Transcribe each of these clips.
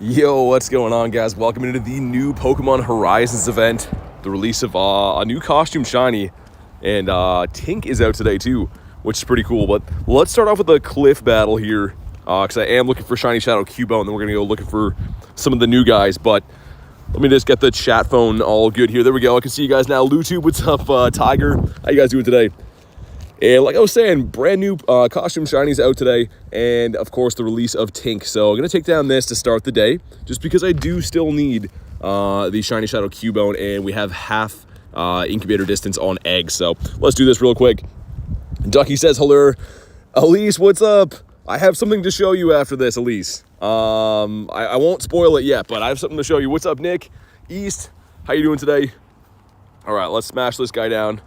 Yo, what's going on, guys? Welcome into the new Pokemon Horizons Event, the release of a new costume shiny, and Tink is out today too, which is pretty cool. But let's start off with a cliff battle here, because I am looking for Shiny Shadow Cubo, and then we're gonna go looking for some of the new guys. But let me just get the chat phone all good here. There we go. I can see you guys now. LuTube, what's up? Tiger, how you guys doing today? And like I was saying, brand new costume shinies out today, and of course the release of Tink. So I'm gonna take down this to start the day, just because I do still need the Shiny Shadow Cubone, and we have half incubator distance on eggs. So let's do this real quick. Ducky says hello. Elise, what's up? I have something to show you after this, Elise. I won't spoil it yet, but I have something to show you. What's up, Nick? East, how you doing today? All right, let's smash this guy down.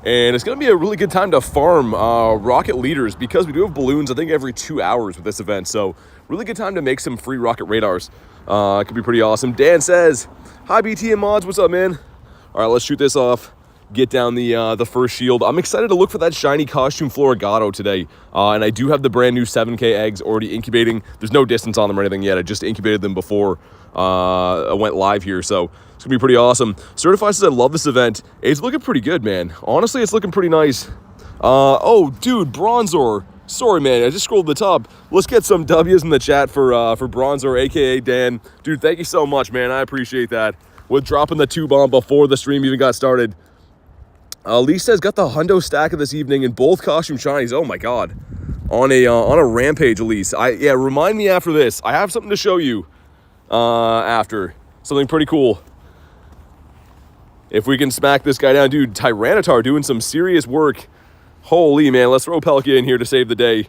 And it's going to be a really good time to farm rocket leaders, because we do have balloons, I think, every 2 hours with this event. So really good time to make some free rocket radars. It could be pretty awesome. Dan says, hi, BT and mods. What's up, man? All right, let's shoot this off. Get down the first shield. I'm excited to look for that shiny costume Floragato today. And I do have the brand new 7K eggs already incubating. There's no distance on them or anything yet. I just incubated them before I went live here. So it's gonna be pretty awesome. Certified says I love this event. It's looking pretty good, man. Honestly, it's looking pretty nice. Oh, dude, Bronzor. Sorry, man, I just scrolled to the top. Let's get some W's in the chat for Bronzor, aka Dan. Dude, thank you so much, man. I appreciate that. With dropping the 2-bomb before the stream even got started. Lee says got the hundo stack of this evening in both costume shinies. Oh my god, on a rampage, Elise. Yeah, remind me after this. I have something to show you after, something pretty cool. If we can smack this guy down, dude. Tyranitar doing some serious work. Holy man, let's throw Pelka in here to save the day.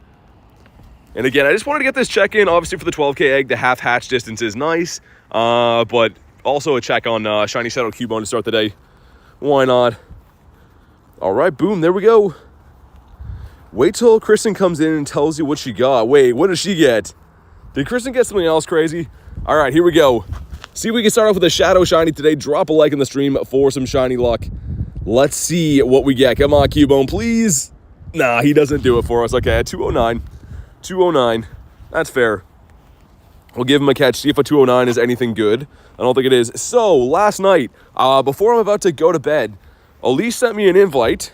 And again, I just wanted to get this check in. Obviously for the 12K egg, the half hatch distance is nice, but also a check on Shiny Shadow Cubone to start the day. Why not? All right, boom, there we go. Wait till Kristen comes in and tells you what she got. Wait, what did she get? Did Kristen get something else crazy? All right, here we go. See if we can start off with a Shadow Shiny today. Drop a like in the stream for some shiny luck. Let's see what we get. Come on, Cubone, please. Nah, he doesn't do it for us. Okay, at 209. 209. That's fair. We'll give him a catch, see if a 209 is anything good. I don't think it is. So, last night, before I'm about to go to bed, Elise sent me an invite,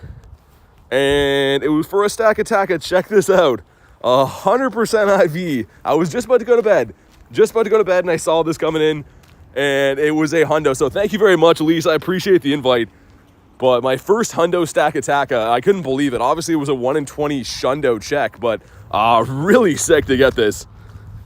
and it was for a stack attack. Check this out. 100% IV. I was just about to go to bed. And I saw this coming in, and it was a hundo. So thank you very much, Elise. I appreciate the invite. But my first hundo stack attack, I couldn't believe it. Obviously, it was a 1 in 20 shundo check, but really sick to get this.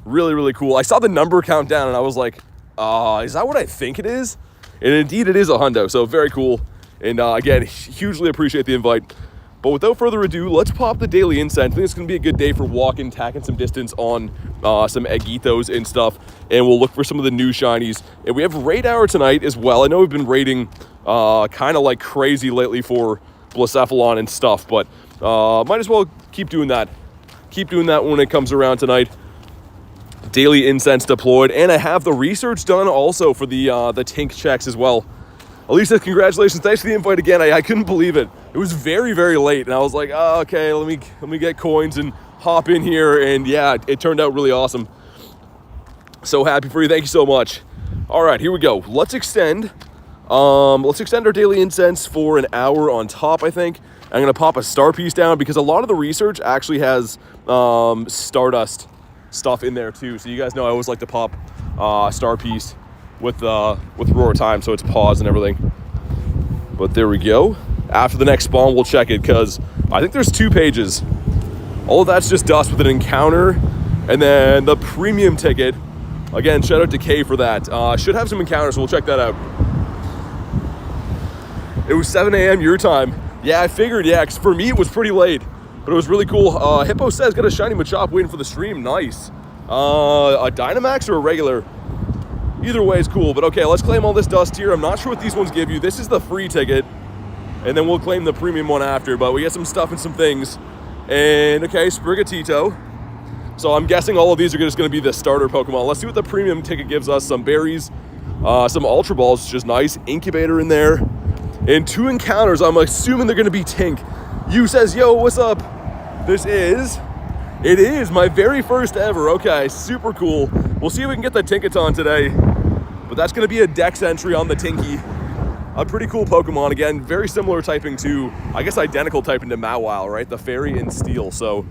Really, really cool. I saw the number countdown, and I was like, is that what I think it is? And indeed, it is a hundo, so very cool. And again, hugely appreciate the invite. But without further ado, let's pop the daily incense. I think it's going to be a good day for walking, tacking some distance on some Eggitos and stuff. And we'll look for some of the new shinies. And we have Raid Hour tonight as well. I know we've been raiding kind of like crazy lately for Blacephalon and stuff. But might as well keep doing that. Keep doing that when it comes around tonight. Daily incense deployed. And I have the research done also for the Tink checks as well. Elisa, congratulations. Thanks for the invite again. I couldn't believe it. It was very, very late, and I was like, oh, okay, let me get coins and hop in here. And yeah, it turned out really awesome. So happy for you. Thank you so much. All right, here we go. Let's extend our daily incense for an hour on top, I think. I'm going to pop a star piece down because a lot of the research actually has Stardust stuff in there too. So you guys know I always like to pop star piece with Roar Time, so it's paused and everything. But there we go. After the next spawn, we'll check it, because I think there's 2 pages. All of that's just dust with an encounter, and then the premium ticket. Again, shout out to Kay for that. Should have some encounters, so we'll check that out. It was 7 a.m. your time. Yeah, I figured, yeah, 'cause for me it was pretty late, but it was really cool. Hippo says, got a shiny Machop waiting for the stream. Nice. A Dynamax or a regular? Either way is cool, but okay, let's claim all this dust here. I'm not sure what these ones give you. This is the free ticket, and then we'll claim the premium one after, but we get some stuff and some things. And okay, Sprigatito. So I'm guessing all of these are just going to be the starter Pokemon. Let's see what the premium ticket gives us. Some berries, some Ultra Balls, which is nice. Incubator in there. And 2 encounters. I'm assuming they're going to be Tink. You says, yo, what's up? This is It is my very first ever. Okay, super cool. We'll see if we can get the Tinkaton today. But that's going to be a dex entry on the Tinky. A pretty cool Pokemon. Again, very similar typing to, I guess identical typing to Mawile, right? The Fairy and Steel. So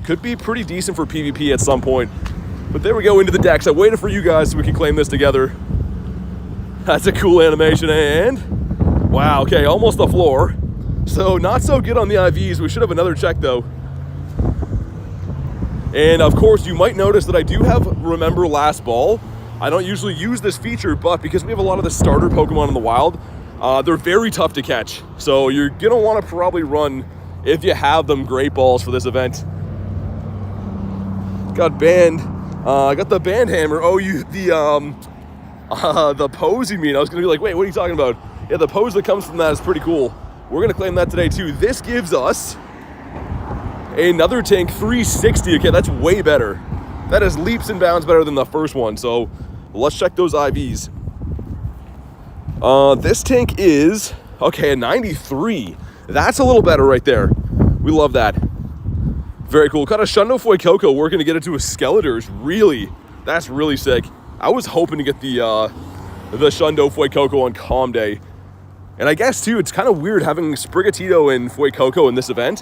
could be pretty decent for PvP at some point. But there we go into the dex. I waited for you guys so we can claim this together. That's a cool animation. And wow, okay, almost the floor. So not so good on the IVs. We should have another check though. And of course, you might notice that I do have Remember Last Ball. I don't usually use this feature, but because we have a lot of the starter Pokemon in the wild, they're very tough to catch. So you're gonna wanna probably run, if you have them, Great Balls for this event. Got banned. I got the band hammer. Oh, the pose you mean? I was gonna be like, wait, what are you talking about? Yeah, the pose that comes from that is pretty cool. We're gonna claim that today too. This gives us another Tink 360. Okay, that's way better. That is leaps and bounds better than the first one. So let's check those IVs. This Tink is, okay, a 93. That's a little better right there. We love that. Very cool. Caught a Shundo Fuecoco working to get it to a Skeletors. Really, that's really sick. I was hoping to get the Shundo Fuecoco on Calm Day. And I guess too, it's kind of weird having Sprigatito and Fuecoco in this event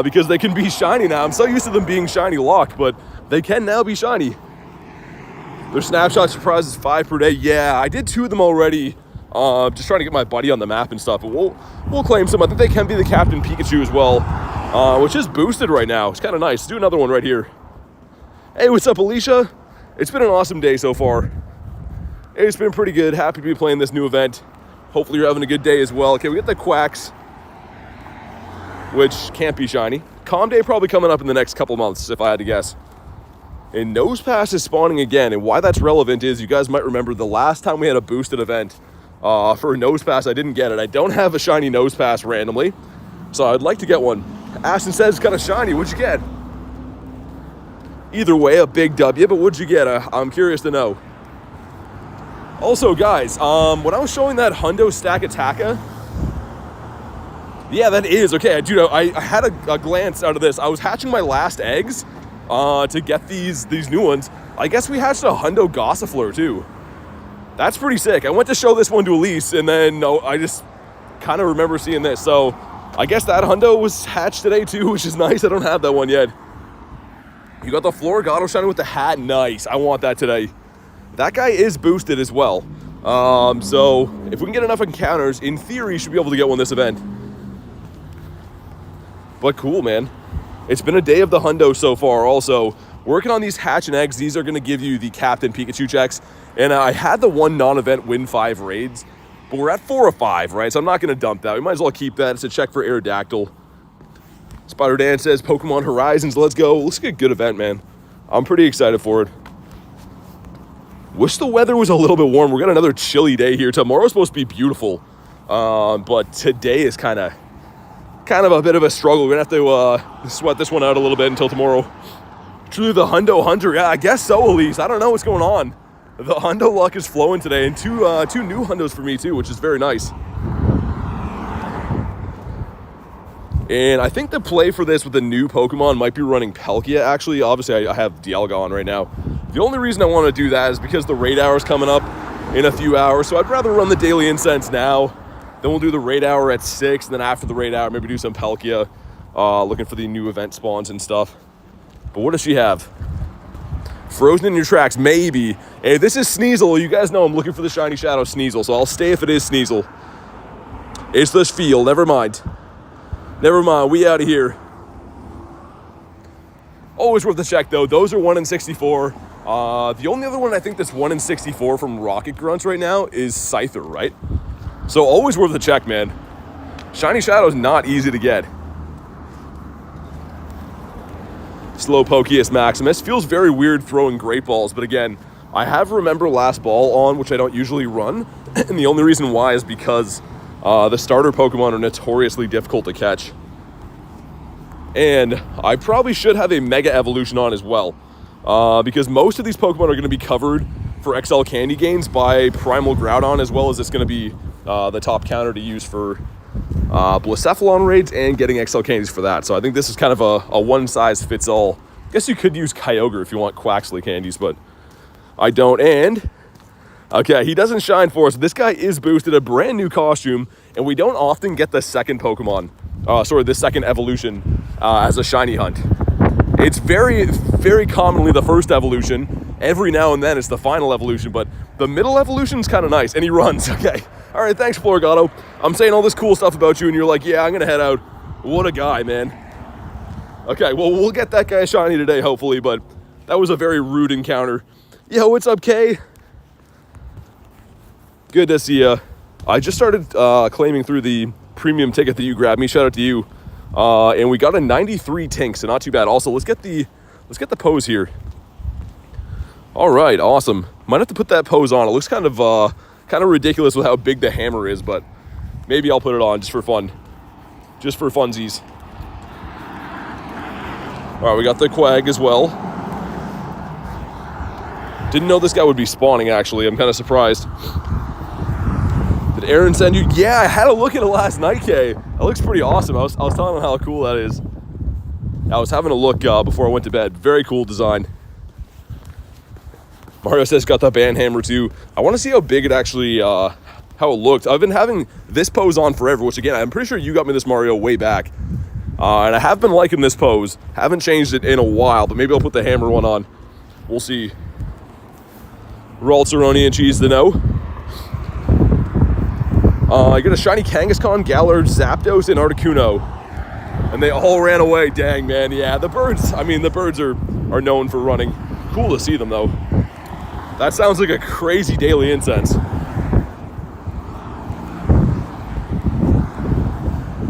because they can be shiny now. I'm so used to them being shiny locked, but they can now be shiny. Their snapshot surprise is 5 per day. Yeah, I did 2 of them already. Just trying to get my buddy on the map and stuff. But we'll claim some. I think they can be the Captain Pikachu as well, which is boosted right now. It's kind of nice. Let's do another one right here. Hey, what's up, Alicia? It's been an awesome day so far. It's been pretty good. Happy to be playing this new event. Hopefully you're having a good day as well. Okay, we got the Quacks, which can't be shiny. Calm Day probably coming up in the next couple months, if I had to guess. And Nosepass is spawning again, and why that's relevant is you guys might remember the last time we had a boosted event for Nosepass, I didn't get it. I don't have a shiny Nosepass randomly, so I'd like to get one. Ashton says it's kind of shiny. What'd you get? Either way, a big W, but what'd you get? I'm curious to know. Also, guys, when I was showing that Hundo Stack Attacka, yeah, that is, okay, dude, I had a glance out of this. I was hatching my last eggs to get these new ones. I guess we hatched a Hundo Gossifleur, too. That's pretty sick. I went to show this one to Elise, and then I just kind of remember seeing this. So I guess that Hundo was hatched today, too, which is nice. I don't have that one yet. You got the Floragato shiny with the hat. Nice. I want that today. That guy is boosted as well. So if we can get enough encounters, in theory, should be able to get one this event. But cool, man. It's been a day of the Hundo so far. Also, working on these hatch and eggs, these are going to give you the Captain Pikachu checks. And I had the one non-event win 5 raids, but we're at 4 of 5, right? So I'm not going to dump that. We might as well keep that. It's a check for Aerodactyl. Spider Dan says Pokemon Horizons. Let's go. Looks like a good event, man. I'm pretty excited for it. Wish the weather was a little bit warm. We're got another chilly day here. Tomorrow's supposed to be beautiful, but today is kind of a bit of a struggle. We're gonna have to sweat this one out a little bit until tomorrow. Truly the Hundo Hunter. Yeah, I guess so, Elise. I don't know what's going on. The Hundo luck is flowing today, and two new Hundos for me too, which is very nice. And I think the play for this with the new Pokemon might be running Palkia. Actually, obviously I have Dialga on right now. The only reason I want to do that is because the raid hour is coming up in a few hours. So I'd rather run the daily incense now. Then we'll do the raid hour at 6. And then after the raid hour, maybe do some Palkia, looking for the new event spawns and stuff. But what does she have? Frozen in your tracks, maybe. Hey, this is Sneasel. You guys know I'm looking for the Shiny Shadow Sneasel. So I'll stay if it is Sneasel. It's this field. Never mind. Never mind. We out of here. Always worth a check, though. Those are 1 in 64. The only other one I think that's 1 in 64 from Rocket Grunts right now is Scyther, right? So always worth a check, man. Shiny Shadow's not easy to get. Slowpokeus Maximus. Feels very weird throwing Great Balls, but again, I have Remember Last Ball on, which I don't usually run. And the only reason why is because the starter Pokemon are notoriously difficult to catch. And I probably should have a Mega Evolution on as well. Because most of these Pokemon are going to be covered for XL candy gains by Primal Groudon, as well as it's going to be the top counter to use for Blacephalon raids and getting XL candies for that. So I think this is kind of a one-size-fits-all Guess you could use Kyogre if you want Quaxley candies, but I don't. And okay, he doesn't shine for us. This guy is boosted, a brand new costume, and we don't often get the second Pokemon, the second evolution as a shiny hunt. It's very, very commonly the first evolution. Every now and then it's the final evolution, but the middle evolution's kind of nice, and he runs. Okay, all right, thanks, Floragato. I'm saying all this cool stuff about you, and you're like, yeah, I'm gonna head out. What a guy, man. Okay, well, we'll get that guy shiny today, hopefully, but that was a very rude encounter. Yo, what's up, Kay? Good to see ya. I just started claiming through the premium ticket that you grabbed me. Shout out to you. And we got a 93 Tink, so not too bad. Also, let's get the pose here. All right, awesome. Might have to put that pose on. It looks kind of ridiculous with how big the hammer is, but maybe I'll put it on just for fun. Just for funsies. All right, we got the Quag as well. Didn't know this guy would be spawning, actually. I'm kind of surprised. Did Aaron send you? Yeah, I had a look at it last night, Kay. That looks pretty awesome. I was telling him how cool that is. I was having a look before I went to bed. Very cool design. Mario says got the band hammer too. I want to see how big it actually, how it looked. I've been having this pose on forever, which again, I'm pretty sure you got me this Mario way back. And I have been liking this pose. Haven't changed it in a while, but maybe I'll put the hammer one on. We'll see. Raltzeroni and cheese to know. I got a shiny Kangaskhan, Galar, Zapdos, and Articuno. And they all ran away. Dang, man. Yeah, the birds are known for running. Cool to see them, though. That sounds like a crazy daily incense.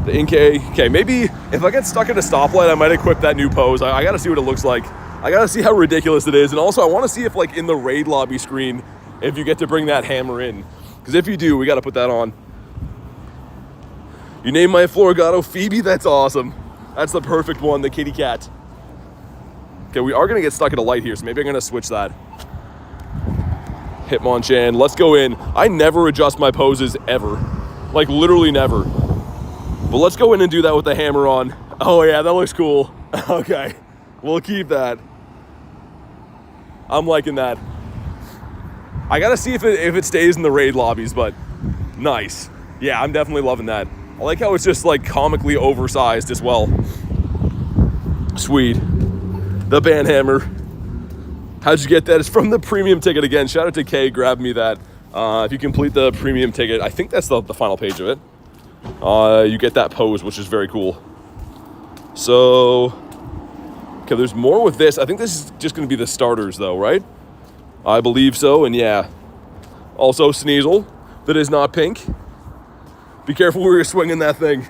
The Inkay. Okay, maybe if I get stuck at a stoplight, I might equip that new pose. I gotta see what it looks like. I gotta see how ridiculous it is. And also, I want to see if, like, in the raid lobby screen, if you get to bring that hammer in. Because if you do, we gotta put that on. You named my Floragato Phoebe? That's awesome. That's the perfect one, the kitty cat. Okay, we are gonna get stuck at a light here, so maybe I'm gonna switch that. Hitmonchan, let's go in. I never adjust my poses ever. Like, literally never. But let's go in and do that with the hammer on. Oh yeah, that looks cool. Okay, we'll keep that. I'm liking that. I gotta see if it stays in the raid lobbies, but nice. Yeah, I'm definitely loving that. I like how it's just like comically oversized as well. Sweet. The band hammer. How'd you get that? It's from the premium ticket again. Shout out to Kay, grab me that. If you complete the premium ticket, I think that's the final page of it. You get that pose, which is very cool. So, okay, there's more with this. I think this is just going to be the starters, though, right? I believe so, and yeah. Also, Sneasel, that is not pink. Be careful where you're swinging that thing.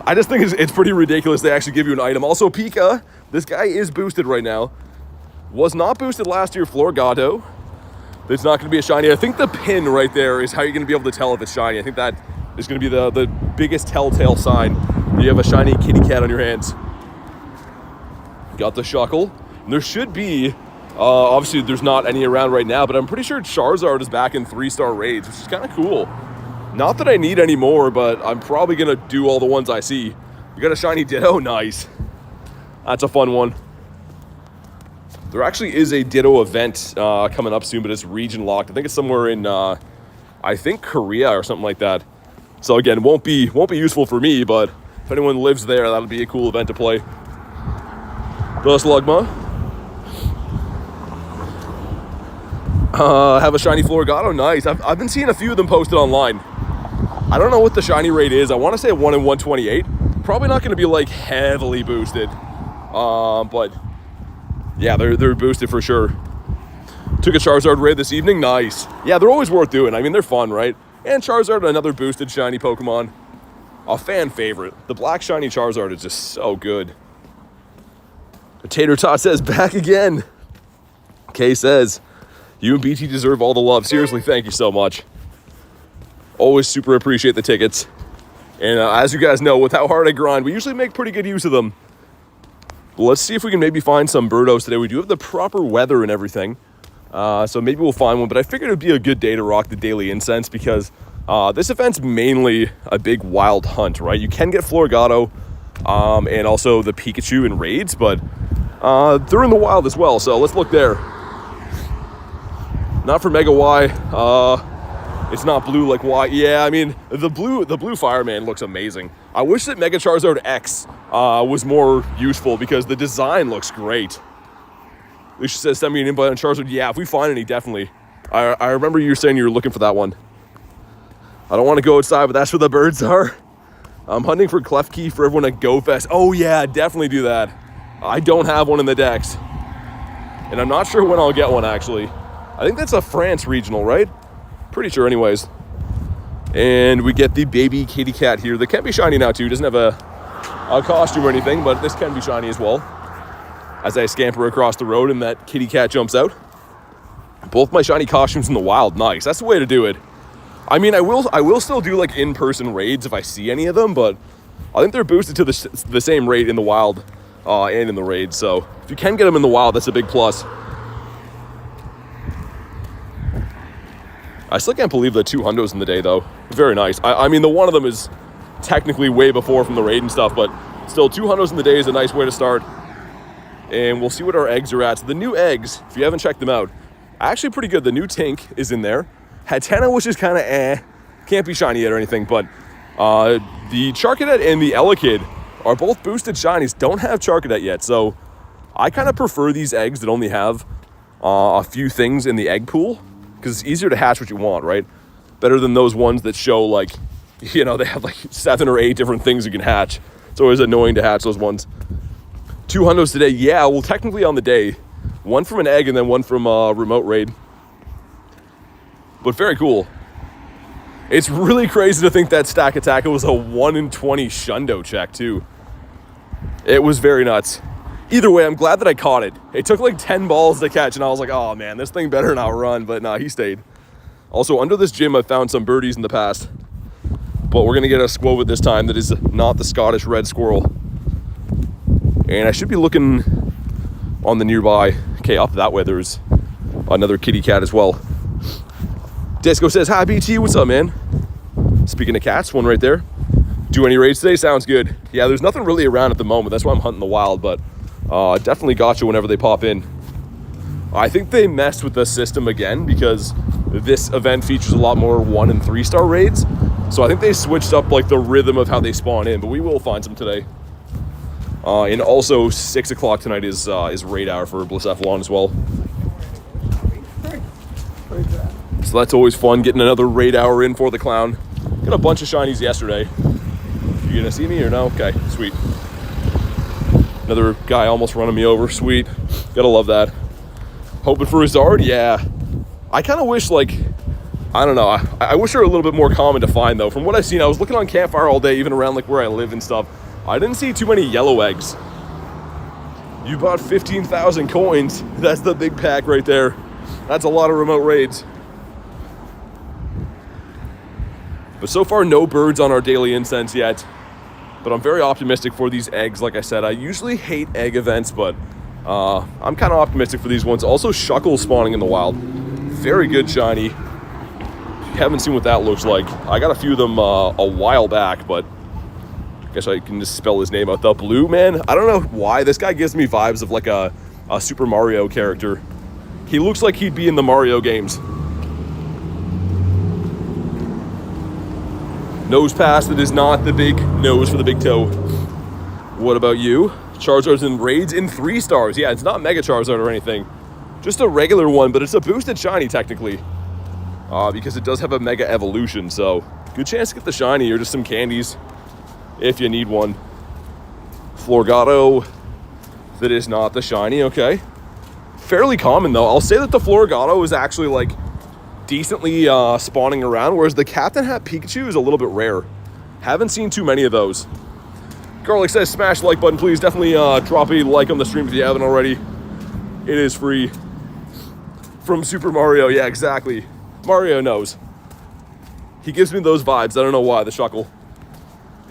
I just think it's pretty ridiculous they actually give you an item. Also, Pika, this guy is boosted right now. Was not boosted last year, Floragato. It's not going to be a shiny. I think the pin right there is how you're going to be able to tell if it's shiny. I think that is going to be the biggest telltale sign. You have a shiny kitty cat on your hands. Got the Shuckle. And there should be, obviously there's not any around right now, but I'm pretty sure Charizard is back in 3-star raids, which is kind of cool. Not that I need any more, but I'm probably going to do all the ones I see. You got a shiny Ditto? Nice. That's a fun one. There actually is a Ditto event coming up soon, but it's region locked. I think it's somewhere in, I think Korea or something like that. So again, won't be useful for me, but if anyone lives there, that'll be a cool event to play. Slugma. Have a shiny Floragato. Nice. I've been seeing a few of them posted online. I don't know what the shiny rate is. I want to say 1 in 128. Probably not going to be like heavily boosted, but yeah, they're boosted for sure. Took a Charizard raid this evening. Nice. Yeah, they're always worth doing. I mean, they're fun, right? And Charizard, another boosted shiny Pokemon. A fan favorite. The black shiny Charizard is just so good. Tater Tot says, back again. Kay says, you and BT deserve all the love. Seriously, thank you so much. Always super appreciate the tickets. And as you guys know, with how hard I grind, we usually make pretty good use of them. But let's see if we can maybe find some Birdos today. We do have the proper weather and everything. So maybe we'll find one. But I figured it would be a good day to rock the daily incense because this event's mainly a big wild hunt, right? You can get Floragato and also the Pikachu in raids, but They're in the wild as well, so let's look there. Not for Mega Y. It's not blue like Y. Yeah, I mean, the blue Fireman looks amazing. I wish that Mega Charizard X was more useful because the design looks great. Lucia says, send me an invite on Charizard. Yeah, if we find any, definitely. I remember you saying you were looking for that one. I don't want to go outside, but that's where the birds are. I'm hunting for Clef Key for everyone at Go Fest. Oh yeah, definitely do that. I don't have one in the decks. And I'm not sure when I'll get one, actually. I think that's a France regional, right? Pretty sure anyways. And we get the baby kitty cat here. That can be shiny now too. Doesn't have a costume or anything, but this can be shiny as well. As I scamper across the road and that kitty cat jumps out. Both my shiny costumes in the wild. Nice. That's the way to do it. I mean, I will still do like in-person raids if I see any of them, but I think they're boosted to the same rate in the wild and in the raid. So if you can get them in the wild, that's a big plus. I still can't believe the 2 hundos in the day, though. Very nice. I mean, the one of them is technically way before from the raid and stuff, but still 2 hundos in the day is a nice way to start. And we'll see what our eggs are at. So the new eggs, if you haven't checked them out, actually pretty good. The new Tink is in there. Hatena, which is kind of can't be shiny yet or anything, but the Charcadet and the Elekid are both boosted shinies. Don't have Charcadet yet, so I kind of prefer these eggs that only have a few things in the egg pool, because it's easier to hatch what you want, right? Better than those ones that show, like, you know, they have like 7 or 8 different things you can hatch. It's always annoying to hatch those ones. 2 hundos today, yeah, well, technically on the day. 1 from an egg and then 1 from a remote raid. But very cool. It's really crazy to think that Stack Attack was a 1 in 20 Shundo check, too. It was very nuts. Either way, I'm glad that I caught it. It took like 10 balls to catch, and I was like, oh man, this thing better not run. But nah, he stayed. Also, under this gym, I've found some birdies in the past. But we're going to get a Squovit this time that is not the Scottish red squirrel. And I should be looking on the nearby. Okay, up that way, there's another kitty cat as well. Disco says, hi, BT, what's up, man? Speaking of cats, one right there. Do any raids today? Sounds good. Yeah, there's nothing really around at the moment. That's why I'm hunting the wild, but definitely got you whenever they pop in. I think they messed with the system again because this event features a lot more 1 and 3 star raids. So I think they switched up like the rhythm of how they spawn in, but we will find some today. And also 6 o'clock tonight is raid hour for Blacephalon as well. So that's always fun, getting another raid hour in for the clown. Got a bunch of shinies yesterday. You gonna see me or no? Okay, sweet. Another guy almost running me over, sweet. Gotta love that. Hoping for a Zard, yeah. I kind of wish, like, I don't know. I wish they were a little bit more common to find, though. From what I've seen, I was looking on Campfire all day, even around like where I live and stuff. I didn't see too many yellow eggs. You bought 15,000 coins. That's the big pack right there. That's a lot of remote raids. But so far, no birds on our daily incense yet. But I'm very optimistic for these eggs. Like I said, I usually hate egg events, but I'm kind of optimistic for these ones. Also, Shuckle spawning in the wild. Very good shiny. Haven't seen what that looks like. I got a few of them a while back, but I guess I can just spell his name out. The Blue Man. I don't know why. This guy gives me vibes of like a Super Mario character. He looks like he'd be in the Mario games. Nose pass that is not the big nose for the big toe. What about you? Charizard's in raids in 3 stars. Yeah, it's not Mega Charizard or anything. Just a regular one, but it's a boosted shiny technically. Because it does have a Mega Evolution, so good chance to get the shiny or just some candies if you need one. Floragato that is not the shiny, okay. Fairly common though. I'll say that the Floragato is actually like decently spawning around, whereas the Captain Hat Pikachu is a little bit rare. Haven't seen too many of those. Garlic says smash the like button, please. Definitely drop a like on the stream if you haven't already. It is free. From Super Mario, yeah, exactly. Mario knows. He gives me those vibes. I don't know why, the Shuckle.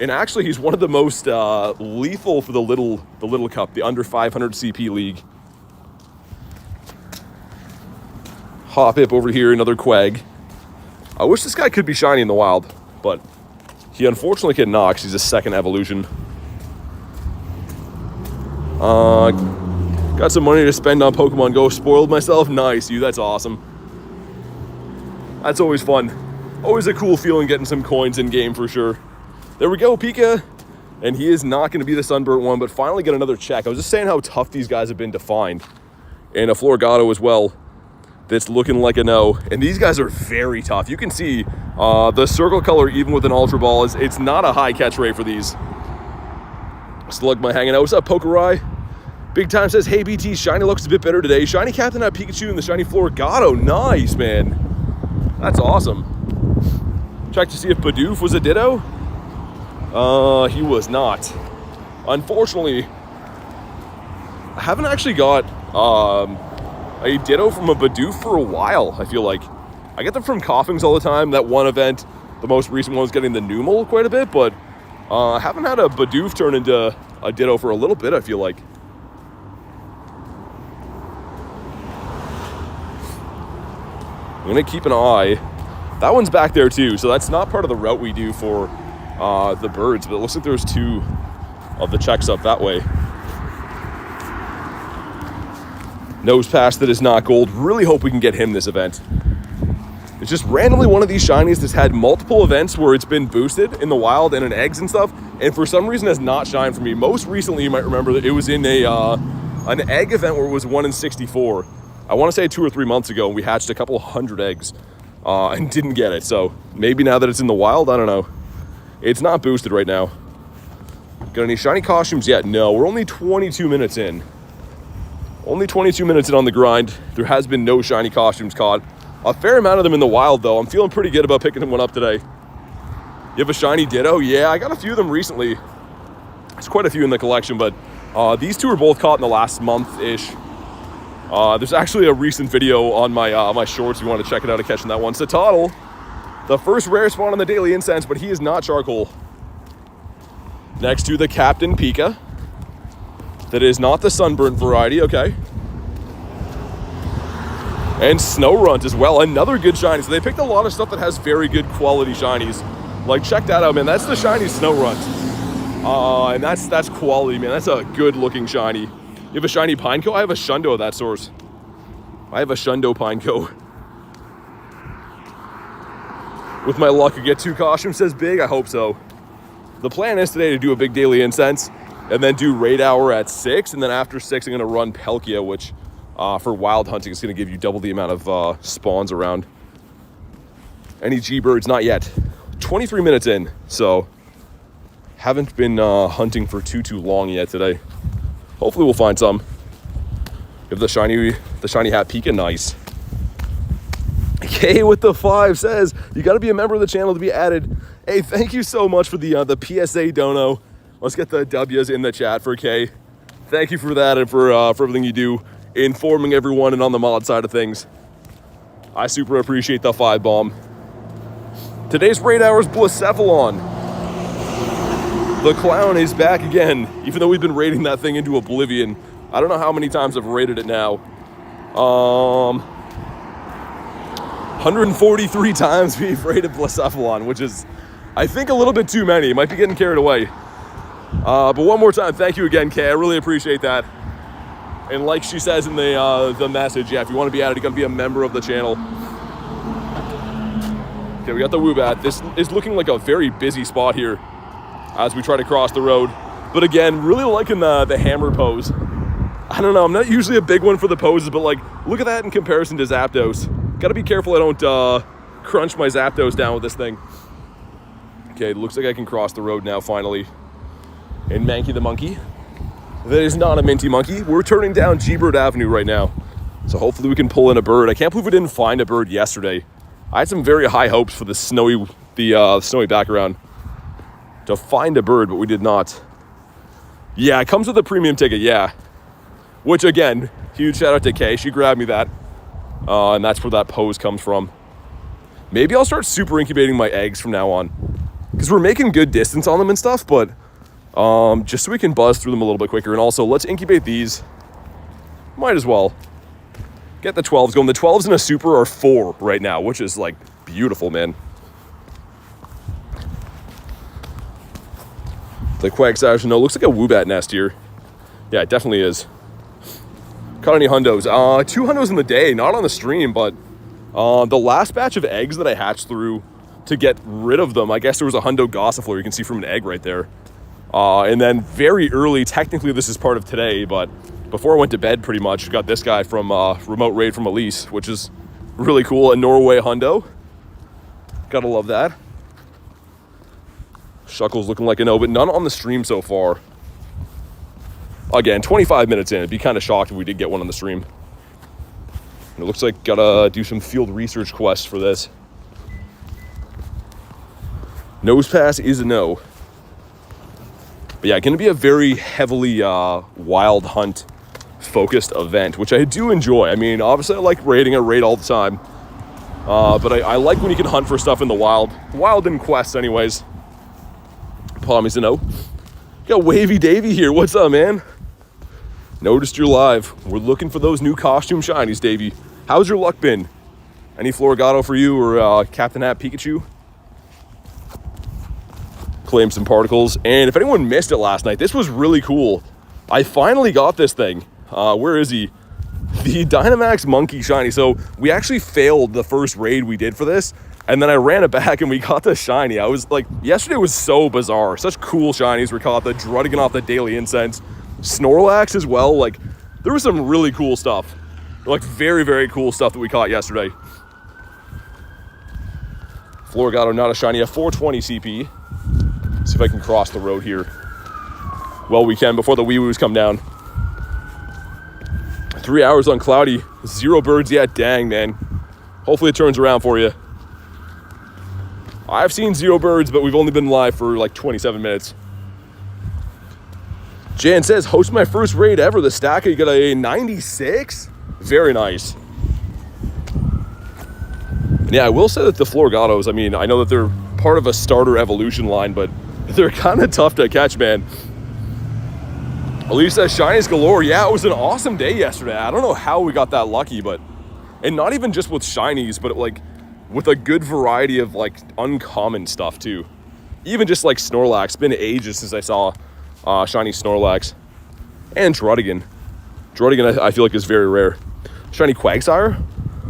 And actually, he's one of the most lethal for the little cup, the under 500 CP league. Hoppip over here, another Quag. I wish this guy could be shiny in the wild, but he unfortunately cannot because he's a second evolution. Got some money to spend on Pokemon GO. Spoiled myself. Nice, you. That's awesome. That's always fun. Always a cool feeling getting some coins in game for sure. There we go, Pika. And he is not going to be the sunburnt one, but finally get another check. I was just saying how tough these guys have been to find. And a Floragato as well. That's looking like a no. And these guys are very tough. You can see the circle color, even with an Ultra Ball, it's not a high catch rate for these. Slugma hanging out. What's up, Pokerai? Big Time says, hey, BT, Shiny looks a bit better today. Shiny Captain had Pikachu and the Shiny Floragato. Nice, man. That's awesome. Check to see if Bidoof was a Ditto. He was not. Unfortunately, I haven't actually got a Ditto from a Bidoof for a while, I feel like. I get them from Coughings all the time. That one event, the most recent one, was getting the Numel quite a bit, but I haven't had a Bidoof turn into a Ditto for a little bit, I feel like. I'm going to keep an eye. That one's back there too, so that's not part of the route we do for the birds, but it looks like there's two of the checks up that way. Nose pass that is not gold. Really hope we can get him this event. It's just randomly one of these shinies that's had multiple events where it's been boosted in the wild and in eggs and stuff, and for some reason has not shined for me. Most recently, you might remember that it was in an egg event where it was 1 in 64. I want to say 2 or 3 months ago, and we hatched a couple hundred eggs and didn't get it. So maybe now that it's in the wild, I don't know. It's not boosted right now. Got any shiny costumes yet? No, we're only 22 minutes in. Only 22 minutes in on the grind. There has been no shiny costumes caught. A fair amount of them in the wild, though. I'm feeling pretty good about picking one up today. You have a shiny Ditto? Yeah, I got a few of them recently. There's quite a few in the collection, but these two were both caught in the last month-ish. There's actually a recent video on my shorts if you want to check it out of catching that one. Satotl, the first rare spawn on the daily incense, but he is not charcoal. Next to the Captain Pika. That is not the sunburnt variety, okay. And Snowrunt as well, another good shiny. So they picked a lot of stuff that has very good quality shinies. Like, check that out, man. That's the shiny Snowrunt. And that's quality, man. That's a good looking shiny. You have a shiny Pineco? I have a Shundo of that source. I have a Shundo Pineco. With my luck, I get 2 costumes, says Big. I hope so. The plan is today to do a big daily incense and then do Raid Hour at 6. And then after 6, I'm going to run Palkia, which for wild hunting is going to give you double the amount of spawns around. Any G-Birds? Not yet. 23 minutes in, so haven't been hunting for too long yet today. Hopefully we'll find some. Give the shiny hat Pika, nice. K with the 5 says, you got to be a member of the channel to be added. Hey, thank you so much for the PSA dono. Let's get the W's in the chat for K. Thank you for that and for everything you do, informing everyone and on the mod side of things. I super appreciate the 5 bomb. Today's Raid Hour is Blacephalon. The clown is back again, even though we've been raiding that thing into oblivion. I don't know how many times I've raided it now. 143 times we've raided Blacephalon, which is, I think, a little bit too many. Might be getting carried away. But one more time, thank you again, Kay. I really appreciate that. And like she says in the message, yeah, if you want to be added, you got to be a member of the channel. Okay, we got the Woobat. This is looking like a very busy spot here as we try to cross the road. But again, really liking the hammer pose. I don't know, I'm not usually a big one for the poses, but like, look at that in comparison to Zapdos. Gotta be careful I don't crunch my Zapdos down with this thing. Okay, it looks like I can cross the road now, finally. And Mankey the monkey. That is not a Minty monkey. We're turning down G-Bird Avenue right now. So hopefully we can pull in a bird. I can't believe we didn't find a bird yesterday. I had some very high hopes for the snowy background to find a bird, but we did not. Yeah, it comes with a premium ticket, yeah. Which, again, huge shout out to Kay. She grabbed me that. And that's where that pose comes from. Maybe I'll start super incubating my eggs from now on. Because we're making good distance on them and stuff, but just so we can buzz through them a little bit quicker. And also, let's incubate these. Might as well. Get the 12s going. The 12s in a super are 4 right now, which is, like, beautiful, man. The Quagsire, no, looks like a Woobat nest here. Yeah, it definitely is. Caught any hundos? 2 hundos in the day, not on the stream, but the last batch of eggs that I hatched through to get rid of them, I guess there was a hundo gossifleur, you can see from an egg right there. And then very early, technically this is part of today, but before I went to bed pretty much, got this guy from Remote Raid from Elise, which is really cool, a Norway hundo. Gotta love that. Shuckle's looking like a no, but none on the stream so far. Again, 25 minutes in, I'd be kind of shocked if we did get one on the stream. And it looks like gotta do some field research quests for this. Nose pass is a no. But yeah, gonna be a very heavily wild hunt focused event, which I do enjoy. I mean, obviously I like raiding a raid all the time. But I like when you can hunt for stuff in the wild. Wild in quests anyways. Pommy's a no. Got Wavy Davy here, what's up, man? Noticed you're live. We're looking for those new costume shinies, Davey. How's your luck been? Any Floragato for you or Captain Hat Pikachu? Claim some particles. And if anyone missed it last night, this was really cool. I finally got this thing. Where is he? The Dynamax Monkey shiny. So we actually failed the first raid we did for this. And then I ran it back and we got the shiny. I was like, yesterday was so bizarre. Such cool shinies were caught. The Druddigan off the Daily Incense. Snorlax as well. Like, there was some really cool stuff. Like, very, very cool stuff that we caught yesterday. Floragato, not a shiny. A 420 CP. See if I can cross the road here. Well, we can before the wee-woos come down. 3 hours on cloudy. 0 birds yet. Dang, man. Hopefully it turns around for you. I've seen 0 birds, but we've only been live for like 27 minutes. Jan says, host my first raid ever. The stacker, you got a 96? Very nice. Yeah, I will say that the Floragatos, I mean, I know that they're part of a starter evolution line, but they're kind of tough to catch, man. Elise says, shinies galore. Yeah, it was an awesome day yesterday. I don't know how we got that lucky, but... And not even just with shinies, but like with a good variety of like uncommon stuff too. Even just like Snorlax. It's been ages since I saw shiny Snorlax. And Druddigan. Druddigan I feel like is very rare. Shiny Quagsire?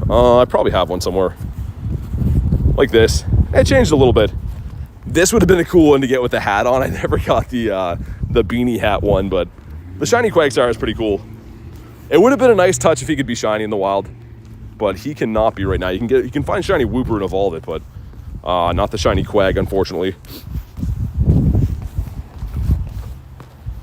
I probably have one somewhere. Like this. It changed a little bit. This would have been a cool one to get with the hat on. I never got the beanie hat one, but the shiny Quagsire is pretty cool. It would have been a nice touch if he could be shiny in the wild, but he cannot be right now. You can find shiny Wooper and evolve it, but not the shiny Quag, unfortunately.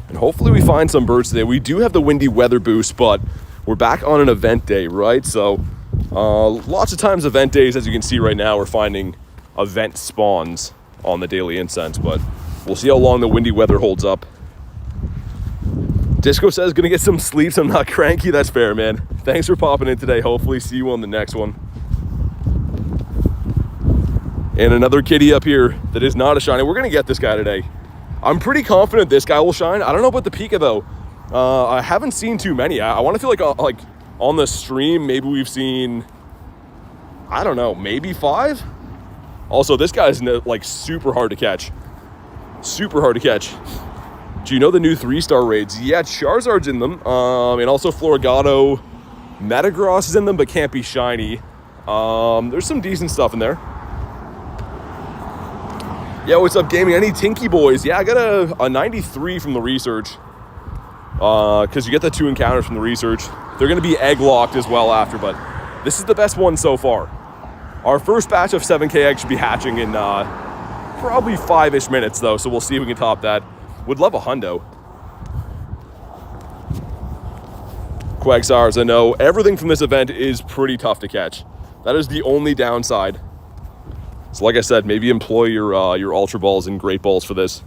And hopefully we find some birds today. We do have the windy weather boost, but we're back on an event day, right? So lots of times event days, as you can see right now, we're finding event spawns on the Daily Incense, but we'll see how long the windy weather holds up. Disco says, gonna get some sleep, so I'm not cranky. That's fair, man. Thanks for popping in today. Hopefully see you on the next one. And another kitty up here that is not a shiny. We're gonna get this guy today. I'm pretty confident this guy will shine. I don't know about the Pika though. I haven't seen too many. I want to feel like on the stream, maybe we've seen, I don't know, maybe 5? Also, this guy's like super hard to catch. Super hard to catch. Do you know the new 3-star raids? Yeah, Charizard's in them. And also Floragato. Metagross is in them, but can't be shiny. There's some decent stuff in there. Yeah, what's up, gaming? Any Tinky boys? Yeah, I got a 93 from the research. Because you get the 2 encounters from the research. They're going to be egg locked as well after, but this is the best one so far. Our first batch of 7K eggs should be hatching in probably 5-ish minutes, though, so we'll see if we can top that. Would love a hundo. Quagsires, I know. Everything from this event is pretty tough to catch. That is the only downside. So like I said, maybe employ your Ultra Balls and Great Balls for this.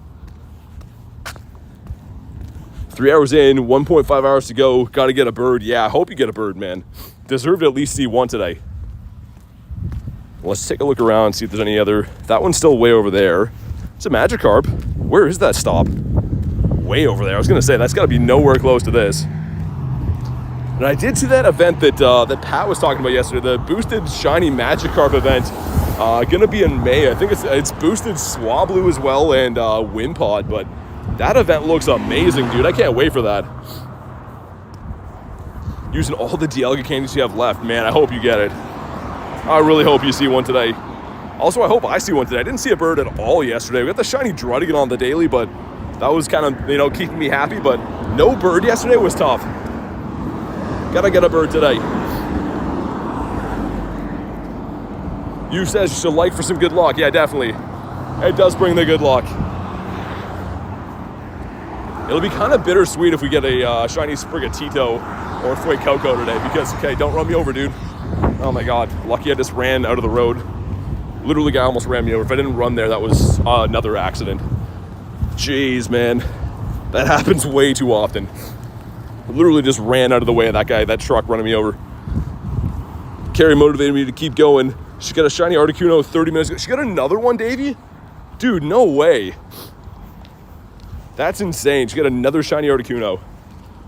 3 hours in, 1.5 hours to go. Got to get a bird. Yeah, I hope you get a bird, man. Deserve to at least see one today. Let's take a look around, see if there's any other. That one's still way over there. It's a Magikarp. Where is that stop? Way over there. I was going to say, that's got to be nowhere close to this. And I did see that event that that Pat was talking about yesterday, the boosted shiny Magikarp event. Gonna be in May. I think it's boosted Swablu as well and Wimpod, but that event looks amazing, dude. I can't wait for that. using all the Dialga candies you have left. Man, I hope you get it. I really hope you see one today. Also, I hope I see one today. I didn't see a bird at all yesterday. We got the shiny Druddigan on the daily, but that was kind of, you know, keeping me happy. But no bird yesterday was tough. Gotta get a bird today. You says you should like for some good luck. Yeah, definitely. It does bring the good luck. It'll be kind of bittersweet if we get a shiny Sprigatito or Fuecoco today because, okay, don't run me over, dude. Oh my God, lucky I just ran out of the road. Literally, guy almost ran me over. If I didn't run there, that was another accident. Jeez, man. That happens way too often. I literally just ran out of the way of that guy, that truck running me over. Carrie motivated me to keep going. She got a shiny Articuno 30 minutes ago. She got another one, Davey? Dude, no way. That's insane. She got another shiny Articuno.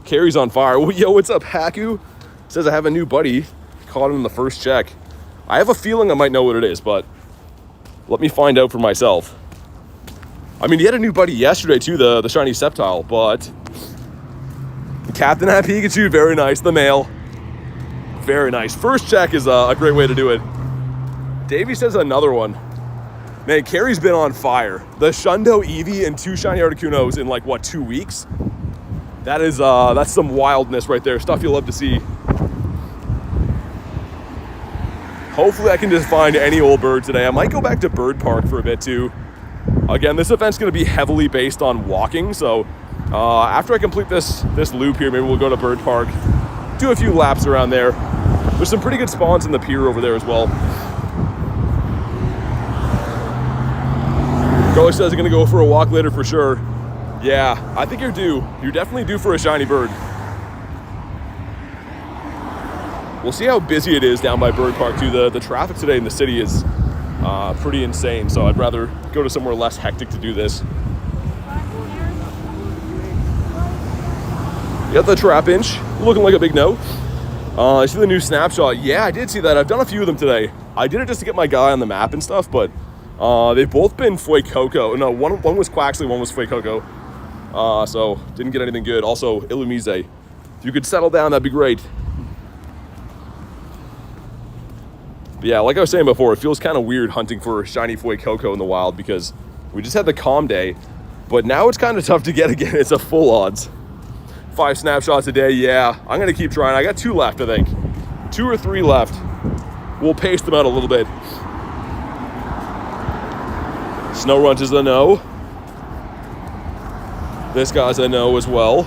Carrie's on fire. Yo, what's up, Haku? Says I have a new buddy. Caught him in the first check. I have a feeling I might know what it is, but let me find out for myself. I mean, he had a new buddy yesterday too, the shiny Sceptile, but Captain Hat Pikachu, very nice. The male, very nice. First check is a great way to do it. Davey says another one. Man, Carrie's been on fire. The Shundo Eevee and 2 shiny Articunos in like, what, 2 weeks? That is, that's some wildness right there. Stuff you'll love to see. Hopefully I can just find any old bird today. I might go back to Bird Park for a bit too. Again, this event's gonna be heavily based on walking, so after I complete this loop here, maybe we'll go to Bird Park, do a few laps around there. There's some pretty good spawns in the pier over there as well. Golich says I'm gonna go for a walk later for sure. Yeah, I think you're due. You're definitely due for a shiny bird. We'll see how busy it is down by Bird Park too. The traffic today in the city is pretty insane, so I'd rather go to somewhere less hectic to do this. You got the Trapinch, looking like a big no. I see the new snapshot. Yeah, I did see that. I've done a few of them today. I did it just to get my guy on the map and stuff, but they've both been Fuecoco. No, one was Quaxley, one was Fuecoco. So didn't get anything good. Also, Illumise. If you could settle down, that'd be great. But yeah, like I was saying before, it feels kind of weird hunting for shiny Fuecoco in the wild because we just had the calm day, but now it's kind of tough to get again. It's a full odds. 5 snapshots a day, yeah. I'm gonna keep trying. I got 2 left, I think. 2 or 3 left. We'll pace them out a little bit. Snow Runt is a no. This guy's a no as well.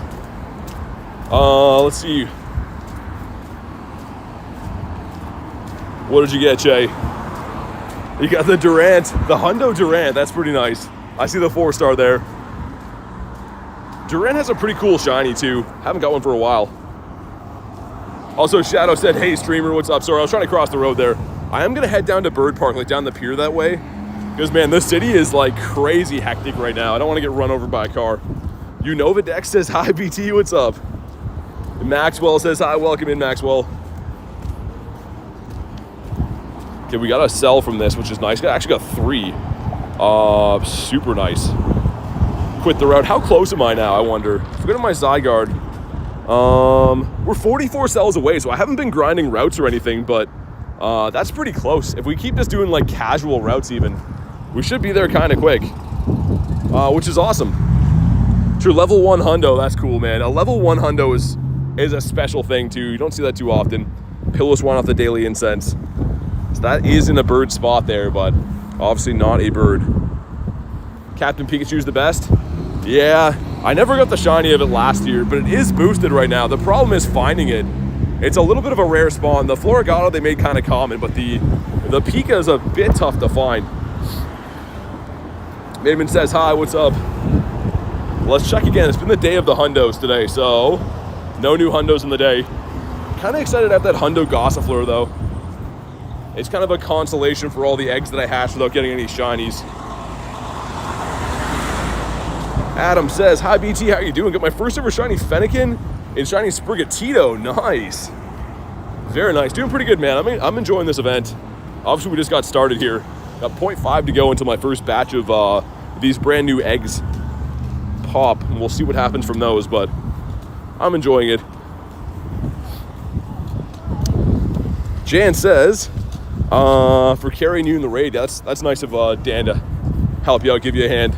Let's see. What did you get, Jay? You got the Durant, the Hundo Durant. That's pretty nice. I see the 4-star there. Durant has a pretty cool shiny too. Haven't got one for a while. Also, Shadow said, hey streamer, what's up? Sorry, I was trying to cross the road there. I am gonna head down to Bird Park, like down the pier that way. Because man, this city is like crazy hectic right now. I don't wanna get run over by a car. Unova Dex says, hi BT, what's up? Maxwell says, hi, welcome in Maxwell. Okay, we got a sell from this, which is nice. I actually got 3. Super nice. Quit the route. How close am I now, I wonder? If we go to my Zygarde, we're 44 cells away, so I haven't been grinding routes or anything, but that's pretty close. If we keep just doing like casual routes even, we should be there kind of quick, which is awesome. True, level 1 hundo, that's cool, man. A level 1 hundo is a special thing too. You don't see that too often. Pillows one off the daily incense. So that is in a bird spot there, but obviously not a bird. Captain Pikachu's the best. Yeah, I never got the shiny of it last year, but it is boosted right now. The problem is finding it. It's a little bit of a rare spawn. The Floragato they made kind of common, but the Pika is a bit tough to find. Maidman says, hi, what's up? Let's check again. It's been the day of the hundos today, so no new hundos in the day. Kind of excited to have that hundo Gossifleur though. It's kind of a consolation for all the eggs that I hatched without getting any shinies. Adam says, hi BT, how you doing? Got my first ever shiny Fennekin and shiny Sprigatito. Nice. Very nice. Doing pretty good, man. I'm enjoying this event. Obviously, we just got started here. Got 0.5 to go until my first batch of these brand new eggs pop. And we'll see what happens from those, but I'm enjoying it. Jan says, for carrying you in the raid, that's nice of Dan to help you out, give you a hand.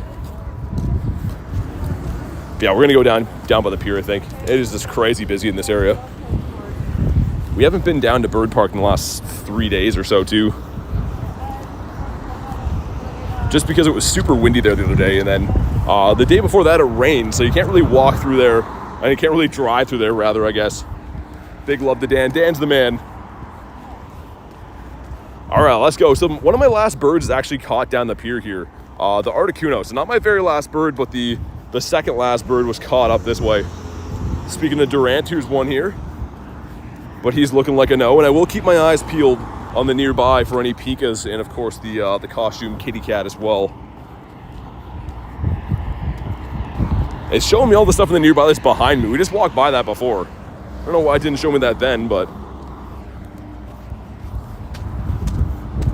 Yeah, we're gonna go down by the pier, I think. It is just crazy busy in this area. We haven't been down to Bird Park in the last 3 days or so, too. Just because it was super windy there the other day, and then the day before that it rained, so you can't really walk through there, and you can't really drive through there, rather, I guess. Big love to Dan. Dan's the man. All right, let's go. So one of my last birds is actually caught down the pier here. The Articuno. So not my very last bird, but the second last bird was caught up this way. Speaking of Durant, here's one here. But he's looking like a no, and I will keep my eyes peeled on the nearby for any Pikas, and of course the costume kitty cat as well. It's showing me all the stuff in the nearby that's behind me. We just walked by that before. I don't know why it didn't show me that then, but...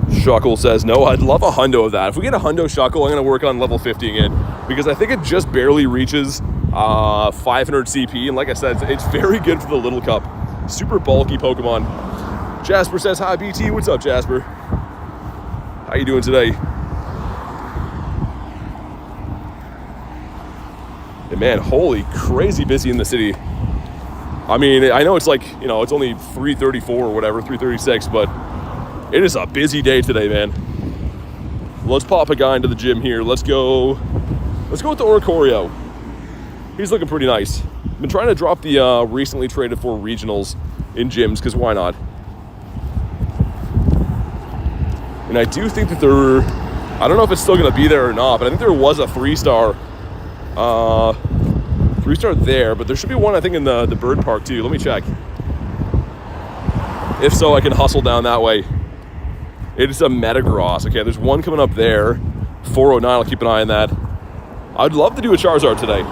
Shuckle says, no, I'd love a hundo of that. If we get a hundo Shuckle, I'm going to work on level 50ing it, because I think it just barely reaches 500 CP, and like I said, it's very good for the Little Cup. Super bulky Pokemon. Jasper says, hi, BT. What's up, Jasper? How you doing today? And man, holy crazy busy in the city. I mean, I know it's like, you know, it's only 3:34 or whatever, 3:36, but it is a busy day today, man. Let's pop a guy into the gym here. Let's go with the Oricorio. He's looking pretty nice. I've been trying to drop the recently traded for regionals in gyms, because why not? And I do think that I don't know if it's still going to be there or not, but I think there was a 3-star there, but there should be one, I think, in the Bird Park too. Let me check. If so, I can hustle down that way. It is a Metagross. Okay, there's one coming up there. 409, I'll keep an eye on that. I'd love to do a Charizard today.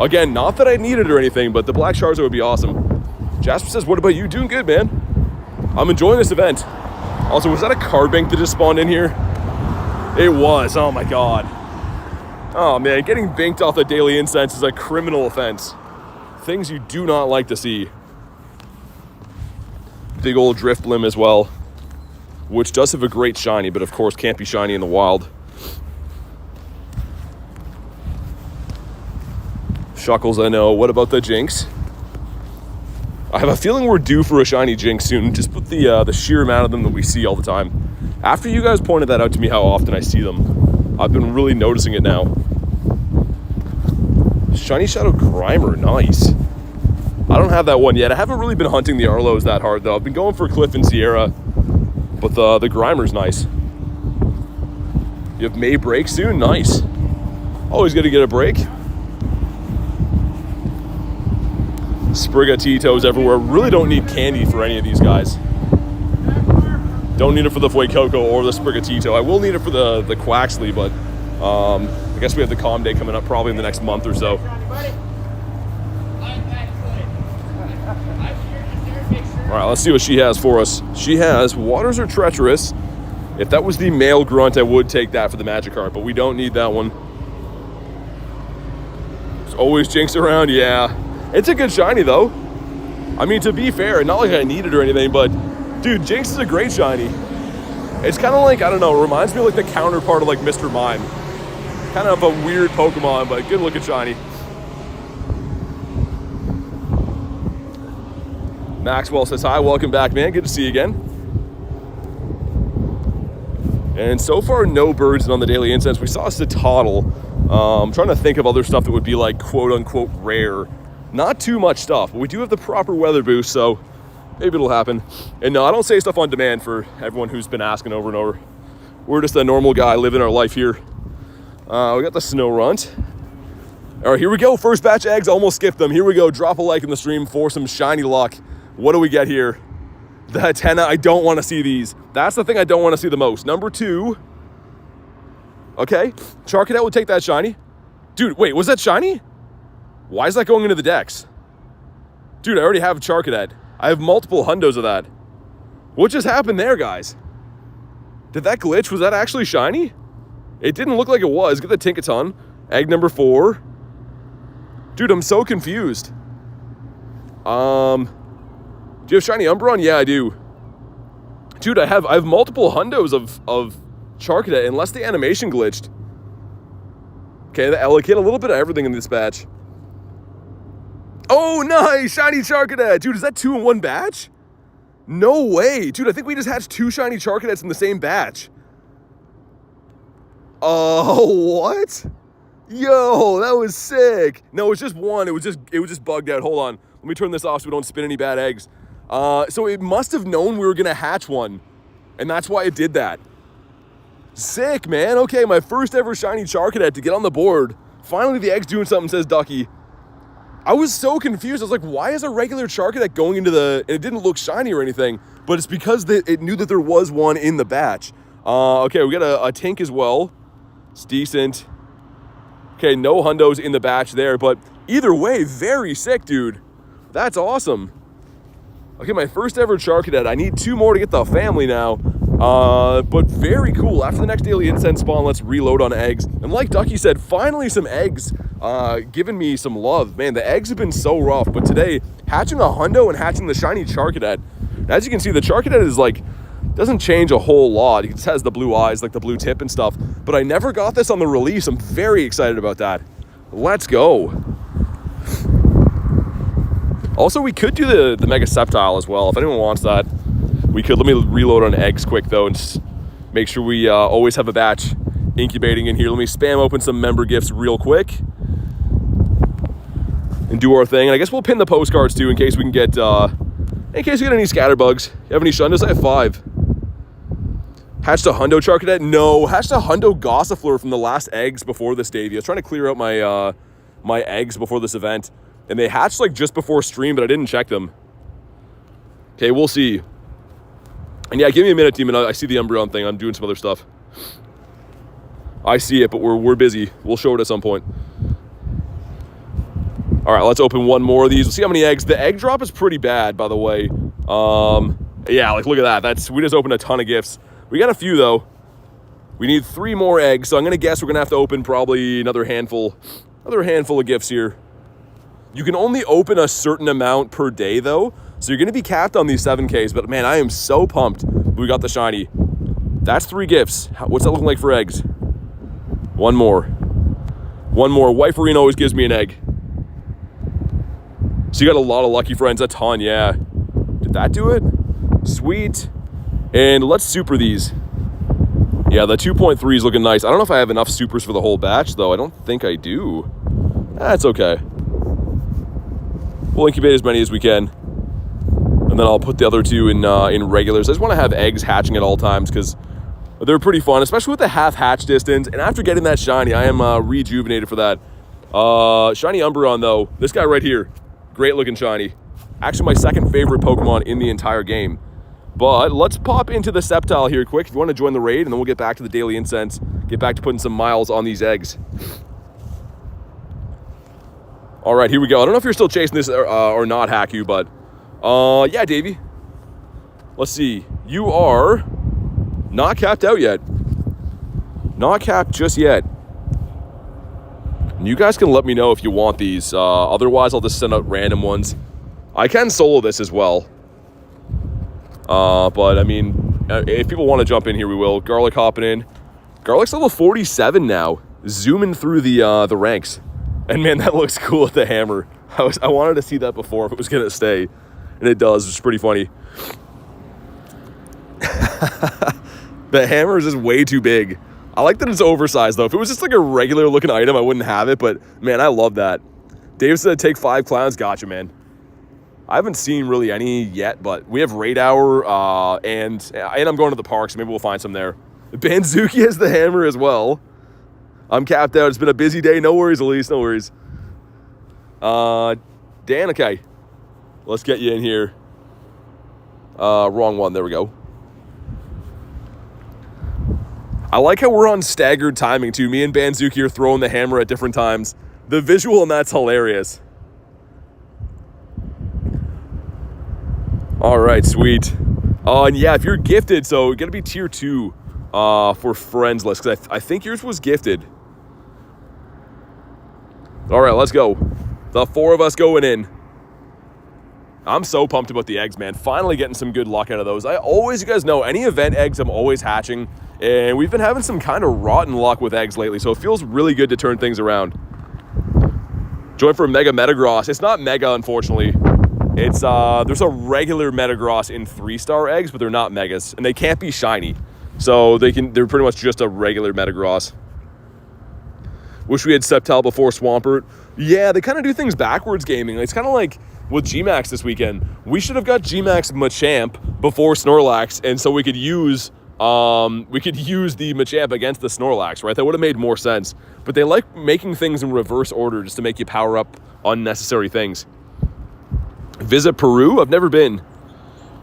Again, not that I need it or anything, but the Black Charizard would be awesome. Jasper says, what about you? Doing good, man. I'm enjoying this event. Also, was that a card bank that just spawned in here? It was. Oh my god. Oh man, getting banked off the daily incense is a criminal offense. Things you do not like to see. Big old Driftblim as well, which does have a great shiny, but of course can't be shiny in the wild. Shuckles, I know. What about the Jinx? I have a feeling we're due for a shiny Jinx soon, just with the sheer amount of them that we see all the time. After you guys pointed that out to me, how often I see them, I've been really noticing it now. Shiny Shadow Grimer, nice. I don't have that one yet. I haven't really been hunting the Arlos that hard, though. I've been going for Cliff and Sierra, but the Grimer's nice. You have May break soon? Nice. Always good to get a break. Sprigatito's everywhere. Really don't need candy for any of these guys. Don't need it for the Fuecoco or the Sprigatito. I will need it for the Quaxley, but I guess we have the Calm Day coming up probably in the next month or so. All right, let's see what she has for us. She has Waters Are Treacherous. If that was the male grunt, I would take that for the Magikarp, but we don't need that one. There's always Jinx around, yeah. It's a good shiny, though. I mean, to be fair, not like I need it or anything, but dude, Jinx is a great shiny. It's kind of like, I don't know, it reminds me of like the counterpart of like Mr. Mime. Kind of a weird Pokemon, but good looking shiny. Maxwell says, hi, welcome back, man. Good to see you again. And so far, no birds on the daily incense. We saw a Citadel. I'm trying to think of other stuff that would be like quote unquote rare. Not too much stuff, but we do have the proper weather boost, so maybe it'll happen. And no, I don't say stuff on demand for everyone who's been asking over and over. We're just a normal guy living our life here. We got the Snow Runt. All right, here we go. First batch eggs, almost skipped them. Here we go. Drop a like in the stream for some shiny luck. What do we get here? The Hatena. I don't want to see these. That's the thing I don't want to see the most. Number 2. Okay, Charcadet would take that shiny. Dude, wait, was that shiny? Why is that going into the decks? Dude, I already have Charcadet. I have multiple hundos of that. What just happened there, guys? Did that glitch? Was that actually shiny? It didn't look like it was. Get the Tinkaton. Egg number 4. Dude, I'm so confused. Do you have shiny Umbreon? Yeah, I do. Dude, I have multiple hundos of Charcadet, unless the animation glitched. Okay, the Elekid, a little bit of everything in this batch. Oh, nice! Shiny Charcadet! Dude, is that 2 in 1 batch? No way! Dude, I think we just hatched 2 shiny Charcadets in the same batch. Oh, what? Yo, that was sick. No, it was just 1. It was just bugged out. Hold on. Let me turn this off so we don't spin any bad eggs. So it must have known we were going to hatch one, and that's why it did that. Sick, man. Okay, my first ever shiny Charcadet to get on the board. Finally, the egg's doing something, says Ducky. I was so confused. I was like, why is a regular Charcadet going into the... And it didn't look shiny or anything, but it's because it knew that there was one in the batch. Okay, we got a Tink as well. It's decent. Okay, no hundos in the batch there, but either way, very sick, dude. That's awesome. Okay, my first ever Charcadet. I need 2 more to get the family now. But very cool. After the next daily incense spawn, let's reload on eggs. And like Ducky said, finally some eggs giving me some love. Man, the eggs have been so rough, but today, hatching a hundo and hatching the shiny Charcadet. As you can see, the Charcadet is like, doesn't change a whole lot. It just has the blue eyes, like the blue tip and stuff. But I never got this on the release. I'm very excited about that. Let's go. Also, we could do the Mega Sceptile as well, if anyone wants that. We could. Let me reload on eggs quick, though, and just make sure we always have a batch incubating in here. Let me spam open some member gifts real quick and do our thing. And I guess we'll pin the postcards, too, in case we can get, any scatterbugs. You have any Shundos? I have 5. Hatched a hundo Charcadet? No. Hatched a hundo Gossifleur from the last eggs before this, Davey. I was trying to clear out my, my eggs before this event. And they hatched like just before stream, but I didn't check them. Okay, we'll see. And yeah, give me a minute, Demon. I see the Umbreon thing. I'm doing some other stuff. I see it, but we're busy. We'll show it at some point. All right, let's open 1 more of these. We'll see how many eggs. The egg drop is pretty bad, by the way. Yeah, like look at that. We just opened a ton of gifts. We got a few though. We need 3 more eggs, so I'm gonna guess we're gonna have to open probably another handful of gifts here. You can only open a certain amount per day, though, so you're going to be capped on these 7Ks, but man, I am so pumped we got the shiny. That's 3 gifts. What's that looking like for eggs? 1 more. 1 more. Wiferine always gives me an egg. So you got a lot of lucky friends. A ton, yeah. Did that do it? Sweet. And let's super these. Yeah, the 2.3 is looking nice. I don't know if I have enough supers for the whole batch, though. I don't think I do. That's okay. We'll incubate as many as we can, and then I'll put the other 2 in regulars. I just want to have eggs hatching at all times because they're pretty fun, especially with the half hatch distance. And after getting that shiny, I am rejuvenated for that. Shiny Umbreon, though, this guy right here, great looking shiny. Actually, my second favorite Pokemon in the entire game. But let's pop into the Sceptile here quick if you want to join the raid, and then we'll get back to the daily incense, get back to putting some miles on these eggs. All right, here we go. I don't know if you're still chasing this or not, Haku, but yeah, Davey. Let's see. You are not capped out yet. Not capped just yet. And you guys can let me know if you want these. Otherwise, I'll just send out random ones. I can solo this as well. But, I mean, if people want to jump in here, we will. Garlic hopping in. Garlic's level 47 now. Zooming through the ranks. And man, that looks cool with the hammer. I wanted to see that before if it was going to stay. And it does. It's pretty funny. The hammer is just way too big. I like that it's oversized, though. If it was just like a regular looking item, I wouldn't have it. But man, I love that. Dave said take 5 clowns. Gotcha, man. I haven't seen really any yet, but we have Raid Hour, and I'm going to the park, so maybe we'll find some there. Banzuki has the hammer as well. I'm capped out. It's been a busy day. No worries, Elise. No worries. Dan, okay. Let's get you in here. Wrong one. There we go. I like how we're on staggered timing, too. Me and Banzuki are throwing the hammer at different times. The visual on that's hilarious. All right, sweet. And yeah, if you're gifted, so you're going to be tier 2 for friends list, because I think yours was gifted. All right, let's go. The 4 of us going in. I'm so pumped about the eggs, man. Finally getting some good luck out of those. You guys know, any event eggs I'm always hatching, and we've been having some kind of rotten luck with eggs lately, so it feels really good to turn things around. Join for a Mega Metagross. It's not Mega, unfortunately. It's there's a regular Metagross in 3-star eggs, but they're not Megas, and they can't be shiny. So they're pretty much just a regular Metagross. Wish we had Sceptile before Swampert. Yeah, they kind of do things backwards gaming. It's kind of like with Gmax this weekend. We should have got Gmax Machamp before Snorlax, and so we could use the Machamp against the Snorlax, right? That would have made more sense. But they like making things in reverse order just to make you power up unnecessary things. Visit Peru? I've never been.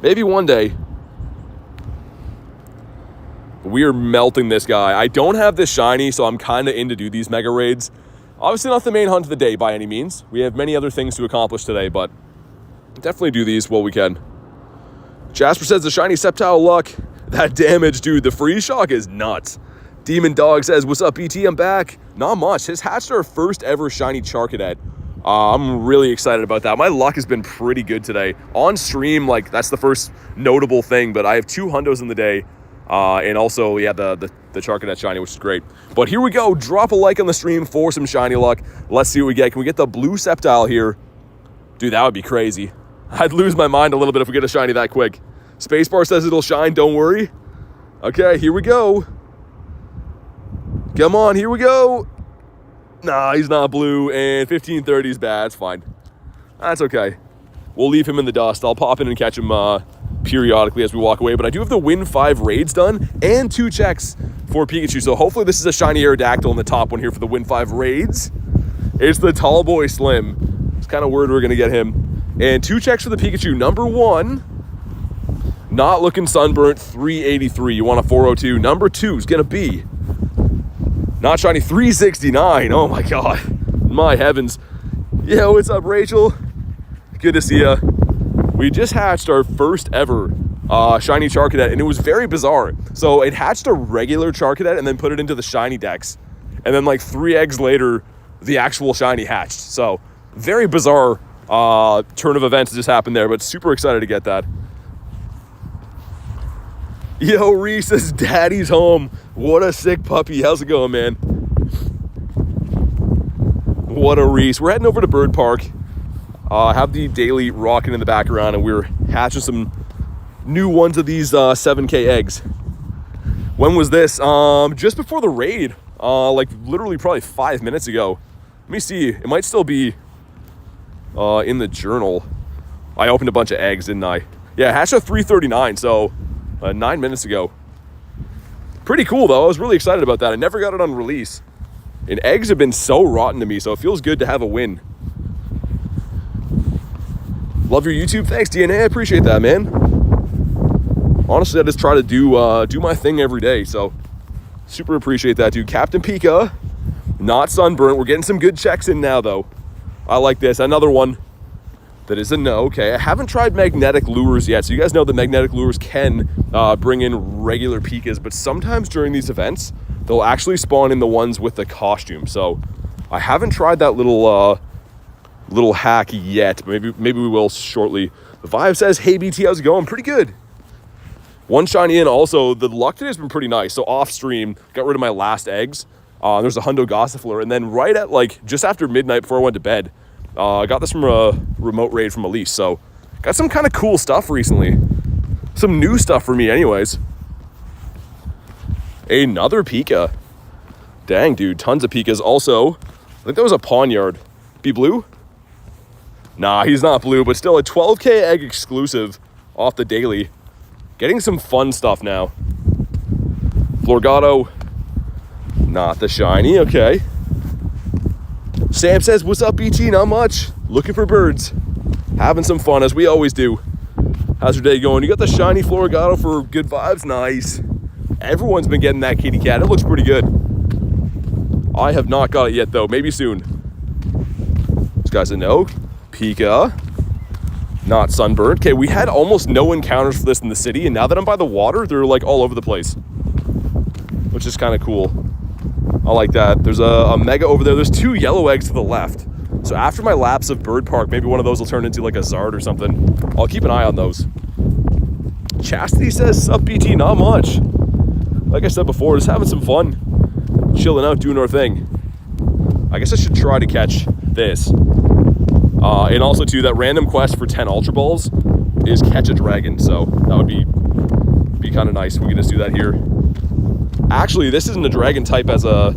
Maybe one day. We are melting this guy. I don't have this shiny, so I'm kind of in to do these mega raids. Obviously not the main hunt of the day by any means. We have many other things to accomplish today, but definitely do these while we can. Jasper says the shiny Sceptile luck. That damage, dude. The freeze shock is nuts. Demon Dog says, what's up, BT? I'm back. Not much. His hatched our first ever shiny Charcadet. I'm really excited about that. My luck has been pretty good today. On stream, like, that's the first notable thing, but I have 2 hundos in the day. And also, yeah, the Charcadet shiny, which is great. But here we go. Drop a like on the stream for some shiny luck. Let's see what we get. Can we get the blue Sceptile here? Dude, that would be crazy. I'd lose my mind a little bit if we get a shiny that quick. Spacebar says it'll shine, don't worry. Okay, here we go. Come on, here we go. Nah, he's not blue, and 1530 is bad. It's fine. That's okay. We'll leave him in the dust. I'll pop in and catch him periodically as we walk away. But I do have the Win 5 raids done and 2 checks for Pikachu. So hopefully this is a shiny Aerodactyl in the top one here for the Win 5 raids. It's the Tall Boy Slim. It's kind of weird we're going to get him. And 2 checks for the Pikachu. Number 1, not looking sunburnt, 383. You want a 402. Number 2 is going to be not shiny, 369. Oh my God. My heavens. Yo, what's up, Rachel? Good to see ya. We just hatched our first ever shiny Charcadet, and it was very bizarre. So it hatched a regular Charcadet and then put it into the shiny dex. And then like 3 eggs later, the actual shiny hatched. So very bizarre turn of events just happened there, but super excited to get that. Yo, Reese says daddy's home. What a sick puppy. How's it going, man? What a Reese. We're heading over to Bird Park. Have the daily rocking in the background, and we're hatching some new ones of these 7K eggs. When was this? Just before the raid. Like literally probably 5 minutes ago. Let me see. It might still be in the journal. I opened a bunch of eggs, didn't I? Yeah, hatched at 3:39, so 9 minutes ago. Pretty cool, though. I was really excited about that. I never got it on release. And eggs have been so rotten to me, so it feels good to have a win. Love your YouTube. Thanks, DNA. I appreciate that, man. Honestly, I just try to do my thing every day, so super appreciate that, dude. Captain Pika, not sunburnt. We're getting some good checks in now, though. I like this. Another one that is a no. Okay, I haven't tried magnetic lures yet, so you guys know that magnetic lures can bring in regular Pikas, but sometimes during these events, they'll actually spawn in the ones with the costume. So I haven't tried that little hack yet. Maybe we will shortly. The Vibe says, hey BT, how's it going? Pretty good. One shiny in. Also, the luck today has been pretty nice. So off stream, got rid of my last eggs. There's a Hundo Gossifleur, and then right at like just after midnight before I went to bed, I got this from a remote raid from Elise. So got some kind of cool stuff recently. Some new stuff for me anyways. Another Pika. Dang, dude, tons of Pikas. Also, I think that was a Pawniard. Be blue? Nah, he's not blue, but still a 12K egg exclusive off the daily. Getting some fun stuff now. Floragato, not the shiny, okay. Sam says, what's up, BT? Not much. Looking for birds. Having some fun, as we always do. How's your day going? You got the shiny Floragato for good vibes? Nice. Everyone's been getting that kitty cat. It looks pretty good. I have not got it yet, though. Maybe soon. This guy's a no. Pika. Not sunburned. Okay, we had almost no encounters for this in the city, and now that I'm by the water, they're like all over the place. Which is kind of cool. I like that. There's a mega over there. There's 2 yellow eggs to the left. So after my laps of Bird Park, maybe one of those will turn into like a Zard or something. I'll keep an eye on those. Chastity says, sup BT, not much. Like I said before, just having some fun, chilling out, doing our thing. I guess I should try to catch this. And also too, that random quest for 10 Ultra Balls is catch a dragon. So that would be kind of nice. We can just do that here. Actually, this isn't a dragon type as a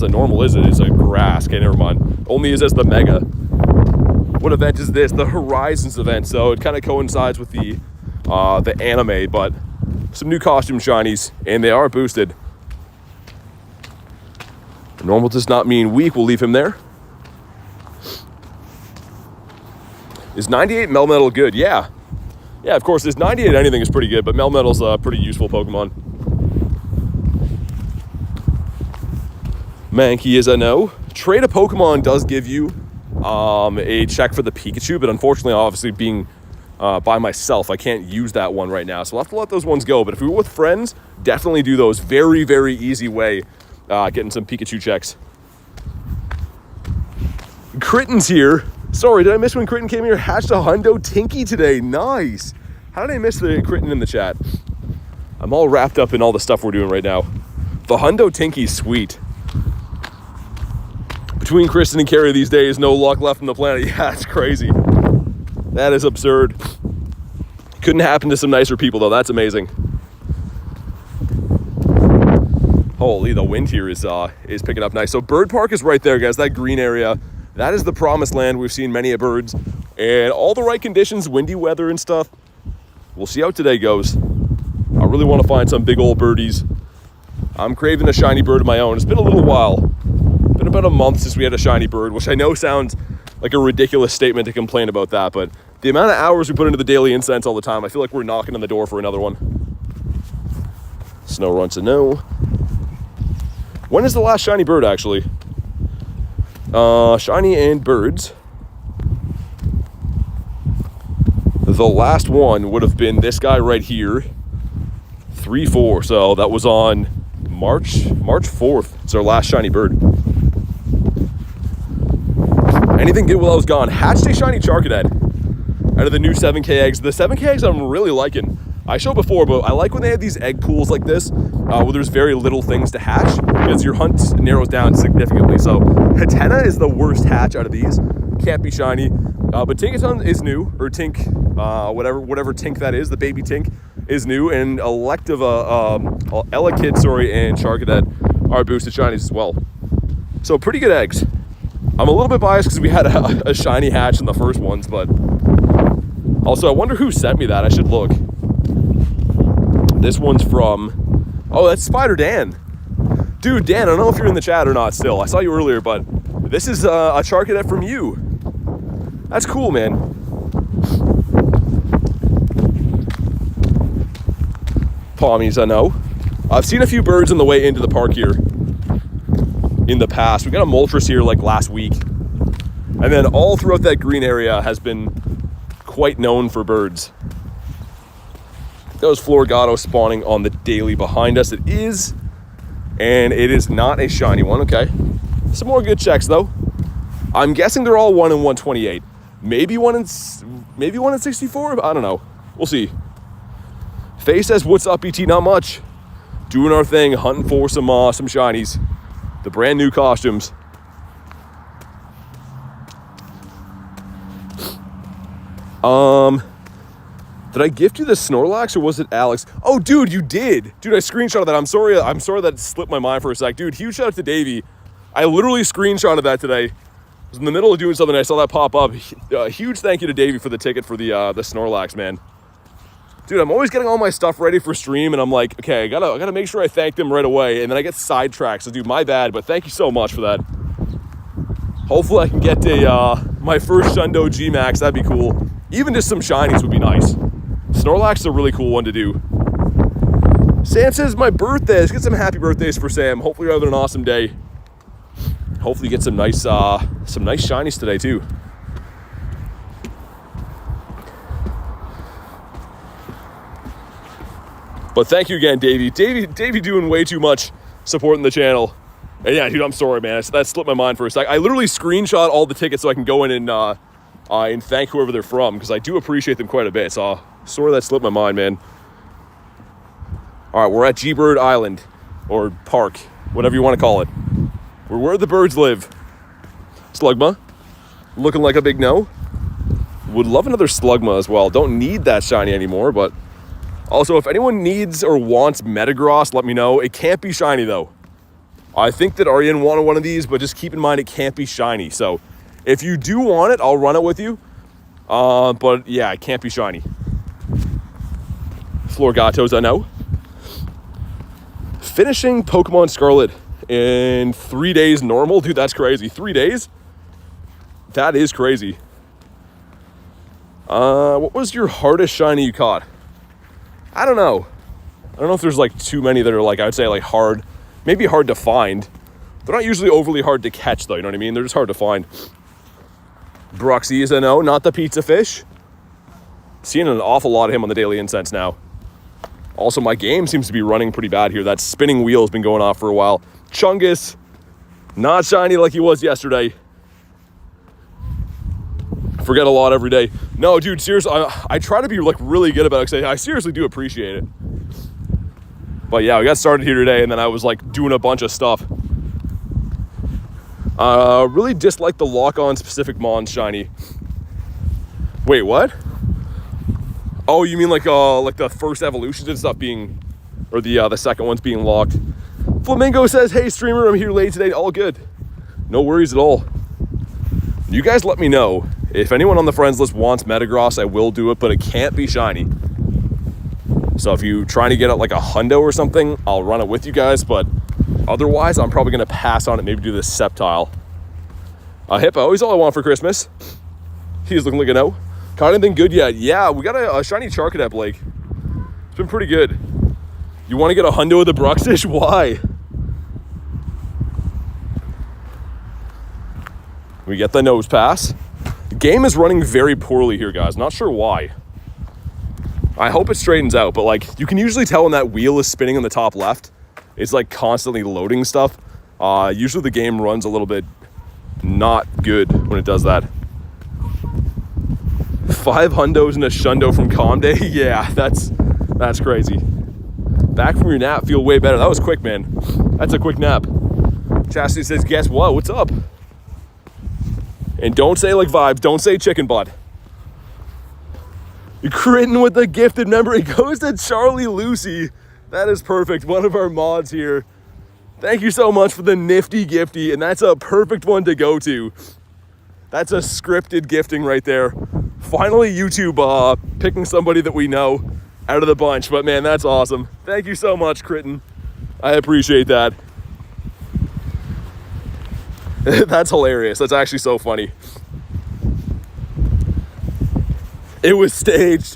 normal, is it? It's a grass. Okay, never mind. Only is as the Mega. What event is this? The Horizons event. So it kind of coincides with the anime, but some new costume shinies, and they are boosted. Normal does not mean weak. We'll leave him there. Is 98 Melmetal good? Yeah. Yeah, of course, this 98 anything is pretty good, but Melmetal's a pretty useful Pokemon. Mankey is a no. Trade a Pokemon does give you a check for the Pikachu, but unfortunately, obviously being by myself, I can't use that one right now, so we'll have to let those ones go. But if we were with friends, definitely do those. Very, very easy way getting some Pikachu checks. Critten's here. Sorry, did I miss when Critten came here? Hatched a Hundo Tinky today. Nice. How did I miss the Critten in the chat? I'm all wrapped up in all the stuff we're doing right now. The Hundo Tinky's sweet. Between Kristen and Carrie these days, no luck left on the planet. Yeah, it's crazy. That is absurd. Couldn't happen to some nicer people, though. That's amazing. Holy, the wind here is picking up nice. So Bird Park is right there, guys. That green area. That is the promised land. We've seen many a birds. And all the right conditions, windy weather and stuff. We'll see how today goes. I really want to find some big old birdies. I'm craving a shiny bird of my own. It's been a little while. Been about a month since we had a shiny bird, which I know sounds like a ridiculous statement to complain about that, but the amount of hours we put into the daily incense all the time, I feel like we're knocking on the door for another one. Snow runs a no. When is the last shiny bird, actually? Shiny and birds. The last one would have been this guy right here. 3-4, so that was on March 4th. It's our last shiny bird. Anything good while I was gone? Hatched a shiny Charcadet out of the new 7K eggs. The 7K eggs I'm really liking. I showed before, but I like when they have these egg pools like this, where there's very little things to hatch, because your hunt narrows down significantly. So Hatena is the worst hatch out of these. Can't be shiny. But Tinkaton is new, or Tink, whatever Tink that is, the baby Tink is new, and Elekid, and Charcadet are boosted shinies as well. So pretty good eggs. I'm a little bit biased because we had a shiny hatch in the first ones, but also I wonder who sent me that. I should look. This one's from, oh, that's Spider Dan. Dude, Dan, I don't know if you're in the chat or not still. I saw you earlier, but this is a Charcadet from you. That's cool, man. Pommies, I know. I've seen a few birds on the way into the park here in the past. We got a Moltres here like last week. And then all throughout that green area has been quite known for birds. That was Floragato spawning on the daily behind us. It is, and it is not a shiny one. Okay. Some more good checks though. I'm guessing they're all 1 in 128. Maybe one in 64. I don't know. We'll see. Faye says, "What's up, ET? Not much. Doing our thing, hunting for some shinies, the brand new costumes." Did I gift you the Snorlax or was it Alex? Oh, dude, you did. Dude, I screenshotted that. I'm sorry that slipped my mind for a sec. Dude, huge shout out to Davey. I literally screenshotted that today. I was in the middle of doing something. I saw that pop up. Huge thank you to Davey for the ticket for the Snorlax, man. Dude, I'm always getting all my stuff ready for stream, and I'm like, okay, I gotta make sure I thank them right away, and then I get sidetracked. So, dude, my bad, but thank you so much for that. Hopefully, I can get my first Shundo G-Max. That'd be cool. Even just some shinies would be nice. Snorlax is a really cool one to do. Sam says my birthday. Let's get some happy birthdays for Sam. Hopefully, you're having an awesome day. Hopefully, you get some nice shinies today too. But thank you again, Davey. Davey doing way too much supporting the channel. And yeah, dude, I'm sorry, man. That slipped my mind for a sec. I literally screenshot all the tickets so I can go in and thank whoever they're from, because I do appreciate them quite a bit. So sorry that slipped my mind, man. All right, we're at G-Bird Island, or Park, whatever you want to call it. We're where the birds live. Slugma, looking like a big no. Would love another Slugma as well. Don't need that shiny anymore, but also if anyone needs or wants Metagross, let me know. It can't be shiny though. I think that Ariane wanted one of these, but just keep in mind it can't be shiny. So if you do want it, I'll run it with you. But yeah, it can't be shiny. Floragatos, I know. Finishing Pokemon Scarlet in 3 days normal. Dude, that's crazy. 3 days? That is crazy. What was your hardest shiny you caught? I don't know. I don't know if there's like too many that are like, I would say like hard, maybe hard to find. They're not usually overly hard to catch though, you know what I mean? They're just hard to find. Bruxy is a no, not the pizza fish. Seeing an awful lot of him on the daily incense now. Also, my game seems to be running pretty bad here. That spinning wheel has been going off for a while. Chungus, not shiny like he was yesterday. Forget a lot every day. No, dude, seriously, I try to be like really good about it because I seriously do appreciate it. But yeah, we got started here today and then I was like doing a bunch of stuff. Really dislike the lock-on specific Mons shiny. Wait, what? Oh, you mean like the first evolutions and stuff being, or the second one's being locked. Flamingo says, hey streamer, I'm here late today. All good. No worries at all. You guys let me know. If anyone on the friends list wants Metagross, I will do it, but it can't be shiny. So if you're trying to get it like a hundo or something, I'll run it with you guys, but otherwise, I'm probably gonna pass on it, maybe do this Sceptile. Hippo, he's all I want for Christmas. He's looking like a no. Caught anything good yet? Yeah, we got a shiny Charcadet, Blake. It's been pretty good. You wanna get a hundo of the Bruxish? Why? We get the nose pass. The game is running very poorly here, guys. Not sure why. I hope it straightens out, but like you can usually tell when that wheel is spinning on the top left. It's like constantly loading stuff. Usually the game runs a little bit not good when it does that. 5 hundos and a shundo from Comday. Yeah, that's crazy. Back from your nap, feel way better. That was quick, man. That's a quick nap. Chastity says, guess what? What's up? And don't say like vibes. Don't say chicken butt. You're critting with the gifted member. It goes to Charlie Lucy. That is perfect. One of our mods here. Thank you so much for the nifty gifty. And that's a perfect one to go to. That's a scripted gifting right there. Finally, YouTube picking somebody that we know out of the bunch. But man, that's awesome. Thank you so much, Critten. I appreciate that. That's hilarious. That's actually so funny. It was staged.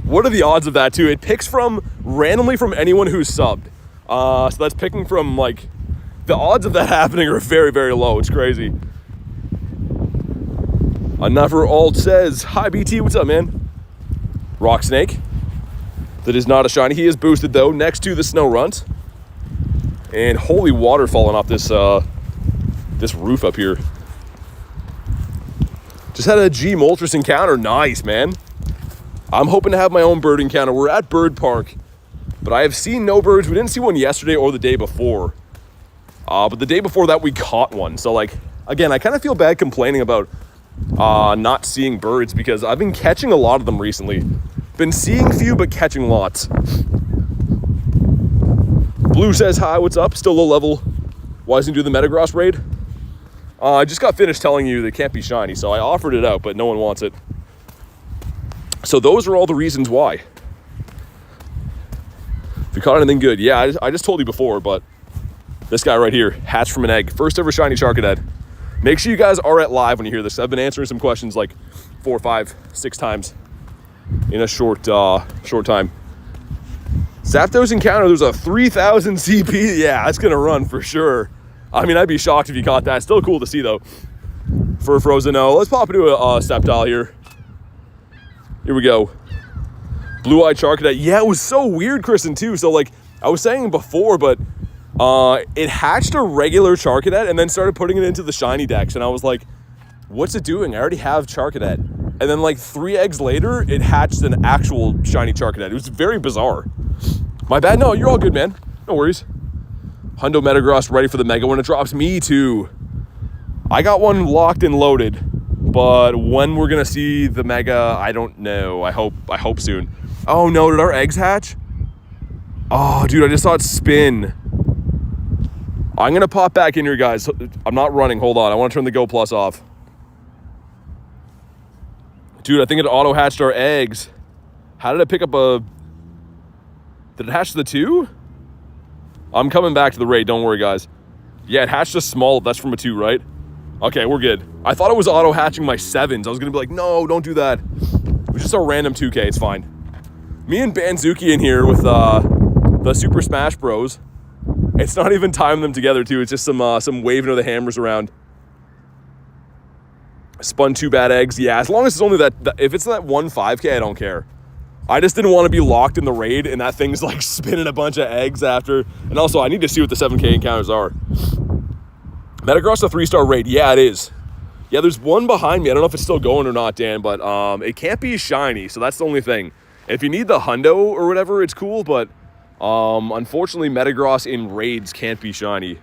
What are the odds of that too? It picks randomly from anyone who's subbed. So that's picking from like, the odds of that happening are very, very low. It's crazy. Another alt says, hi BT, what's up, man? Rock Snake. That is not a shiny. He is boosted though, next to the Snow Runt. And holy water falling off this roof up here. Just had a G Moltres encounter. Nice, man. I'm hoping to have my own bird encounter. We're at Bird Park, but I have seen no birds. We didn't see one yesterday or the day before. But the day before that, we caught one. So, like, again, I kind of feel bad complaining about not seeing birds because I've been catching a lot of them recently. Been seeing few, but catching lots. Blue says, hi, what's up? Still low level. Why doesn't he do the Metagross raid? I just got finished telling you they can't be shiny, so I offered it out, but no one wants it. So those are all the reasons why. If you caught anything good, yeah, I just told you before, but this guy right here, hatched from an egg. First ever shiny Charcadet. Make sure you guys are at live when you hear this. I've been answering some questions like 4, 5, 6 times in a short time. Zapdos encounter, there's a 3000 CP. Yeah, it's gonna run for sure. I mean, I'd be shocked if you caught that. Still cool to see, though. For Frozen, no. Let's pop into a Sceptile here. Here we go. Blue-eyed Charcadet. Yeah, it was so weird, Kristen, too. So, like, I was saying before, but It hatched a regular Charcadet and then started putting it into the shiny decks. And I was like, what's it doing? I already have Charcadet. And then like 3 eggs later, it hatched an actual shiny Charcadet. It was very bizarre. My bad. No, you're all good, man. No worries. Hundo Metagross ready for the Mega when it drops. Me too. I got one locked and loaded, but when we're gonna see the Mega, I don't know. I hope soon. Oh no, did our eggs hatch? Oh, dude, I just saw it spin. I'm gonna pop back in here, guys. I'm not running. Hold on. I want to turn the Go Plus off. Dude, I think it auto hatched our eggs. How did it pick up a? Did it hatch the 2? I'm coming back to the raid. Don't worry, guys. Yeah, it hatched a small. That's from a 2, right? Okay, we're good. I thought it was auto hatching my 7s. I was gonna be like, no, don't do that. It was just a random 2K. It's fine. Me and Banzuki in here with the Super Smash Bros. It's not even timing them together too. It's just some waving of the hammers around. Spun 2 bad eggs. Yeah, as long as it's only that if it's that 1 5K, I don't care. I just didn't want to be locked in the raid and that thing's like spinning a bunch of eggs after. And also, I need to see what the 7K encounters are. Metagross a 3-star raid. Yeah, it is. Yeah, there's one behind me. I don't know if it's still going or not, Dan, but it can't be shiny, so that's the only thing. If you need the hundo or whatever, it's cool, but unfortunately, Metagross in raids can't be shiny.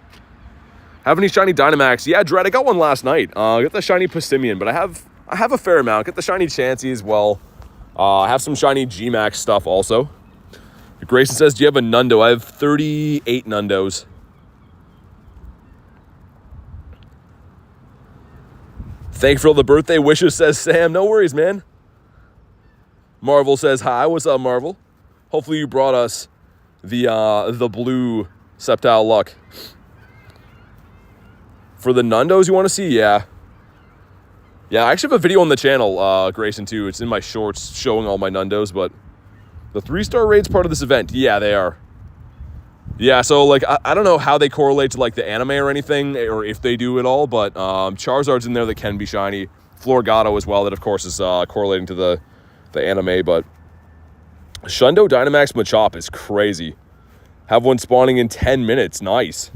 Have any shiny Dynamax? Yeah, Dread, I got one last night. I got the shiny Passimian, but I have a fair amount. Got the shiny Chansey as well. I have some shiny G-Max stuff also. Grayson says, do you have a Nundo? I have 38 Nundos. Thank you for all the birthday wishes, says Sam. No worries, man. Marvel says, hi. What's up, Marvel? Hopefully you brought us the blue Sceptile Luck. For the Nundos you want to see? Yeah. Yeah, I actually have a video on the channel, Grayson, too. It's in my shorts showing all my Nundos, but the 3-star raid's part of this event. Yeah, they are. Yeah, so, like, I don't know how they correlate to, like, the anime or anything, or if they do at all, but Charizard's in there that can be shiny. Floragato as well, that, of course, is correlating to the anime, but Shundo Dynamax Machop is crazy. Have one spawning in 10 minutes. Nice.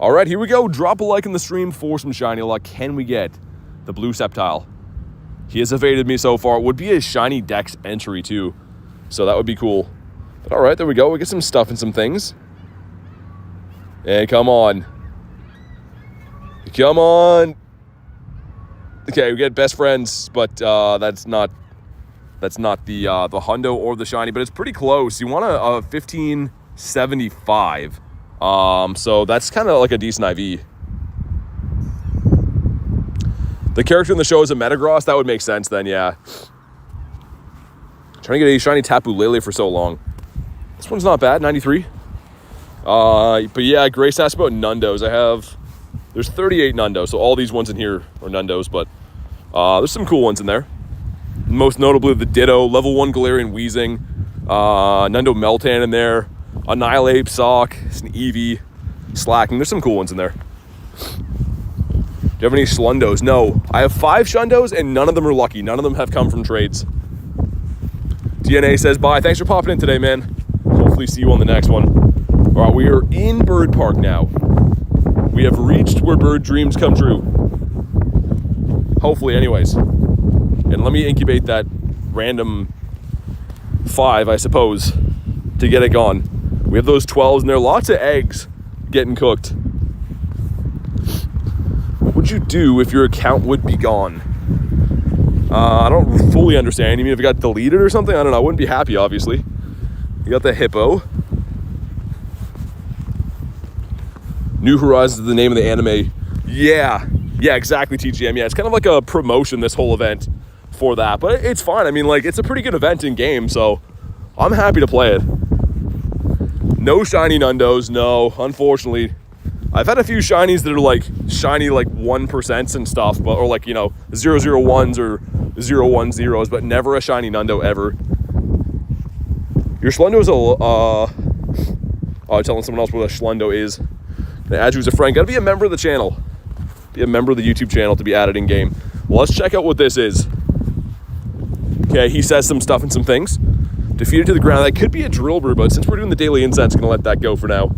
All right, here we go. Drop a like in the stream for some shiny luck. Can we get the blue Sceptile? He has evaded me so far. It would be a shiny Dex entry, too, so that would be cool. But all right, there we go. We get some stuff and some things. And come on. Come on. Okay, we get best friends, but that's not the hundo or the shiny, but it's pretty close. You want a 1575. So that's kind of like a decent IV. The character in the show is a Metagross. That would make sense then, yeah. Trying to get a shiny Tapu Lele for so long. This one's not bad, 93. But yeah, Grace asked about Nundos. There's 38 Nundos, so all these ones in here are Nundos, but there's some cool ones in there. Most notably the Ditto, level 1 Galarian Weezing, Nundo Meltan in there, Annihilate, Sock, an Eevee, Slacking. There's some cool ones in there. Do you have any Schlundos? No. I have 5 Shundos, and none of them are lucky. None of them have come from trades. DNA says, bye. Thanks for popping in today, man. Hopefully see you on the next one. All right, we are in Bird Park now. We have reached where bird dreams come true. Hopefully, anyways. And let me incubate that random 5, I suppose, to get it gone. We have those 12s, and there are lots of eggs getting cooked. What would you do if your account would be gone? I don't fully understand. You mean if it got deleted or something? I don't know. I wouldn't be happy, obviously. You got the hippo. New Horizons is the name of the anime. Yeah, exactly, TGM. Yeah, it's kind of like a promotion, this whole event, for that. But it's fine. I mean, like, it's a pretty good event in game, so I'm happy to play it. No shiny Nundos, no, unfortunately. I've had a few shinies that are like shiny like 1% and stuff, but or like, you know, 001s or 010s, but never a shiny Nundo ever. Your Schlundo is telling someone else what a Schlundo is. They add you as a friend. Gotta be a member of the channel. Be a member of the YouTube channel to be added in game. Well, let's check out what this is. Okay, he says some stuff and some things. Defeated to the ground. That could be a Drillbur, but since we're doing the daily incense, I'm gonna let that go for now.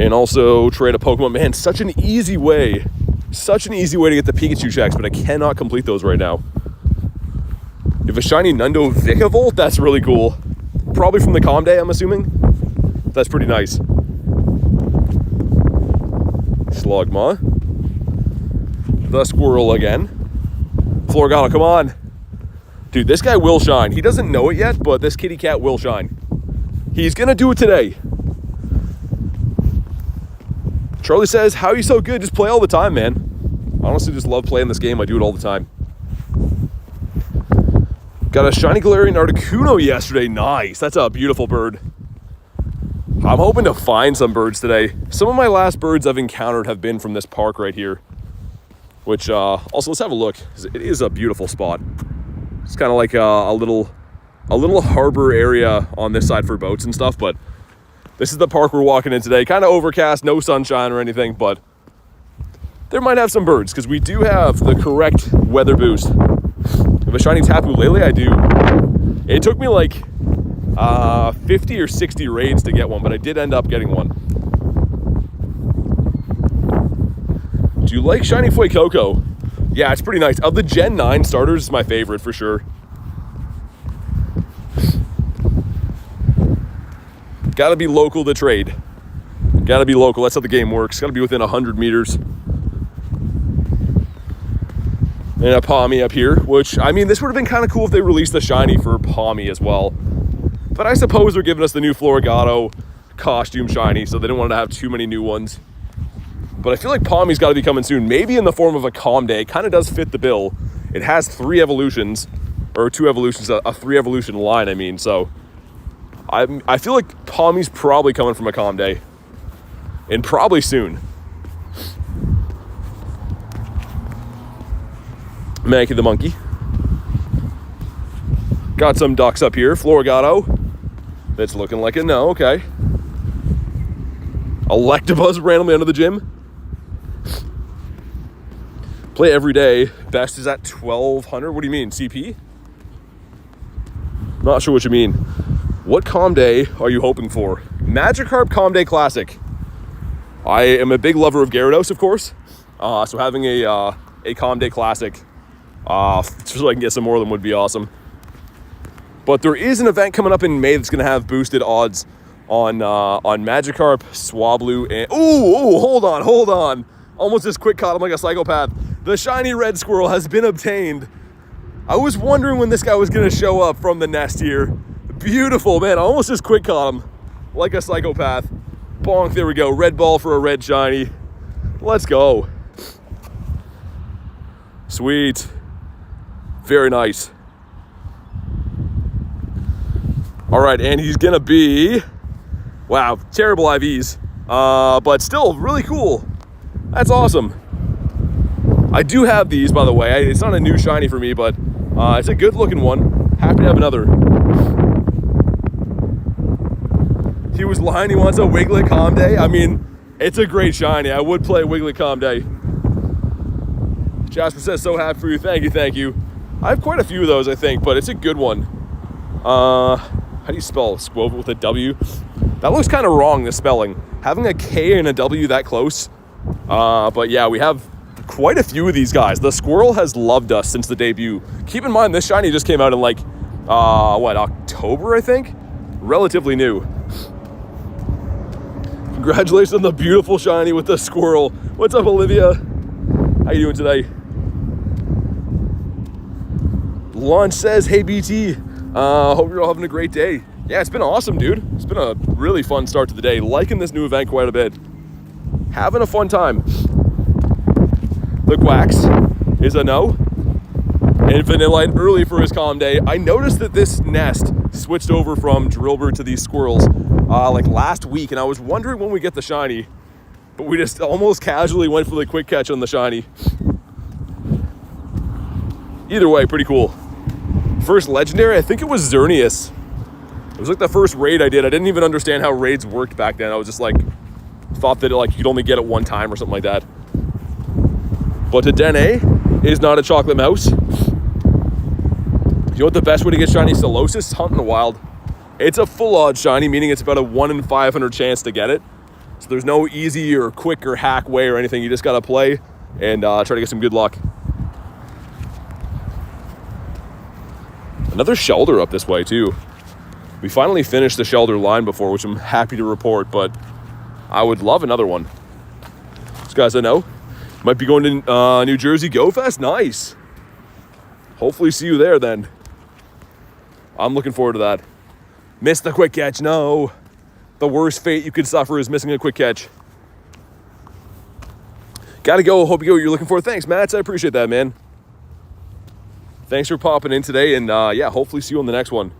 And also trade a Pokemon. Man, such an easy way to get the Pikachu checks, but I cannot complete those right now. You have a shiny Nundo Vikavolt? That's really cool. Probably from the Calm Day, I'm assuming. That's pretty nice. Slugma. The Squirrel again. Floragato, come on. Dude, this guy will shine. He doesn't know it yet, but this kitty cat will shine. He's gonna do it today. Charlie says, how are you so good? Just play all the time, man. I honestly just love playing this game. I do it all the time. Got a shiny Galarian Articuno yesterday. Nice. That's a beautiful bird. I'm hoping to find some birds today. Some of my last birds I've encountered have been from this park right here. Which, also, let's have a look. It is a beautiful spot. It's kind of like a little harbor area on this side for boats and stuff, but this is the park we're walking in today. Kind of overcast, no sunshine or anything, but there might have some birds because we do have the correct weather boost. If a shiny Tapu Lele, I do. It took me like 50 or 60 raids to get one, but I did end up getting one. Do you like shiny Fuecoco? Yeah, it's pretty nice. Of the Gen 9 starters, it's my favorite for sure. Gotta be local to trade. Gotta be local. That's how the game works. Gotta be within 100 meters. And a Palmy up here, which, I mean, this would have been kind of cool if they released the shiny for Palmy as well. But I suppose they're giving us the new Floragato costume shiny, so they didn't want to have too many new ones. But I feel like Palmy's got to be coming soon. Maybe in the form of a Calm Day. Kind of does fit the bill. It has 3 evolutions, or 2 evolutions, a 3 evolution line, I mean, so I feel like Palmy's probably coming from a Calm Day. And probably soon. Mankey the Monkey. Got some ducks up here. Floragato. That's looking like a no, okay. Electabuzz randomly under the gym. Play every day. Best is at 1200. What do you mean, CP? Not sure what you mean. What Calm Day are you hoping for? Magikarp Calm Day Classic. I am a big lover of Gyarados, of course. So having a Calm Day Classic, just so I can get some more of them would be awesome. But there is an event coming up in May that's going to have boosted odds on Magikarp, Swablu, and... Ooh, hold on. Almost just quick caught him like a psychopath. The shiny red squirrel has been obtained. I was wondering when this guy was going to show up from the nest here. Beautiful, man. I almost just quick caught him like a psychopath. Bonk, there we go. Red ball for a red shiny. Let's go. Sweet. Very nice. All right, and he's going to be... Wow, terrible IVs. But still, really cool. That's awesome. I do have these, by the way. It's not a new shiny for me, but it's a good-looking one. Happy to have another. He was lying. He wants a Wiglet Calm Day. I mean, it's a great shiny. I would play Wiglet Calm Day. Jasper says, so happy for you. Thank you. I have quite a few of those, I think, but it's a good one. How do you spell Squoval with a W? That looks kind of wrong, the spelling. Having a K and a W that close. But yeah, we have quite a few of these guys. The squirrel has loved us since the debut. Keep in mind, this shiny just came out in like, October, I think? Relatively new. Congratulations on the beautiful shiny with the squirrel. What's up, Olivia? How you doing today? Launch says, hey, BT. Hope you're all having a great day. Yeah, it's been awesome, dude. It's been a really fun start to the day. Liking this new event quite a bit. Having a fun time. The Quacks is a no. And Vanillite early for his Calm Day. I noticed that this nest switched over from Drillbur to these squirrels like last week, and I was wondering when we get the shiny, but we just almost casually went for the quick catch on the shiny. Either way, pretty cool. First legendary, I think it was Xerneas. It was like the first raid I did. I didn't even understand how raids worked back then. I was just like, thought that like you could only get it one time or something like that. But a Dene is not a chocolate mouse. You know what the best way to get shiny Solosis? Hunt in the wild. It's a full odds shiny, meaning it's about a 1 in 500 chance to get it. So there's no easy or quick or hack way or anything. You just got to play and try to get some good luck. Another Shelder up this way too. We finally finished the Shelder line before, which I'm happy to report, but I would love another one. These guys I know might be going to New Jersey Go Fest. Nice. Hopefully see you there then. I'm looking forward to that. Missed the quick catch. No. The worst fate you could suffer is missing a quick catch. Gotta go. Hope you get what you're looking for. Thanks, Matt. I appreciate that, man. Thanks for popping in today. And yeah, hopefully see you on the next one,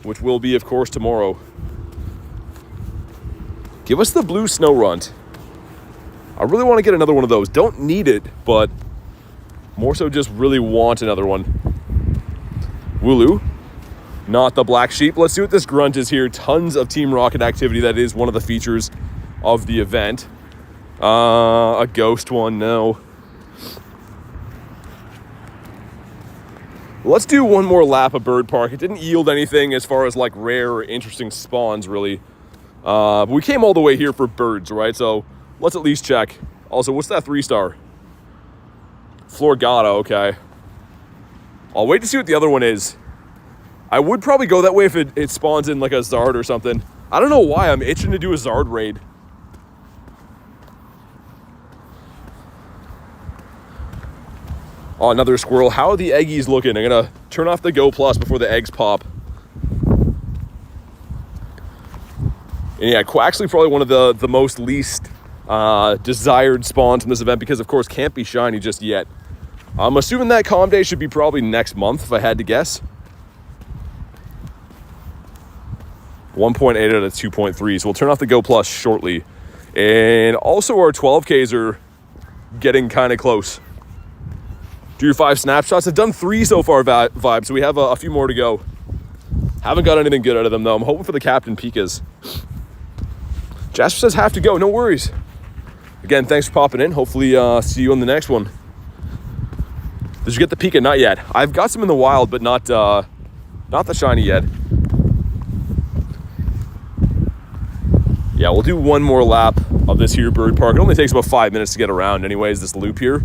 which will be, of course, tomorrow. Give us the blue snow runt. I really want to get another one of those. Don't need it, but more so just really want another one. Wooloo. Not the black sheep. Let's see what this grunt is here. Tons of Team Rocket activity. That is one of the features of the event. A ghost one, no. Let's do one more lap of Bird Park. It didn't yield anything as far as like rare or interesting spawns, really. But we came all the way here for birds, right? So let's at least check. Also, what's that 3-star? Floragato, okay. I'll wait to see what the other one is. I would probably go that way if it spawns in like a Zard or something. I don't know why I'm itching to do a Zard raid. Oh, another squirrel. How are the eggies looking? I'm gonna turn off the Go Plus before the eggs pop. And yeah, actually probably one of the most least desired spawns in this event because, of course, can't be shiny just yet. I'm assuming that calm day should be probably next month, if I had to guess. 1.8 out of 2.3, so we'll turn off the Go Plus shortly. And also our 12Ks are getting kind of close. Do your 5 snapshots. I've done 3 so far, Vibe, so we have a few more to go. Haven't got anything good out of them, though. I'm hoping for the Captain Pikas. Jasper says have to go. No worries. Again, thanks for popping in. Hopefully see you on the next one. Did you get the Pika? Not yet. I've got some in the wild, but not the shiny yet. Yeah, we'll do one more lap of this here Bird Park. It only takes about 5 minutes to get around anyways, this loop here.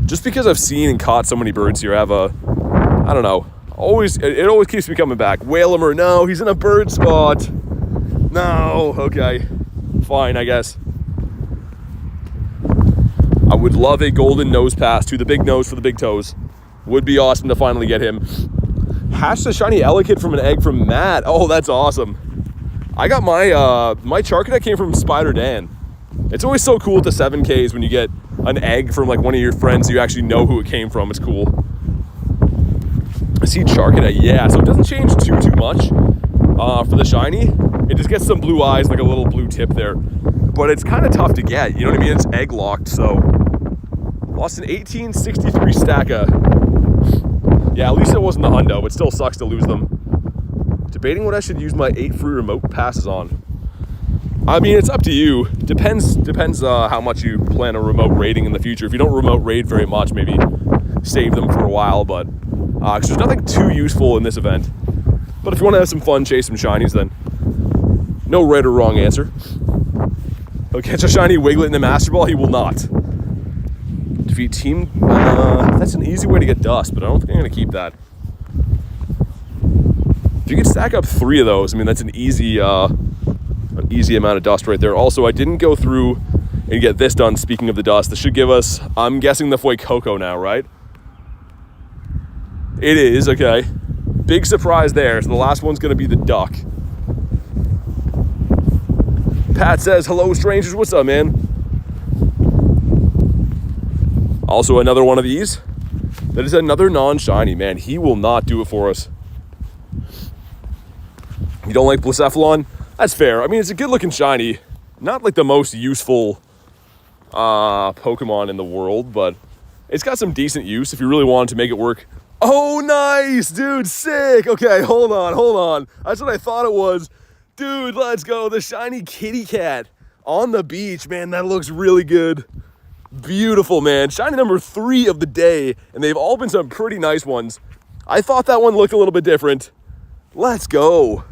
Just because I've seen and caught so many birds here, I have I don't know, it always keeps me coming back. Whalemer, no, he's in a bird spot. No, okay, fine, I guess. I would love a golden nose pass to the big nose for the big toes. Would be awesome to finally get him. Hatched a shiny Elekid from an egg from Matt. Oh, that's awesome. I got my Charcadet came from Spider Dan. It's always so cool at the 7Ks when you get an egg from like one of your friends, you actually know who it came from. It's cool. I see Charcadet, yeah, so it doesn't change too much for the shiny. It just gets some blue eyes, like a little blue tip there. But it's kind of tough to get, you know what I mean? It's egg locked, so. Lost an 1863 Stacka. Yeah, at least it wasn't the hundo, but still sucks to lose them. Debating what I should use my 8 free remote passes on. I mean, it's up to you. Depends how much you plan on remote raiding in the future. If you don't remote raid very much, maybe save them for a while, but because there's nothing too useful in this event. But if you want to have some fun, chase some shinies, then no right or wrong answer. He'll catch a shiny Wiglet in the Master Ball. He will not. Defeat team. That's an easy way to get dust, but I don't think I'm going to keep that. If you could stack up 3 of those, I mean, that's an easy amount of dust right there. Also, I didn't go through and get this done. Speaking of the dust, this should give us, I'm guessing, the Fuecoco now, right? It is, okay. Big surprise there. So the last one's going to be the duck. Pat says, hello, strangers. What's up, man? Also, another one of these. That is another non-shiny, man. He will not do it for us. You don't like Blacephalon? That's fair. I mean, it's a good-looking shiny. Not like the most useful Pokemon in the world, but it's got some decent use if you really wanted to make it work. Oh, nice, dude, sick. Okay, hold on. That's what I thought it was. Dude, let's go. The shiny kitty cat on the beach, man, that looks really good. Beautiful, man. Shiny number 3 of the day, and they've all been some pretty nice ones. I thought that one looked a little bit different. Let's go.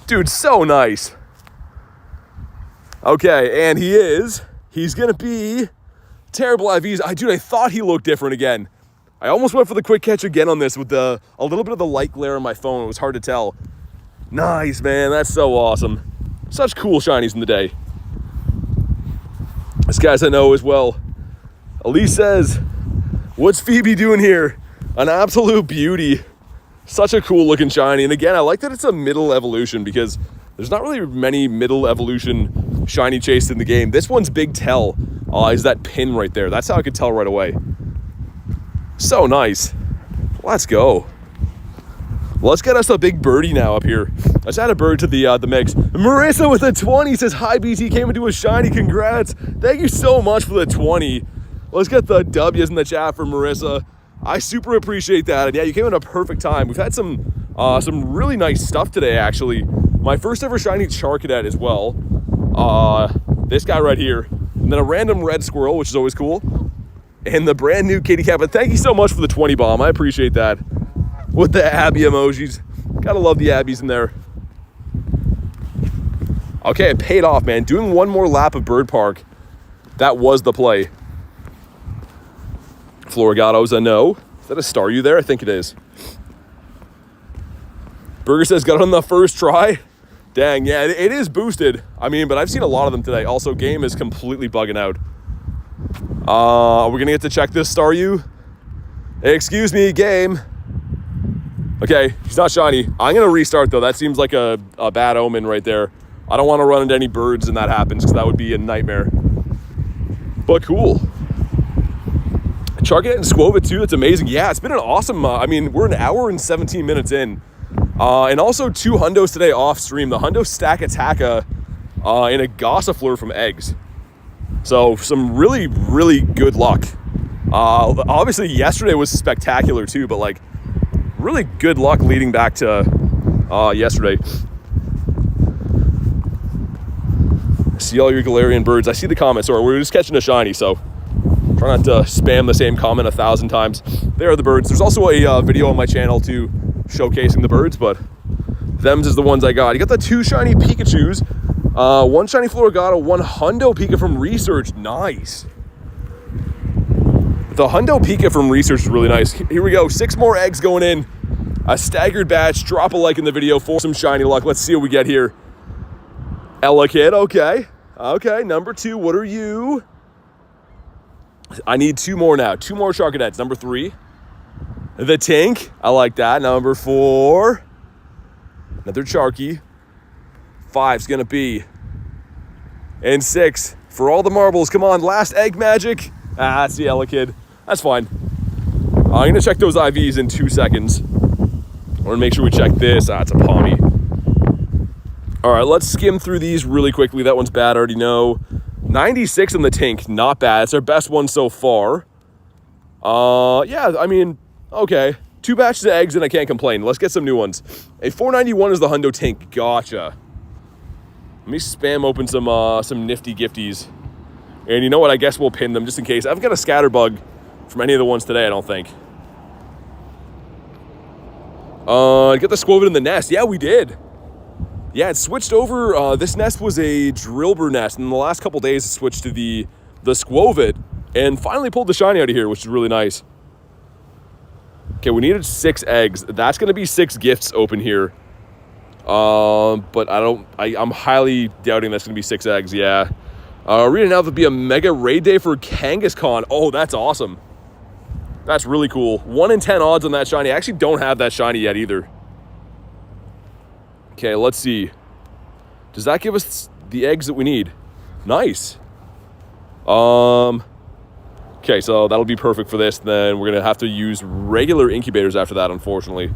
Dude, so nice. Okay, and he's gonna be terrible IVs. Dude, I thought he looked different again. I almost went for the quick catch again on this with a little bit of the light glare on my phone. It was hard to tell. Nice, man. That's so awesome. Such cool shinies in the day. This guy's I know as well. Elise says, what's Phoebe doing here? An absolute beauty. Such a cool looking shiny. And again, I like that it's a middle evolution because there's not really many middle evolution shiny chased in the game. This one's big tell is that pin right there. That's how I could tell right away. So nice. Let's go. Let's get us a big birdie now up here. Let's add a bird to the mix. Marissa with a 20 says, hi BT, came into a shiny, congrats. Thank you so much for the 20. Let's get the W's in the chat for Marissa. I super appreciate that. And yeah, you came in a perfect time. We've had some really nice stuff today, actually. My first ever shiny Charcadet as well. This guy right here. And then a random red squirrel, which is always cool. And the brand new kitty cat. But thank you so much for the 20 bomb. I appreciate that. With the Abby emojis. Gotta love the Abbies in there. Okay, it paid off, man. Doing one more lap of Bird Park. That was the play. Floragatos, a no. Is that a Staryu there? I think it is. Burger says, got it on the first try. Dang, yeah, it is boosted. I mean, but I've seen a lot of them today. Also, game is completely bugging out. Are we gonna get to check this Staryu? Excuse me, game. Okay, he's not shiny. I'm gonna restart though. That seems like a bad omen right there. I don't want to run into any birds and that happens because that would be a nightmare. But cool. Charcadet and Squovit too, that's amazing. Yeah, it's been an awesome, I mean, we're an hour and 17 minutes in. And also 2 hundos today off stream. The hundo stack Attacka and a Gossifleur from eggs. So some really, really good luck. Obviously yesterday was spectacular too, but like really good luck leading back to yesterday. I see all your Galarian birds. I see the comments. Sorry, we're just catching a shiny, so try not to spam the same comment 1,000 times. There are the birds. There's also a video on my channel too showcasing the birds, but them's is the ones I got. You got the 2 shiny Pikachus, 1 shiny Floragato, 1 hundo Pika from Research. Nice. The hundo Pika from Research is really nice. Here we go. 6 more eggs going in. A staggered batch. Drop a like in the video for some shiny luck. Let's see what we get here. Ella Kid. Okay. Okay. Number 2. What are you? I need 2 more now. 2 more Charcadets. Number 3. The Tink. I like that. Number 4. Another Charky. 5's going to be. And 6. For all the marbles. Come on. Last egg magic. That's the Ella Kid. That's fine. I'm going to check those IVs in 2 seconds. I want to make sure we check this. It's a Palmy. All right, let's skim through these really quickly. That one's bad, I already know. 96 on the Tink, not bad. It's our best one so far. Yeah, I mean, okay. 2 batches of eggs and I can't complain. Let's get some new ones. A 491 is the hundo Tink. Gotcha. Let me spam open some nifty gifties. And you know what? I guess we'll pin them just in case. I haven't got a scatterbug from any of the ones today, I don't think. Get the Squovit in the nest. Yeah, we did. Yeah, it switched over. This nest was a Drillbur nest. And in the last couple days, it switched to the Squovit. And finally pulled the shiny out of here, which is really nice. Okay, we needed 6 eggs. That's going to be 6 gifts open here. But I'm highly doubting that's going to be 6 eggs, yeah. Reading out, there'll be a mega raid day for Kangaskhan. Oh, that's awesome. That's really cool. 1 in 10 odds on that shiny. I actually don't have that shiny yet either. Okay, let's see. Does that give us the eggs that we need? Nice. Okay, so that'll be perfect for this. Then we're going to have to use regular incubators after that, unfortunately.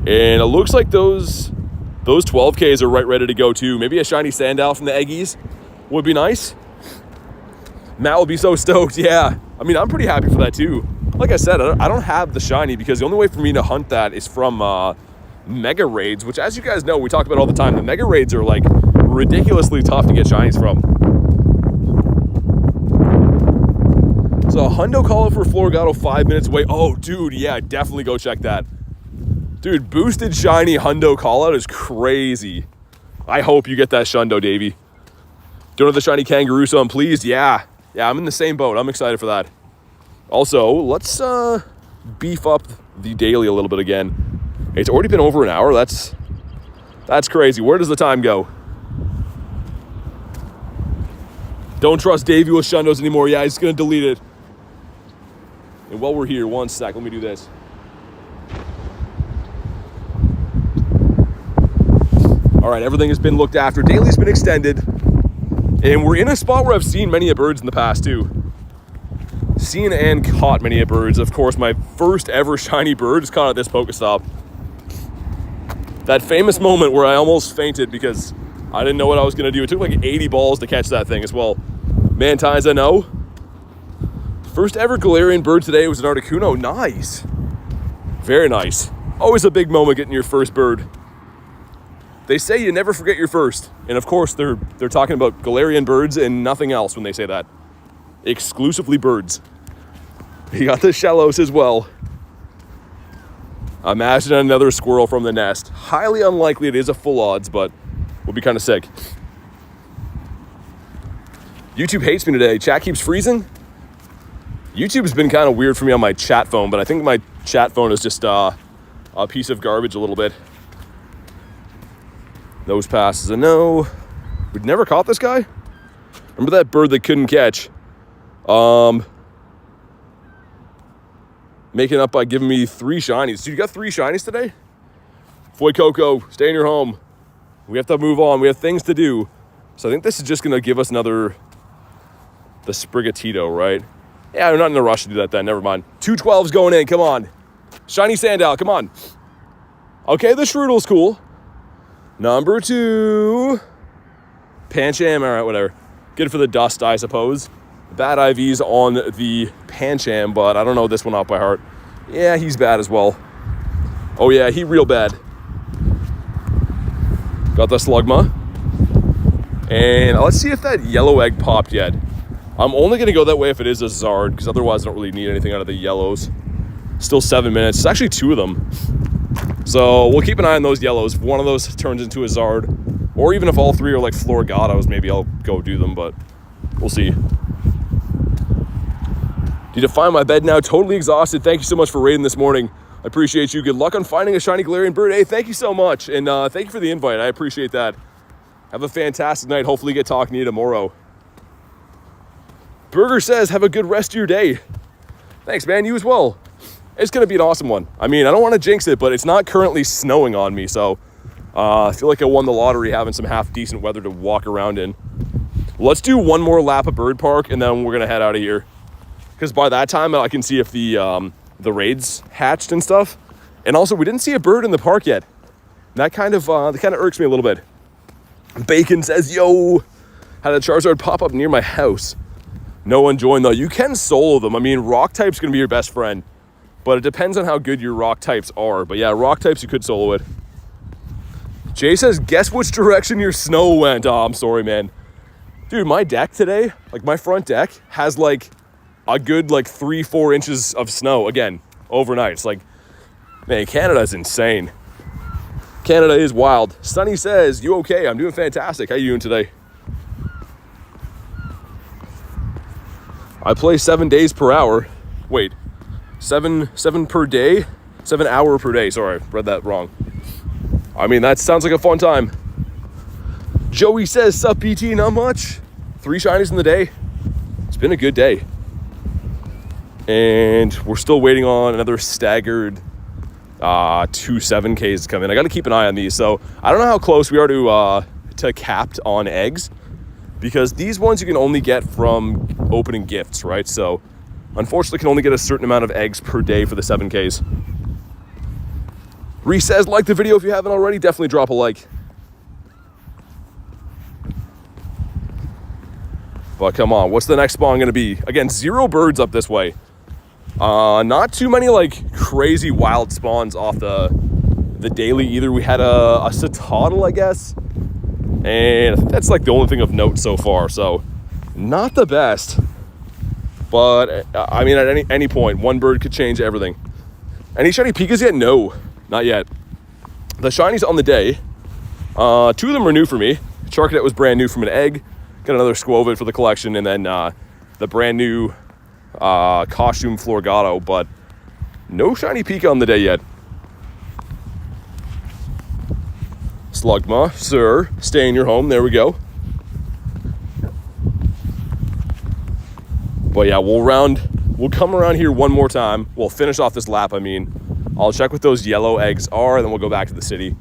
And it looks like those 12Ks are right ready to go too. Maybe a shiny Sandal from the Eggies would be nice. Matt will be so stoked. Yeah, I mean, I'm pretty happy for that too. Like I said, I don't have the shiny because the only way for me to hunt that is from mega raids, which, as you guys know, we talk about all the time. The mega raids are like ridiculously tough to get shinies from. So a hundo call for Floragato 5 minutes away. Oh, dude, yeah, definitely go check that. Dude, boosted shiny hundo call out is crazy. I hope you get that shundo, Davey. Don't have the shiny kangaroo, so I'm pleased. Yeah, I'm in the same boat. I'm excited for that. Also, let's beef up the daily a little bit again. It's already been over an hour. That's crazy. Where does the time go? Don't trust Davey with Shundos anymore. Yeah, he's going to delete it. And while we're here, one sec, let me do this. All right, everything has been looked after. Daily's been extended. And we're in a spot where I've seen many birds in the past, too. Seen and caught many birds. Of course, my first ever shiny bird is caught at this Pokestop. That famous moment where I almost fainted because I didn't know what I was going to do. It took like 80 balls to catch that thing as well. Man, times I know. First ever Galarian bird today was an Articuno. Nice. Very nice. Always a big moment getting your first bird. They say you never forget your first. And of course, they're talking about Galarian birds and nothing else when they say that. Exclusively birds. You got the Shellos as well. Imagine another squirrel from the nest. Highly unlikely it is a full odds, but would be kind of sick. YouTube hates me today. Chat keeps freezing. YouTube's been kind of weird for me on my chat phone, but I think my chat phone is just a piece of garbage a little bit. Nose pass is a no. We'd never caught this guy. Remember that bird that couldn't catch? Making up by giving me 3 shinies. Dude, you got 3 shinies today? Foy Coco, stay in your home. We have to move on. We have things to do. So I think this is just going to give us the Sprigatito, right? Yeah, we're not in a rush to do that then. Never mind. 2 12s going in. Come on. Shiny Sandal. Come on. Okay, the Shroodle's cool. Number 2. Pancham. All right, whatever. Good for the dust, I suppose. Bad IVs on the Pancham, but I don't know this one off by heart. Yeah, he's bad as well. Oh yeah, he real bad. Got the Slugma. And let's see if that yellow egg popped yet. I'm only going to go that way if it is a Zard, because otherwise I don't really need anything out of the yellows. Still 7 minutes. It's actually 2 of them. So we'll keep an eye on those yellows. If one of those turns into a Zard, or even if all 3 are like Floragatos, maybe I'll go do them, but we'll see. Need to find my bed now. Totally exhausted. Thank you so much for raiding this morning. I appreciate you. Good luck on finding a shiny Galarian bird. Hey, thank you so much. And thank you for the invite. I appreciate that. Have a fantastic night. Hopefully get talking to you tomorrow. Burger says, have a good rest of your day. Thanks, man. You as well. It's going to be an awesome one. I mean, I don't want to jinx it, but it's not currently snowing on me. So I feel like I won the lottery having some half decent weather to walk around in. Let's do one more lap of Bird Park, and then we're going to head out of here. Because by that time, I can see if the raids hatched and stuff. And also, we didn't see a bird in the park yet. That kind of irks me a little bit. Bacon says, yo, had a Charizard pop up near my house. No one joined, though. You can solo them. I mean, rock type's going to be your best friend. But it depends on how good your rock types are. But yeah, rock types, you could solo it. Jay says, guess which direction your snow went. Oh, I'm sorry, man. Dude, my deck today, like my front deck, has like a good like 3-4 inches of snow again overnight. It's like, man, Canada's insane. Canada is wild. Sunny says, you okay? I'm doing fantastic. How you doing today? I play 7 days per hour. Wait, seven per day? 7 hour per day. Sorry, I read that wrong. I mean, that sounds like a fun time. Joey says, sup BT, not much. 3 shinies in the day. It's been a good day. And we're still waiting on another staggered 2 7Ks to come in. I got to keep an eye on these. So I don't know how close we are to capped on eggs, because these ones you can only get from opening gifts, right? So unfortunately can only get a certain amount of eggs per day for the 7Ks. Reese says, like the video if you haven't already. Definitely drop a like. But come on, what's the next spawn gonna be? Again, 0 birds up this way. Not too many like crazy wild spawns off the daily either. We had a Citadel, I guess. And I think that's like the only thing of note so far. So not the best. But I mean, at any point, 1 bird could change everything. Any shiny Pikas yet? No, not yet. The shinies on the day, 2 of them are new for me. Charcadet was brand new from an egg. Got another Squovit for the collection, and then the brand new costume Floragato, but no shiny Pika on the day yet. Slugma, sir, stay in your home. There we go. But yeah, we'll come around here one more time. We'll finish off this lap, I mean. I'll check what those yellow eggs are, and then we'll go back to the city.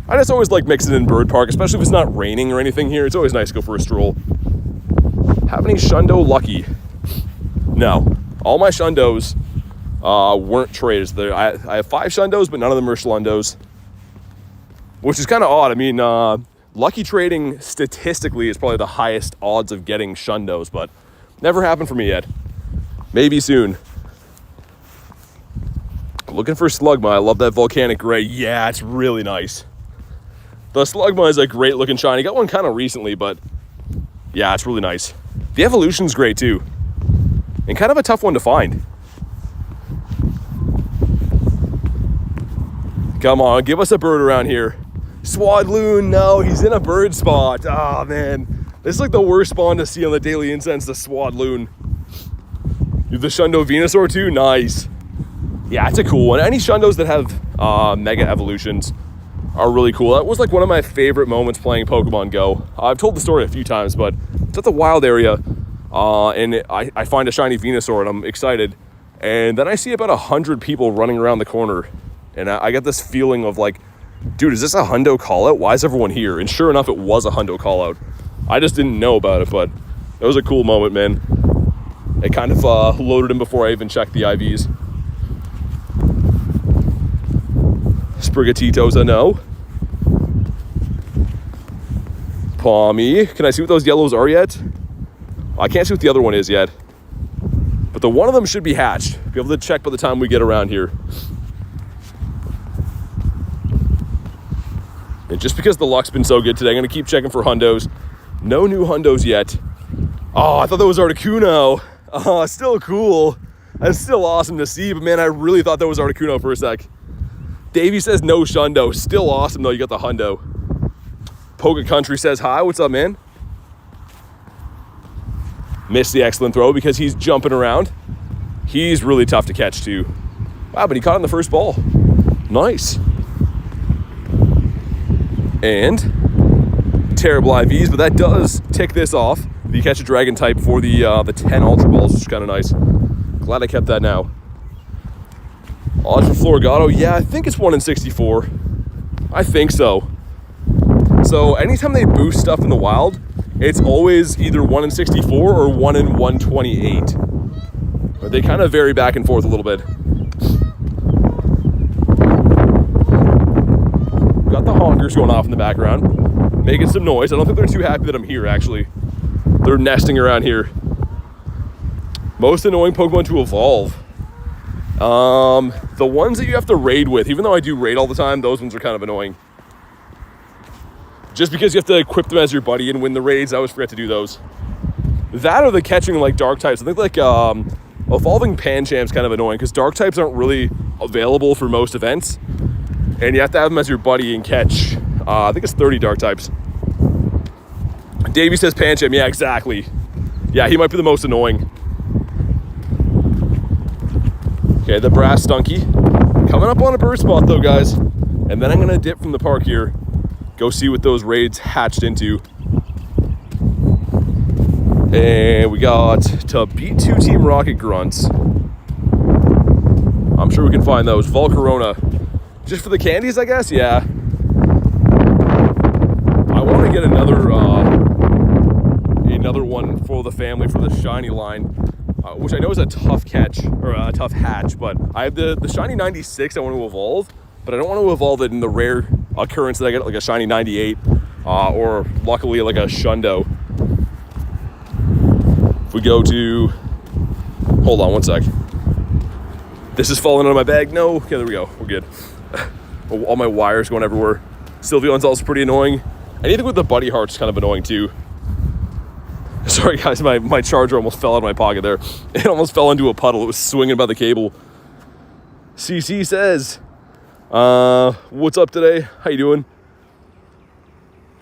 I just always like mixing in Bird Park, especially if it's not raining or anything here. It's always nice to go for a stroll. Have any Shundo lucky? No. All my Shundos weren't trades. I have 5 Shundos, but none of them are Shlundos. Which is kind of odd. I mean, lucky trading statistically is probably the highest odds of getting Shundos, but never happened for me yet. Maybe soon. Looking for Slugma. I love that volcanic gray. Yeah, it's really nice. The Slugma is a great looking shiny. Got one kind of recently, but yeah, it's really nice. The evolution's great too. And kind of a tough one to find. Come on, give us a bird around here. Swadloon, no, he's in a bird spot. Oh man, this is like the worst spawn to see on the Daily Incense, the Swadloon. You have the Shundo Venusaur too? Nice. Yeah, it's a cool one. Any Shundos that have mega evolutions are really cool. That was like one of my favorite moments playing Pokemon Go. I've told the story a few times, but it's at the wild area, and I find a shiny Venusaur, and I'm excited. And then I see about 100 people running around the corner, and I get this feeling of like, dude, is this a Hundo callout? Why is everyone here? And sure enough, it was a Hundo callout. I just didn't know about it, but it was a cool moment, man. It kind of loaded in before I even checked the IVs. Sprigatito's a no. Palmy. Can I see what those yellows are yet? I can't see what the other one is yet. But the one of them should be hatched. Be able to check by the time we get around here. And just because the luck's been so good today, I'm going to keep checking for Hundos. No new Hundos yet. Oh, I thought that was Articuno. Oh, still cool. That's still awesome to see. But man, I really thought that was Articuno for a sec. Davey says no Shundo. Still awesome though, you got the Hundo. Poke Country says hi. What's up, man? Missed the excellent throw because he's jumping around. He's really tough to catch too. Wow, but he caught on the first ball. Nice. And terrible IVs, but that does tick this off. You catch a dragon type for the 10 Ultra Balls, which is kind of nice. Glad I kept that now. Odds for Floragato, yeah, I think it's 1 in 64. I think so. So anytime they boost stuff in the wild, it's always either 1 in 64 or 1 in 128. But they kind of vary back and forth a little bit. Got the honkers going off in the background, making some noise. I don't think they're too happy that I'm here, actually. They're nesting around here. Most annoying Pokemon to evolve. The ones that you have to raid with, even though I do raid all the time, those ones are kind of annoying. Just because you have to equip them as your buddy and win the raids, I always forget to do those. That or the catching like dark types. I think like evolving Panchamp's kind of annoying because dark types aren't really available for most events. And you have to have them as your buddy and catch. I think it's 30 dark types. Davey says Pancham. Yeah, exactly. Yeah, he might be the most annoying. Okay, the Brass Stunky. Coming up on a bird spot though, guys. And then I'm going to dip from the park here. Go see what those raids hatched into. And we got to beat 2 Team Rocket Grunts. I'm sure we can find those. Volcarona. Just for the candies, I guess? Yeah. I want to get another one for the family for the shiny line, which I know is a tough catch, or a tough hatch, but I have the shiny 96 I want to evolve, but I don't want to evolve it in the rare occurrence that I get like a shiny 98, or luckily like a Shundo. If we go to, hold on one sec. This is falling out of my bag. No, okay, there we go, we're good. All my wires going everywhere. Sylveon's also pretty annoying. Anything with the buddy heart's kind of annoying too. Sorry guys, my charger almost fell out of my pocket there. It almost fell into a puddle. It was swinging by the cable. CC says, what's up today? How you doing?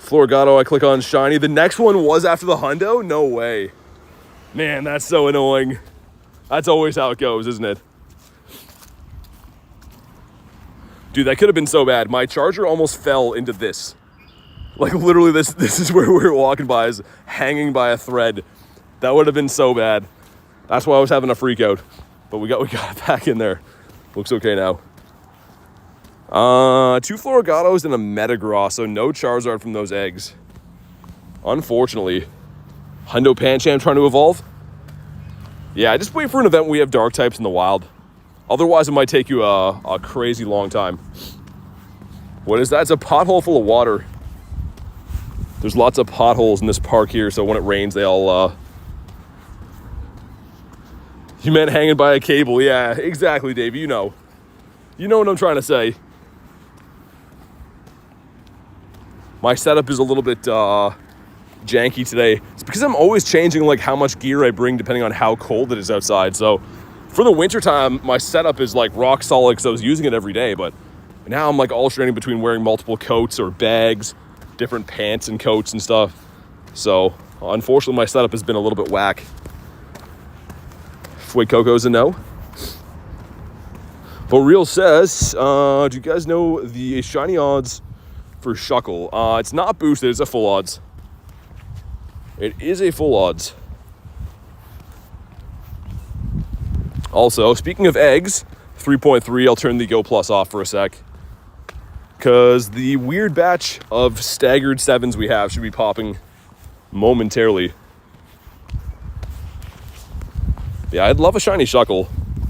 Floragato, I click on shiny. The next one was after the hundo? No way. Man, that's so annoying. That's always how it goes, isn't it? Dude, that could have been so bad. My charger almost fell into this. Like literally this is where we were walking by, is hanging by a thread. That would have been so bad. That's why I was having a freak out. But we got it back in there. Looks okay now. 2 Floragatos and a Metagross, so no Charizard from those eggs. Unfortunately. Hundo Pancham trying to evolve. Yeah, just wait for an event where we have dark types in the wild. Otherwise, it might take you a crazy long time. What is that? It's a pothole full of water. There's lots of potholes in this park here, so when it rains, they all... You meant hanging by a cable. Yeah, exactly, Dave. You know. You know what I'm trying to say. My setup is a little bit janky today. It's because I'm always changing like how much gear I bring depending on how cold it is outside. So for the winter time, my setup is like rock solid because I was using it every day. But now I'm like alternating between wearing multiple coats or bags, different pants and coats and stuff. So unfortunately, my setup has been a little bit whack. Wait, Coco's a no. But Real says, do you guys know the shiny odds for Shuckle? It's not boosted, it's a full odds. It is a full odds. Also, speaking of eggs, 3.3, I'll turn the Go Plus off for a sec. Because the weird batch of staggered 7s we have should be popping momentarily. Yeah, I'd love a shiny Shuckle.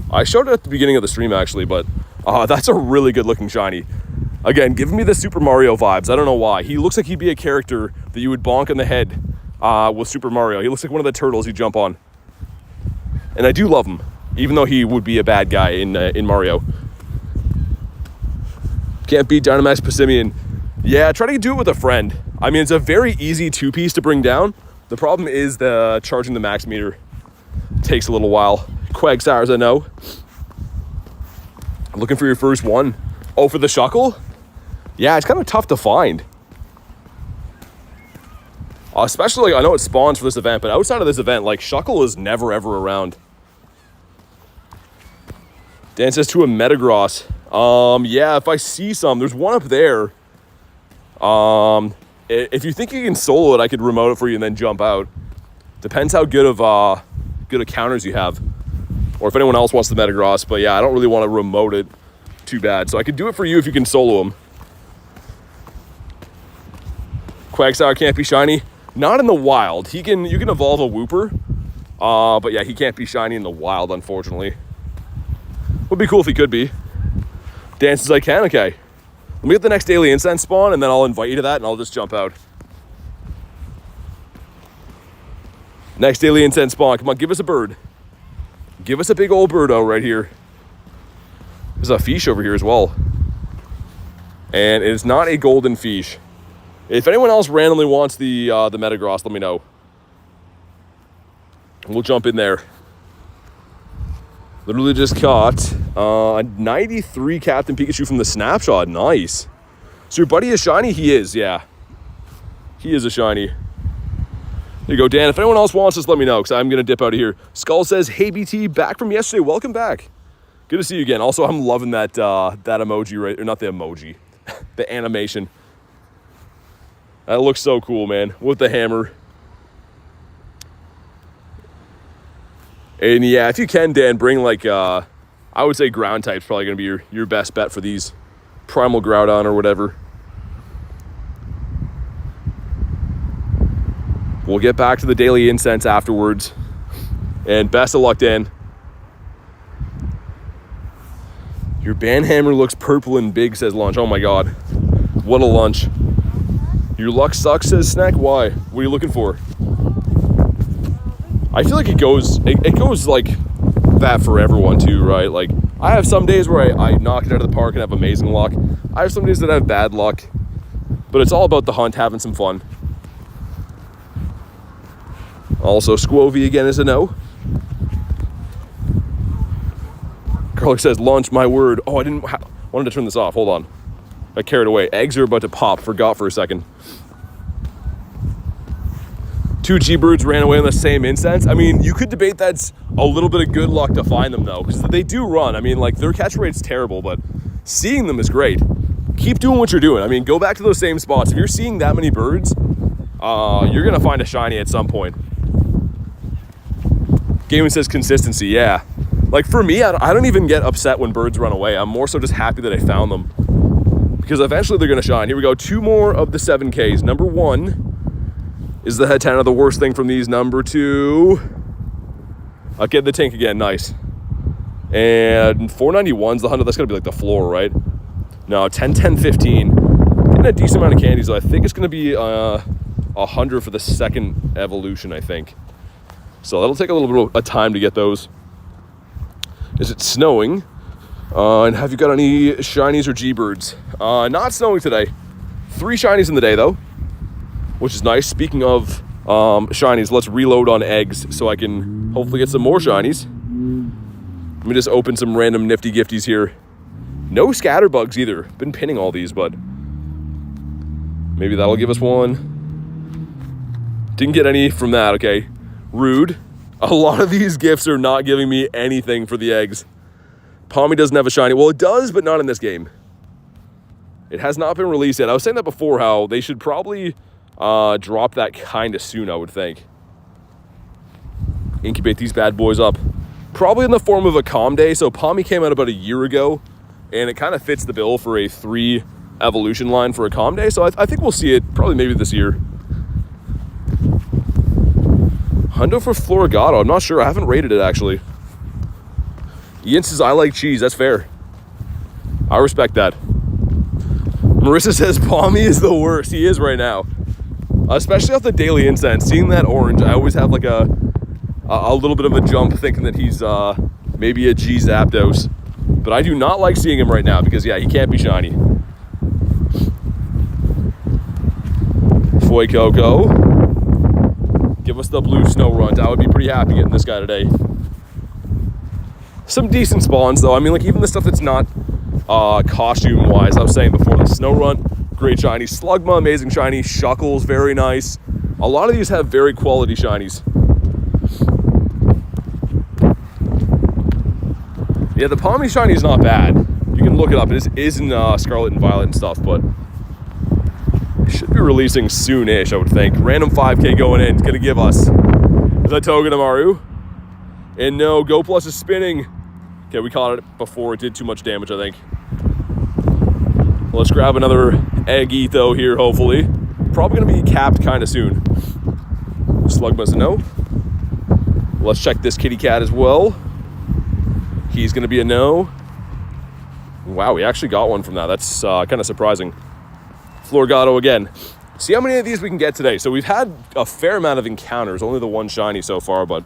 I showed it at the beginning of the stream, actually, but that's a really good-looking shiny. Again, giving me the Super Mario vibes. I don't know why. He looks like he'd be a character that you would bonk in the head with Super Mario. He looks like one of the turtles you jump on. And I do love him, even though he would be a bad guy in Mario. Can't beat Dynamax Passimian. Yeah, try to do it with a friend. I mean, it's a very easy 2-piece to bring down. The problem is the charging the max meter. Takes a little while. Quagsires, I know. Looking for your first one. Oh, for the Shuckle? Yeah, it's kind of tough to find. Especially, I know it spawns for this event, but outside of this event, like, Shuckle is never, ever around. Dan says to a Metagross. Yeah, if I see some, there's one up there. If you think you can solo it, I could remote it for you and then jump out. Depends how good of counters you have, or if anyone else wants the Metagross. But yeah, I don't really want to remote it too bad, so I could do it for you if you can solo him. Quagsire can't be shiny. Not in the wild. You can evolve a Wooper, but yeah, he can't be shiny in the wild, unfortunately. Would be cool if he could be. Dan says I can. Okay, let me get the next daily incense spawn, and then I'll invite you to that, and I'll just jump out. Next daily incense spawn. Come on, give us a bird. Give us a big old birdo right here. There's a fish over here as well. And it is not a golden fish. If anyone else randomly wants the Metagross, let me know. We'll jump in there. Literally just caught a 93 Captain Pikachu from the snapshot. Nice. So your buddy is shiny? He is, yeah. He is a shiny. There you go, Dan. If anyone else wants this, let me know, because I'm going to dip out of here. Skull says, hey, BT, back from yesterday. Welcome back. Good to see you again. Also, I'm loving that emoji, right? Or not the emoji. The animation. That looks so cool, man. With the hammer. And yeah, if you can, Dan, bring like, I would say ground type's probably going to be your best bet for these. Primal Groudon or whatever. We'll get back to the daily incense afterwards. And best of luck, Dan. Your banhammer looks purple and big, says Lunch. Oh my god. What a lunch. Your luck sucks, says Snack. Why? What are you looking for? I feel like it goes like that for everyone too, right? Like, I have some days where I knock it out of the park and have amazing luck. I have some days that I have bad luck. But it's all about the hunt, having some fun. Also, Squovy again is a no. Garlic says, lunch, my word. Oh, wanted to turn this off. Hold on. I carried away. Eggs are about to pop. Forgot for a second. 2 G-Birds ran away on the same incense. I mean, you could debate that's a little bit of good luck to find them, though, because they do run. I mean, like, their catch rate's terrible, but seeing them is great. Keep doing what you're doing. I mean, go back to those same spots. If you're seeing that many birds, you're going to find a shiny at some point. Gaming says consistency, yeah. Like, for me, I don't even get upset when birds run away. I'm more so just happy that I found them, because eventually they're going to shine. Here we go. 2 more of the 7Ks. Number 1 is the head 10 of the worst thing from these. Number 2, I'll get the Tink again. Nice. And 491's the 100. That's going to be like the floor, right? No, 10, 10, 15. Getting a decent amount of candy, so I think it's going to be 100 for the second evolution, I think. So that'll take a little bit of time to get those. Is it snowing? And have you got any shinies or G-Birds? Not snowing today. 3 shinies in the day, though, which is nice. Speaking of shinies, let's reload on eggs so I can hopefully get some more shinies. Let me just open some random nifty gifties here. No scatterbugs either. Been pinning all these, but maybe that'll give us one. Didn't get any from that, okay. Rude. A lot of these gifts are not giving me anything for the eggs. Palmy doesn't have a shiny. Well, it does, but not in this game. It has not been released yet. I was saying that before, how they should probably drop that kind of soon, I would think. Incubate these bad boys up. Probably in the form of a calm day. So Palmy came out about a year ago, and it kind of fits the bill for a 3 evolution line for a calm day. So I think we'll see it probably maybe this year. Hundo for Floragato. I'm not sure. I haven't rated it, actually. Ian says, I like cheese. That's fair. I respect that. Marissa says, Palmy is the worst. He is right now. Especially off the daily incense. Seeing that orange, I always have like a little bit of a jump thinking that he's maybe a G Zapdos. But I do not like seeing him right now because, yeah, he can't be shiny. Foy Coco. Give us the blue snow runt. I would be pretty happy getting this guy today. Some decent spawns, though. I mean, like, even the stuff that's not costume-wise. I was saying before, the snow runt, great shiny. Slugma, amazing shiny. Shuckles, very nice. A lot of these have very quality shinies. Yeah, the Palmy shiny is not bad. You can look it up. It is in Scarlet and Violet and stuff, but it should be releasing soon-ish, I would think. Random 5K going in. It's going to give us the Togedemaru. And no, Go Plus is spinning. Okay, we caught it before. It did too much damage, I think. Let's grab another egg etho here, hopefully. Probably going to be capped kind of soon. Slugma's a no. Let's check this kitty cat as well. He's going to be a no. Wow, we actually got one from that. That's kind of surprising. Floragato again. See how many of these we can get today. So we've had a fair amount of encounters. Only the 1 shiny so far, but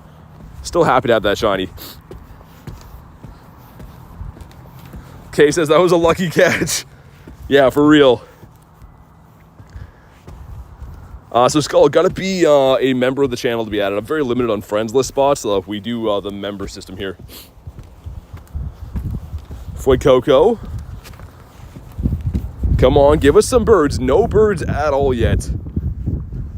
still happy to have that shiny. Kay says that was a lucky catch. Yeah, for real. So Skull, gotta be a member of the channel to be added. I'm very limited on friends list spots, so we do the member system here. Foy Coco. Come on, give us some birds. No birds at all yet.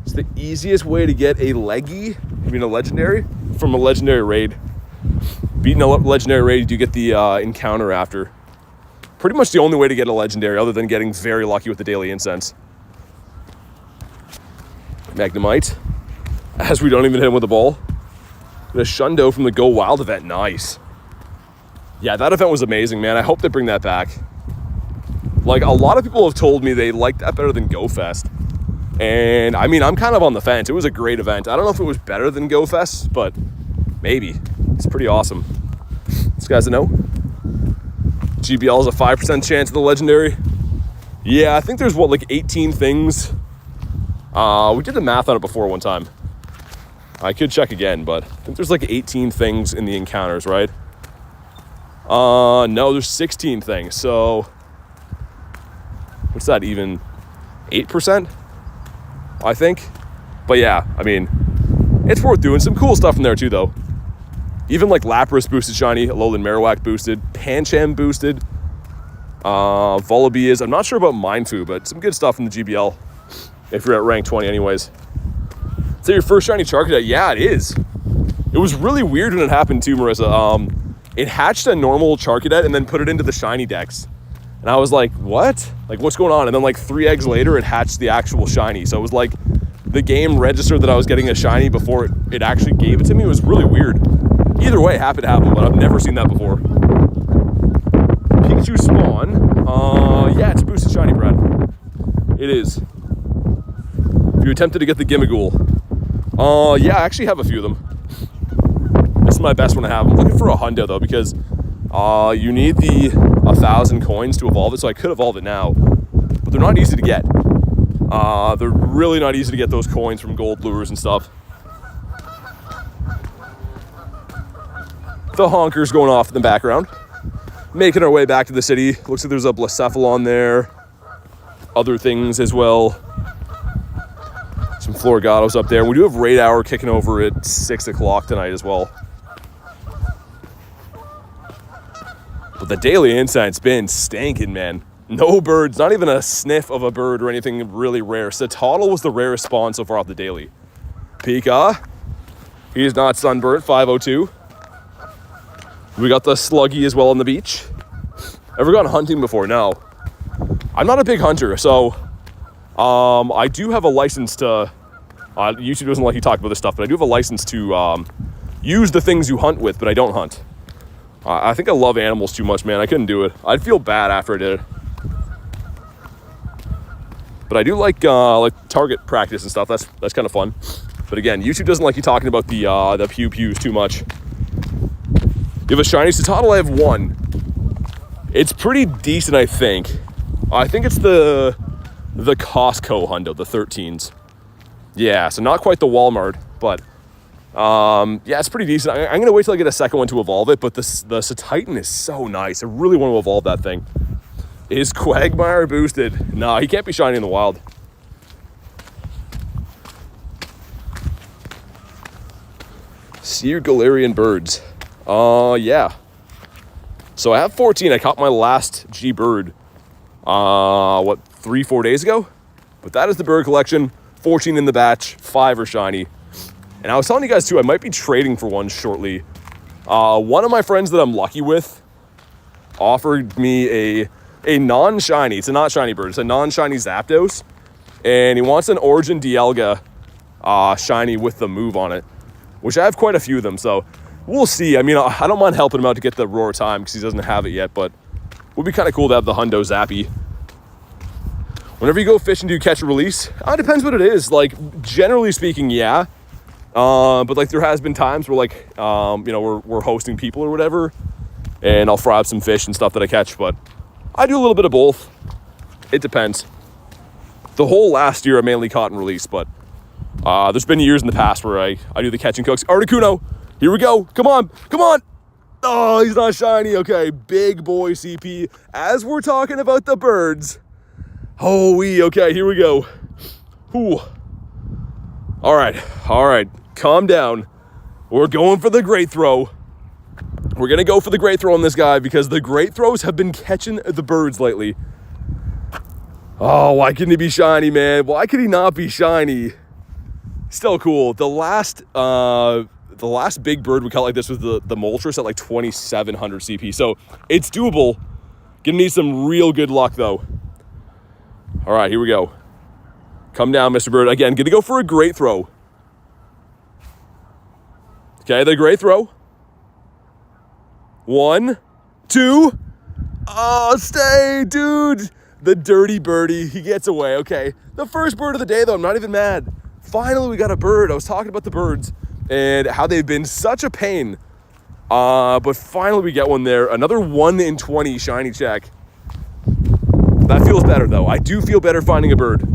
It's the easiest way to get a leggy, I mean a legendary, from a legendary raid. Beating a legendary raid, you get the encounter after. Pretty much the only way to get a legendary, other than getting very lucky with the daily incense. Magnemite. As we don't even hit him with the ball. The Shundo from the Go Wild event. Nice. Yeah, that event was amazing, man. I hope they bring that back. Like, a lot of people have told me they like that better than Go Fest. And, I mean, I'm kind of on the fence. It was a great event. I don't know if it was better than Go Fest, but maybe. It's pretty awesome. This guy's a no. GBL is a 5% chance of the legendary. Yeah, I think there's, what, like 18 things? We did the math on it before one time. I could check again, but I think there's like 18 things in the encounters, right? No, there's 16 things. So what's that, even 8%? I think. But yeah, I mean, it's worth doing. Some cool stuff in there too, though. Even like Lapras boosted shiny, Alolan Marowak boosted, Pancham boosted, Volibee is. I'm not sure about Mindfu, but some good stuff in the GBL if you're at rank 20 anyways. Is that your first shiny Charcadet? Yeah, it is. It was really weird when it happened too, Marissa. It hatched a normal Charcadet and then put it into the shiny dex. And I was like, what? Like, what's going on? And then like 3 eggs later, it hatched the actual shiny. So it was like the game registered that I was getting a shiny before it actually gave it to me. It was really weird. Either way, happy to happen, but I've never seen that before. Pikachu spawn. Yeah, it's a boosted shiny, Brad. It is. If you attempted to get the Gimmighoul. Yeah, I actually have a few of them. This is my best one to have. I'm looking for a hundo though, because you need the 1,000 coins to evolve it, so I could evolve it now. But they're not easy to get. They're really not easy to get those coins from gold lures and stuff. The honker's going off in the background. Making our way back to the city. Looks like there's a Blacephalon there. Other things as well. Some Floragatos up there. We do have Raid Hour kicking over at 6 o'clock tonight as well. But the daily incense been stankin', man. No birds, not even a sniff of a bird or anything really rare. Satotl was the rarest spawn so far off the daily. Pika. He's not sunburnt, 502. We got the Sluggy as well on the beach. Ever gone hunting before? No. I'm not a big hunter, so I do have a license to, YouTube doesn't let you talk about this stuff, but I do have a license to use the things you hunt with, but I don't hunt. I think I love animals too much, man. I couldn't do it. I'd feel bad after I did it. But I do like target practice and stuff. That's kind of fun. But again, YouTube doesn't like you talking about the pew-pews too much. You have a shiny Satotl? I have one. It's pretty decent, I think. I think it's the Costco hundo, the 13s. Yeah, so not quite the Walmart, but yeah, it's pretty decent. I'm gonna wait till I get a second one to evolve it, but the Titan is so nice. I really want to evolve that thing. Is Quagmire boosted? Nah, he can't be shiny in the wild. Seared Galarian birds. Yeah. So I have 14. I caught my last G bird, 3-4 days ago? But that is the bird collection. 14 in the batch, 5 are shiny. And I was telling you guys too, I might be trading for one shortly. One of my friends that I'm lucky with offered me a non-shiny, it's a not shiny bird, it's a non-shiny Zapdos. And he wants an Origin Dialga shiny with the move on it, which I have quite a few of them, so we'll see. I mean, I don't mind helping him out to get the Roar Time because he doesn't have it yet, but it would be kind of cool to have the Hundo Zappy. Whenever you go fishing, do you catch a release? It depends what it is. Like, generally speaking, yeah. But like there has been times where like, you know, we're hosting people or whatever, and I'll fry up some fish and stuff that I catch, but I do a little bit of both. It depends. The whole last year I mainly caught and release, but there's been years in the past where I do the catch and cooks. Articuno, here we go. Come on, come on. Oh, he's not shiny. Okay, big boy CP. As we're talking about the birds. Holy, okay, here we go. Ooh. All right. Calm down. We're going for the great throw. We're going to go for the great throw on this guy because the great throws have been catching the birds lately. Oh, why couldn't he be shiny, man? Why could he not be shiny? Still cool. The last big bird we caught like this was the Moltres at like 2,700 CP. So it's doable. Gonna need some real good luck though. All right, here we go. Come down, Mr. Bird. Again, gonna go for a great throw. Okay, the great throw. 1, 2. Oh, stay, dude. The dirty birdie. He gets away. Okay. The first bird of the day, though. I'm not even mad. Finally, we got a bird. I was talking about the birds and how they've been such a pain. But finally, we get one there. Another 1 in 20 shiny check. That feels better, though. I do feel better finding a bird.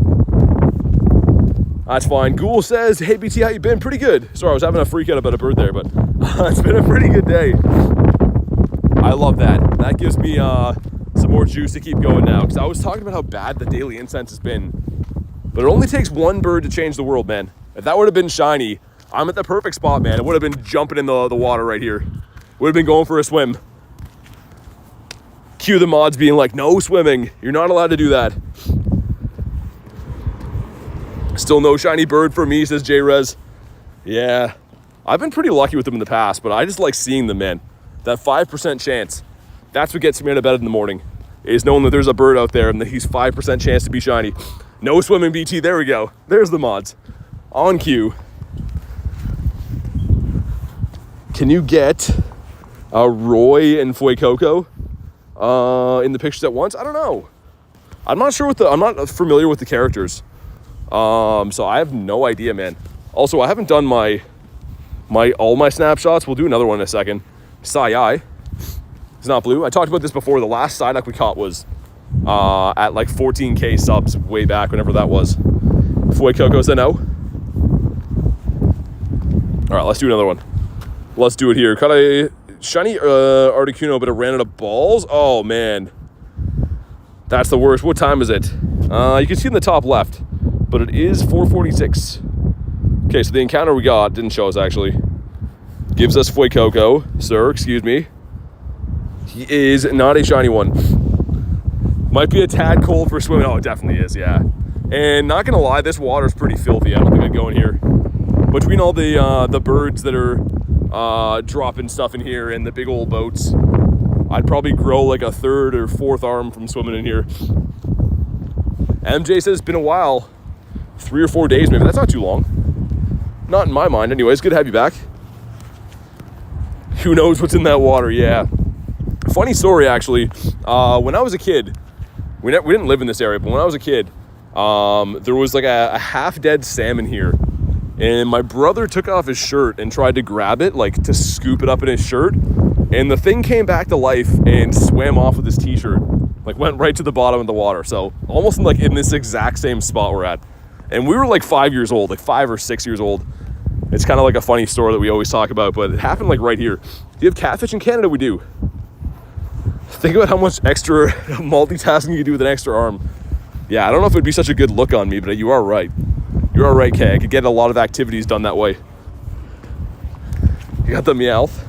That's fine. Ghoul says, hey, BT, how you been? Pretty good. Sorry, I was having a freak out about a bird there, but it's been a pretty good day. I love that. That gives me some more juice to keep going now, because I was talking about how bad the daily incense has been. But it only takes one bird to change the world, man. If that would have been shiny, I'm at the perfect spot, man. It would have been jumping in the water right here. Would have been going for a swim. Cue the mods being like, no swimming. You're not allowed to do that. Still no shiny bird for me, says J-Rez. Yeah. I've been pretty lucky with them in the past, but I just like seeing them, man. That 5% chance. That's what gets me out of bed in the morning, is knowing that there's a bird out there and that he's 5% chance to be shiny. No swimming BT. There we go. There's the mods. On cue. Can you get Roy and Fuecoco in the pictures at once? I don't know. I'm not sure I'm not familiar with the characters. So I have no idea, man. Also, I haven't done all my snapshots. We'll do another one in a second. Sai is not blue. I talked about this before. The last Psyduck we caught was at like 14K subs way back, whenever that was. Fuecoco's a no. All right, let's do another one. Let's do it here. Caught a shiny Articuno, but it ran out of balls. Oh, man. That's the worst. What time is it? You can see in the top left, but it is 4:46. Okay, so the encounter we got didn't show us, actually. Gives us Fuecoco. Sir, excuse me. He is not a shiny one. Might be a tad cold for swimming. Oh, it definitely is, yeah. And not gonna lie, this water's pretty filthy. I don't think I'd go in here. Between all the birds that are dropping stuff in here and the big old boats, I'd probably grow like a third or fourth arm from swimming in here. MJ says it's been a while. 3 or 4 days maybe. That's not too long. Not in my mind anyways. Good to have you back. Who knows what's in that water? Yeah. Funny story, actually. When I was a kid, we didn't live in this area, but when I was a kid, there was like a half-dead salmon here. And my brother took off his shirt and tried to grab it, like to scoop it up in his shirt. And the thing came back to life and swam off with his t-shirt. Like went right to the bottom of the water. So almost like in this exact same spot we're at. And we were like 5 years old, like 5 or 6 years old. It's kind of like a funny story that we always talk about, but it happened like right here. Do you have catfish in Canada? We do. Think about how much extra multitasking you do with an extra arm. Yeah, I don't know if it would be such a good look on me, but you are right. You are right, Kay. I could get a lot of activities done that way. You got the Meowth.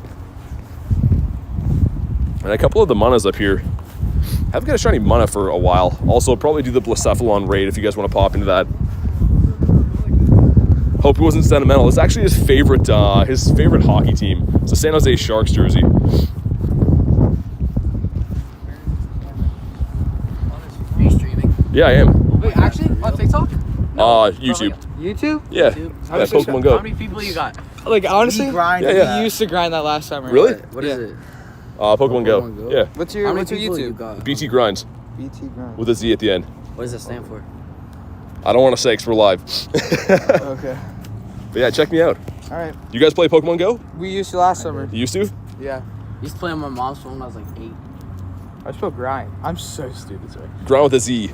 And a couple of the Manas up here. Haven't got a shiny Mana for a while. Also, probably do the Blacephalon Raid if you guys want to pop into that. Hope he wasn't sentimental. It's actually his favorite hockey team. It's a San Jose Sharks jersey. Are you streaming? Yeah, I am. Wait, actually? On TikTok? YouTube. YouTube? Yeah. YouTube. Yeah, Pokemon Go. How many people you got? Like, honestly, Yeah. we used to grind that last summer. Really? What is it? Pokemon Go. Go? Yeah. What's How your many people you YouTube? got? BT Grinds BT grind. with a Z at the end. What does it stand for? I don't want to say because we're live. Okay. But yeah, check me out. All right. You guys play Pokemon Go? We used to last summer. You used to? Yeah. I used to play on my mom's phone when I was like 8. I spelled grind. I'm so stupid, sorry. Grind with a Z.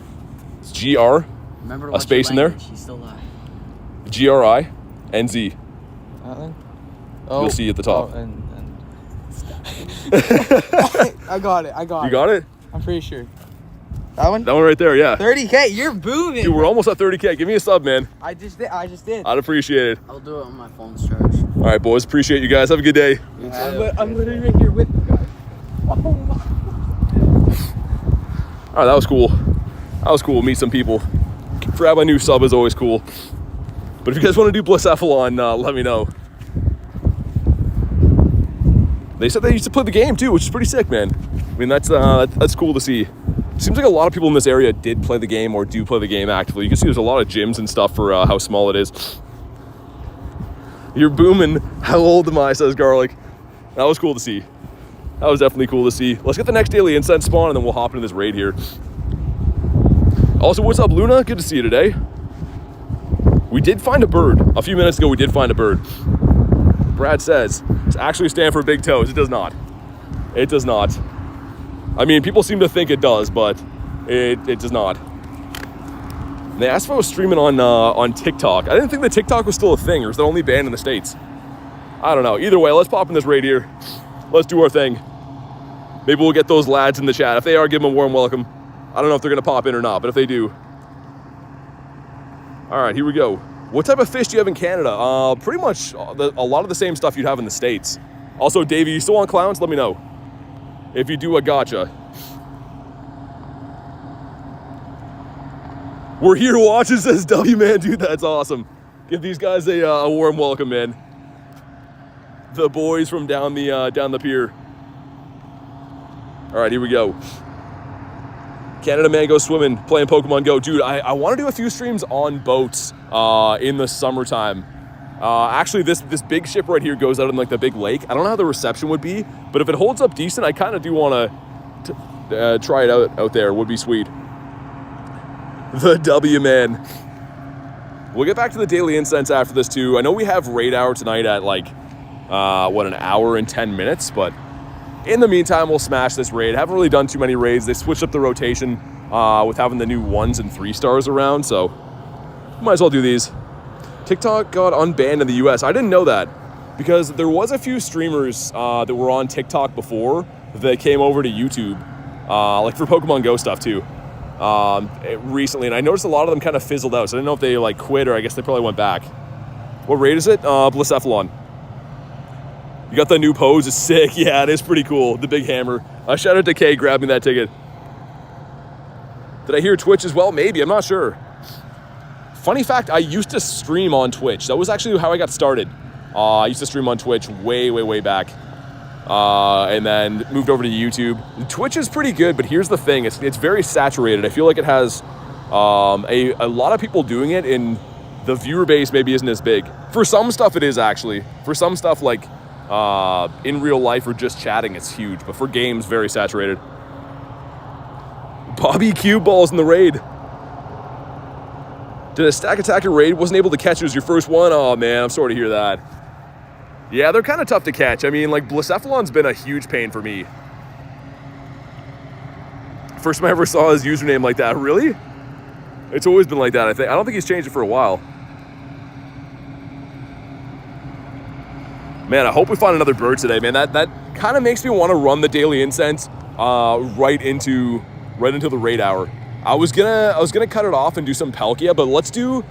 It's GR, Remember A space in there? She's still alive. GRI, and Z. That thing? You'll see at the top. and I got it. You got it? I'm pretty sure. That one? That one right there, yeah. 30K. You're booming. Dude, we're almost at 30K. Give me a sub, man. I just did. I'd appreciate it. I'll do it on my phone's charge. All right, boys. Appreciate you guys. Have a good day. I'm literally right here with you guys. All right, that was cool. That was cool. Meet some people. Grab a new sub is always cool. But if you guys want to do Blacephalon, let me know. They said they used to play the game too, which is pretty sick, man. I mean, that's cool to see. Seems like a lot of people in this area did play the game or do play the game actively. You can see there's a lot of gyms and stuff for how small it is. You're booming. How old am I, says Garlic. That was cool to see. That was definitely cool to see. Let's get the next daily incense spawn and then we'll hop into this raid here. Also, what's up, Luna? Good to see you today. We did find a bird. A few minutes ago, we did find a bird. Brad says, it's actually stand for big toes. It does not. It does not. I mean, people seem to think it does, but it does not. And they asked if I was streaming on TikTok. I didn't think that TikTok was still a thing, or is that only banned in the States? I don't know. Either way, let's pop in this raid here. Let's do our thing. Maybe we'll get those lads in the chat. If they are, give them a warm welcome. I don't know if they're going to pop in or not, but if they do. All right, here we go. What type of fish do you have in Canada? Pretty much a lot of the same stuff you'd have in the States. Also, Davey, you still want clowns? Let me know. If you do, I gotcha. We're here watching, says W Man. Dude, that's awesome. Give these guys a warm welcome, man. The boys from down the pier. All right, here we go. Canada man goes swimming, playing Pokemon Go. Dude, I want to do a few streams on boats in the summertime. Actually, this big ship right here goes out in like the big lake. I don't know how the reception would be, but if it holds up decent, I kind of do want to try it out there. Would be sweet. The W man. We'll get back to the daily incense after this too. I know we have raid hour tonight at like an hour and 10 minutes, but in the meantime, we'll smash this raid. Haven't really done too many raids. They switched up the rotation with having the new 1s and 3 stars around, so might as well do these. TikTok got unbanned in the US. I didn't know that because there was a few streamers that were on TikTok before that came over to YouTube, like for Pokemon Go stuff too, recently, and I noticed a lot of them kind of fizzled out, so I didn't know if they like quit or I guess they probably went back. What raid is it? Blacephalon. You got the new pose, it's sick. Yeah, it is pretty cool. The big hammer. Shout out to Kay grabbing that ticket. Did I hear Twitch as well? Maybe, I'm not sure. Funny fact, I used to stream on Twitch. That was actually how I got started. I used to stream on Twitch way back. And then moved over to YouTube. Twitch is pretty good, but here's the thing. It's very saturated. I feel like it has a lot of people doing it, and the viewer base maybe isn't as big. For some stuff, it is actually. For some stuff, like in real life or just chatting, it's huge, but for games, very saturated. Bobby cue balls in the raid. Did a stack attacker raid? Wasn't able to catch it as your first one? Oh man, I'm sorry to hear that. Yeah, they're kind of tough to catch. I mean, like Blacephalon's been a huge pain for me. First time I ever saw his username like that. Really? It's always been like that, I think. I don't think he's changed it for a while. Man, I hope we find another bird today, man. That kind of makes me want to run the daily incense right into the raid hour. I was gonna cut it off and do some Palkia, but let's do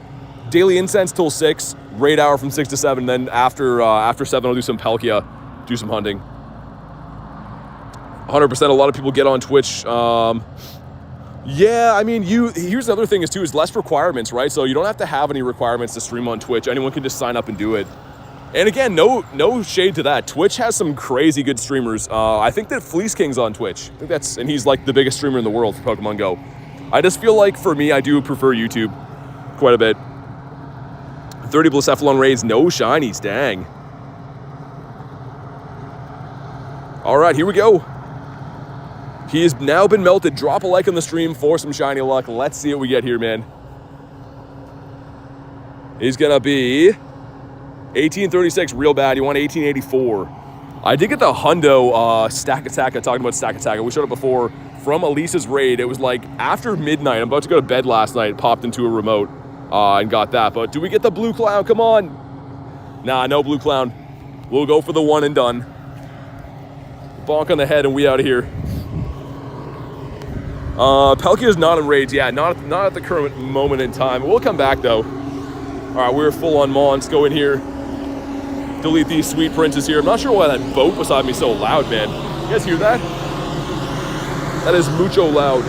daily incense till 6, raid hour from 6 to 7. Then after 7, I'll do some Palkia, do some hunting. 100%. A lot of people get on Twitch. Yeah, I mean, here's the other thing is less requirements, right? So you don't have to have any requirements to stream on Twitch. Anyone can just sign up and do it. And again, no shade to that. Twitch has some crazy good streamers. I think that Fleece King's on Twitch. And he's like the biggest streamer in the world for Pokemon Go. I just feel like for me, I do prefer YouTube quite a bit. 30 Blacephalon raids, no shinies, dang. All right, here we go. He has now been melted. Drop a like on the stream for some shiny luck. Let's see what we get here, man. He's gonna be 1836, real bad. You want 1884. I did get the hundo stack attack. I'm talking about stack attack. We showed it before from Elisa's raid. It was like after midnight. I'm about to go to bed last night. Popped into a remote and got that. But do we get the blue clown? Come on. Nah, no blue clown. We'll go for the one and done. Bonk on the head and we out of here. Palkia is not in raids. Yeah, not at the current moment in time. We'll come back though. All right, we're full on Mons. Go in here. Delete these sweet princes here. I'm not sure why that boat beside me is so loud, man. You guys hear that? That is mucho loud.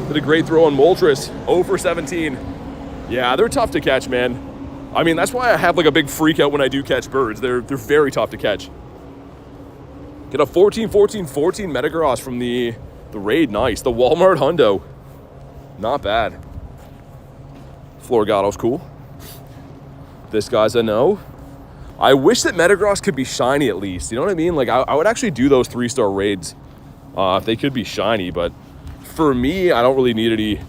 Did a great throw on Moltres. 0 for 17. Yeah, they're tough to catch, man. I mean, that's why I have like a big freak out when I do catch birds. They're very tough to catch. Get a 14, 14, 14 Metagross from the raid. Nice. The Walmart hundo. Not bad. Floragato's cool. This guy's a no. I wish that Metagross could be shiny at least. You know what I mean? Like, I would actually do those 3-star raids if they could be shiny. But for me, I don't really need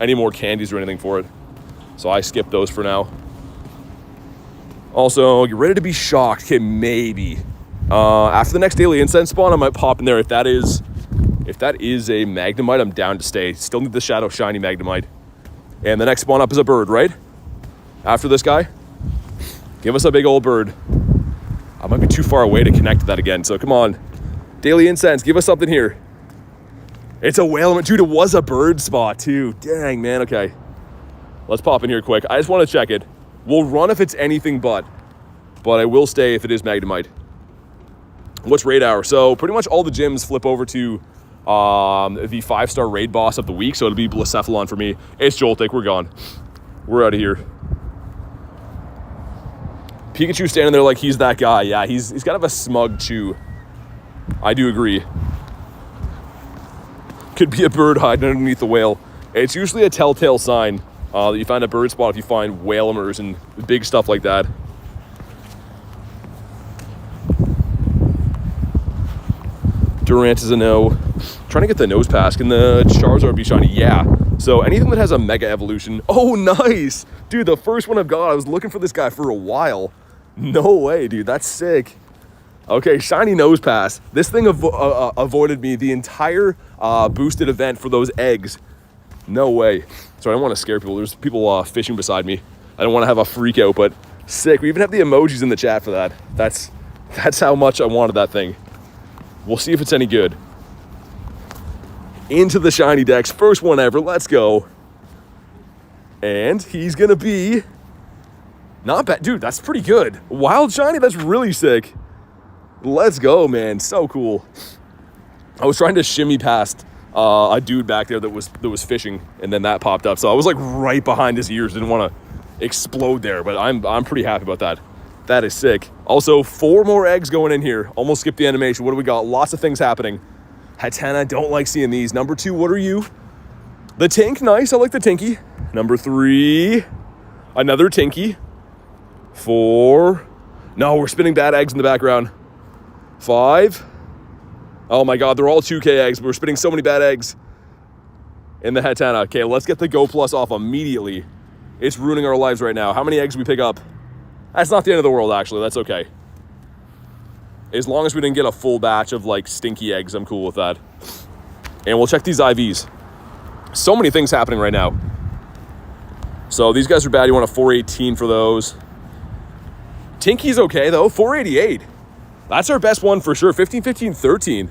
any more candies or anything for it. So I skip those for now. Also, get ready to be shocked. Okay, maybe. After the next daily incense spawn, I might pop in there. If that is a Magnemite, I'm down to stay. Still need the Shadow Shiny Magnemite. And the next spawn up is a bird, right? After this guy. Give us a big old bird. I might be too far away to connect to that again, so come on. Daily incense, give us something here. It's a whale. Dude, it was a bird spot too. Dang, man, okay. Let's pop in here quick. I just want to check it. We'll run if it's anything but I will stay if it is Magnemite. What's raid hour? So pretty much all the gyms flip over to the 5-star raid boss of the week, so it'll be Blacephalon for me. It's Joltik, we're gone. We're out of here. Pikachu standing there like he's that guy. Yeah, he's kind of a smug chew. I do agree. Could be a bird hiding underneath the whale. It's usually a telltale sign that you find a bird spot if you find whalemers and big stuff like that. Durant is a no. Trying to get the nose pass. Can the Charizard be shiny? Yeah. So anything that has a mega evolution. Oh, nice. Dude, the first one I've got. I was looking for this guy for a while. No way, dude. That's sick. Okay, shiny nose pass. This thing avoided me the entire boosted event for those eggs. No way. So I don't want to scare people. There's people fishing beside me. I don't want to have a freak out, but sick. We even have the emojis in the chat for that. That's how much I wanted that thing. We'll see if it's any good. Into the shiny decks. First one ever. Let's go. And he's going to be... Not bad. Dude, that's pretty good. Wild shiny, that's really sick. Let's go, man. So cool. I was trying to shimmy past a dude back there that was fishing, and then that popped up. So I was like right behind his ears. Didn't want to explode there, but I'm pretty happy about that. That is sick. Also, 4 more eggs going in here. Almost skipped the animation. What do we got? Lots of things happening. Hatana, don't like seeing these. Number 2, what are you? The Tink, nice. I like the Tinky. Number 3, another Tinky. 4, no, we're spinning bad eggs in the background. 5, oh my god, they're all 2K eggs. We're spinning so many bad eggs in the Hatana. Okay, let's get the Go Plus off immediately. It's ruining our lives right now. How many eggs do we pick up? That's not the end of the world, actually. That's okay. As long as we didn't get a full batch of, like, stinky eggs, I'm cool with that. And we'll check these IVs. So many things happening right now. So these guys are bad. You want a 418 for those. Tinky's okay, though. 488. That's our best one for sure. 15, 15, 13.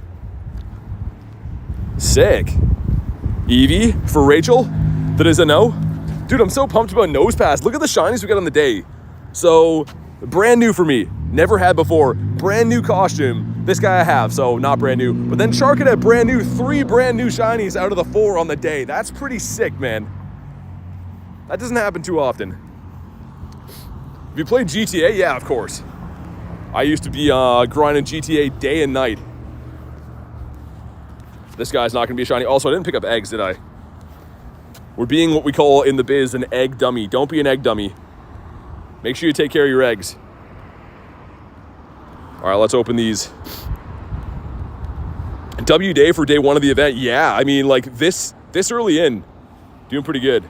Sick. Eevee for Rachel. That is a no. Dude, I'm so pumped about Nose Pass. Look at the shinies we got on the day. So, brand new for me. Never had before. Brand new costume. This guy I have, so not brand new. But then Charcadet, brand new. 3 brand new shinies out of the 4 on the day. That's pretty sick, man. That doesn't happen too often. Have you played GTA? Yeah, of course. I used to be grinding GTA day and night. This guy's not going to be a shiny. Also, I didn't pick up eggs, did I? We're being what we call in the biz an egg dummy. Don't be an egg dummy. Make sure you take care of your eggs. All right, let's open these. W day for day 1 of the event. Yeah, I mean, like this early in, doing pretty good.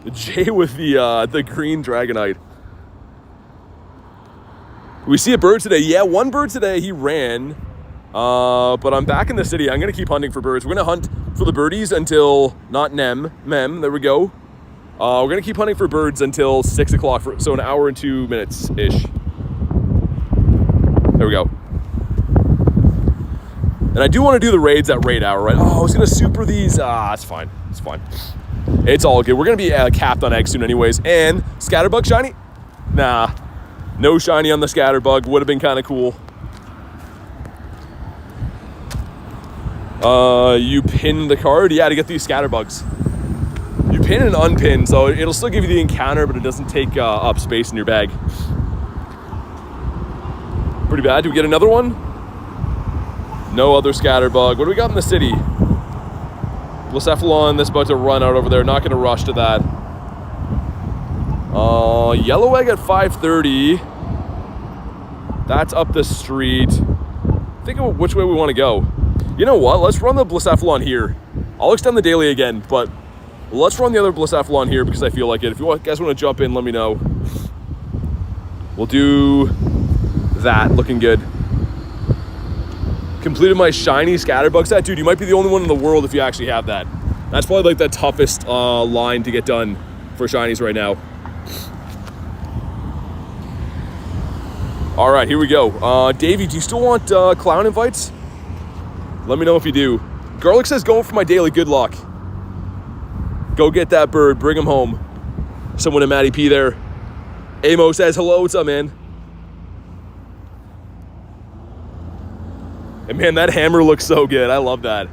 The J with the green Dragonite. We see a bird today. Yeah, 1 bird today. He ran. But I'm back in the city. I'm going to keep hunting for birds. We're going to hunt for the birdies until, not Mem. There we go. We're going to keep hunting for birds until 6 o'clock. So an hour and 2 minutes-ish. There we go. And I do want to do the raids at Raid Hour, right? Oh, I was going to super these. It's fine. It's fine. It's all good. We're going to be capped on eggs soon anyways. And Scatterbug shiny? Nah. No shiny on the Scatterbug. Would have been kind of cool. You pin the card? Yeah, to get these Scatterbugs. You pin and unpin, so it'll still give you the encounter, but it doesn't take up space in your bag. Pretty bad. Do we get another one? No other Scatterbug. What do we got in the city? Blacephalon, that's about to run out over there. Not going to rush to that. Yellow Egg at 5:30. That's up the street. Think of which way we want to go. You know what? Let's run the Blacephalon here. I'll extend the daily again, but let's run the other Blacephalon here because I feel like it. If you guys want to jump in, let me know. We'll do that. Looking good. Completed my shiny Scatterbug set. Dude, you might be the only one in the world if you actually have that. That's probably like the toughest line to get done for shinies right now. All right, here we go. Davey, do you still want clown invites? Let me know if you do. Garlic says, going for my daily. Good luck. Go get that bird. Bring him home. Someone in Matty P there. Amo says, hello. What's up, man? And man, that hammer looks so good. I love that.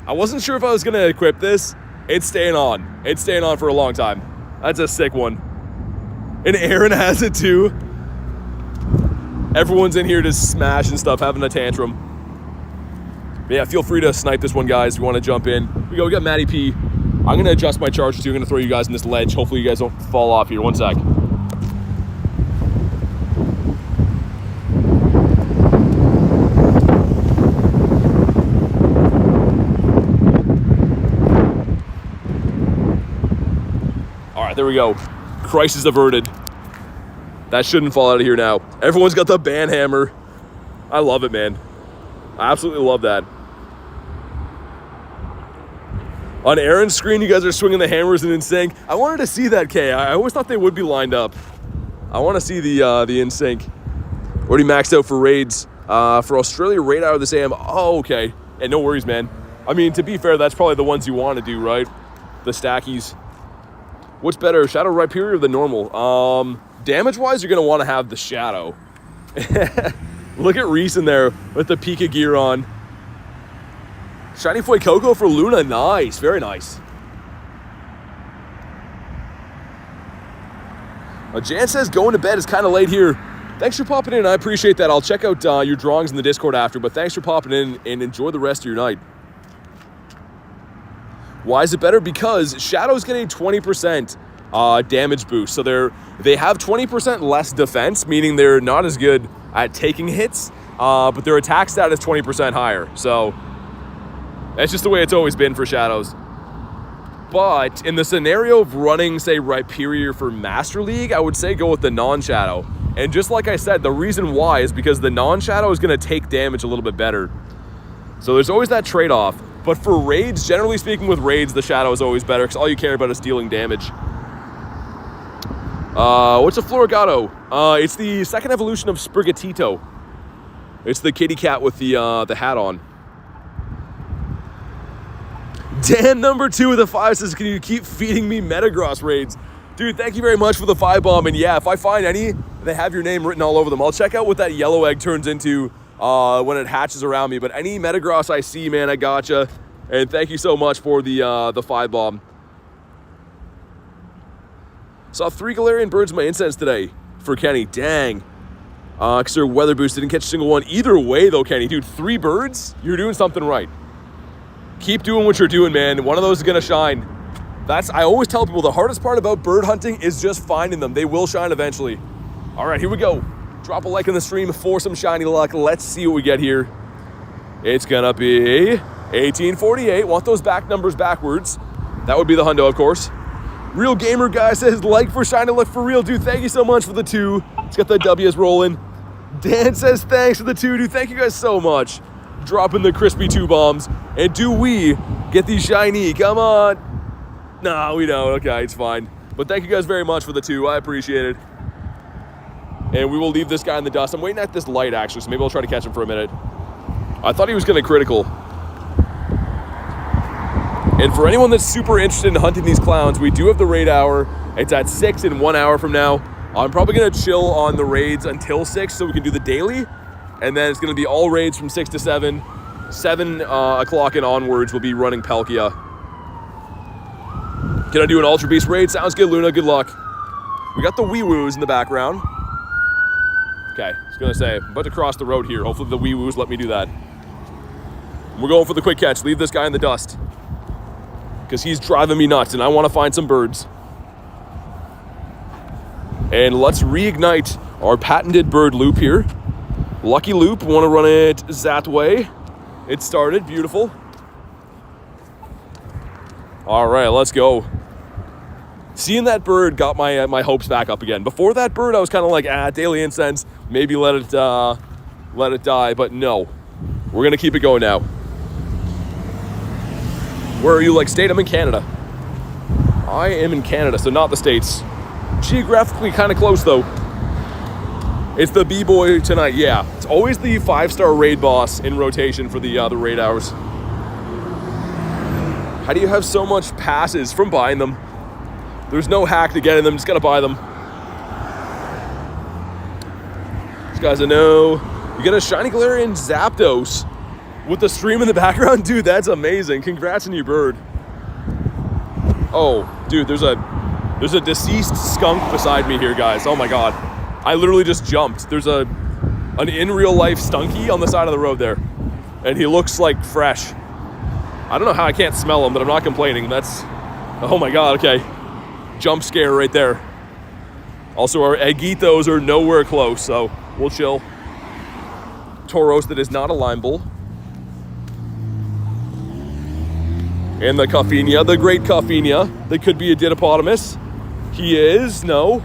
I wasn't sure if I was going to equip this. It's staying on. It's staying on for a long time. That's a sick one. And Aaron has it too. Everyone's in here just smashing stuff, having a tantrum. But yeah, feel free to snipe this one, guys, if you want to jump in. Here we go, we got Matty P. I'm going to adjust my charger too. I'm going to throw you guys in this ledge. Hopefully you guys don't fall off here. One sec. All right, there we go. Crisis averted. That shouldn't fall out of here now. Everyone's got the band hammer. I love it, man. I absolutely love that. On Aaron's screen, you guys are swinging the hammers in sync. I wanted to see that, Kay. I always thought they would be lined up. I want to see the in sync. Already maxed out for raids. For Australia Raid Hour this AM. Oh, okay. And no worries, man. I mean, to be fair, that's probably the ones you want to do, right? The stackies. What's better, Shadow Rhyperior or the normal? Damage-wise, you're going to want to have the Shadow. Look at Reese in there with the Pika gear on. Shiny Floragato for Luna. Nice. Very nice. Jan says going to bed is kind of late here. Thanks for popping in. I appreciate that. I'll check out your drawings in the Discord after, but thanks for popping in and enjoy the rest of your night. Why is it better? Because Shadow's getting 20% damage boost. So they have 20% less defense, meaning they're not as good at taking hits, but their attack stat is 20% higher. So that's just the way it's always been for Shadows. But in the scenario of running, say, Rhyperior for Master League, I would say go with the non-Shadow. And just like I said, the reason why is because the non-Shadow is going to take damage a little bit better. So there's always that trade-off. But for raids, generally speaking with raids, the Shadow is always better because all you care about is dealing damage. What's a Floragato? It's the second evolution of Sprigatito. It's the kitty cat with the hat on. Dan number 2 of the 5 says, can you keep feeding me Metagross raids? Dude, thank you very much for the 5 bomb. And yeah, if I find any, they have your name written all over them. I'll check out what that yellow egg turns into when it hatches around me. But any Metagross I see, man, I gotcha. And thank you so much for the 5 bomb. Saw 3 Galarian birds in my incense today for Kenny. Dang. Because they're weather boost. Didn't catch a single one. Either way, though, Kenny. Dude, 3 birds? You're doing something right. Keep doing what you're doing, man. One of those is going to shine. I always tell people the hardest part about bird hunting is just finding them. They will shine eventually. All right, here we go. Drop a like on the stream for some shiny luck. Let's see what we get here. It's going to be 1848. Want those back numbers backwards. That would be the hundo, of course. Real Gamer Guy says, like for shiny luck for real. Dude, thank you so much for the 2. Let's get the W's rolling. Dan says, thanks for the 2. Dude, thank you guys so much. Dropping the crispy 2 bombs. And do we get the shiny? Come on. No, we don't. Okay, it's fine. But thank you guys very much for the 2. I appreciate it. And we will leave this guy in the dust. I'm waiting at this light, actually, so maybe I'll try to catch him for a minute. I thought he was going to critical. And for anyone that's super interested in hunting these clowns, we do have the raid hour. It's at 6 in 1 hour from now. I'm probably going to chill on the raids until 6 so we can do the daily. And then it's going to be all raids from 6 to 7. 7 o'clock and onwards, we'll be running Palkia. Can I do an Ultra Beast raid? Sounds good, Luna. Good luck. We got the wee-woos in the background. Okay, I was going to say, I'm about to cross the road here. Hopefully the wee-woos let me do that. We're going for the quick catch. Leave this guy in the dust. Because he's driving me nuts, and I want to find some birds. And let's reignite our patented bird loop here. Lucky loop, want to run it that way. It started, beautiful. All right, let's go. Seeing that bird got my hopes back up again. Before that bird, I was kind of like, daily incense, maybe let it die, but no. We're gonna keep it going now. Where are you, like, state? I'm in Canada. I am in Canada, so not the States. Geographically kind of close, though. It's the B-Boy tonight, yeah. It's always the 5-star raid boss in rotation for the raid hours. How do you have so much passes from buying them? There's no hack to getting them, just gotta buy them. These guys I know. You get a Shiny Galarian Zapdos with the stream in the background? Dude, that's amazing. Congrats on your bird. Oh, dude, there's a deceased skunk beside me here, guys. Oh my god. I literally just jumped. There's a an in real life Stunky on the side of the road there. And he looks like fresh. I don't know how I can't smell him, but I'm not complaining. That's, oh my God, okay. Jump scare right there. Also, our Eggitos are nowhere close, so we'll chill. Tauros that is not a Lime Bull. And the Cuffinia, the great Cuffinia, that could be a Didiopotamus. He is, no.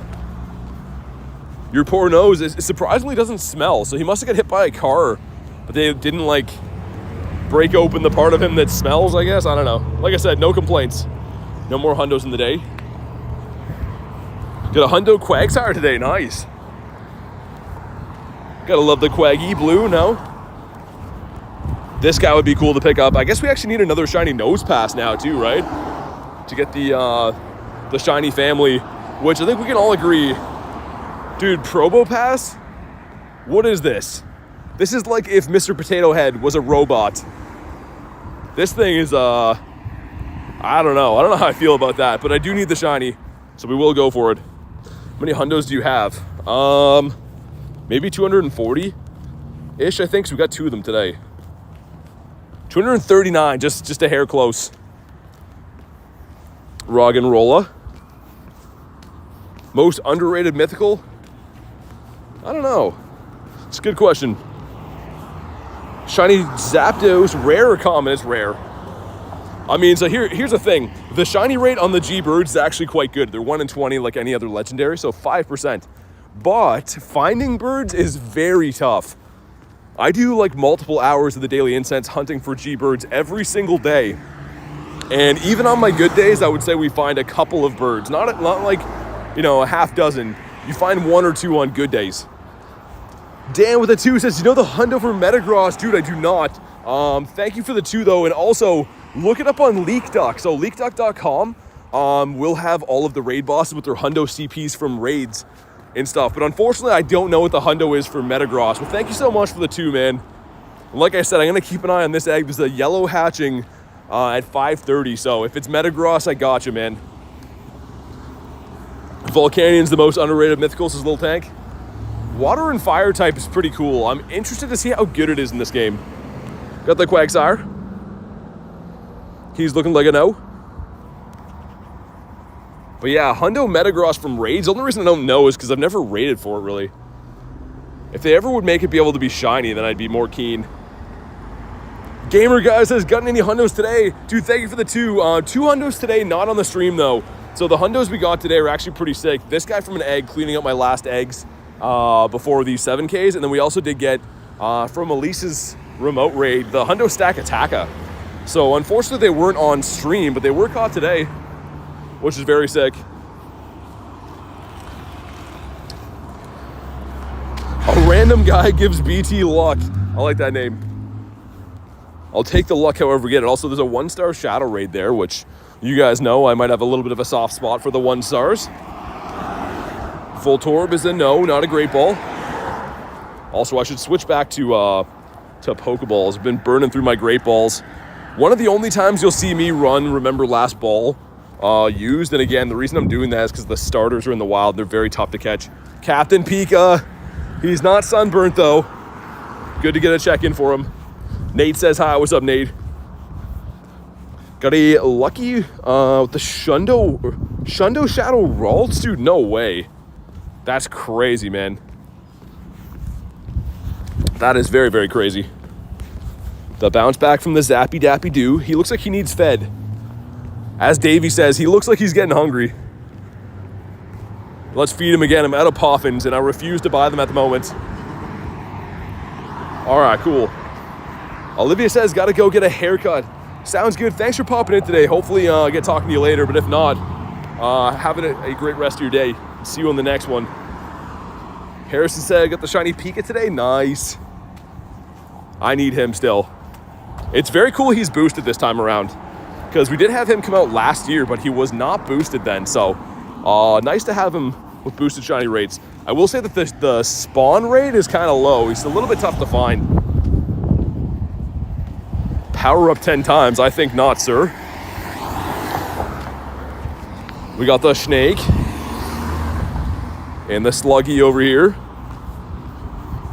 Your poor nose is surprisingly doesn't smell, so he must have got hit by a car, but they didn't like break open the part of him that smells, I guess. I don't know. Like I said, no complaints. No more hundos in the day. Got a hundo Quagsire today, nice. Gotta love the Quaggy blue, no? This guy would be cool to pick up. I guess we actually need another shiny nose pass now too, right? To get the shiny family, which I think we can all agree. Dude, Probopass? What is this? This is like if Mr. Potato Head was a robot. This thing is, I don't know. I don't know how I feel about that, but I do need the shiny, so we will go for it. How many hundos do you have? Maybe 240-ish, I think, so we got 2 of them today. 239, just a hair close. Roggenrola. Most underrated mythical? I don't know. It's a good question. Shiny Zapdos, rare or common? It's rare. I mean, so here's the thing. The shiny rate on the G-Birds is actually quite good. They're 1 in 20 like any other legendary, so 5%. But finding birds is very tough. I do like multiple hours of the daily incense hunting for G-Birds every single day. And even on my good days, I would say we find a couple of birds. Not like, you know, a half dozen. You find 1 or 2 on good days. Dan with a 2 says, you know the hundo for Metagross? Dude, I do not. Thank you for the 2 though. And also, look it up on LeakDuck. So leakduck.com will have all of the raid bosses with their hundo CPs from raids and stuff. But unfortunately, I don't know what the hundo is for Metagross. Well, thank you so much for the 2, man. And like I said, I'm going to keep an eye on this egg. There's a yellow hatching at 5:30. So if it's Metagross, I got you, man. Volcanion's the most underrated mythical, says Little Tank. Water and fire type is pretty cool. I'm interested to see how good it is in this game. Got the Quagsire. He's looking like a no. But yeah, hundo Metagross from raids. The only reason I don't know is because I've never raided for it, really. If they ever would make it be able to be shiny, then I'd be more keen. Gamer Guy says, gotten any hundos today? Dude, thank you for the 2. 2 hundos today, not on the stream though. So the hundos we got today are actually pretty sick. This guy from an egg, cleaning up my last eggs before these 7Ks. And then we also did get, from Elise's remote raid, the hundo stack Attacka. So unfortunately they weren't on stream, but they were caught today, which is very sick. A random guy gives BT luck. I like that name. I'll take the luck however we get it. Also, there's a 1-star Shadow Raid there, which you guys know I might have a little bit of a soft spot for the 1 stars. Voltorb is a no, not a great ball. Also, I should switch back to Pokeballs. I've been burning through my great balls. One of the only times you'll see me run Remember Last Ball used. And again, the reason I'm doing that is because the starters are in the wild. They're very tough to catch. Captain Pika. He's not sunburnt though. Good to get a check-in for him. Nate says hi. What's up, Nate? Got a lucky with the Shundo Shadow Ralts? Dude, no way. That's crazy, man. That is very, very crazy. The bounce back from the Zappy Dappy Doo. He looks like he needs fed. As Davey says, he looks like he's getting hungry. Let's feed him again. I'm out of Poffins, and I refuse to buy them at the moment. All right, cool. Olivia says, gotta go get a haircut. Sounds good. Thanks for popping in today. Hopefully I get talking to you later, but if not, have a great rest of your day. See you on the next one. Harrison said, I got the shiny Pika today. Nice. I need him still. It's very cool he's boosted this time around, because we did have him come out last year, but he was not boosted then. So nice to have him with boosted shiny rates. I will say that the spawn rate is kind of low. He's a little bit tough to find. Power up 10 times? I think not, sir. We got the Snake and the Sluggy over here.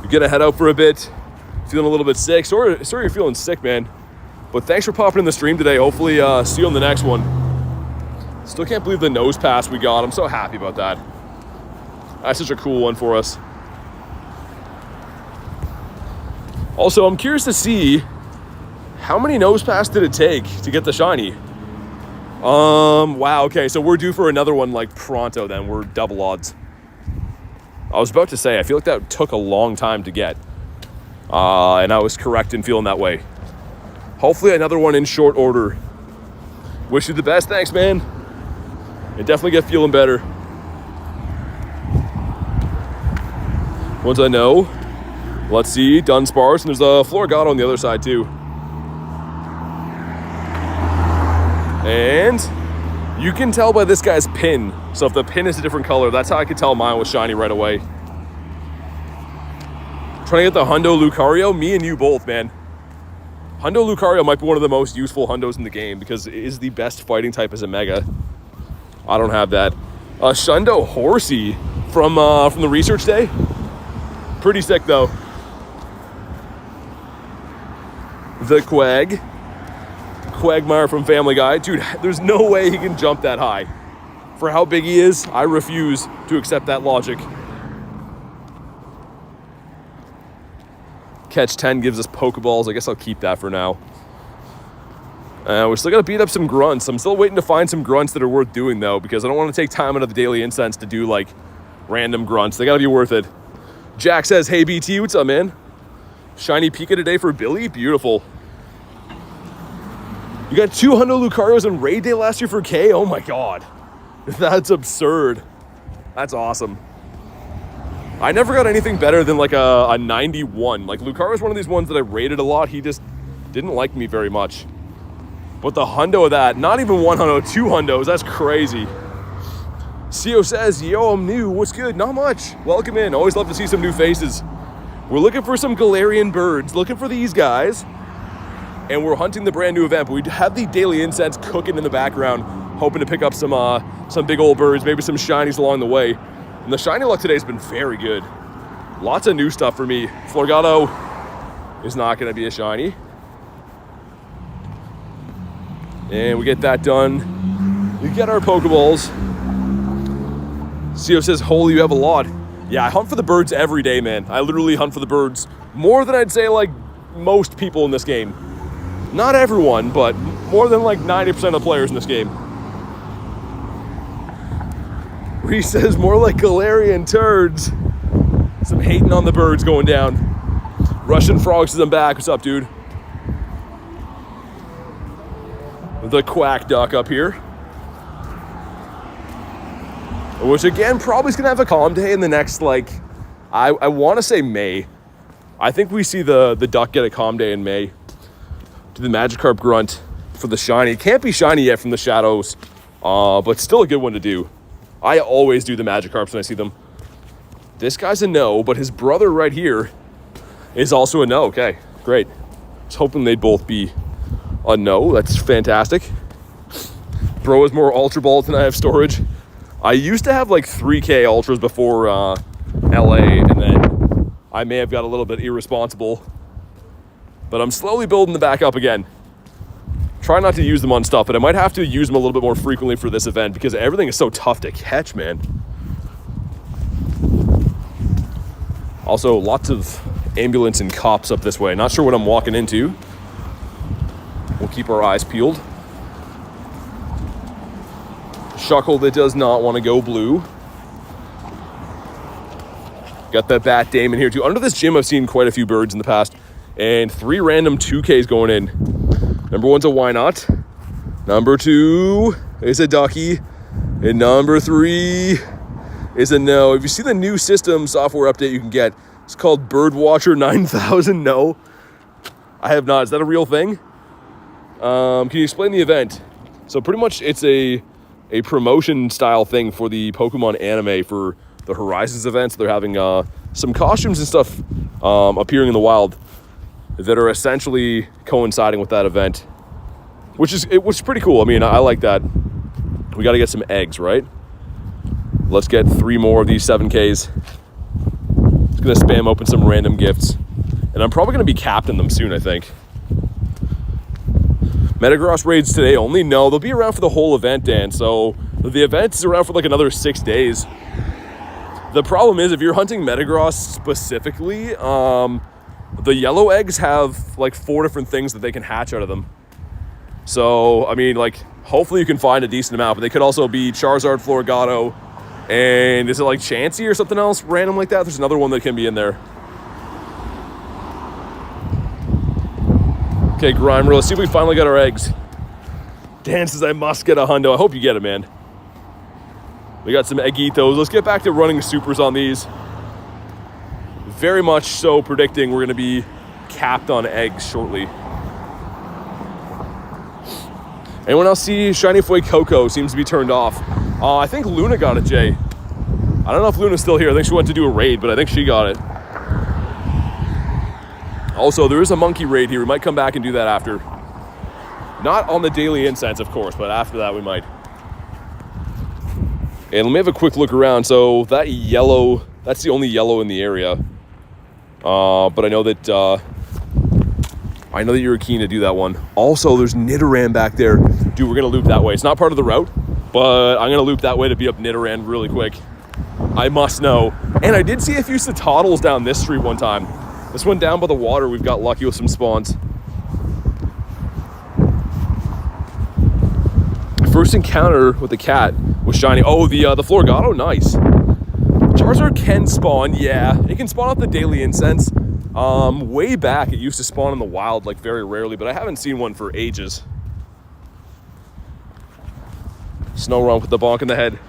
You're gonna head out for a bit. Feeling a little bit sick. Sorry you're feeling sick, man. But thanks for popping in the stream today. Hopefully see you on the next one. Still can't believe the nose pass we got. I'm so happy about that. That's such a cool one for us. Also, I'm curious to see how many nose pass did it take to get the shiny? Wow, okay, so we're due for another one like pronto then. We're double odds. I was about to say, I feel like that took a long time to get. And I was correct in feeling that way. Hopefully another one in short order. Wish you the best, thanks, man. And definitely get feeling better. Ones I know. Let's see, Dunsparce, and there's a Floragato on the other side too. And you can tell by this guy's pin. So if the pin is a different color, that's how I could tell mine was shiny right away. Trying to get the Hundo Lucario, me and you both, man. Hundo Lucario might be one of the most useful Hundos in the game because it is the best fighting type as a Mega. I don't have that. Shundo Horsey from the research day. Pretty sick though. The Quagmire from Family Guy. Dude, there's no way he can jump that high. For how big he is, I refuse to accept that logic. Catch 10 gives us Pokeballs. I guess I'll keep that for now. We're still going to beat up some grunts. I'm still waiting to find some grunts that are worth doing, though, because I don't want to take time out of the daily incense to do, like, random grunts. They got to be worth it. Jack says, hey, BT, what's up, man? Shiny Pika today for Billy? Beautiful. You got 200 Lucarios in Raid Day last year for K? Oh, my God. That's absurd. That's awesome. I never got anything better than, like, a 91. Like, Lucario's one of these ones that I rated a lot. He just didn't like me very much. But the hundo of that, not even one hundo, 2 hundos, that's crazy. CO says, yo, I'm new, what's good? Not much. Welcome in, always love to see some new faces. We're looking for some Galarian birds, looking for these guys. And we're hunting the brand new event, but we have the daily incense cooking in the background, hoping to pick up some big old birds, maybe some shinies along the way. And the shiny luck today has been very good. Lots of new stuff for me. Floragato is not gonna be a shiny. And we get that done. We get our Pokeballs. CO says, holy, you have a lot. Yeah, I hunt for the birds every day, man. I literally hunt for the birds more than I'd say like most people in this game. Not everyone, but more than like 90% of the players in this game. Reese says, more like Galarian turds. Some hating on the birds going down. Russian Frog says, I'm back. What's up, dude? The Quack Duck up here. Which again, probably is gonna have a calm day in the next, like, I wanna say May. I think we see the duck get a calm day in May. Do the Magikarp grunt for the shiny. It can't be shiny yet from the shadows, but still a good one to do. I always do the Magikarps when I see them. This guy's a no, but his brother right here is also a no. Okay, great. Just hoping they'd both be a no. That's fantastic. Bro is more Ultra Balls than I have storage. I used to have like 3K Ultras before LA, and then I may have got a little bit irresponsible. But I'm slowly building them back up again. Try not to use them on stuff, but I might have to use them a little bit more frequently for this event because everything is so tough to catch, man. Also, lots of ambulance and cops up this way. Not sure what I'm walking into. We'll keep our eyes peeled. Shuckle that does not want to go blue. Got that Bat Dame in here too. Under this gym, I've seen quite a few birds in the past. And 3 random 2Ks going in. Number 1's a why not. Number 2 is a ducky. And number 3 is a no. If you see the new system software update you can get, it's called Birdwatcher 9000. No, I have not. Is that a real thing? Can you explain the event? So pretty much it's a promotion style thing for the Pokemon anime for the Horizons Event. So they're having some costumes and stuff appearing in the wild that are essentially coinciding with that event, which is pretty cool. I mean, I like that. We got to get some eggs, right? Let's get 3 more of these 7Ks. It's going to spam open some random gifts. And I'm probably going to be capping them soon, I think. Metagross raids today only? No, they'll be around for the whole event, Dan. So the event is around for like another 6 days. The problem is if you're hunting Metagross specifically, the yellow eggs have like 4 different things that they can hatch out of them. So, I mean, like, hopefully you can find a decent amount, but they could also be Charizard, Floragato, and is it like Chansey or something else random like that? There's another one that can be in there. Okay, Grimer, let's see if we finally got our eggs. Dan says I must get a hundo. I hope you get it, man. We got some Eggitos. Let's get back to running supers on these. Very much so predicting we're going to be capped on eggs shortly. Anyone else see Shiny Floragato seems to be turned off? I think Luna got it, Jay. I don't know if Luna's still here. I think she went to do a raid, but I think she got it. Also, there is a monkey raid here. We might come back and do that after. Not on the daily incense, of course, but after that we might. And let me have a quick look around. So that yellow, that's the only yellow in the area. But I know that you were keen to do that one. Also, there's Nidoran back there. Dude, we're gonna loop that way. It's not part of the route, but I'm gonna loop that way to beat up Nidoran really quick. I must know. And I did see a few Cetoddles down this street one time. This one down by the water, we've got lucky with some spawns. First encounter with the cat was shiny. Oh, the Floragato, nice. Charizard can spawn, yeah. It can spawn off the daily incense. Way back, it used to spawn in the wild, like very rarely, but I haven't seen one for ages. Snow with the bonk in the head.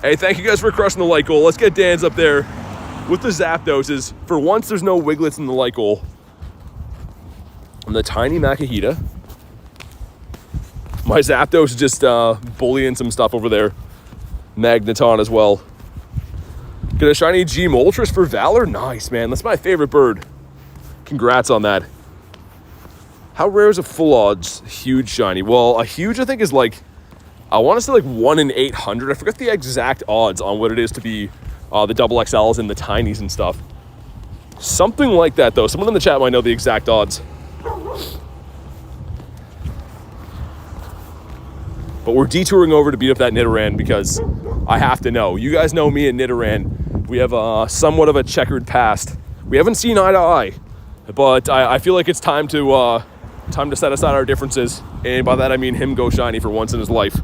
Hey, thank you guys for crushing the light goal. Let's get Dan's up there with the Zapdoses. For once, there's no Wiglets in the light goal. And the tiny Makahita. My Zapdos is just bullying some stuff over there. Magneton as well. Get a shiny G Moltres for Valor. Nice, man. That's my favorite bird. Congrats on that. How rare is a full odds huge shiny? Well, a huge I think is like, I want to say like 1 in 800. I forget the exact odds on what it is to be the double XLs and the tinies and stuff. Something like that though. Someone in the chat might know the exact odds. But we're detouring over to beat up that Nidoran because I have to know. You guys know me and Nidoran. We have somewhat of a checkered past. We haven't seen eye to eye, but I feel like it's time to set aside our differences. And by that I mean him go shiny for once in his life.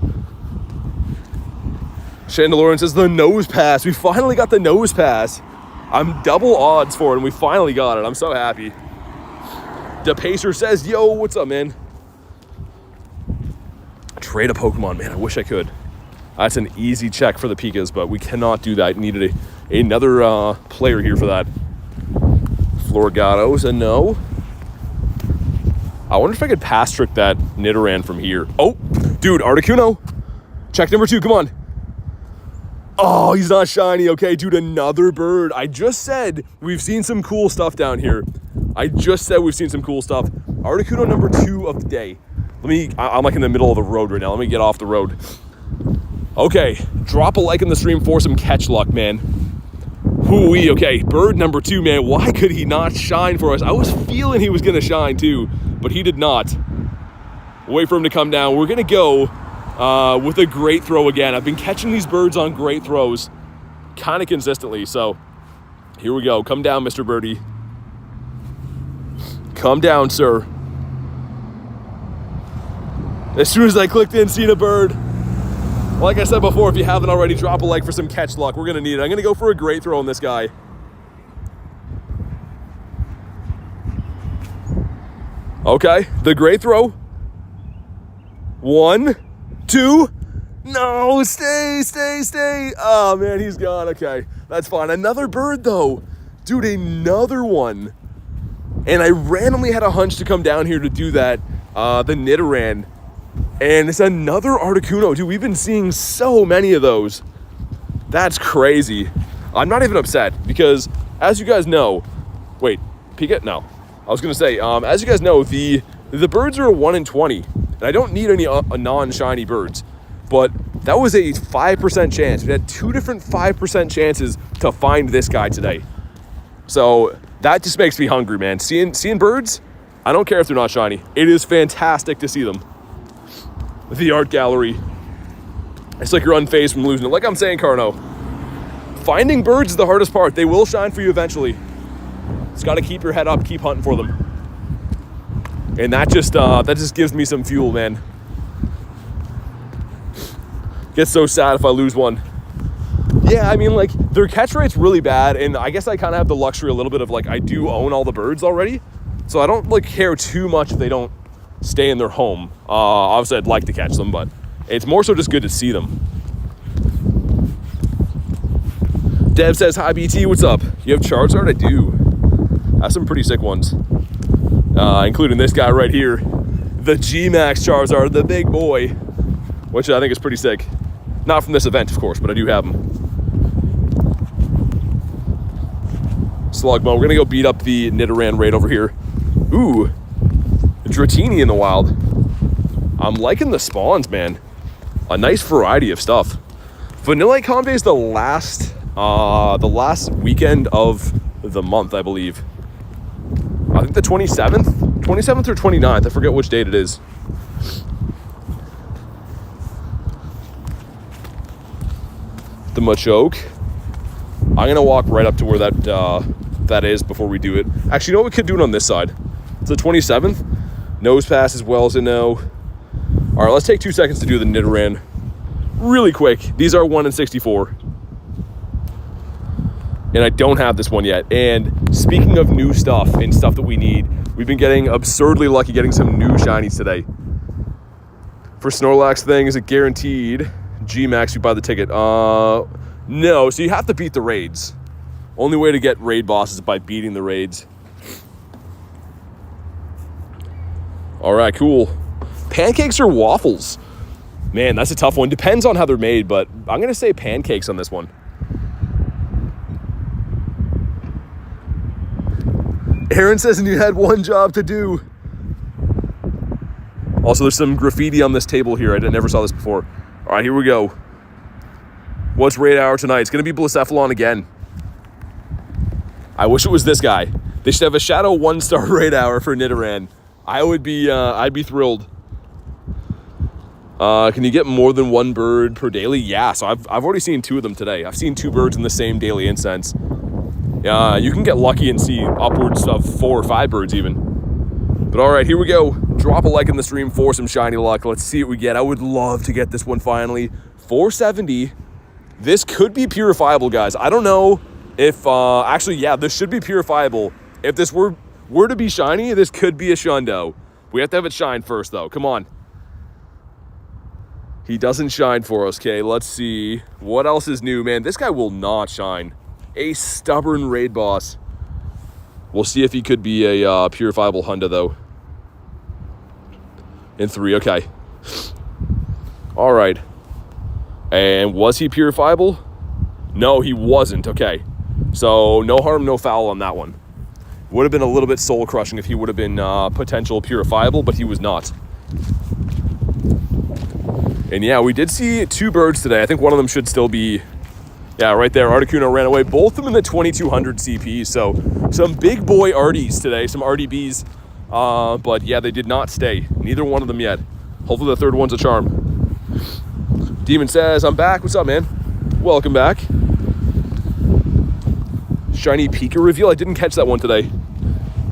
Chandelorian says the nose pass. We finally got the nose pass. I'm double odds for it, and we finally got it. I'm so happy. DePacer says, yo, what's up, man? Trade a Pokemon, man. I wish I could. That's an easy check for the Pikas, but we cannot do that. Needed another player here for that. Floragatos, a no. I wonder if I could pass trick that Nidoran from here. Oh, dude, Articuno. Check number 2, come on. Oh, he's not shiny. Okay, dude, another bird. I just said we've seen some cool stuff down here. Articuno number 2 of the day. I'm like in the middle of the road right now. Let me get off the road. Okay, drop a like in the stream for some catch luck, man. Hoo-wee, okay, bird number 2, man. Why could he not shine for us? I was feeling he was gonna shine too, but he did not. Wait for him to come down. We're gonna go with a great throw again. I've been catching these birds on great throws kind of consistently, so here we go. Come down, Mr. Birdie. Come down, sir. As soon as I clicked in, seen a bird. Like I said before, if you haven't already, drop a like for some catch luck. We're gonna need it. I'm gonna go for a great throw on this guy. Okay, the great throw. 1, 2. No, stay. Oh man, he's gone. Okay, that's fine. Another bird though. Dude, another one. And I randomly had a hunch to come down here to do that, the Nidoran. And it's another Articuno. Dude, we've been seeing so many of those. That's crazy. I'm not even upset because, as you guys know, wait, Pika? No. I was gonna say, as you guys know, the birds are a 1 in 20, and I don't need any non-shiny birds. But that was a 5% chance. We had 2 different 5% chances to find this guy today. So that just makes me hungry, man. Seeing birds, I don't care if they're not shiny. It is fantastic to see them. The art gallery. It's like you're unfazed from losing it. Like I'm saying, Carno, finding birds is the hardest part. They will shine for you eventually. Just got to keep your head up, keep hunting for them. And that just gives me some fuel, man. Gets so sad if I lose one. Yeah, I mean, like, their catch rate's really bad, and I guess I kind of have the luxury a little bit of, like, I do own all the birds already, so I don't, like, care too much if they don't stay in their home. Obviously, I'd like to catch them, but it's more so just good to see them. Deb says, hi, BT, what's up? You have Charizard? I do. I have some pretty sick ones, including this guy right here, the G-Max Charizard, the big boy, which I think is pretty sick. Not from this event, of course, but I do have them. Slugmo, we're gonna go beat up the Nidoran raid over here. Ooh, Dratini in the wild. I'm liking the spawns, man. A nice variety of stuff. Vanillite Combe is the last weekend of the month, I believe. I think the 27th or 29th. I forget which date it is. The Machoke. I'm gonna walk right up to where that is before we do it. Actually, you know what, we could do it on this side. It's the 27th. Nose pass as well as a no. All right, let's take 2 seconds to do the Nidoran really quick. These are 1 in 64. And I don't have this one yet. And speaking of new stuff and stuff that we need, we've been getting absurdly lucky getting some new shinies today. For Snorlax thing, is it guaranteed? G-Max, you buy the ticket. No, so you have to beat the raids. Only way to get raid bosses is by beating the raids. All right, cool. Pancakes or waffles? Man, that's a tough one. Depends on how they're made, but I'm going to say pancakes on this one. Aaron says you had one job to do. Also, there's some graffiti on this table here. I never saw this before. All right, here we go. What's raid hour tonight? It's going to be Blacephalon again. I wish it was this guy. They should have a Shadow 1-star raid hour for Nidoran. I'd be thrilled. Can you get more than one bird per daily? Yeah, so I've already seen 2 of them today. I've seen 2 birds in the same daily incense. You can get lucky and see upwards of 4 or 5 birds even. But all right, here we go. Drop a like in the stream for some shiny luck. Let's see what we get. I would love to get this one finally. 470. This could be purifiable, guys. I don't know if, actually, yeah, this should be purifiable. If this were to be shiny, this could be a Shundo. We have to have it shine first, though. Come on. He doesn't shine for us, okay? Let's see. What else is new, man? This guy will not shine. A stubborn raid boss. We'll see if he could be a purifiable Honda, though. In 3, okay. All right. And was he purifiable? No, he wasn't, okay. So no harm, no foul on that one. Would have been a little bit soul crushing if he would have been potential purifiable, but he was not. And yeah, we did see 2 birds today. I think one of them should still be, yeah, right there. Articuno ran away. Both of them in the 2200 CP. So some big boy Arties today, some RDBs. But yeah, they did not stay. Neither one of them yet. Hopefully the third one's a charm. Demon says, I'm back. What's up, man? Welcome back. Shiny Pika reveal. I didn't catch that one today.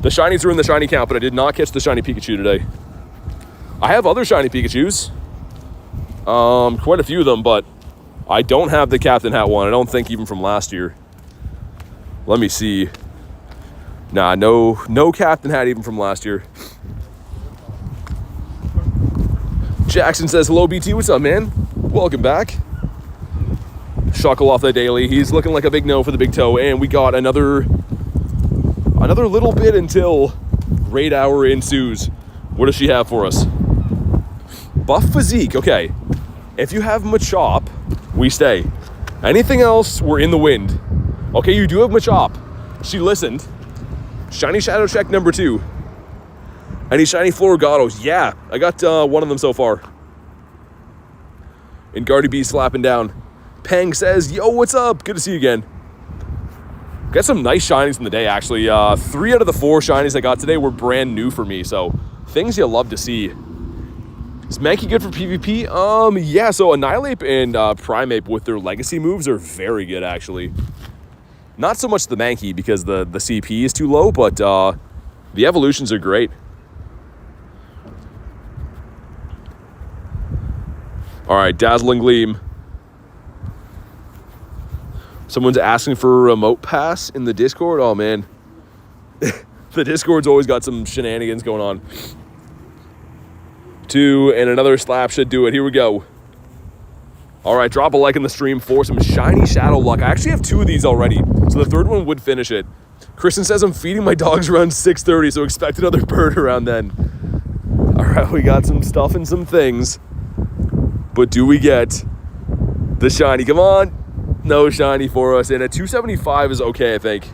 The shinies are in the shiny count, but I did not catch the shiny Pikachu today. I have other shiny Pikachus. Quite a few of them, but I don't have the Captain Hat one. I don't think even from last year. Let me see. Nah, no Captain Hat even from last year. Jackson says, hello, BT. What's up, man? Welcome back. Shuckle off the daily. He's looking like a big no for the big toe. And we got another little bit until raid hour ensues. What does she have for us? Buff Physique. Okay. If you have Machop, we stay. Anything else, we're in the wind. Okay, you do have Machop. She listened. Shiny Shadow Check number 2. Any Shiny Floragatos? Yeah, I got one of them so far. And Guardy B slapping down. Peng says, yo, what's up? Good to see you again. Got some nice shinies in the day, actually. 3 out of the 4 shinies I got today were brand new for me, so things you love to see. Is Mankey good for PvP? Yeah, so Annihilate and Primeape with their legacy moves are very good, actually. Not so much the Mankey because the CP is too low, but the evolutions are great. All right, Dazzling Gleam. Someone's asking for a remote pass in the Discord. Oh, man. The Discord's always got some shenanigans going on. 2, and another slap should do it. Here we go. All right, drop a like in the stream for some shiny Shadow Luck. I actually have 2 of these already, so the third one would finish it. Kristen says I'm feeding my dogs around 6:30, so expect another bird around then. All right, we got some stuff and some things. But do we get the shiny? Come on. No shiny for us. And a 275 is okay, I think.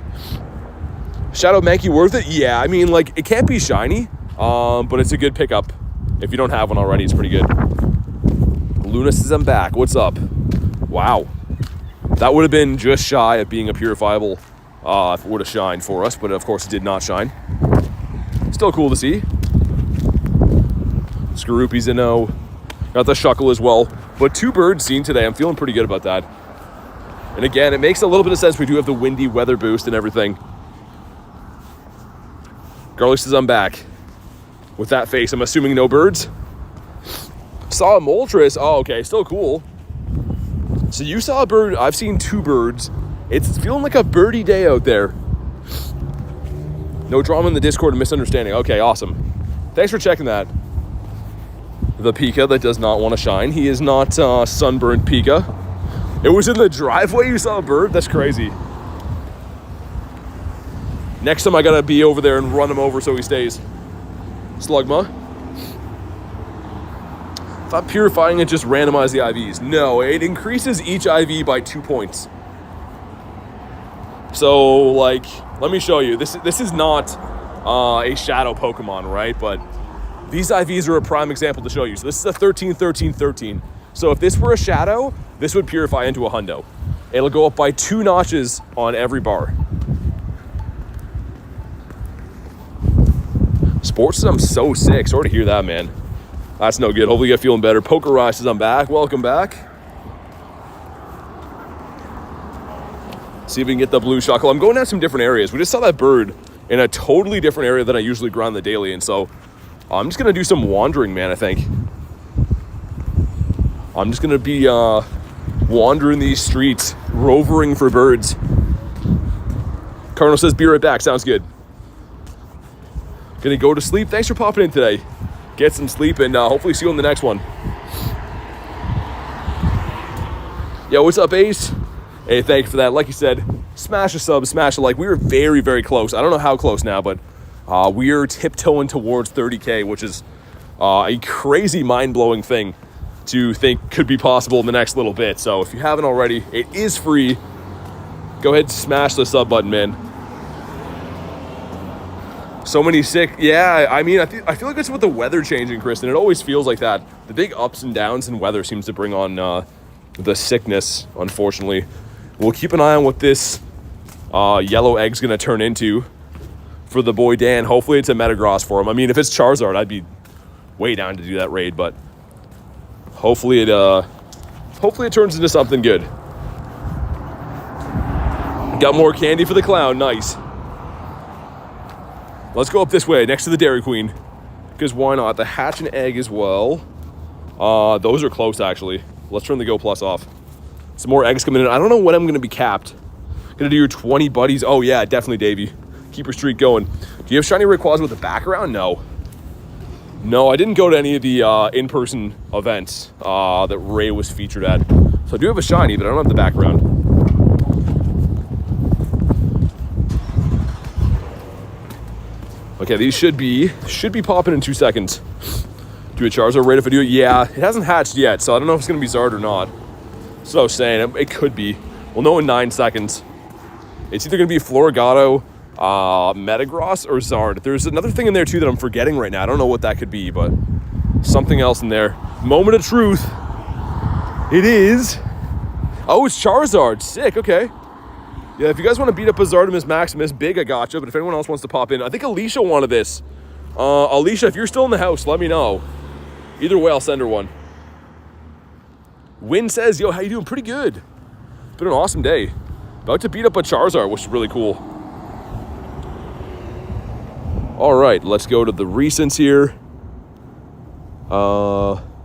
Shadow Mankey worth it? Yeah, I mean, like, it can't be shiny, but it's a good pickup. If you don't have one already, it's pretty good. Luna says I'm back. What's up? Wow. That would have been just shy of being a purifiable if it would have shined for us, but of course it did not shine. Still cool to see. Skorupi's a no. Got the Shuckle as well. But 2 birds seen today. I'm feeling pretty good about that. And again, it makes a little bit of sense. We do have the windy weather boost and everything. Garlic says I'm back. With that face, I'm assuming no birds. Saw a Moltres. Oh, okay. Still cool. So you saw a bird. I've seen 2 birds. It's feeling like a birdie day out there. No drama in the Discord and misunderstanding. Okay, awesome. Thanks for checking that. The Pika that does not want to shine. He is not sunburned Pika. It was in the driveway you saw a bird? That's crazy. Next time I gotta be over there and run him over so he stays. Slugma. Thought purifying it just randomized the IVs. No, it increases each IV by 2 points. So, like, let me show you. This is not a shadow Pokemon, right? But these IVs are a prime example to show you. So this is a 13, 13, 13. So if this were a shadow, this would purify into a hundo. It'll go up by 2 notches on every bar. Sports says I'm so sick. Sorry to hear that, man. That's no good. Hopefully you're feeling better. Poker Rise says I'm back. Welcome back. See if we can get the blue Shuckle. I'm going down some different areas. We just saw that bird in a totally different area than I usually grind the daily, and so I'm just going to do some wandering, man, I think. I'm just going to be wandering these streets, rovering for birds. Cardinal says, be right back. Sounds good. Gonna go to sleep. Thanks for popping in today. Get some sleep and hopefully see you on the next one. Yo, what's up, Ace? Hey, thank you for that. Like you said, smash a sub, smash a like. We were very, very close. I don't know how close now, but we are tiptoeing towards 30K, which is a crazy, mind-blowing thing to think could be possible in the next little bit. So if you haven't already, it is free. Go ahead and smash the sub button, man. So many sick. Yeah, I mean, I feel like it's with the weather changing, Kristen. It always feels like that. The big ups and downs in weather seems to bring on the sickness, unfortunately. We'll keep an eye on what this yellow egg's going to turn into for the boy Dan. Hopefully it's a Metagross for him. I mean, if it's Charizard, I'd be way down to do that raid, but hopefully it turns into something good. Got more candy for the clown. Nice. Let's go up this way, next to the Dairy Queen. Because why not? The hatch and egg as well. Those are close, actually. Let's turn the Go Plus off. Some more eggs coming in. I don't know when I'm going to be capped. Gonna do your 20 buddies. Oh, yeah, definitely, Davey. Keep your streak going. Do you have Shiny Rayquaza with the background? No. No, I didn't go to any of the in-person events that Ray was featured at. So I do have a Shiny, but I don't have the background. Okay, these should be popping in 2 seconds. Do a Charizard raid if I do it? Yeah, it hasn't hatched yet, so I don't know if it's going to be Zard or not. That's what I was saying. It could be. We'll know in 9 seconds. It's either going to be Floragato, Metagross, or Zard. There's another thing in there, too, that I'm forgetting right now. I don't know what that could be, but something else in there. Moment of truth. It is. Oh, it's Charizard. Sick, okay. Yeah, if you guys want to beat up Bizartimus Maximus, big I gotcha. But if anyone else wants to pop in, I think Alicia wanted this. Alicia, if you're still in the house, let me know. Either way, I'll send her one. Win says, yo, how you doing? Pretty good. It's been an awesome day. About to beat up a Charizard, which is really cool. All right, let's go to the recents here.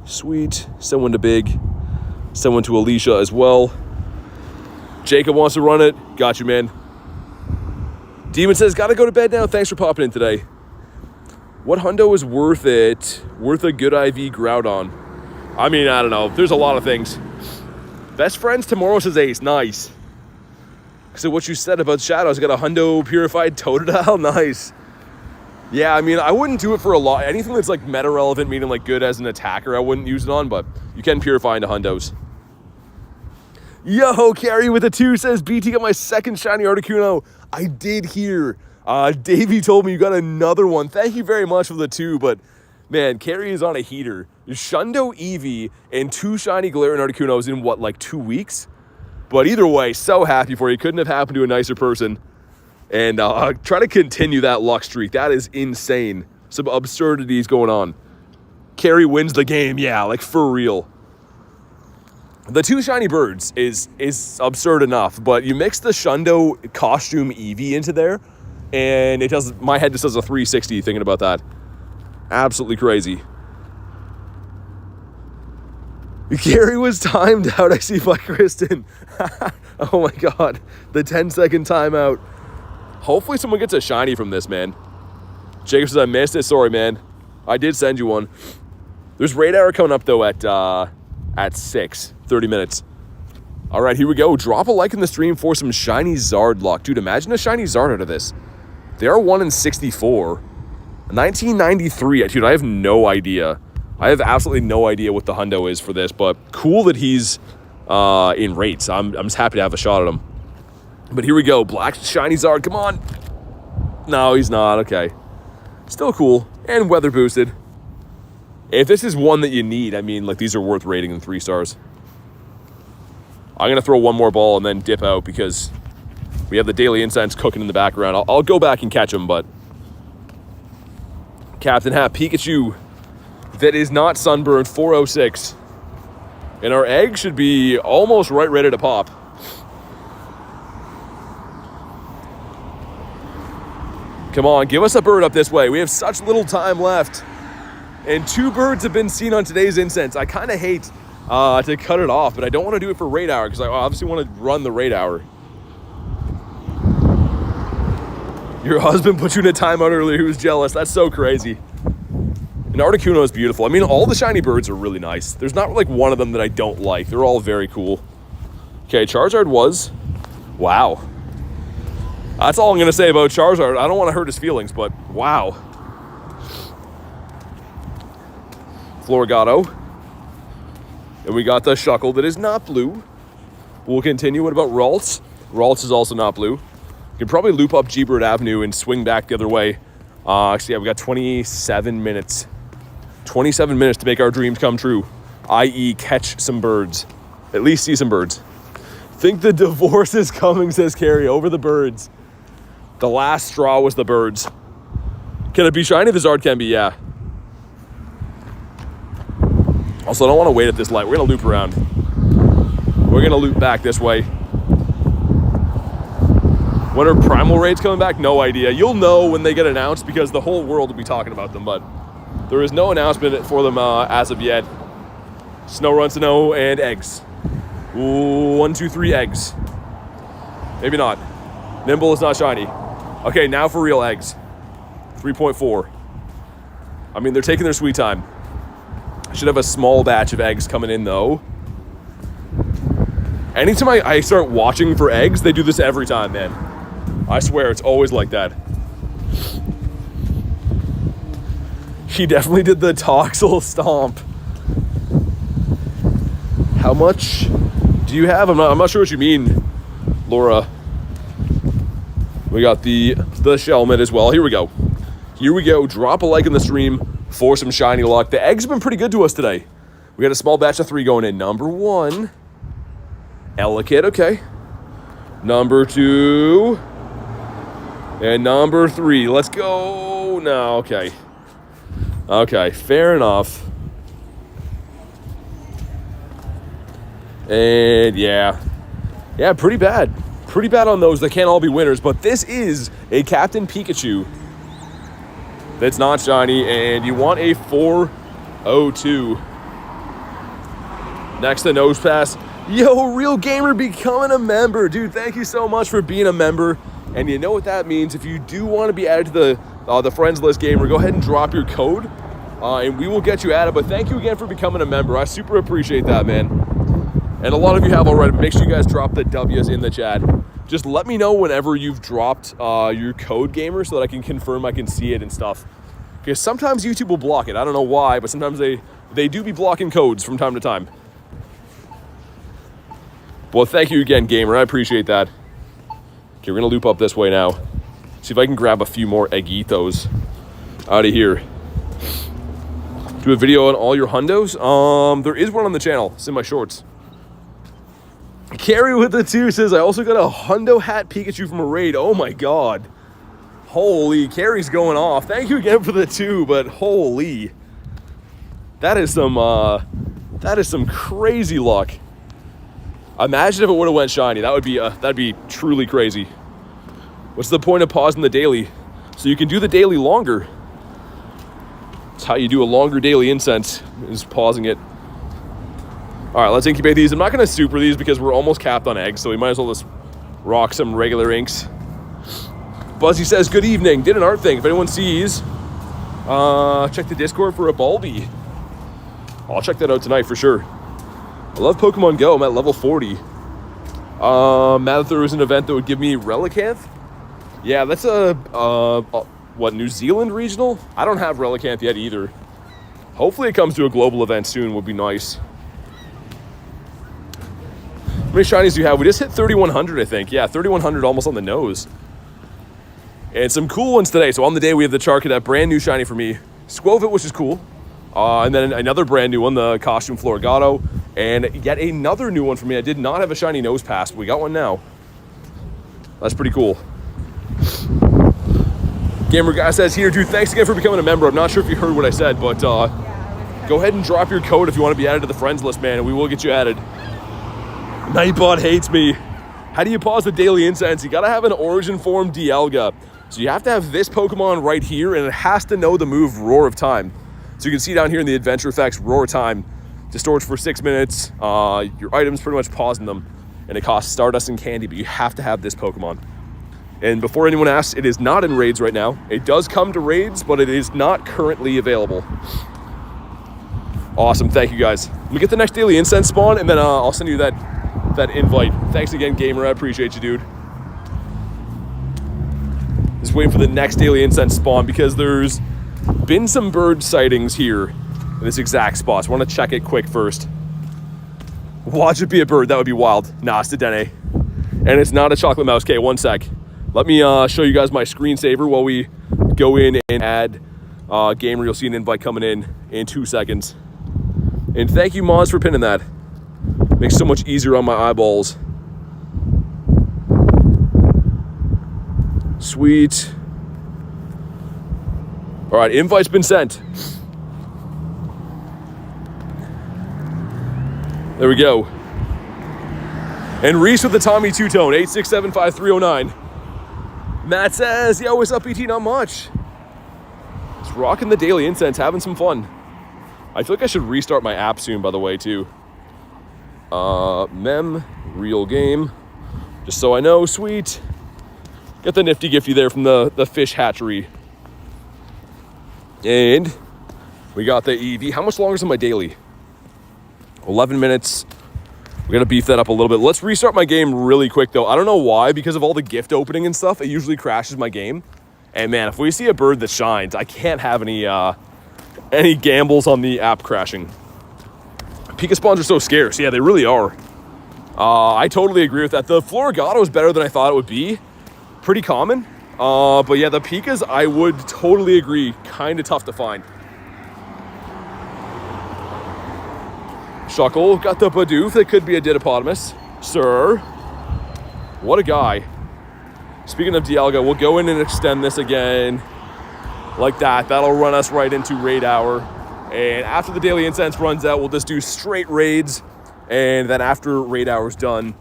Sweet. Send one to Big. Send one to Alicia as well. Jacob wants to run it. Got you, man. Demon says, gotta go to bed now. Thanks for popping in today. What hundo is worth it? Worth a good IV Groudon? I mean, I don't know. There's a lot of things. Best friends tomorrow says Ace. Nice. So what you said about Shadows, got a hundo purified Totodile. Nice. Yeah, I mean, I wouldn't do it for a lot. Anything that's like meta relevant, meaning like good as an attacker, I wouldn't use it on, but you can purify into hundos. Yo, Carrie with a 2 says, BT got my second shiny Articuno. I did hear. Davey told me you got another one. Thank you very much for the 2, but man, Carrie is on a heater. Shundo Eevee and 2 shiny Galarian Articunos in what, like 2 weeks? But either way, so happy for you. Couldn't have happened to a nicer person. And try to continue that luck streak. That is insane. Some absurdities going on. Carrie wins the game. Yeah, like for real. The 2 shiny birds is absurd enough, but you mix the Shundo costume Eevee into there, and it does. My head just does a 360 thinking about that. Absolutely crazy. Carrie was timed out, I see, by Kristen. Oh my god. The 10-second timeout. Hopefully someone gets a shiny from this, man. Jacob says, I missed it. Sorry, man. I did send you one. There's Raid Hour coming up, though, at 6. 30 minutes. All right, here we go. Drop a like in the stream for some shiny Zard luck. Dude, imagine a shiny Zard out of this. They are 1 in 64. 1993. Dude, I have no idea. I have absolutely no idea what the hundo is for this, but cool that he's in rates. I'm just happy to have a shot at him. But here we go. Black shiny Zard. Come on. No, he's not. Okay. Still cool. And weather boosted. If this is one that you need, I mean, like, these are worth rating in 3 stars. I'm going to throw one more ball and then dip out because we have the daily incense cooking in the background. I'll go back and catch him, but... Captain Hat Pikachu. That is not sunburned. 406. And our egg should be almost right ready to pop. Come on, give us a bird up this way. We have such little time left. And 2 birds have been seen on today's incense. I kind of hate to cut it off, but I don't want to do it for Raid Hour because I obviously want to run the Raid Hour. Your husband put you in a timeout earlier. He was jealous. That's so crazy. And Articuno is beautiful. I mean, all the shiny birds are really nice. There's not like one of them that I don't like. They're all very cool. Okay, Charizard was... Wow. That's all I'm going to say about Charizard. I don't want to hurt his feelings, but wow. Floragato. And we got the Shuckle that is not blue. We'll continue. What about Ralts? Ralts is also not blue. You can probably loop up G-Bird Avenue and swing back the other way. Actually, yeah, we got 27 minutes. 27 minutes to make our dreams come true. I.e. catch some birds. At least see some birds. Think the divorce is coming, says Carrie, over the birds. The last straw was the birds. Can it be shiny? The Zard can be, yeah. Also, I don't want to wait at this light. We're going to loop around. We're going to loop back this way. When are Primal Raids coming back? No idea. You'll know when they get announced because the whole world will be talking about them, but there is no announcement for them as of yet. Snow Run Snow and eggs. Ooh, 1, 2, 3 eggs. Maybe not. Nimble is not shiny. Okay, now for real eggs. 3.4. I mean, they're taking their sweet time. I should have a small batch of eggs coming in, though. Anytime I start watching for eggs, they do this every time, man. I swear, it's always like that. He definitely did the Toxel Stomp. How much do you have? I'm not sure what you mean, Laura. We got the Shelmet as well. Here we go. Here we go. Drop a like in the stream for some shiny luck. The eggs have been pretty good to us today. We got a small batch of 3 going in. Number 1. Elekid, okay. Number 2. And number 3. Let's go. No, okay. Okay, fair enough. And yeah, pretty bad. Pretty bad on those. They can't all be winners, but this is a Captain Pikachu that's not shiny, and you want a 402. Next to Nose Pass. Yo, Real Gamer becoming a member. Dude, thank you so much for being a member. And you know what that means. If you do want to be added to the friends list, Gamer, go ahead and drop your code, and we will get you added. But thank you again for becoming a member. I super appreciate that, man. And a lot of you have already. But make sure you guys drop the W's in the chat. Just let me know whenever you've dropped your code, Gamer, so that I can confirm I can see it and stuff. Because sometimes YouTube will block it. I don't know why, but sometimes they do be blocking codes from time to time. Well, thank you again, Gamer. I appreciate that. Okay, we're going to loop up this way now. See if I can grab a few more Eggitos out of here. Do a video on all your hundos? There is one on the channel. It's in my shorts. Carrie with the 2 says, I also got a hundo hat Pikachu from a raid. Oh my god. Holy, Carrie's going off. Thank you again for the 2, but holy. That is some crazy luck. Imagine if it would have went shiny. That'd be truly crazy. What's the point of pausing the daily? So you can do the daily longer. That's how you do a longer daily incense, is pausing it. All right, let's incubate these. I'm not going to super these because we're almost capped on eggs, so we might as well just rock some regular inks. Buzzy says, good evening. Did an art thing. If anyone sees, check the Discord for a Bulby. I'll check that out tonight for sure. I love Pokemon GO. I'm at level 40. Mad if there was an event that would give me Relicanth. Yeah, that's what, New Zealand regional? I don't have Relicanth yet either. Hopefully it comes to a global event soon. Would be nice. How many shinies do you have? We just hit 3,100, I think. Yeah, 3,100 almost on the nose. And some cool ones today. So on the day, we have the Charcadet, brand new shiny for me. Squovit, which is cool. And then another brand new one, the Costume Floragato. And yet another new one for me. I did not have a shiny nose pass, but we got one now. That's pretty cool. Gamer Guy says here, dude, thanks again for becoming a member. I'm not sure if you heard what I said, but go ahead and drop your code if you want to be added to the friends list, man, and we will get you added. Nightbot hates me. How do you pause the daily incense? You gotta have an origin form Dialga. So you have to have this Pokemon right here, and it has to know the move Roar of Time. So you can see down here in the adventure effects, Roar of Time. To storage for 6 minutes, your items pretty much pausing them, and it costs Stardust and candy, but you have to have this Pokemon. And before anyone asks, it is not in raids right now. It does come to raids, but it is not currently available. Awesome, thank you guys. Let me get the next daily incense spawn, and then I'll send you that invite. Thanks again, Gamer, I appreciate you, dude. Just waiting for the next daily incense spawn, because there's been some bird sightings here in this exact spot. So I want to check it quick first. Watch it be a bird, that would be wild. Nah, it's a Dene. And it's not a chocolate mouse. Okay, one sec. Let me show you guys my screensaver while we go in and add Gamer. You'll see an invite coming in 2 seconds. And thank you, Moz, for pinning that. Makes it so much easier on my eyeballs. Sweet. All right, invite's been sent. There we go. And Reese with the Tommy two-tone, 8675309. Matt says, yo, what's up, ET? Not much. Just rocking the daily incense, having some fun. I feel like I should restart my app soon, by the way, too. Real game. Just so I know, sweet. Get the nifty gifty there from the fish hatchery. And we got the EV. How much longer is my daily? 11 minutes. We're gonna beef that up a little bit. Let's restart my game really quick though. I don't know why, because of all the gift opening and stuff, it usually crashes my game. And man, if we see a bird that shines, I can't have any gambles on the app crashing. Pika spawns are so scarce. Yeah, they really are. I totally agree with that. The Floragato is better than I thought it would be. Pretty common. But yeah, the Pikas, I would totally agree, kind of tough to find. Shuckle got the Bidoof. That could be a Didopotamus. Sir. What a guy. Speaking of Dialga, we'll go in and extend this again like that. That'll run us right into Raid Hour. And after the daily incense runs out, we'll just do straight raids. And then after Raid Hour's done,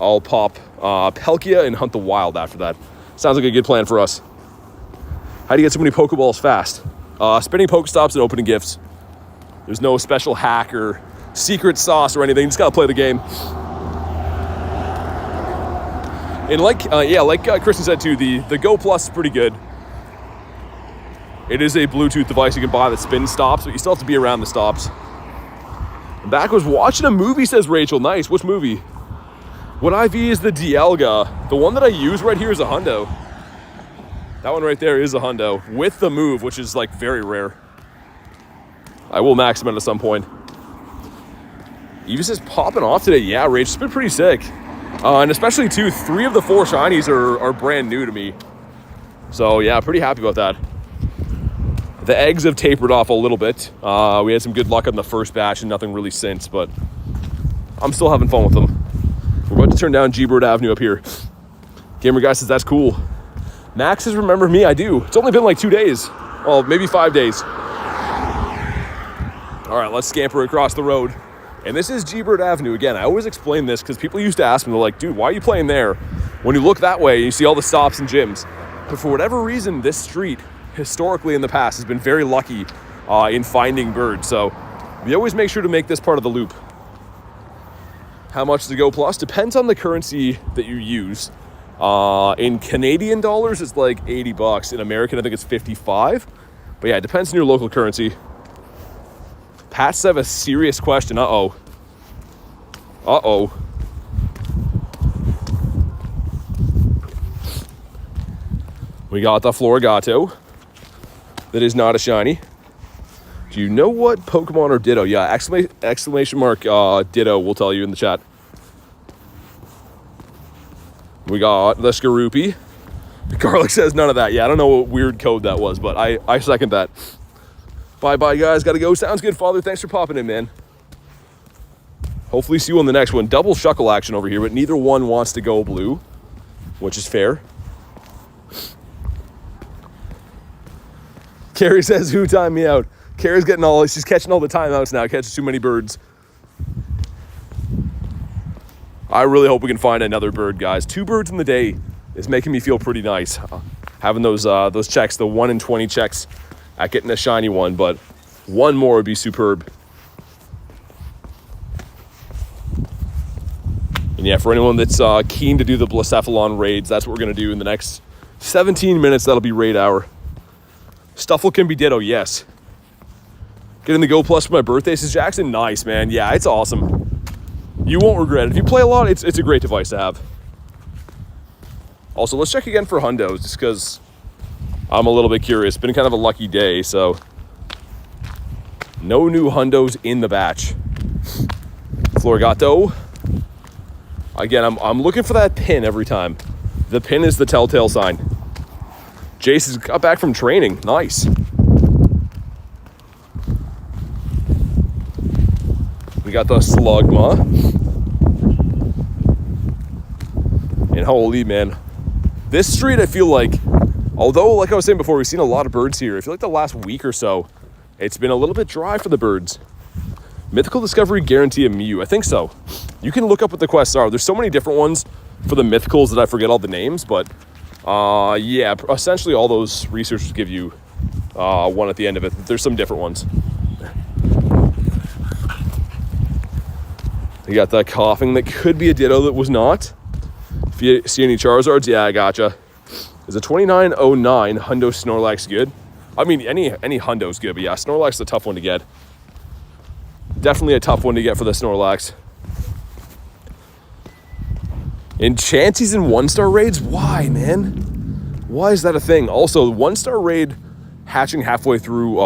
I'll pop Palkia and hunt the wild after that. Sounds like a good plan for us. How do you get so many Pokeballs fast? Spinning Pokestops and opening gifts. There's no special hack or secret sauce or anything. You just gotta play the game. And like Kristen said too, the Go Plus is pretty good. It is a Bluetooth device you can buy that spins stops, but you still have to be around the stops. Back was watching a movie, says Rachel. Nice. Which movie? What IV is the Dialga. The one that I use right here is a hundo. That one right there is a hundo with the move, which is like very rare. I will max him at some point. Eva's is popping off today. Yeah, Rach, it's been pretty sick. And especially too, 3 of the 4 shinies are brand new to me. So yeah, pretty happy about that. The eggs have tapered off a little bit. We had some good luck on the first batch and nothing really since, but I'm still having fun with them. We're about to turn down G-Bird Avenue up here. Gamer Guy says, that's cool. Max says, remember me? I do. It's only been like 2 days. Well, maybe 5 days. All right, let's scamper across the road. And this is G-Bird Avenue. Again, I always explain this because people used to ask me, they're like, dude, why are you playing there? When you look that way, you see all the stops and gyms. But for whatever reason, this street, historically in the past, has been very lucky in finding birds. So we always make sure to make this part of the loop. How much to Go Plus? Depends on the currency that you use. In Canadian dollars, it's like $80. In American, I think it's 55. But yeah, it depends on your local currency. Pats have a serious question. Uh-oh. We got the Floragato. That is not a shiny. Do you know what Pokemon are Ditto? Yeah, exclamation mark Ditto will tell you in the chat. We got the Skorupi. Garlic says none of that. Yeah, I don't know what weird code that was, but I second that. Bye-bye, guys. Gotta go. Sounds good, Father. Thanks for popping in, man. Hopefully see you on the next one. Double Shuckle action over here, but neither one wants to go blue, which is fair. Carrie says, who timed me out? Carrie's she's catching all the timeouts now. Catches too many birds. I really hope we can find another bird, guys. 2 birds in the day is making me feel pretty nice. Having those checks, the 1 in 20 checks at getting a shiny one, but 1 more would be superb. And yeah, for anyone that's keen to do the Blacephalon raids, that's what we're going to do in the next 17 minutes. That'll be Raid Hour. Stuffle can be Ditto, yes. Getting the Go Plus for my birthday, says Jackson. Nice, man. Yeah, it's awesome. You won't regret it. If you play a lot, it's a great device to have. Also, let's check again for hundos, just because I'm a little bit curious. Been kind of a lucky day, so no new hundos in the batch. Floragato. Again, I'm looking for that pin every time. The pin is the telltale sign. Jace has got back from training. Nice. We got the Slugma. And holy man. This street, I feel like, although, like I was saying before, we've seen a lot of birds here. I feel like the last week or so, it's been a little bit dry for the birds. Mythical Discovery guarantee a Mew. I think so. You can look up what the quests are. There's so many different ones for the mythicals that I forget all the names, but yeah, essentially all those researchers give you one at the end of it. There's some different ones. You got that coughing that could be a Ditto that was not. If you see any Charizards, yeah, I gotcha. Is a 2909 Hundo Snorlax good? I mean, any Hundo's good, but yeah, Snorlax is a tough one to get. Definitely a tough one to get for the Snorlax. And Chanseys and 1-star raids? Why, man? Why is that a thing? Also, 1-star raid hatching halfway through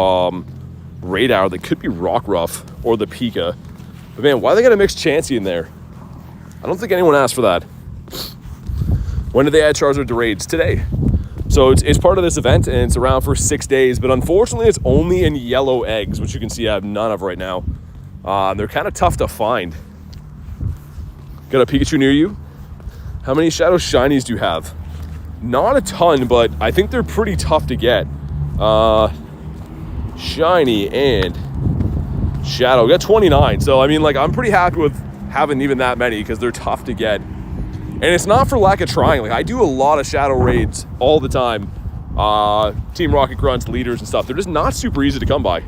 Raid Hour that could be Rockruff or the Pika. But man, why they gotta mix Chansey in there? I don't think anyone asked for that. When did they add Charizard to raids? Today. So it's part of this event and it's around for 6 days, but unfortunately it's only in yellow eggs, which you can see I have none of right now. They're kind of tough to find. Got a Pikachu near you? How many Shadow Shinies do you have? Not a ton, but I think they're pretty tough to get. Shiny and Shadow. We got 29. So, I mean, like, I'm pretty happy with having even that many because they're tough to get. And it's not for lack of trying. Like, I do a lot of Shadow raids all the time. Team Rocket Grunts, leaders, and stuff. They're just not super easy to come by.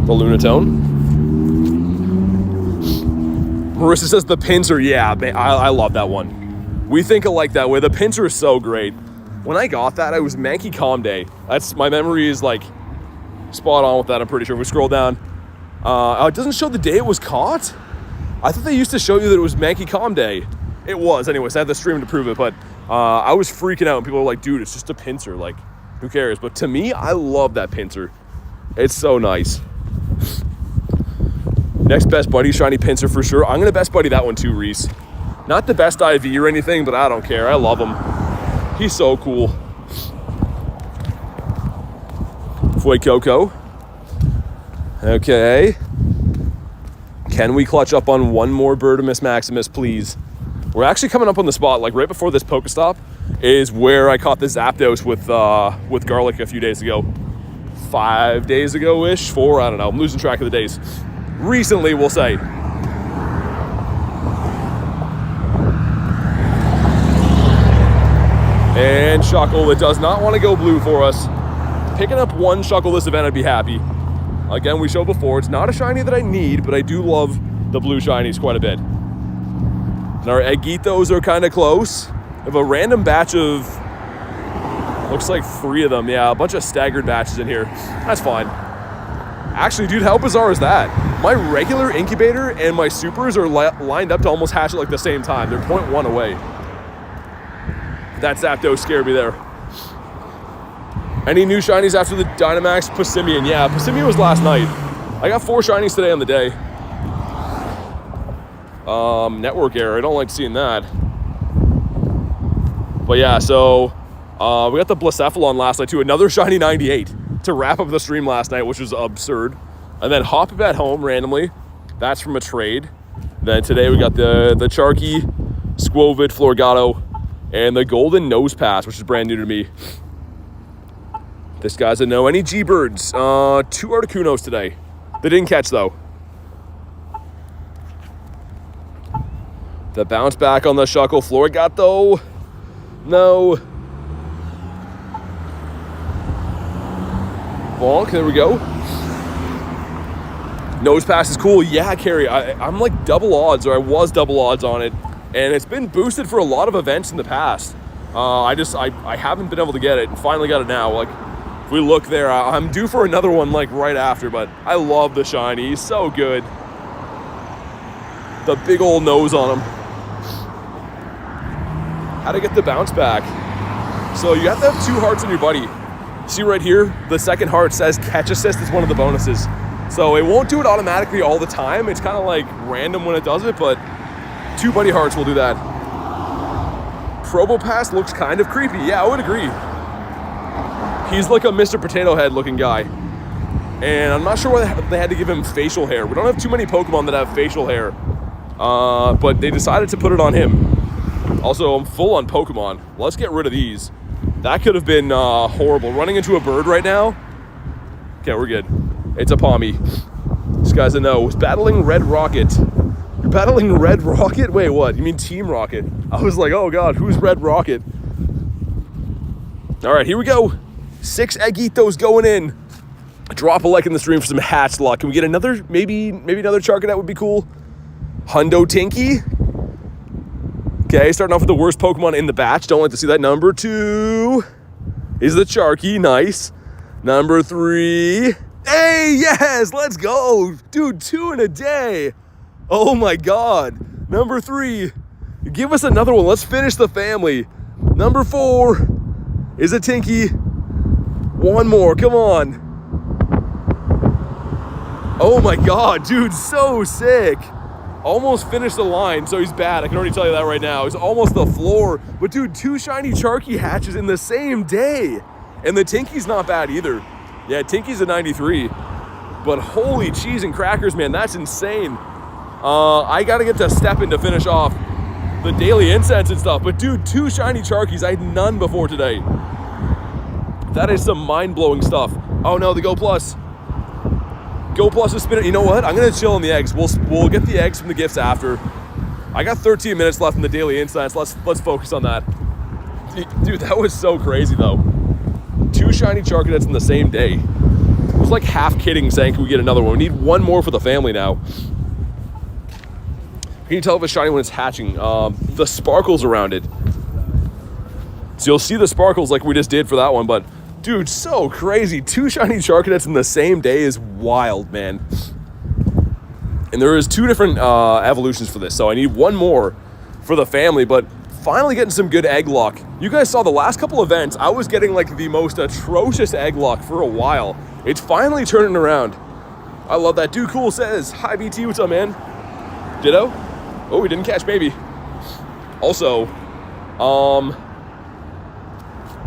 The Lunatone. Marissa says the Pinsir. Yeah, I love that one. We think alike that way. The Pinsir is so great. When I got that, it was Mankey Calm Day. That's, my memory is like spot on with that, I'm pretty sure. If we scroll down, it doesn't show the day it was caught. I thought they used to show you that it was Mankey Calm Day. It was, anyways. I had the stream to prove it, but I was freaking out, and people were like, dude, it's just a Pinsir. Like, who cares? But to me, I love that Pinsir. It's so nice. Next best buddy, Shiny Pinsir for sure. I'm going to best buddy that one too, Reese. Not the best IV or anything, but I don't care. I love him. He's so cool. Fuecoco. Okay. Can we clutch up on one more Birdimus Maximus, please? We're actually coming up on the spot, like right before this Pokestop is where I caught the Zapdos with Garlic a few days ago. 5 days ago-ish, 4, I don't know. I'm losing track of the days. Recently, we'll say. And Shuckle, that does not want to go blue for us. Picking up one Shuckle this event, I'd be happy. Again, we showed before, it's not a shiny that I need, but I do love the blue shinies quite a bit. And our Eggitos are kind of close. We have a random batch of, looks like 3 of them. Yeah, a bunch of staggered batches in here. That's fine. Actually, dude, how bizarre is that? My regular incubator and my supers are lined up to almost hatch at like the same time. They're 0.1 away. That Zapdos scared me there. Any new shinies after the Dynamax? Passimian. Yeah, Passimian was last night. I got 4 shinies today on the day. Network error. I don't like seeing that. But yeah, so we got the Blacephalon last night too. Another shiny 98 to wrap up the stream last night, which was absurd. And then Hop at home randomly. That's from a trade. Then today we got the Charky, Squovid, Floragato, and the Golden Nose Pass, which is brand new to me. This guy's a no. Any G-Birds? 2 Articunos today. They didn't catch though. The bounce back on the Shuckle. Floragato. No. Bonk, there we go. Nose Pass is cool. Yeah, Carrie, I'm like double odds, or I was double odds on it. And it's been boosted for a lot of events in the past. I haven't been able to get it, and finally got it now. Like, if we look there, I'm due for another one like right after, but I love the shiny. He's so good. The big old nose on him. How to get the bounce back. So you have to have 2 hearts on your buddy. See right here, the second heart says catch assist is one of the bonuses. So it won't do it automatically all the time. It's kind of like random when it does it, but 2 buddy hearts will do that. Probopass looks kind of creepy. Yeah, I would agree. He's like a Mr. Potato Head looking guy. And I'm not sure why they had to give him facial hair. We don't have too many Pokemon that have facial hair. But they decided to put it on him. Also, I'm full on Pokemon. Let's get rid of these. That could have been horrible. Running into a bird right now. Okay, we're good. It's a Pommy. This guy's a no. He's battling Red Rocket. You're battling Red Rocket? Wait, what? You mean Team Rocket? I was like, oh god, who's Red Rocket? All right, here we go. 6 Eggitos going in. Drop a like in the stream for some hatch luck. Can we get another, maybe another Charcadet would be cool. Hundo Tinky. Okay, starting off with the worst Pokemon in the batch. Don't like to see that. Number 2 is the Charky. Nice. Number 3. Hey, yes, let's go. Dude, 2 in a day. Oh my god. Number 3. Give us another one. Let's finish the family. Number 4 is a Tinky. 1 more. Come on. Oh my god, dude, so sick. Almost finished the line, so he's bad. I can already tell you that right now. He's almost the floor. But dude, 2 shiny Charky hatches in the same day. And the Tinky's not bad either. Yeah, Tinky's a 93. But holy cheese and crackers, man, that's insane. I gotta get to Steppin to finish off the daily incense and stuff. But dude, 2 shiny Charkies. I had none before today. That is some mind-blowing stuff. Oh no, the Go Plus. Go Plus is spinning. You know what? I'm gonna chill on the eggs. We'll get the eggs from the gifts after. I got 13 minutes left in the daily incense. Let's focus on that. Dude, that was so crazy though. 2 shiny Charkadets in the same day. I was like half kidding saying, can we get another one? We need one more for the family now. Can you tell if it's shiny when it's hatching? The sparkles around it. So you'll see the sparkles like we just did for that one, but dude, so crazy. 2 shiny Charkadets in the same day is wild, man. And there is 2 different evolutions for this, so I need one more for the family, but finally getting some good egg luck. You guys saw the last couple events, I was getting like the most atrocious egg luck for a while. It's finally turning around. I love that. Dude Cool says, hi BT, what's up, man? Ditto? Oh, we didn't catch baby. Also,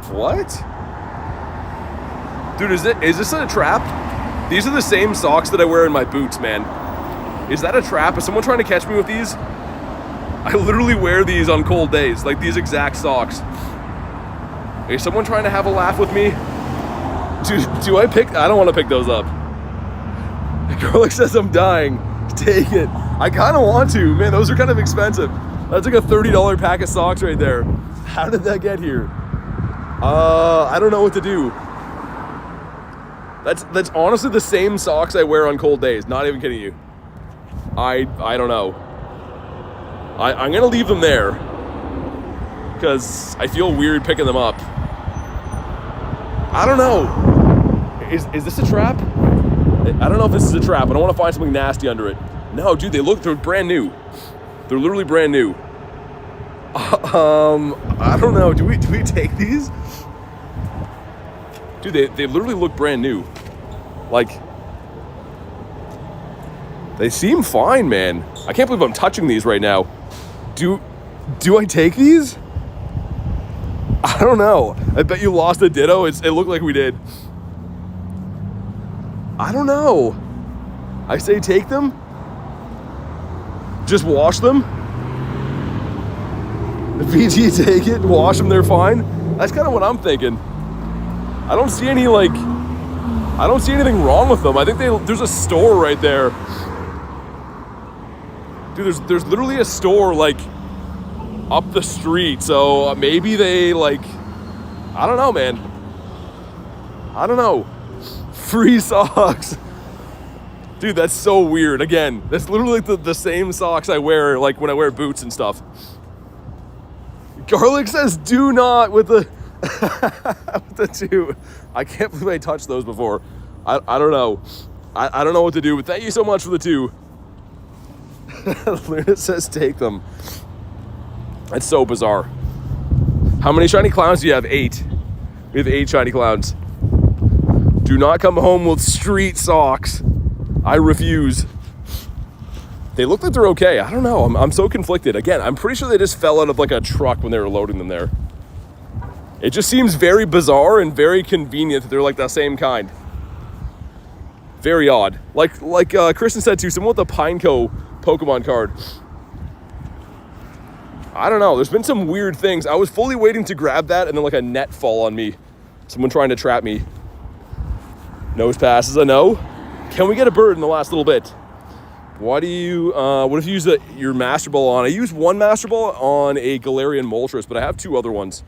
what? Dude, is this a trap? These are the same socks that I wear in my boots, man. Is that a trap? Is someone trying to catch me with these? I literally wear these on cold days, like these exact socks. Is someone trying to have a laugh with me? Do I pick? I don't want to pick those up. Garlic says I'm dying. Take it. I kind of want to. Man, those are kind of expensive. That's like a $30 pack of socks right there. How did that get here? I don't know what to do. That's honestly the same socks I wear on cold days. Not even kidding you. I don't know. I'm gonna leave them there because I feel weird picking them up. I don't know. Is this a trap? I don't know if this is a trap. I don't want to find something nasty under it. No, dude, they're brand new. They're literally brand new. I don't know. Do we take these? Dude, they literally look brand new. Like, they seem fine, man. I can't believe I'm touching these right now. Do I take these? I don't know. I bet you lost a Ditto. It looked like we did. I don't know. I say take them. Just wash them. The VG take it, wash them, they're fine. That's kind of what I'm thinking. I don't see anything wrong with them. I think there's a store right there. Dude, there's literally a store like up the street. So maybe they like, I don't know, man. I don't know. Free socks. Dude, that's so weird. Again, that's literally the same socks I wear like when I wear boots and stuff. Garlic says do not with the with the 2. I can't believe I touched those before. I don't know. I don't know what to do, but thank you so much for the 2. Luna says take them. That's so bizarre. How many shiny clowns do you have? 8. We have 8 shiny clowns. Do not come home with street socks. I refuse. They look like they're okay. I don't know. I'm so conflicted. Again, I'm pretty sure they just fell out of like a truck when they were loading them there. It just seems very bizarre and very convenient that they're like the same kind. Very odd. Like Kristen said too, someone with the Pineco Pokemon card. I don't know. There's been some weird things. I was fully waiting to grab that and then like a net fall on me. Someone trying to trap me. Nose pass is a no. Can we get a bird in the last little bit? What if you use your Master Ball on? I used one Master Ball on a Galarian Moltres, but I have 2 other ones.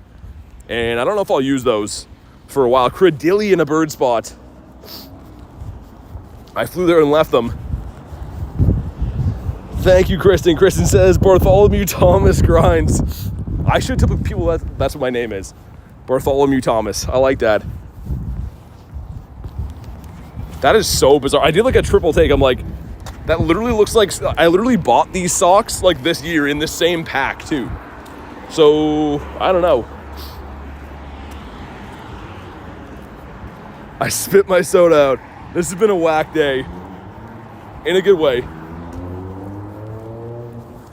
And I don't know if I'll use those for a while. Credillion in a bird spot. I flew there and left them. Thank you, Kristen. Kristen says, Bartholomew Thomas grinds. I should tell people that's what my name is. Bartholomew Thomas. I like that. That is so bizarre. I did like a triple take. I'm like, that literally looks like, I literally bought these socks like this year in the same pack too. So, I don't know. I spit my soda out. This has been a whack day. In a good way.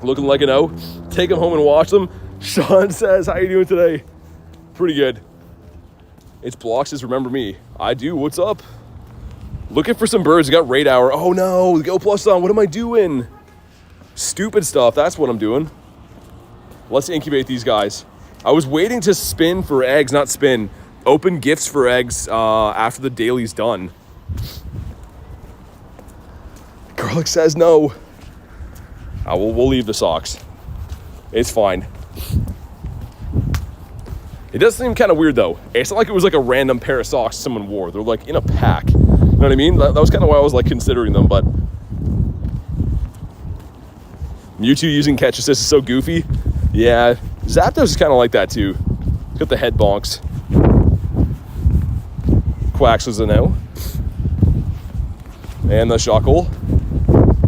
Looking like an O. Take them home and wash them. Sean says, how you doing today? Pretty good. It's Block says, remember me. I do. What's up? Looking for some birds. We got Raid Hour. Oh no, the Go Plus on. What am I doing? Stupid stuff. That's what I'm doing. Let's incubate these guys. I was waiting to spin for eggs, not spin. Open gifts for eggs after the daily's done. Garlic says no. We'll leave the socks. It's fine. It does seem kind of weird though. It's not like it was like a random pair of socks someone wore. They're like in a pack. You know what I mean? That was kind of why I was like considering them, but Mewtwo using catch assist is so goofy. Yeah, Zapdos is kind of like that too. Got the head bonks. Quacks was a no. And the Shuckle.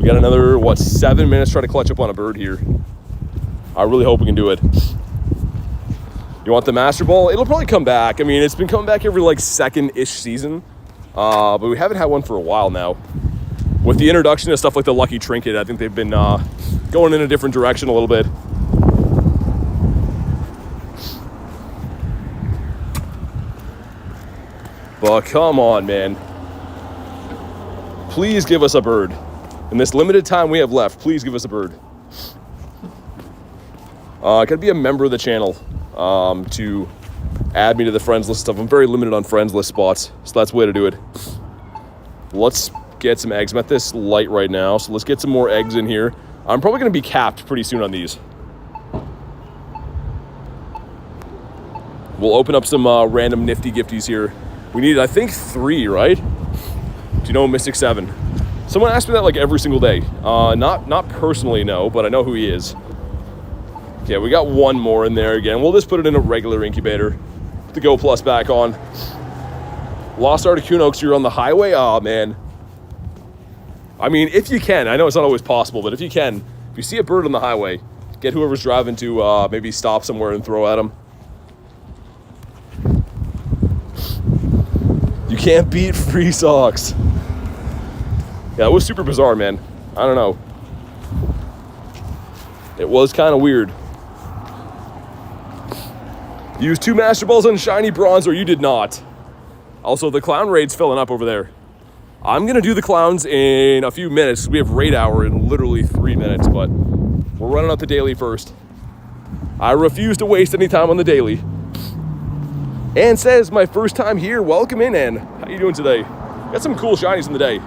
We got another, 7 minutes trying to clutch up on a bird here. I really hope we can do it. You want the Master Ball? It'll probably come back. I mean, it's been coming back every like second-ish season. But we haven't had one for a while now. With the introduction of stuff like the Lucky Trinket, I think they've been going in a different direction a little bit. But come on, man. Please give us a bird. In this limited time we have left, please give us a bird. Gotta be a member of the channel to add me to the friends list stuff. I'm very limited on friends list spots, so that's the way to do it. Let's get some eggs. I'm at this light right now, so let's get some more eggs in here. I'm probably gonna be capped pretty soon on these. We'll open up some random nifty gifties here. We need, I think, 3, right? Do you know Mystic 7? Someone asks me that like every single day. Not personally, no, but I know who he is. Okay, we got 1 more in there again. We'll just put it in a regular incubator. Put the Go Plus back on. Lost Articuno, you're on the highway? Oh, man. I mean, if you can, I know it's not always possible, but if you can, if you see a bird on the highway, get whoever's driving to maybe stop somewhere and throw at them. You can't beat free socks. Yeah, it was super bizarre, man. I don't know. It was kind of weird. You used 2 Master Balls on Shiny Bronze, or you did not. Also, the Clown Raid's filling up over there. I'm going to do the Clowns in a few minutes. We have Raid Hour in literally 3 minutes, but we're running up the daily first. I refuse to waste any time on the daily. Ann says, my first time here. Welcome in, Ann. How you doing today? Got some cool shinies in the day.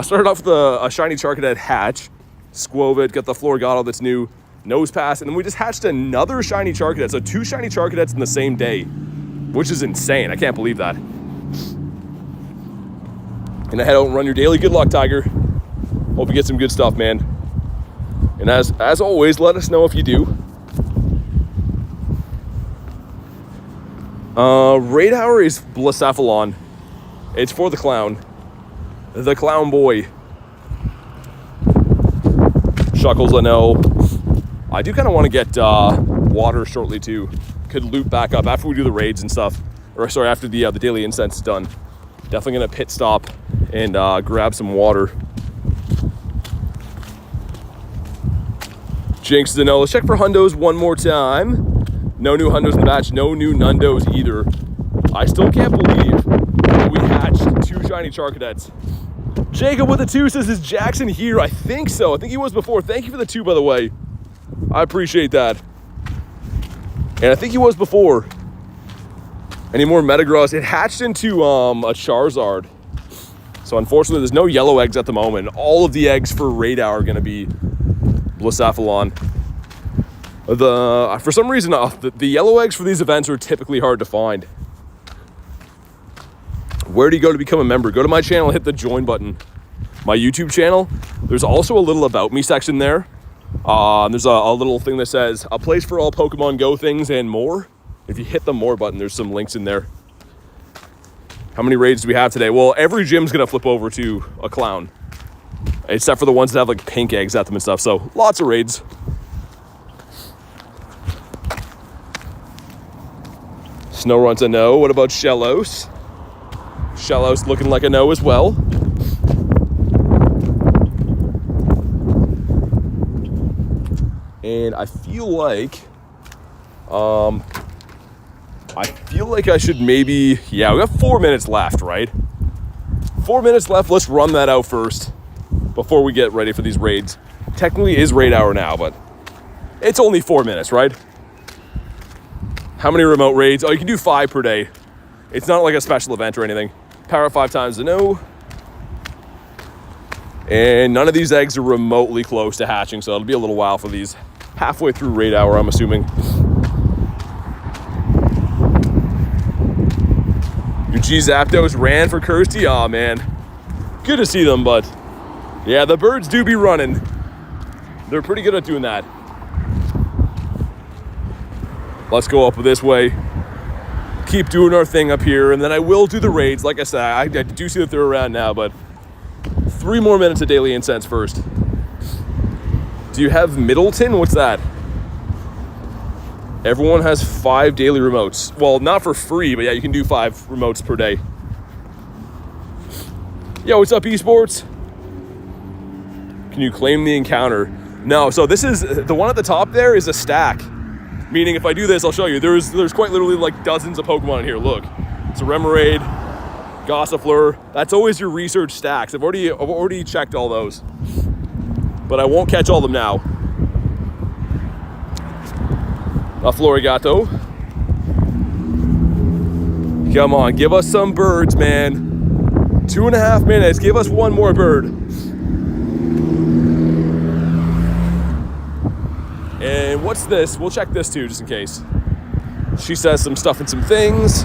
Started off with a shiny Charcadet hatch. Squovit, got the Floragato that's new. Nose Pass, and then we just hatched another shiny Charcadet. So 2 shiny Charcadets in the same day, which is insane. I can't believe that. And head out and run your daily. Good luck, Tiger. Hope you get some good stuff, man. And as always, let us know if you do. Raid Hour is Blacephalon. It's for the clown. The clown boy. Shuckles, I know. I do kind of want to get water shortly too. Could loop back up after we do the raids and stuff. Or sorry, after the daily incense is done. Definitely gonna pit stop and grab some water. Jinx to know. Let's check for hundos one more time. No new hundos in the batch. No new nundos either. I still can't believe that we hatched 2 shiny Charcadets. Jacob with the 2 says, is Jackson here? I think so. I think he was before. Thank you for the 2, by the way. I appreciate that. And I think he was before. Any more Metagross? It hatched into a Charizard. So unfortunately, there's no yellow eggs at the moment. All of the eggs for Raid Hour are going to be Blacephalon. For some reason, the yellow eggs for these events are typically hard to find. Where do you go to become a member? Go to my channel, hit the join button. My YouTube channel. There's also a little about me section there. There's a little thing that says a place for all Pokemon Go things and more. If you hit the more button, there's some links in there. How many raids do we have today? Well, every gym's gonna flip over to a clown, except for the ones that have like pink eggs at them and stuff. So lots of raids. Snow Run's a no. What about Shellos? Shellos looking like a no as well. And I feel like I should maybe, yeah, we got 4 minutes left, right? 4 minutes left. Let's run that out first before we get ready for these raids. technically is raid hour now, but it's only 4 minutes, right? How many remote raids? Oh, you can do 5 per day. It's not like a special event or anything. Power up 5 times to no. And none of these eggs are remotely close to hatching, so it'll be a little while for these. Halfway through raid hour, I'm assuming. Your G Zapdos ran for Kirsty. Aw, man. Good to see them, but yeah, the birds do be running. They're pretty good at doing that. Let's go up this way. Keep doing our thing up here, and then I will do the raids. Like I said, I do see that they're around now, but 3 more minutes of daily incense first. Do you have Middleton? What's that? Everyone has 5 daily remotes. Well, not for free, but yeah, you can do 5 remotes per day. Yo, what's up, esports? Can you claim the encounter? No, so this is, the one at the top there is a stack. Meaning if I do this, I'll show you. There's quite literally like dozens of Pokemon in here. Look, it's a Remoraid, Gossifleur. That's always your research stacks. I've already checked all those. But I won't catch all of them now. A Floragato. Come on, give us some birds, man. 2.5 minutes, give us 1 more bird. And what's this? We'll check this too, just in case. She says some stuff and some things.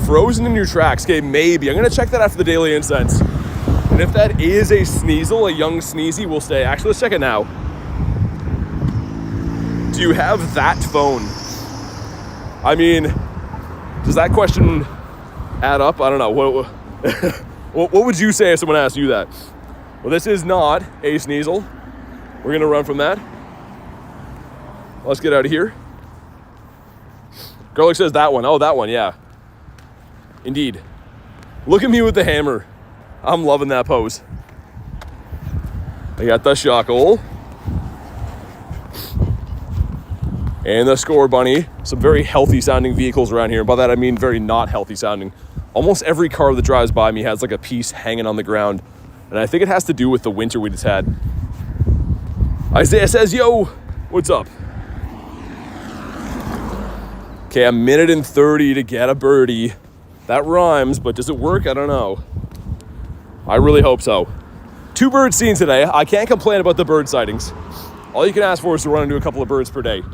Frozen in your tracks. Okay, maybe. I'm gonna check that after the daily incense. And if that is a Sneasel, a young Sneezy, we'll stay. Actually, let's check it now. Do you have that phone? I mean, does that question add up? I don't know. What would you say if someone asked you that? Well, this is not a Sneasel. We're gonna run from that. Let's get out of here. Garlic says that one. Oh, that one, yeah. Indeed. Look at me with the hammer. I'm loving that pose. I got the Shockle. And the Score Bunny. Some very healthy sounding vehicles around here. By that I mean very not healthy sounding. Almost every car that drives by me has like a piece hanging on the ground. And I think it has to do with the winter we just had. Isaiah says, yo, what's up? Okay, 1 minute and 30 to get a birdie. That rhymes, but does it work? I don't know. I really hope so. 2 birds seen today. I can't complain about the bird sightings. All you can ask for is to run into a couple of birds per day.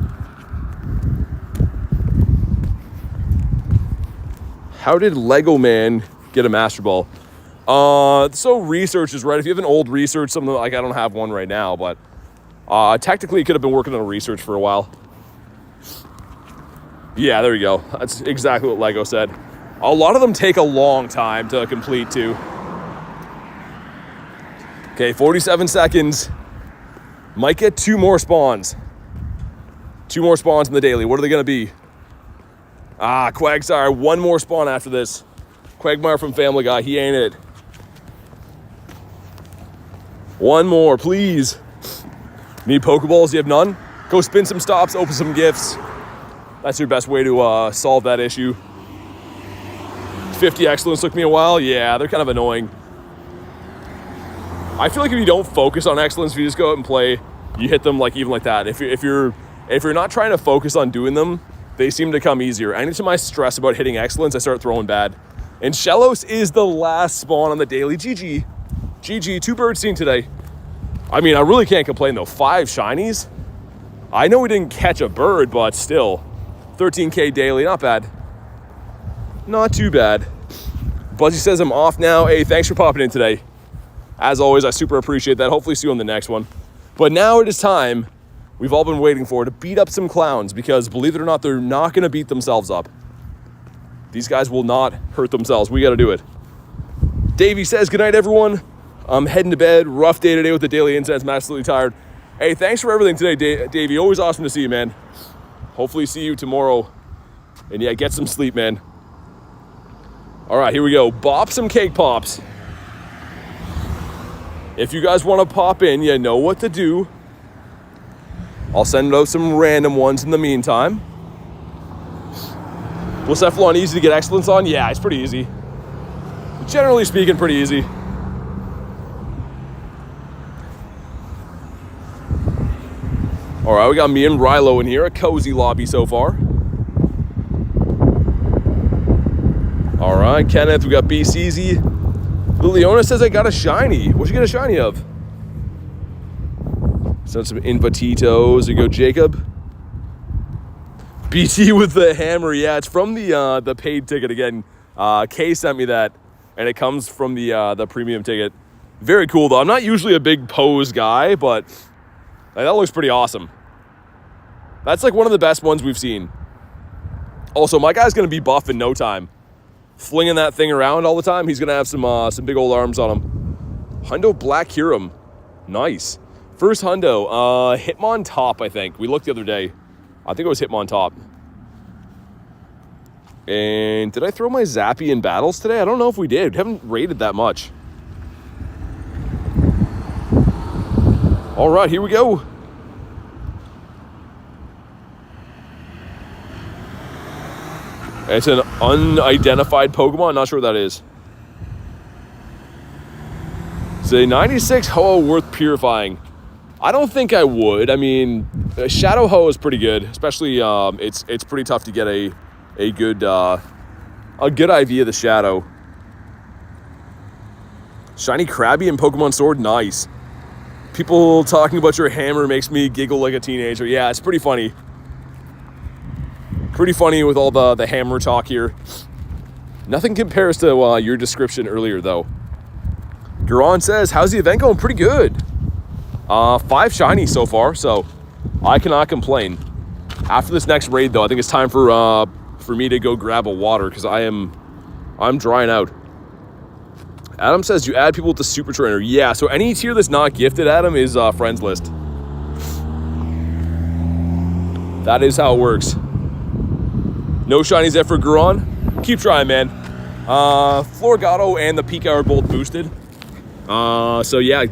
How did Lego Man get a Master Ball? So research is right. If you have an old research, something like I don't have one right now, but technically could have been working on a research for a while. Yeah, there you go. That's exactly what Lego said. A lot of them take a long time to complete too. Okay, 47 seconds. Might get 2 more spawns. 2 more spawns in the daily. What are they gonna be? Quagsire, 1 more spawn after this. Quagmire from Family Guy, he ain't it. 1 more, please. Need Pokeballs, you have none? Go spin some stops, open some gifts. That's your best way to solve that issue. 50 excellence took me a while. Yeah, they're kind of annoying. I feel like if you don't focus on excellence, if you just go out and play, you hit them like even like that. If you're not trying to focus on doing them, they seem to come easier. Anytime I stress about hitting excellence, I start throwing bad. And Shellos is the last spawn on the daily. GG. 2 birds seen today. I mean, I really can't complain though. 5 shinies. I know we didn't catch a bird, but still. 13K daily, not bad. Not too bad. Buzzy says I'm off now. Hey, thanks for popping in today. As always, I super appreciate that. Hopefully see you on the next one. But now it is time we've all been waiting for to beat up some clowns because believe it or not, they're not going to beat themselves up. These guys will not hurt themselves. We got to do it. Davey says, good night, everyone. I'm heading to bed. Rough day today with the daily incense. I'm absolutely tired. Hey, thanks for everything today, Davey. Always awesome to see you, man. Hopefully see you tomorrow. And yeah, get some sleep, man. All right, here we go. Bop some cake pops. If you guys want to pop in, you know what to do. I'll send out some random ones in the meantime. Blacephalon easy to get excellence on? Yeah, it's pretty easy. Generally speaking, pretty easy. All right, we got me and Rilo in here. A cozy lobby so far. All right, Kenneth, we got BCZ. Liliona says I got a shiny. What'd you get a shiny of? Send some Invatitos. There you go, Jacob. BT with the hammer. Yeah, it's from the paid ticket again. Kay sent me that, and it comes from the premium ticket. Very cool though. I'm not usually a big pose guy, but like, that looks pretty awesome. That's like one of the best ones we've seen. Also, my guy's gonna be buff in no time. Flinging that thing around all the time. He's gonna have some big old arms on him. Hundo Black Huron. Nice. First Hundo. Hitmon Top, I think. We looked the other day. I think it was Hitmon Top. And did I throw my Zappy in battles today? I don't know if we did. We haven't raided that much. All right, here we go. It's an unidentified Pokemon. Not sure what that is. It's a 96 Ho-Oh worth purifying. I don't think I would. I mean, Shadow Ho is pretty good, especially it's pretty tough to get a good IV of the Shadow. Shiny Krabby and Pokemon Sword, nice. People talking about your hammer makes me giggle like a teenager. Yeah, it's pretty funny. Pretty funny with all the hammer talk here. Nothing compares to your description earlier, though. Garon says, how's the event going? Pretty good. 5 shinies so far, so I cannot complain. After this next raid, though, I think it's time for me to go grab a water, because I'm drying out. Adam says, you add people to Super Trainer. Yeah, so any tier that's not gifted, Adam, is friends list. That is how it works. No shinies yet for Garon. Keep trying, man. Floragato and the Pika are both boosted. So yeah,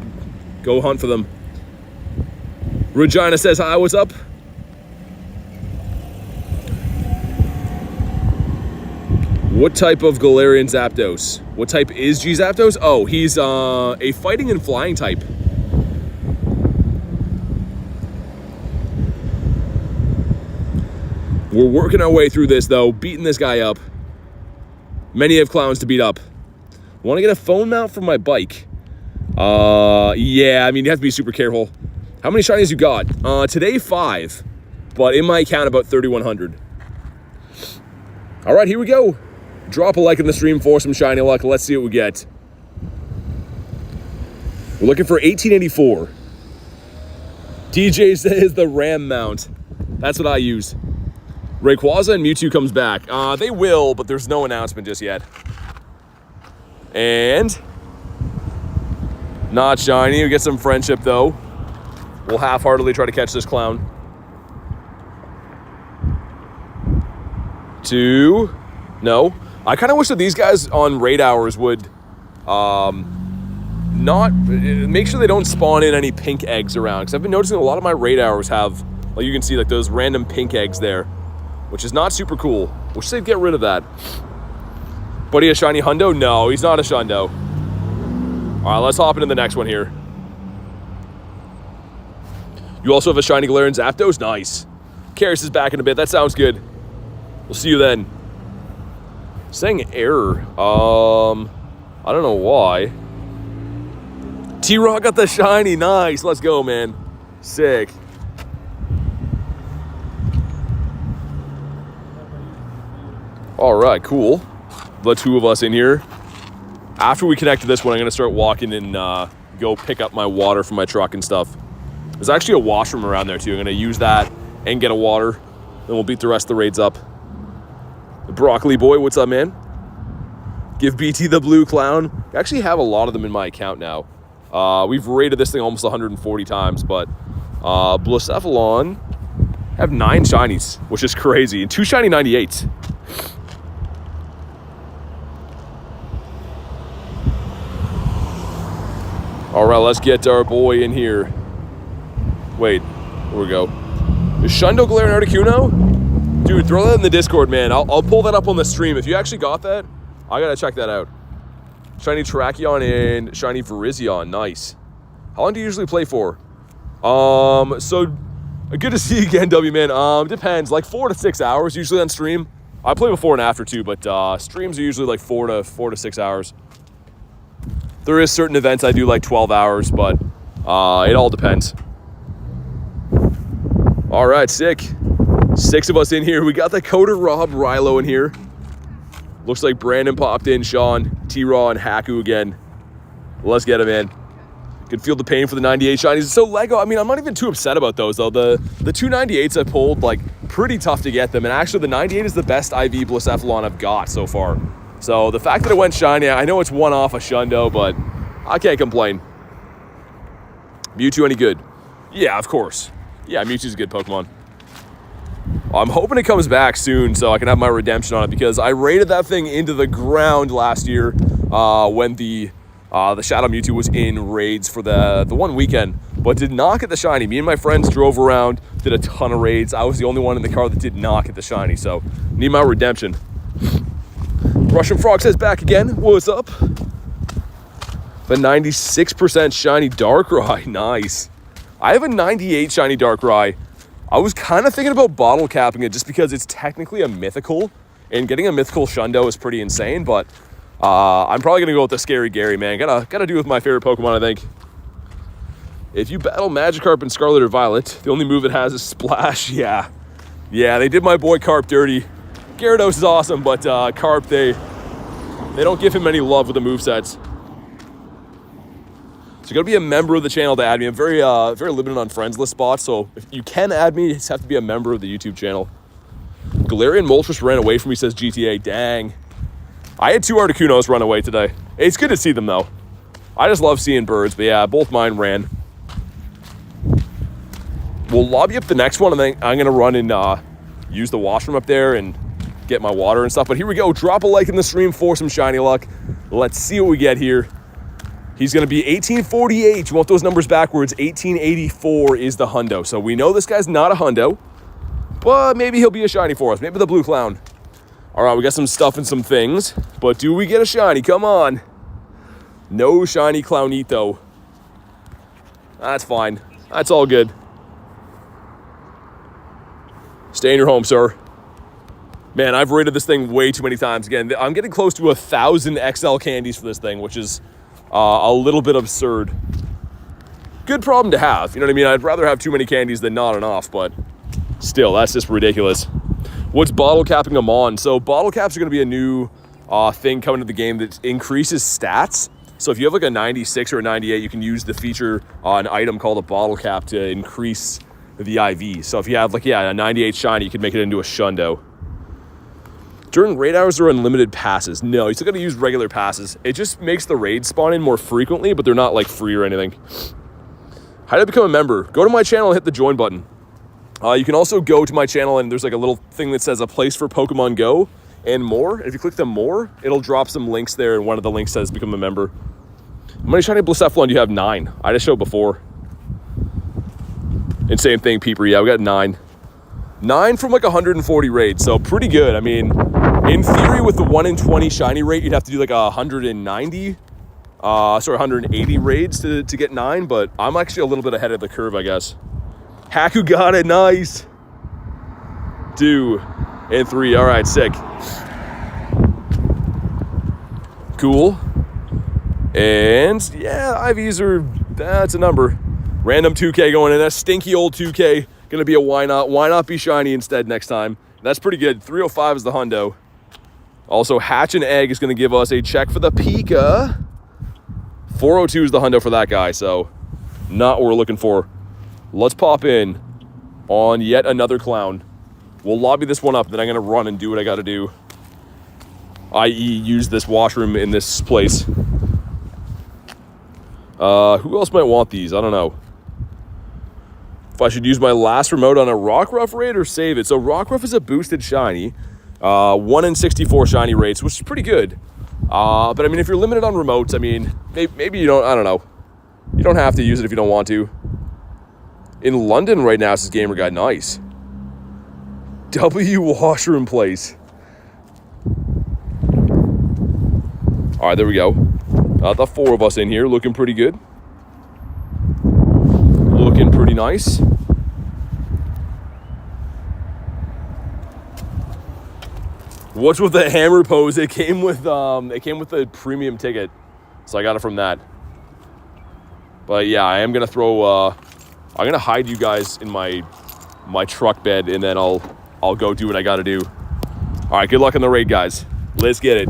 go hunt for them. Regina says, hi, what's up? What type of Galarian Zapdos? What type is G Zapdos? Oh, he's a fighting and flying type. We're working our way through this, though, beating this guy up. Many have clowns to beat up. Want to get a phone mount for my bike? Yeah, I mean, you have to be super careful. How many shinies you got? Today, 5. But in my account, about 3,100. All right, here we go. Drop a like in the stream for some shiny luck. Let's see what we get. We're looking for 1884. DJ says the Ram mount. That's what I use. Rayquaza and Mewtwo comes back. They will, but there's no announcement just yet. And not shiny. We get some friendship, though. We'll half-heartedly try to catch this clown. 2. No. I kind of wish that these guys on raid hours would not make sure they don't spawn in any pink eggs around, because I've been noticing a lot of my raid hours have, like you can see, like those random pink eggs there, which is not super cool. Wish they'd get rid of that. Buddy, a shiny Hundo? No, he's not a Shundo. All right, let's hop into the next one here. You also have a shiny Galarian Zapdos? Nice. Karis is back in a bit. That sounds good. We'll see you then. Saying error. I don't know why. T-Rock got the shiny. Nice. Let's go, man. Sick. All right, cool. The 2 of us in here. After we connect to this one, I'm going to start walking and go pick up my water from my truck and stuff. There's actually a washroom around there, too. I'm going to use that and get a water. Then we'll beat the rest of the raids up. The Broccoli Boy, what's up, man? Give BT the blue clown. I actually have a lot of them in my account now. We've raided this thing almost 140 times, but Blacephalon have 9 shinies, which is crazy, and 2 shiny 98s. All right, let's get our boy in here. Wait, here we go. Is Shundo Galarian Articuno? Dude, throw that in the Discord, man. I'll pull that up on the stream. If you actually got that, I gotta check that out. Shiny Terrakion and Shiny Virizion, nice. How long do you usually play for? So Good to see you again, W man. Depends, like 4 to 6 hours usually on stream. I play before and after too, but streams are usually like 4 to 6 hours. There is certain events I do like 12 hours, but it all depends. All right, sick. 6 of us in here. We got the Coder Rob Rilo in here. Looks like Brandon popped in, Sean, T-Raw, and Haku again. Let's get him in. Could feel the pain for the 98 shinies. So Lego, I mean, I'm not even too upset about those though. The 298s I pulled, like, pretty tough to get them. And actually the 98 is the best IV Blacephalon I've got so far. So the fact that it went shiny, I know it's one off a Shundo, but I can't complain. Mewtwo any good? Yeah, of course. Yeah, Mewtwo's a good Pokemon. I'm hoping it comes back soon so I can have my redemption on it, because I raided that thing into the ground last year when the Shadow Mewtwo was in raids for the one weekend, but did not get the shiny. Me and my friends drove around, did a ton of raids. I was the only one in the car that did not get the shiny, so need my redemption. Russian Frog says back again. What's up? The 96% shiny Darkrai. Nice. I have a 98 shiny Darkrai. I was kind of thinking about bottle capping it just because it's technically a mythical, and getting a mythical Shundo is pretty insane, but I'm probably going to go with the Scary Gary, man. Gotta do with my favorite Pokemon, I think. If you battle Magikarp in Scarlet or Violet, the only move it has is Splash. Yeah, they did my boy Carp dirty. Gyarados is awesome, but Carp, they don't give him any love with the movesets. So you gotta be a member of the channel to add me. I'm very limited on friends list spots, so if you can add me, you just have to be a member of the YouTube channel. Galarian Moltres ran away from me, says GTA. Dang. I had 2 Articunos run away today. It's good to see them though. I just love seeing birds, but yeah, both mine ran. We'll lobby up the next one, and then I'm gonna run and use the washroom up there and get my water and stuff. But here we go. Drop a like in the stream for some shiny luck. Let's see what we get here. He's going to be 1848. You want those numbers backwards. 1884 is the hundo. So we know this guy's not a hundo, but maybe he'll be a shiny for us. Maybe the blue clown. All right, we got some stuff and some things, but do we get a shiny? Come on. No shiny Clownito. That's fine. That's all good. Stay in your home, sir. Man, I've rated this thing way too many times. Again, I'm getting close to 1,000 XL candies for this thing, which is a little bit absurd. Good problem to have. You know what I mean? I'd rather have too many candies than not enough, but still, that's just ridiculous. What's bottle capping them on? So bottle caps are going to be a new thing coming to the game that increases stats. So if you have like a 96 or a 98, you can use the feature on an item called a bottle cap to increase the IV. So if you have like, a 98 shiny, you can make it into a Shundo. During raid hours, there are unlimited passes. No, you still gotta use regular passes. It just makes the raids spawn in more frequently, but they're not like free or anything. How to become a member? Go to my channel and hit the join button. You can also go to my channel and there's like a little thing that says a place for Pokemon Go and more. If you click the more, it'll drop some links there, and one of the links says become a member. How many shiny Blacephalon do you have? 9. I just showed before. And same thing, Peeper. Yeah, we got 9. 9 from like 140 raids, so pretty good. I mean, in theory, with the 1 in 20 shiny rate, you'd have to do like 180 raids to get 9, but I'm actually a little bit ahead of the curve, I guess. Haku got it, nice. 2 and 3, all right, sick. Cool. And yeah, IVs are, that's a number. Random 2K going in, that stinky old 2K. Gonna be a why not be shiny instead next time. That's pretty good. 305 is the hundo. Also, Hatch and Egg is gonna give us a check for the Pika. 402 is the hundo for that guy, so not what we're looking for. Let's pop in on yet another clown. We'll lobby this one up, then I'm gonna run and do what I gotta do. i.e. use this washroom in this place. Who else might want these? I don't know. If I should use my last remote on a Rockruff raid or save it. So Rockruff is a boosted shiny. 1 in 64 shiny rates, which is pretty good. But I mean, if you're limited on remotes, I mean, maybe you don't, I don't know. You don't have to use it if you don't want to. In London right now, says Gamer Guy, nice. W washroom place. All right, there we go. The 4 of us in here, looking pretty good. Looking pretty nice. What's with the hammer pose? It came with the premium ticket, so I got it from that. But yeah, I am gonna throw. I'm gonna hide you guys in my truck bed, and then I'll go do what I gotta do. All right, good luck on the raid, guys. Let's get it.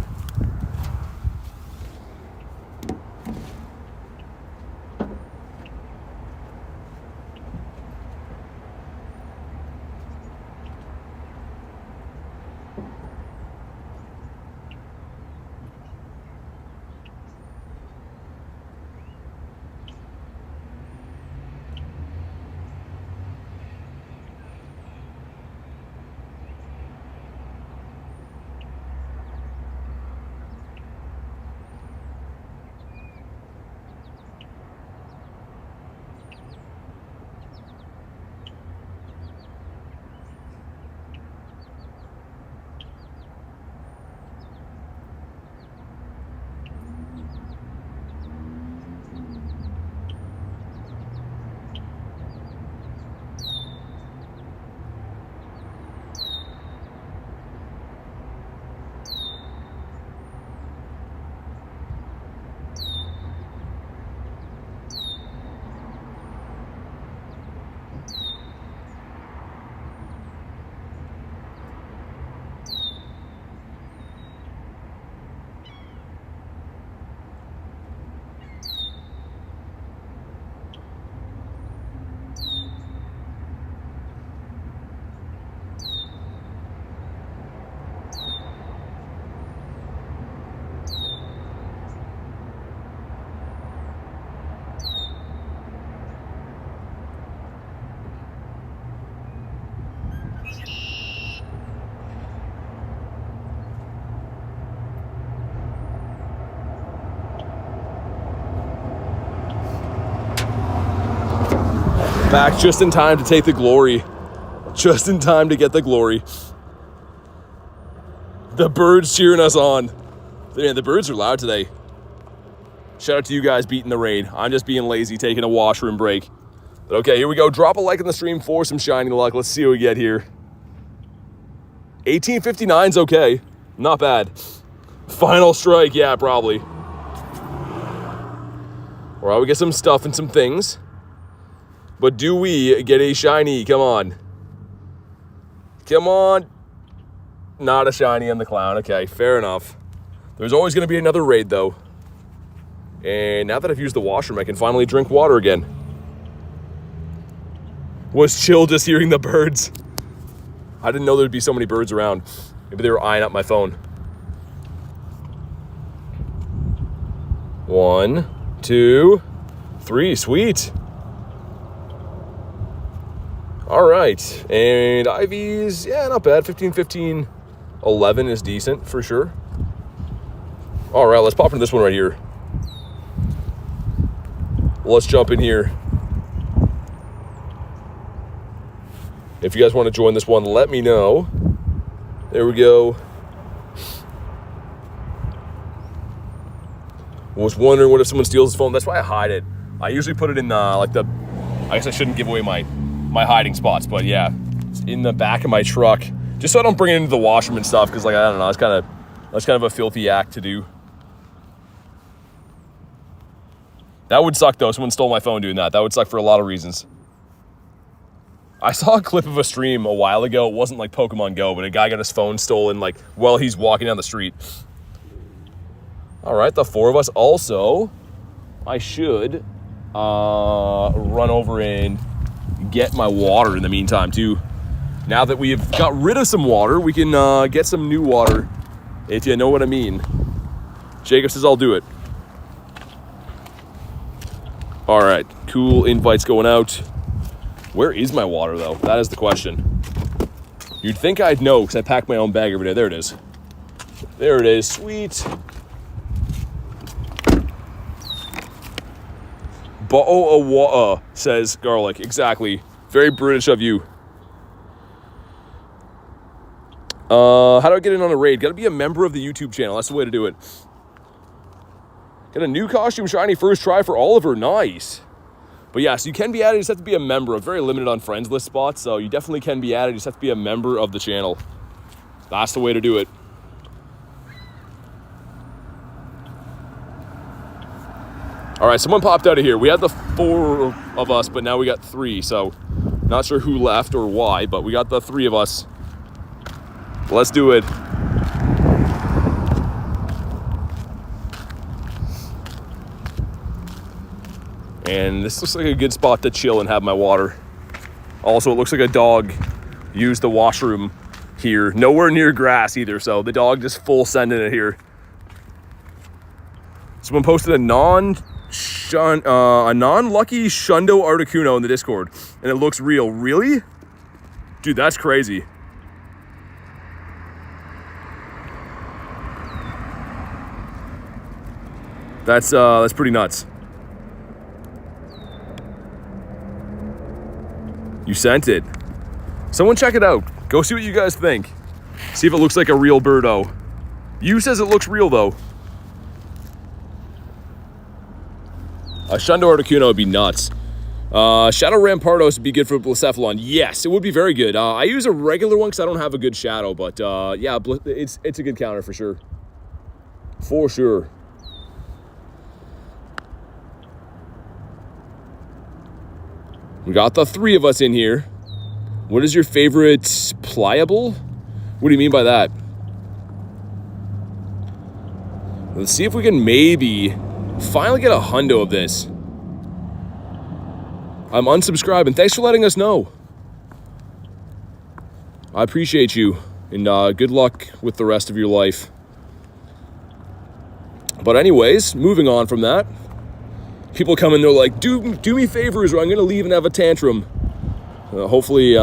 Back just in time to take the glory. Just in time to get the glory. The birds cheering us on. Man, the birds are loud today. Shout out to you guys beating the raid. I'm just being lazy, taking a washroom break. But okay, here we go. Drop a like on the stream for some shiny luck. Let's see what we get here. 1859's okay. Not bad. Final strike, yeah, probably. All right, we get some stuff and some things. But do we get a shiny? Come on. Come on. Not a shiny on the clown. Okay, fair enough. There's always going to be another raid, though. And now that I've used the washroom, I can finally drink water again. Was chill just hearing the birds. I didn't know there'd be so many birds around. Maybe they were eyeing up my phone. 1, 2, 3. Sweet. All right, and IVs, yeah, not bad. 15, 15, 11 is decent for sure. All right, let's pop into this one right here. Let's jump in here. If you guys want to join this one, let me know. There we go. Was wondering what if someone steals his phone. That's why I hide it. I usually put it in I guess I shouldn't give away my hiding spots, but yeah, it's in the back of my truck, just so I don't bring it into the washroom and stuff, because like, I don't know, that's kind of a filthy act to do. That would suck though. Someone stole my phone doing that. That would suck for a lot of reasons. I saw a clip of a stream a while ago. It wasn't like Pokemon GO, but a guy got his phone stolen like while he's walking down the street. All right, the 4 of us. Also, I should run over and get my water in the meantime too. Now that we've got rid of some water, we can get some new water, if you know what I mean. Jacob says I'll do it. All right, cool invites going out. Where is my water though? That is the question. You'd think I'd know because I pack my own bag every day. There it is. There it is, sweet. Bo'o says garlic. Exactly. Very British of you. How do I get in on a raid? Gotta be a member of the YouTube channel. That's the way to do it. Got a new costume shiny first try for Oliver. Nice. But yeah, so you can be added. You just have to be a member. I'm very limited on friends list spots, so you definitely can be added. You just have to be a member of the channel. That's the way to do it. All right, someone popped out of here. We had the 4 of us, but now we got 3. So not sure who left or why, but we got the 3 of us. Let's do it. And this looks like a good spot to chill and have my water. Also, it looks like a dog used the washroom here. Nowhere near grass either, so the dog just full sending it here. Someone posted a non-lucky Shundo Articuno in the Discord, and it looks real. Really? Dude, that's crazy. That's pretty nuts. You sent it. Someone check it out. Go see what you guys think. See if it looks like a real birdo. You says it looks real though. A Shundo Articuno would be nuts. Shadow Rampardos would be good for Blacephalon. Yes, it would be very good. I use a regular one because I don't have a good shadow, but yeah, it's a good counter for sure. For sure. We got the 3 of us in here. What is your favorite pliable? What do you mean by that? Let's see if we can maybe finally get a hundo of this. I'm unsubscribing. Thanks for letting us know. I appreciate you, and good luck with the rest of your life. But anyways, moving on from that. People come in, they're like, do me favors or I'm going to leave and have a tantrum. Hopefully,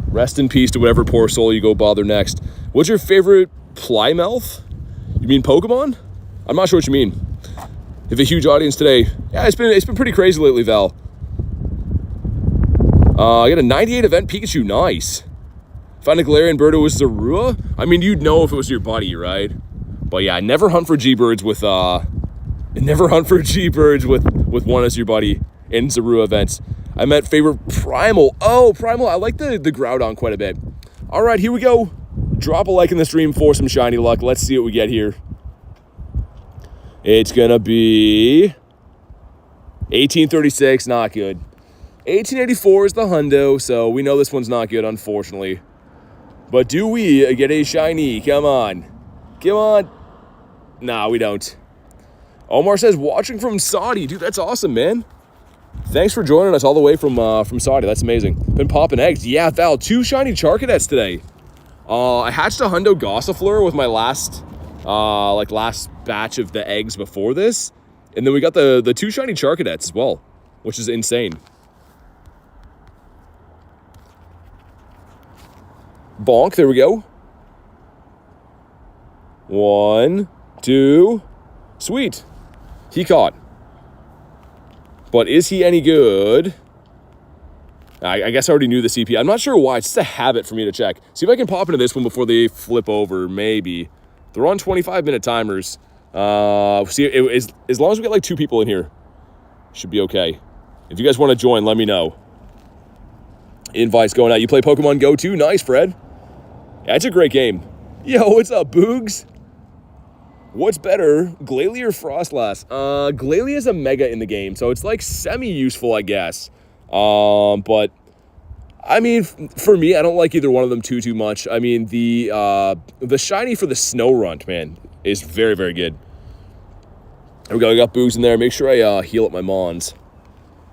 rest in peace to whatever poor soul you go bother next. What's your favorite Plymouth? You mean Pokemon? I'm not sure what you mean. You have a huge audience today. Yeah, it's been pretty crazy lately, Val. I got a 98 event Pikachu. Nice. Found a Galarian Birdo with Zorua. I mean, you'd know if it was your buddy, right? But yeah, never hunt for G-Birds with with one as your buddy in Zorua events. I meant favorite Primal. Oh, Primal. I like the Groudon quite a bit. All right, here we go. Drop a like in the stream for some shiny luck. Let's see what we get here. It's going to be 1836. Not good. 1884 is the hundo, so we know this one's not good, unfortunately. But do we get a shiny? Come on. Come on. Nah, we don't. Omar says, watching from Saudi. Dude, that's awesome, man. Thanks for joining us all the way from Saudi. That's amazing. Been popping eggs. Yeah, Val, 2 shiny Charcadets today. I hatched a hundo Gossifleur with my last batch of the eggs before this. And then we got the 2 shiny Charcadets as well, which is insane. Bonk, there we go. 1, 2. Sweet. He caught. But is he any good? I guess I already knew the CP. I'm not sure why. It's just a habit for me to check. See if I can pop into this one before they flip over, maybe. They're on 25-minute timers. See, as long as we get like 2 people in here, should be okay. If you guys want to join, let me know. Invites going out. You play Pokemon GO too? Nice, Fred. Yeah, it's a great game. Yo, what's up, Boogs? What's better, Glalie or Frostlass? Glalie is a mega in the game, so it's like semi-useful, I guess. But I mean, for me, I don't like either one of them too much. I mean, the shiny for the Snorunt, man, is very, very good. There we go. I got Boogs in there. Make sure I heal up my Mons.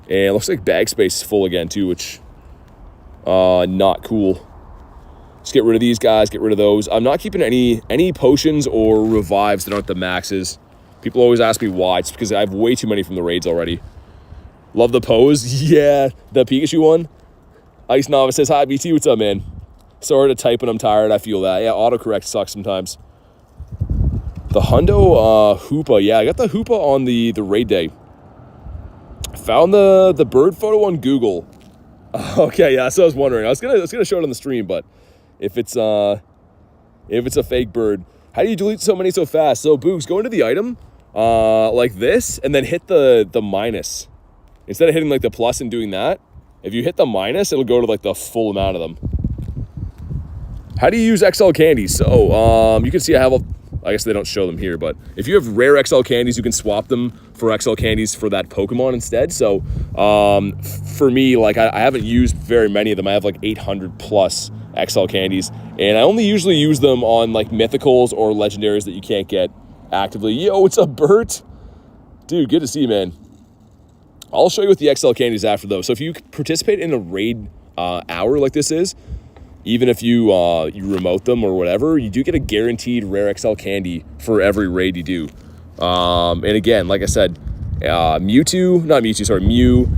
And it looks like bag space is full again too, which not cool. Let's get rid of these guys, get rid of those. I'm not keeping any potions or revives that aren't the maxes. People always ask me why. It's because I have way too many from the raids already. Love the pose. Yeah, the Pikachu one. Ice Novice says, hi, BT, what's up, man? Sorry to type when I'm tired. I feel that. Yeah, autocorrect sucks sometimes. The Hundo Hoopa. Yeah, I got the Hoopa on the raid day. Found the bird photo on Google. Okay, yeah, so I was wondering. I was gonna show it on the stream, but if it's a fake bird, how do you delete so many so fast? So Boogs, go into the item like this, and then hit the minus instead of hitting like the plus and doing that. If you hit the minus, it'll go to like the full amount of them. How do you use XL candy? So you can see I have I guess they don't show them here, but if you have rare XL candies, you can swap them for XL candies for that Pokemon instead. So for me, like I haven't used very many of them. I have like 800 plus XL candies, and I only usually use them on like mythicals or legendaries that you can't get actively. Yo, what's up, Bert? Dude, good to see you, man. I'll show you what the XL candies after though. So if you participate in a raid hour like this is, even if you remote them or whatever, you do get a guaranteed rare XL candy for every raid you do. And again, like I said, Mew,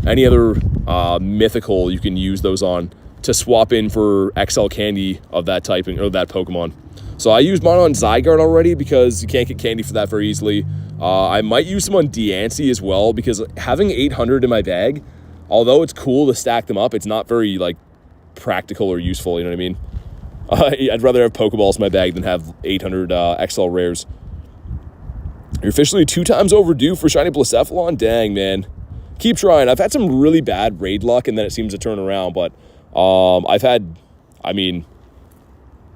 any other mythical, you can use those on to swap in for XL candy of that typing or that Pokemon. So I used mine on Zygarde already because you can't get candy for that very easily. I might use them on Deancey as well because having 800 in my bag, although it's cool to stack them up, it's not very like practical or useful, you know what I mean? I'd rather have Pokeballs in my bag than have 800 XL rares. You're officially 2 times overdue for Shiny Blacephalon? Dang, man. Keep trying. I've had some really bad raid luck, and then it seems to turn around, but I've had, I mean,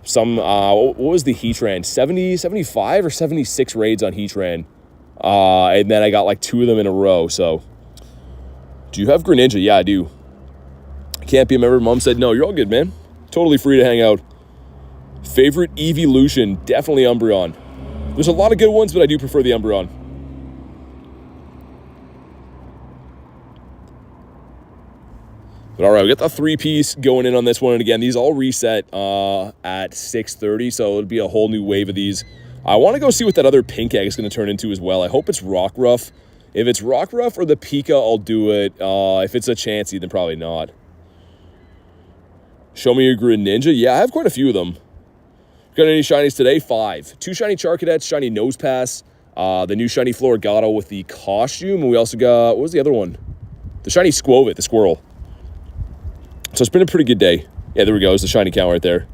some, what was the Heatran? 70, 75 or 76 raids on Heatran. And then I got like 2 of them in a row, so. Do you have Greninja? Yeah, I do. Can't be a member. Mom said, no, you're all good, man. Totally free to hang out. Favorite evolution? Definitely Umbreon. There's a lot of good ones, but I do prefer the Umbreon. But all right, we got the 3-piece going in on this one. And again, these all reset at 6:30, so it'll be a whole new wave of these. I want to go see what that other pink egg is going to turn into as well. I hope it's Rockruff. If it's Rockruff or the Pika, I'll do it. If it's a Chansey, then probably not. Show me your Greninja. Yeah, I have quite a few of them. Got any shinies today? 5. 2 shiny Charcadets, shiny Nosepass, the new shiny Floragato with the costume, and we also got, what was the other one? The shiny Squovit, the squirrel. So it's been a pretty good day. Yeah, there we go. It's the shiny count right there.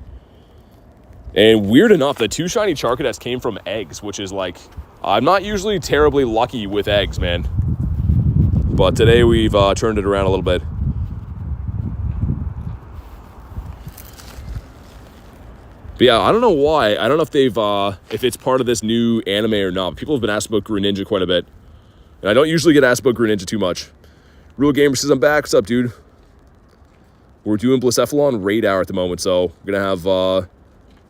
And weird enough, the 2 shiny Charcadets came from eggs, which is like, I'm not usually terribly lucky with eggs, man. But today we've turned it around a little bit. But yeah, I don't know why. I don't know if they've, if it's part of this new anime or not. People have been asked about Greninja quite a bit. And I don't usually get asked about Greninja too much. Real Gamer says, I'm back. What's up, dude? We're doing Blacephalon Raid Hour at the moment. So we're going to have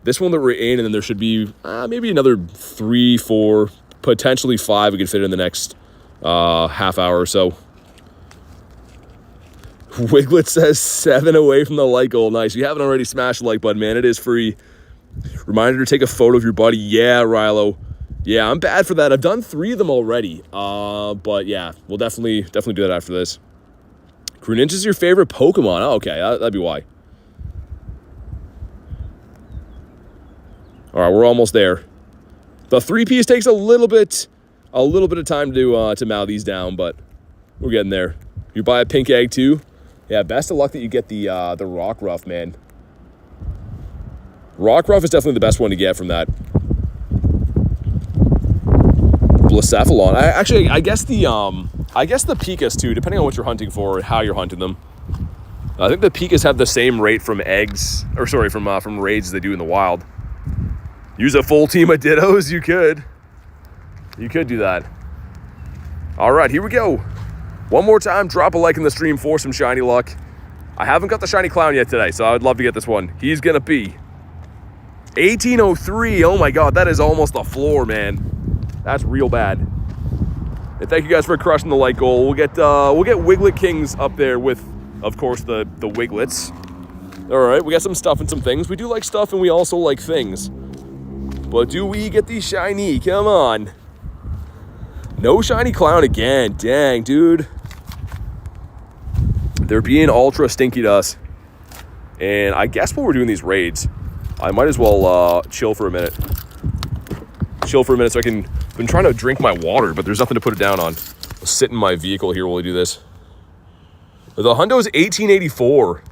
this one that we're in. And then there should be maybe another 3, 4, potentially 5 we can fit in the next half hour or so. Wiglet says 7 away from the like goal. Nice. If you haven't already, smash the like button, man. It is free. Reminder to take a photo of your buddy. Yeah, Rilo. Yeah, I'm bad for that. I've done 3 of them already. But yeah, we'll definitely do that after this. Greninja's your favorite Pokemon. Oh, okay, that'd be why. All right, we're almost there. The 3-piece takes a little bit of time to mow these down, but we're getting there. You buy a pink egg too? Yeah, best of luck that you get the Rockruff, man. Rockruff is definitely the best one to get from that. Blacephalon. I guess the Pikas too, depending on what you're hunting for and how you're hunting them. I think the Pikas have the same rate from eggs, or sorry, from raids as they do in the wild. Use a full team of Dittos. You could do that. All right, here we go. One more time, drop a like in the stream for some shiny luck. I haven't got the shiny clown yet today, so I would love to get this one. He's gonna be 1803. Oh my god, that is almost the floor, man. That's real bad. And thank you guys for crushing the like goal. We'll get Wiglet Kings up there with, of course, the Wiglets. All right, we got some stuff and some things. We do like stuff, and we also like things. But do we get the shiny? Come on. No shiny clown again. Dang, dude. They're being ultra stinky to us. And I guess while we're doing these raids, I might as well chill for a minute. So I can... I've been trying to drink my water, but there's nothing to put it down on. I'll sit in my vehicle here while we do this. The Hundo's 1884.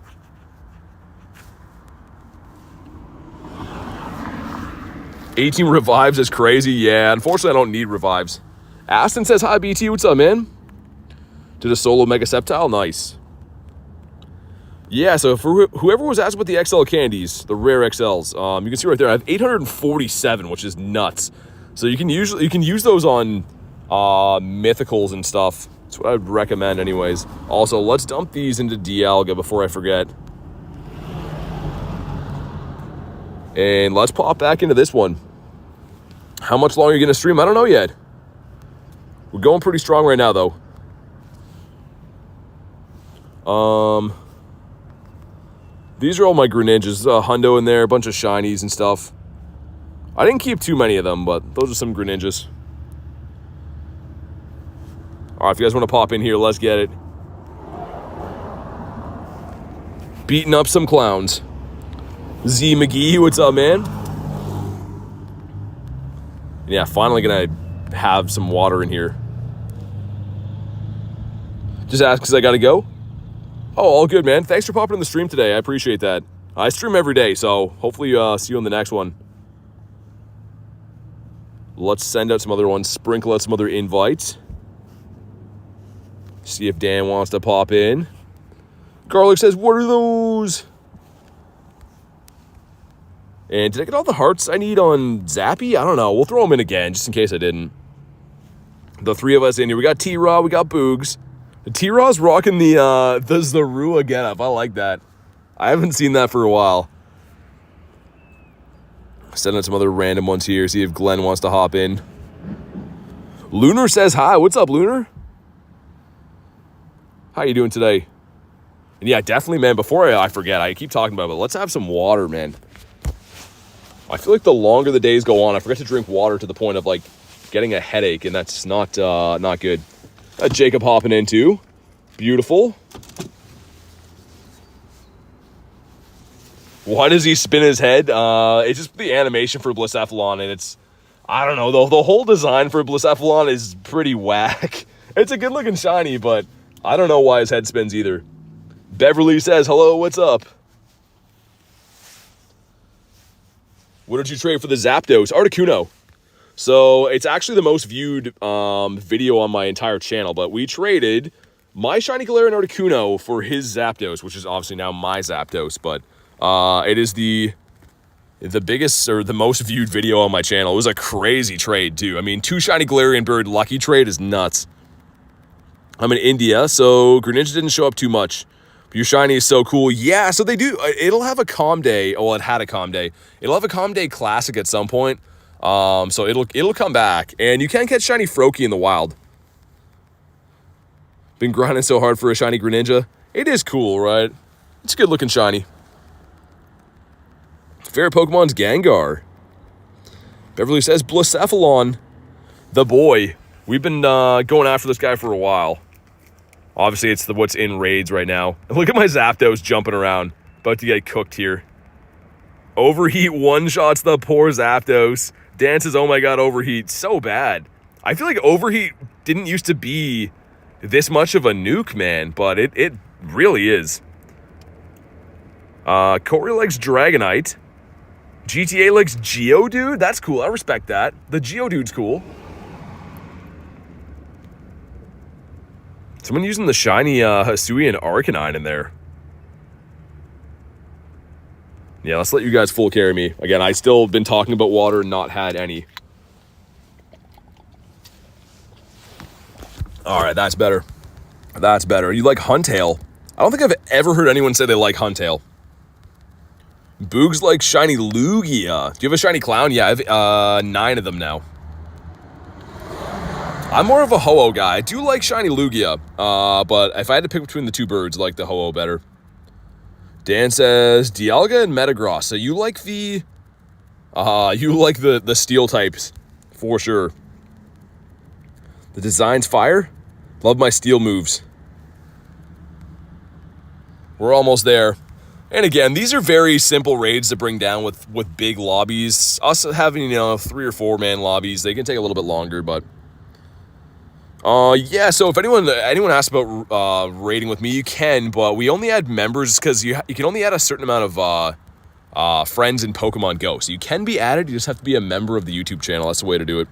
$18 revives is crazy. Yeah, unfortunately, I don't need revives. Aston says, hi, BT. What's up, man? Did a solo Mega Sceptile. Nice. Yeah, so for whoever was asking about the XL candies, the rare XLs, you can see right there, I have 847, which is nuts. So you can use those on mythicals and stuff. That's what I'd recommend anyways. Also, let's dump these into Dialga before I forget. And let's pop back into this one. How much longer are you going to stream? I don't know yet. We're going pretty strong right now, though. These are all my Greninjas. Hundo in there, a bunch of shinies and stuff. I didn't keep too many of them, but those are some Greninjas. All right, if you guys want to pop in here, let's get it. Beating up some clowns. Z McGee, what's up, man? Yeah, finally gonna have some water in here. Just ask because I gotta go. Oh, all good, man. Thanks for popping in the stream today. I appreciate that. I stream every day, so hopefully see you on the next one. Let's send out some other ones, sprinkle out some other invites. See if Dan wants to pop in. Garlic says, what are those? And did I get all the hearts I need on Zappy? I don't know. We'll throw them in again, just in case I didn't. The three of us in here. We got T-Raw, we got Boogs. T-Raw's rocking the Zorua getup. I like that. I haven't seen that for a while. Send out some other random ones here. See if Glenn wants to hop in. Lunar says hi. What's up, Lunar? How you doing today? And yeah, definitely, man, before I forget, I keep talking about it, but let's have some water, man. I feel like the longer the days go on, I forget to drink water to the point of, like, getting a headache, and that's not good. Jacob hopping in, too. Beautiful. Why does he spin his head? It's just the animation for Blacephalon, and it's... I don't know, the whole design for Blacephalon is pretty whack. It's a good-looking shiny, but I don't know why his head spins either. Beverly says, hello, what's up? What did you trade for the Zapdos? Articuno. So it's actually the most viewed video on my entire channel, but we traded my Shiny Galarian Articuno for his Zapdos, which is obviously now my Zapdos, but it is the biggest or the most viewed video on my channel. It was a crazy trade too. I mean, 2 Shiny Galarian Bird lucky trade is nuts. I'm in India, so Greninja didn't show up too much. But your shiny is so cool. Yeah, so they do. It'll have a calm day. Oh, well, it had a calm day. It'll have a calm day classic at some point. So it'll come back. And you can catch shiny Froakie in the wild. Been grinding so hard for a shiny Greninja. It is cool, right? It's a good looking shiny. Favorite Pokemon's Gengar. Beverly says Blacephalon. The boy. We've been going after this guy for a while. Obviously, it's what's in raids right now. Look at my Zapdos jumping around. About to get cooked here. Overheat one-shots the poor Zapdos. Dan says, oh my god, overheat. So bad. I feel like overheat didn't used to be this much of a nuke, man. But it really is. Corey likes Dragonite. GTA likes Geodude? That's cool. I respect that. The Geodude's cool. Someone using the shiny Hisuian Arcanine in there. Yeah, let's let you guys full carry me. Again, I still been talking about water and not had any. All right, that's better. That's better. You like Huntail? I don't think I've ever heard anyone say they like Huntail. Boogs like shiny Lugia. Do you have a shiny clown? Yeah, I have 9 of them now. I'm more of a Ho-Oh guy. I do like shiny Lugia, but if I had to pick between the 2 birds, I like the Ho-Oh better. Dan says Dialga and Metagross. So you like the steel types for sure. The design's fire. Love my steel moves. We're almost there. And again, these are very simple raids to bring down with big lobbies. Us having 3 or 4 man lobbies, they can take a little bit longer, but. Yeah, so if anyone asks about raiding with me, you can, but we only add members because you can only add a certain amount of friends in Pokemon GO. So you can be added, you just have to be a member of the YouTube channel. That's the way to do it.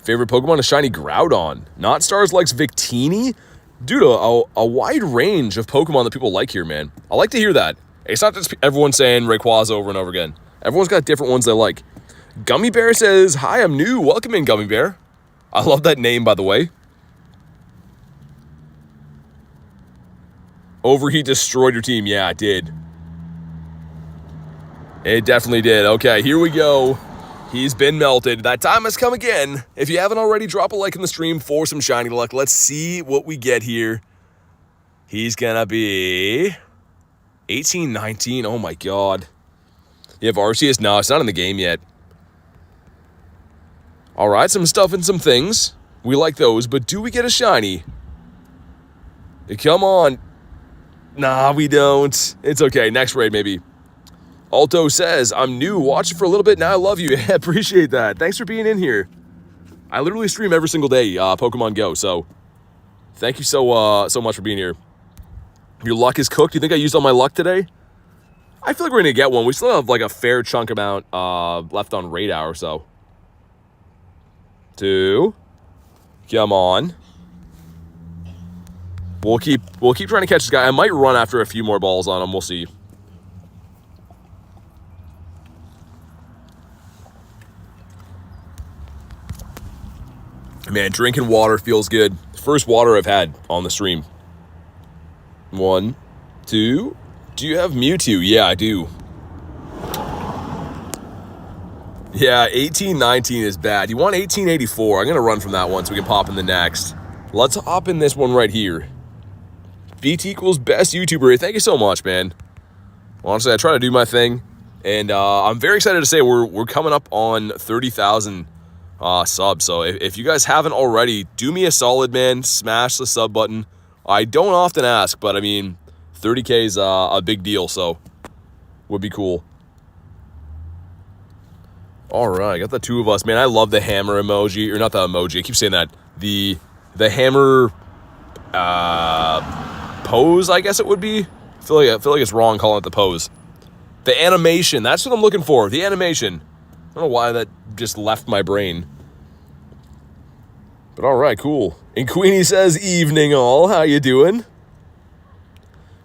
Favorite Pokemon is shiny Groudon. Not Stars likes Victini. Dude, a wide range of Pokemon that people like here, man. I like to hear that. It's not just everyone saying Rayquaza over and over again. Everyone's got different ones they like. Gummy Bear says, hi, I'm new. Welcome in, Gummy Bear. I love that name, by the way. Overheat destroyed your team. Yeah, it did. It definitely did. Okay, here we go. He's been melted. That time has come again. If you haven't already, drop a like in the stream for some shiny luck. Let's see what we get here. He's gonna be 18, 19. Oh my god. You have Arceus? No, it's not in the game yet. All right, some stuff and some things. We like those, but do we get a shiny? Come on. Nah, we don't. It's okay. Next raid, maybe. Alto says, I'm new, watched for a little bit, now I love you. Appreciate that. Thanks for being in here. I literally stream every single day, Pokemon Go, so thank you so much for being here. Your luck is cooked. You think I used all my luck today? I feel like we're going to get one. We still have like a fair chunk amount left on Raid Hour, so. 2. Come on. We'll keep trying to catch this guy. I might run after a few more balls on him. We'll see. Man, drinking water feels good. First water I've had on the stream. 1, 2. Do you have Mewtwo? Yeah, I do. Yeah, 1819 is bad. You want 1884. I'm going to run from that one so we can pop in the next. Let's hop in this one right here. BT equals best YouTuber. Thank you so much, man. Honestly, I try to do my thing. And I'm very excited to say we're coming up on 30,000 subs. So if you guys haven't already, do me a solid, man. Smash the sub button. I don't often ask, but I mean, 30K is a big deal, so would be cool. All right, got the two of us, man. I love the hammer emoji, or not the emoji. I keep saying that. The hammer pose, I guess it would be. I feel like it's wrong calling it the pose. The animation. That's what I'm looking for. The animation. I don't know why that just left my brain. But all right, cool. And Queenie says, evening all. How you doing?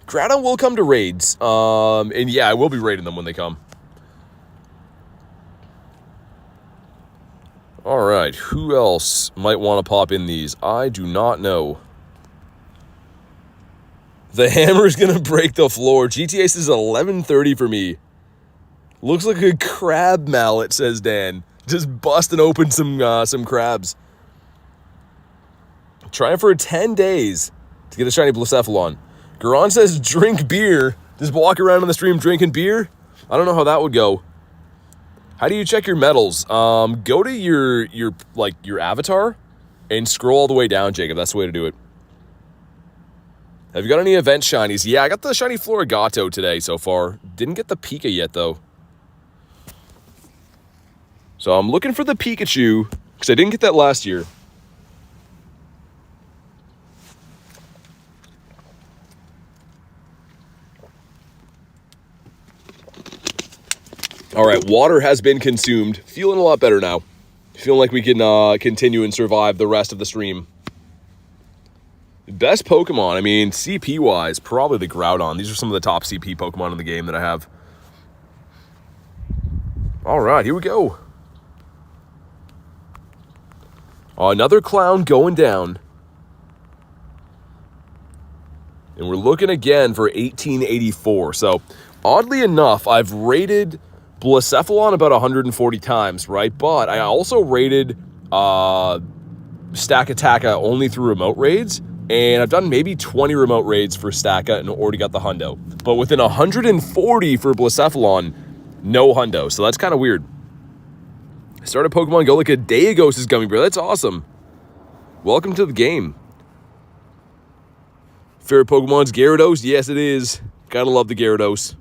Grata will come to raids. And yeah, I will be raiding them when they come. All right, who else might want to pop in these? I do not know. The hammer's going to break the floor. GTA says 11:30 for me. Looks like a crab mallet, says Dan. Just busting open some crabs. Trying for 10 days to get a shiny Blacephalon. Garon says drink beer. Just walk around on the stream drinking beer? I don't know how that would go. How do you check your medals? Go to your avatar and scroll all the way down, Jacob. That's the way to do it. Have you got any event shinies? Yeah, I got the Shiny Floragato today so far. Didn't get the Pika yet, though. So I'm looking for the Pikachu, because I didn't get that last year. All right, water has been consumed. Feeling a lot better now. Feeling like we can continue and survive the rest of the stream. Best Pokemon, I mean, CP-wise, probably the Groudon. These are some of the top CP Pokemon in the game that I have. All right, here we go. Another clown going down. And we're looking again for 1884. So, oddly enough, I've rated Blacephalon about 140 times, right? But I also rated Stakataka only through remote raids. And I've done maybe 20 remote raids for Staka and already got the hundo. But within 140 for Blacephalon, no hundo. So that's kind of weird. I started Pokemon Go like a day ago, says Gummy Bear. That's awesome. Welcome to the game. Favorite Pokemon's Gyarados? Yes, it is. Gotta love the Gyarados.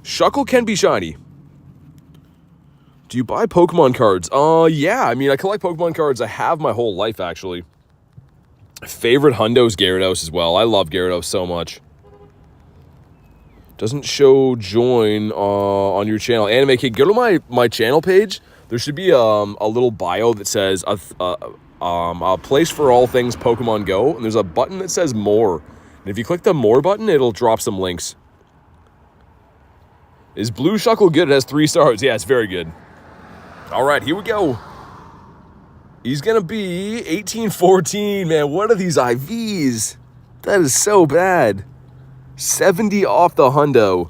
Shuckle can be shiny. Do you buy Pokemon cards? Yeah. I mean, I collect Pokemon cards. I have my whole life, actually. Favorite hundo's Gyarados as well. I love Gyarados so much. Doesn't show join on your channel. Anime Kid, go to my channel page. There should be a little bio that says A place for all things Pokemon Go, and there's a button that says more. And if you click the more button, it'll drop some links. Is Blue Shuckle good? It has 3 stars. Yeah, it's very good. All right, here we go. He's going to be 1814. Man, what are these IVs? That is so bad. 70 off the hundo.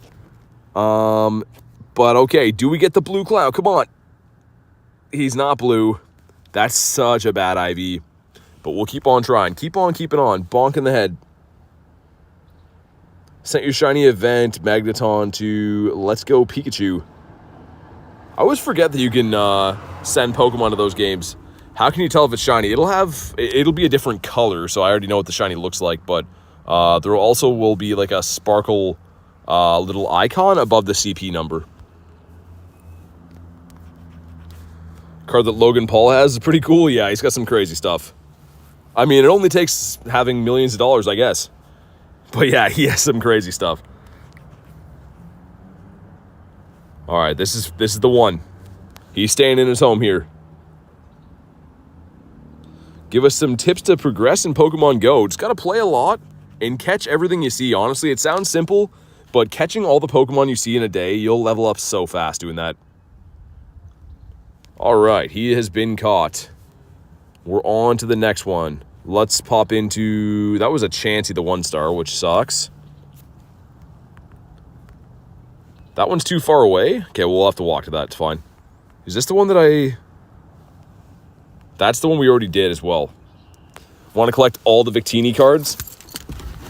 But okay, do we get the blue cloud? Come on. He's not blue. That's such a bad IV. But we'll keep on trying. Keep on keeping on. Bonk in the head. Sent your shiny event, Magneton to Let's Go Pikachu. I always forget that you can send Pokemon to those games. How can you tell if it's shiny? It'll be a different color, so I already know what the shiny looks like, but there also will be like a sparkle little icon above the CP number. Card that Logan Paul has is pretty cool. Yeah, he's got some crazy stuff. I mean, it only takes having millions of dollars, I guess. But yeah, he has some crazy stuff. All right, this is the one. He's staying in his home here. Give us some tips to progress in Pokemon Go. Just gotta play a lot and catch everything you see. Honestly, it sounds simple, but catching all the Pokemon you see in a day, you'll level up so fast doing that. All right, he has been caught. We're on to the next one. Let's pop into... That was a Chansey, the 1-star, which sucks. That one's too far away? Okay, we'll have to walk to that. It's fine. Is this the one that I... That's the one we already did as well. Want to collect all the Victini cards?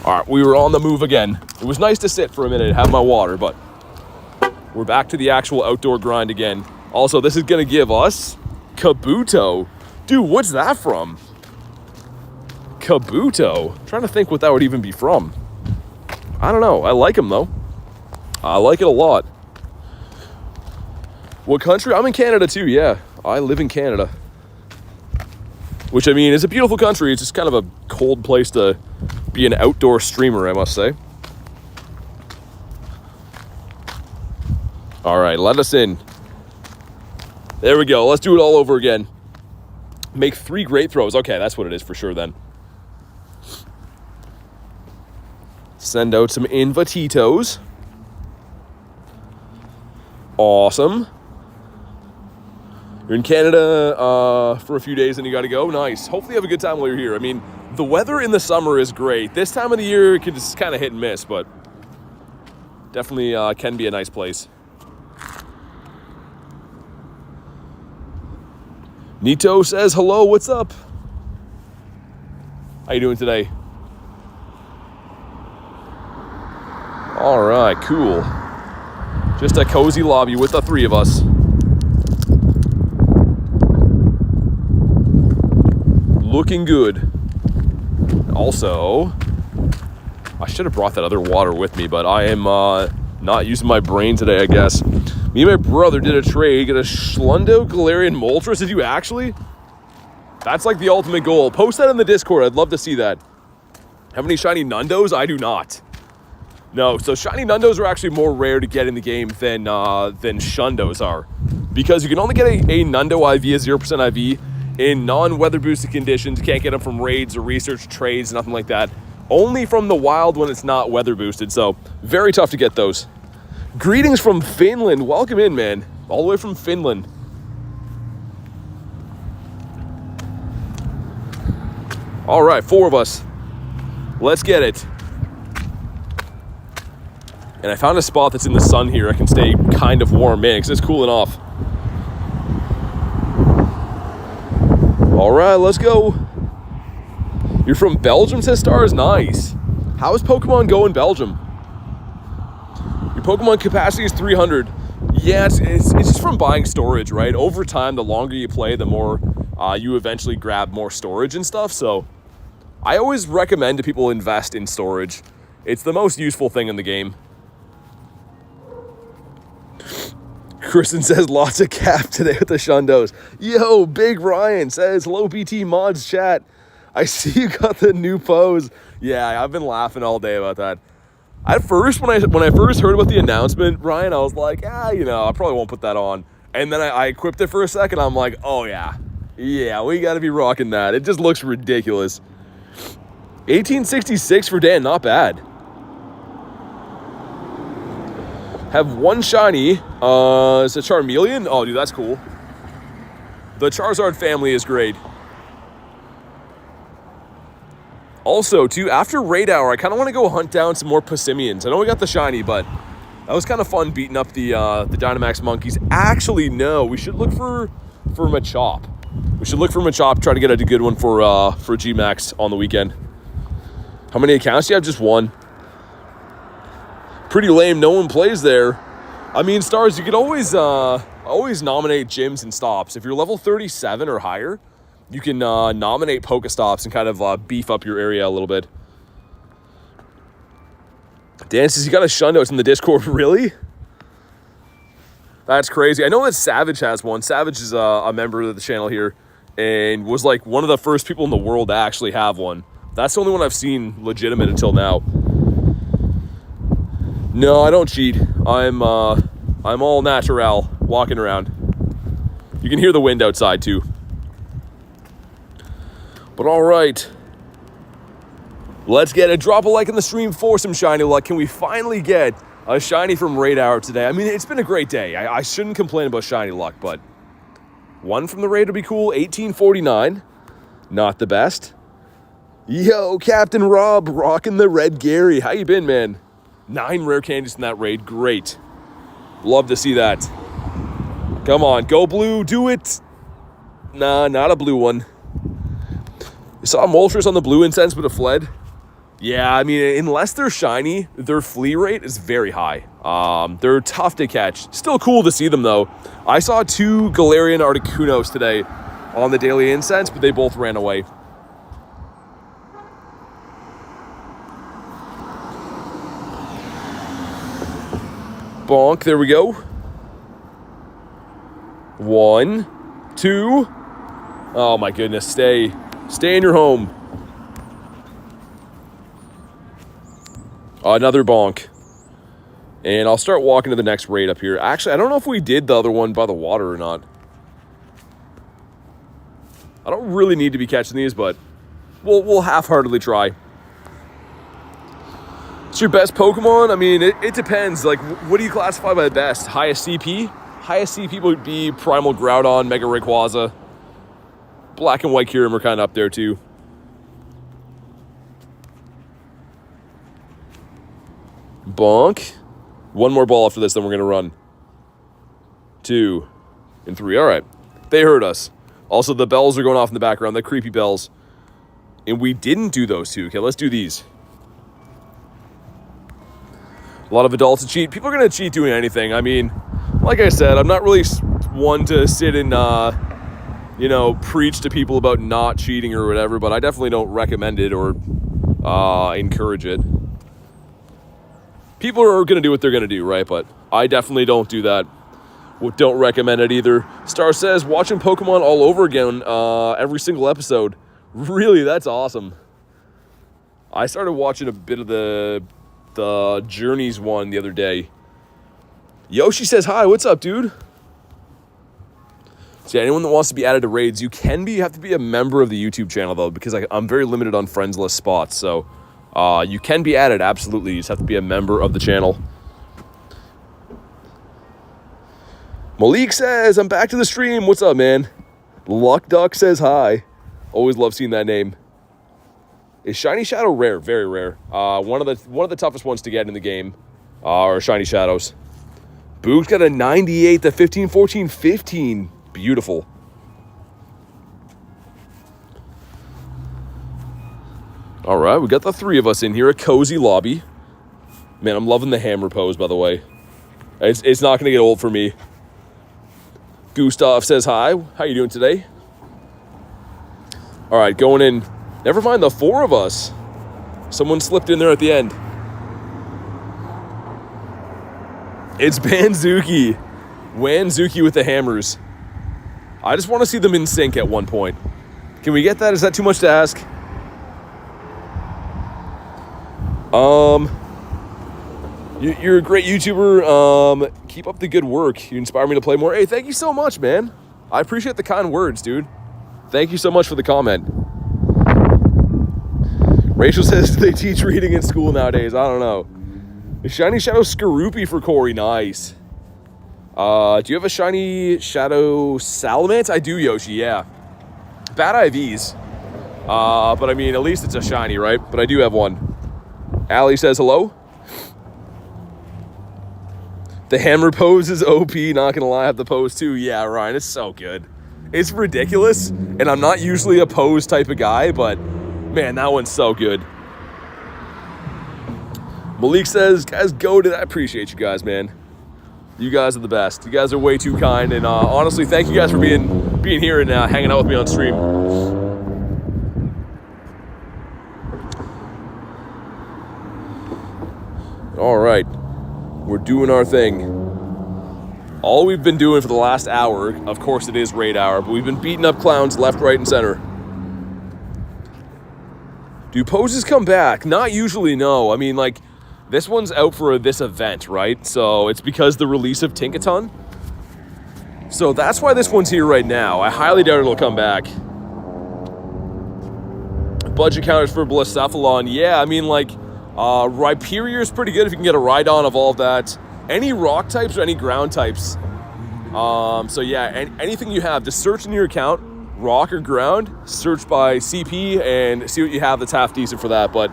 All right, we were on the move again. It was nice to sit for a minute and have my water, but we're back to the actual outdoor grind again. Also, this is going to give us Kabuto. Dude, what's that from? Kabuto. I'm trying to think what that would even be from. I don't know. I like him, though. I like it a lot. What country? I'm in Canada, too, yeah. I live in Canada. Which, I mean, is a beautiful country. It's just kind of a cold place to be an outdoor streamer, I must say. All right, let us in. There we go. Let's do it all over again. Make 3 great throws. Okay, that's what it is for sure then. Send out some Invititos. Awesome. You're in Canada for a few days and you got to go. Nice. Hopefully you have a good time while you're here. I mean, the weather in the summer is great. This time of the year, it can just kind of hit and miss, but definitely can be a nice place. Nito says, hello, what's up? How you doing today? All right, cool. Just a cozy lobby with the 3 of us. Looking good. Also, I should have brought that other water with me, but I am not using my brain today, I guess. Me and my brother did a trade, get a Schlundo Galarian Moltres. Did you actually? That's like the ultimate goal. Post that in the Discord. I'd love to see that. Have any shiny Nundos? I do not. No, so shiny Nundos are actually more rare to get in the game than Shundos are. Because you can only get a Nundo IV, a 0% IV, in non-weather boosted conditions. You can't get them from raids or research trades, nothing like that. Only from the wild when it's not weather boosted. So very tough to get those. Greetings from Finland. Welcome in, man. All the way from Finland. All right, 4 of us. Let's get it. And I found a spot that's in the sun here. I can stay kind of warm in because it's cooling off. All right, let's go. You're from Belgium, says Stars? Nice. How is Pokemon Go in Belgium? Your Pokemon capacity is 300. Yeah, it's just from buying storage, right? Over time, the longer you play, the more you eventually grab more storage and stuff. So I always recommend to people invest in storage. It's the most useful thing in the game. Kristen says lots of cap today with the Shundos. Yo, Big Ryan says, hello BT Mods chat. I see you got the new pose. Yeah, I've been laughing all day about that. At first, when I first heard about the announcement, Ryan, I was like, I probably won't put that on. And then I equipped it for a second. I'm like, oh yeah, Yeah, we got to be rocking that. It just looks ridiculous. 1866 for Dan, not bad. Have one shiny. It's a Charmeleon. Oh, dude, that's cool. The Charizard family is great. Also, too, after Raid Hour, I kind of want to go hunt down some more Passimians. I know we got the shiny, but that was kind of fun beating up the Dynamax monkeys. Actually, no, we should look for Machop. We should look for Machop, try to get a good one for Gmax on the weekend. How many accounts do you have? Just one. Pretty lame. No one plays there. I mean, Stars, you could always nominate gyms and stops. If you're level 37 or higher, you can nominate Pokestops and kind of beef up your area a little bit. Dan says you got a shunouts in the Discord. Really? That's crazy. I know that Savage has one. Savage is a member of the channel here and was like one of the first people in the world to actually have one. That's the only one I've seen legitimate until now. No, I don't cheat. I'm all natural walking around. You can hear the wind outside too. But all right. Let's get a drop a like in the stream for some shiny luck. Can we finally get a shiny from Raid Hour today? I mean, it's been a great day. I shouldn't complain about shiny luck, but one from the raid would be cool. 1849. Not the best. Yo, Captain Rob, rocking the red Gary. How you been, man? 9 rare candies in that raid. Great. Love to see that. Come on, go blue, do it. Nah, not a blue one. You saw Moltres on the blue incense, but it fled. Yeah, I mean, unless they're shiny, their flee rate is very high. They're tough to catch. Still cool to see them, though. I saw 2 Galarian Articunos today on the daily incense, but they both ran away. Bonk, there we go. 1, 2. Oh my goodness, stay in your home. Another bonk. And I'll start walking to the next raid up here. Actually, I don't know if we did the other one by the water or not. I don't really need to be catching these, but we'll half-heartedly try. It's your best Pokemon? I mean, it depends. Like, what do you classify by best? Highest CP? Highest CP would be Primal Groudon, Mega Rayquaza. Black and White Kyurem are kind of up there, too. Bonk. One more ball after this, then we're going to run. 2 and 3. All right. They heard us. Also, the bells are going off in the background, the creepy bells. And we didn't do those 2. Okay, let's do these. A lot of adults cheat. People are going to cheat doing anything. I mean, like I said, I'm not really one to sit and, preach to people about not cheating or whatever, but I definitely don't recommend it or encourage it. People are going to do what they're going to do, right? But I definitely don't do that. Don't recommend it either. Star says, watching Pokemon all over again every single episode. Really, that's awesome. I started watching a bit of the Journeys one the other day. Yoshi says hi. What's up, dude? So yeah, anyone that wants to be added to raids, you have to be a member of the YouTube channel though, because I'm very limited on friends list spots. So you can be added, absolutely. You just have to be a member of the channel. Malik says, I'm back to the stream. What's up, man? Luck Duck says hi. Always love seeing that name. Is Shiny Shadow rare? Very rare. One of the toughest ones to get in the game are Shiny Shadows. Boog's got a 98, the 15, 14, 15. Beautiful. All right, we got the 3 of us in here. A cozy lobby. Man, I'm loving the hammer pose, by the way. It's not going to get old for me. Gustav says hi. How you doing today? All right, going in. Never mind the 4 of us. Someone slipped in there at the end. It's Banzuki. Wanzuki with the hammers. I just want to see them in sync at one point. Can we get that? Is that too much to ask? You're a great YouTuber. Keep up the good work. You inspire me to play more. Hey, thank you so much, man. I appreciate the kind words, dude. Thank you so much for the comment. Rachel says they teach reading in school nowadays. I don't know. A Shiny Shadow Skorupi for Corey. Nice. Do you have a Shiny Shadow Salamence? I do, Yoshi, yeah. Bad IVs. But I mean, at least it's a shiny, right? But I do have one. Allie says hello. The hammer pose is OP. Not gonna lie, I have the pose too. Yeah, Ryan, it's so good. It's ridiculous, and I'm not usually a pose type of guy, but man, that one's so good. Malik says, guys, go to that. I appreciate you guys, man. You guys are the best. You guys are way too kind, and honestly, thank you guys for being here and hanging out with me on stream. All right, we're doing our thing. All we've been doing for the last hour, of course it is raid hour, but we've been beating up clowns left, right, and center. Do poses come back? Not usually, no. I mean, like, this one's out for this event, right? So it's because the release of Tinkaton. So that's why this one's here right now. I highly doubt it'll come back. Budget counters for Blacephalon. Yeah, I mean, like, Rhyperior is pretty good if you can get a Rhydon, evolve that. Any rock types or any ground types. So yeah, anything you have, just search in your account, rock or ground, search by CP and see what you have that's half decent for that. But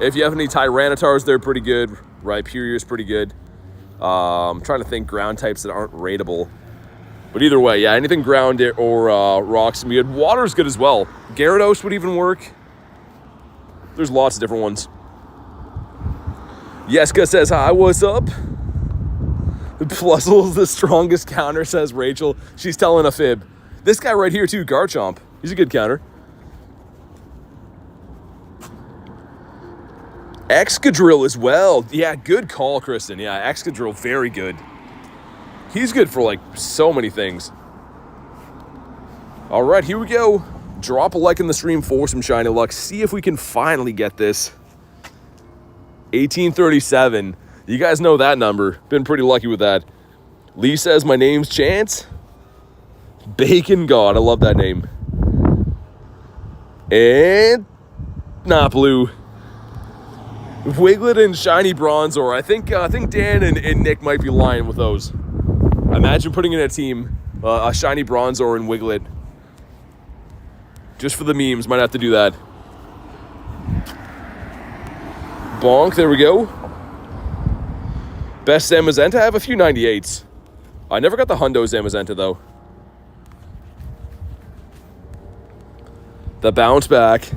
if you have any Tyranitars, they're pretty good. Rhyperior is pretty good. I'm trying to think ground types that aren't raidable. But either way, yeah, anything ground or rocks. We had water's good as well. Gyarados would even work. There's lots of different ones. Yeska says, hi, what's up? Plusle's the strongest counter, says Rachel. She's telling a fib. This guy right here, too, Garchomp. He's a good counter. Excadrill as well. Yeah, good call, Kristen. Yeah, Excadrill, very good. He's good for, like, so many things. All right, here we go. Drop a like in the stream for some shiny luck. See if we can finally get this. 1837. You guys know that number. Been pretty lucky with that. Lee says, my name's Chance. Bacon God. I love that name. And not blue. Wiglet and Shiny Bronzor. I think Dan and Nick might be lying with those. Imagine putting in a team, a Shiny Bronzor and Wiglet. Just for the memes, might have to do that. Bonk, there we go. Best Zamazenta, I have a few 98s. I never got the Hundo Zamazenta, though. The bounce back.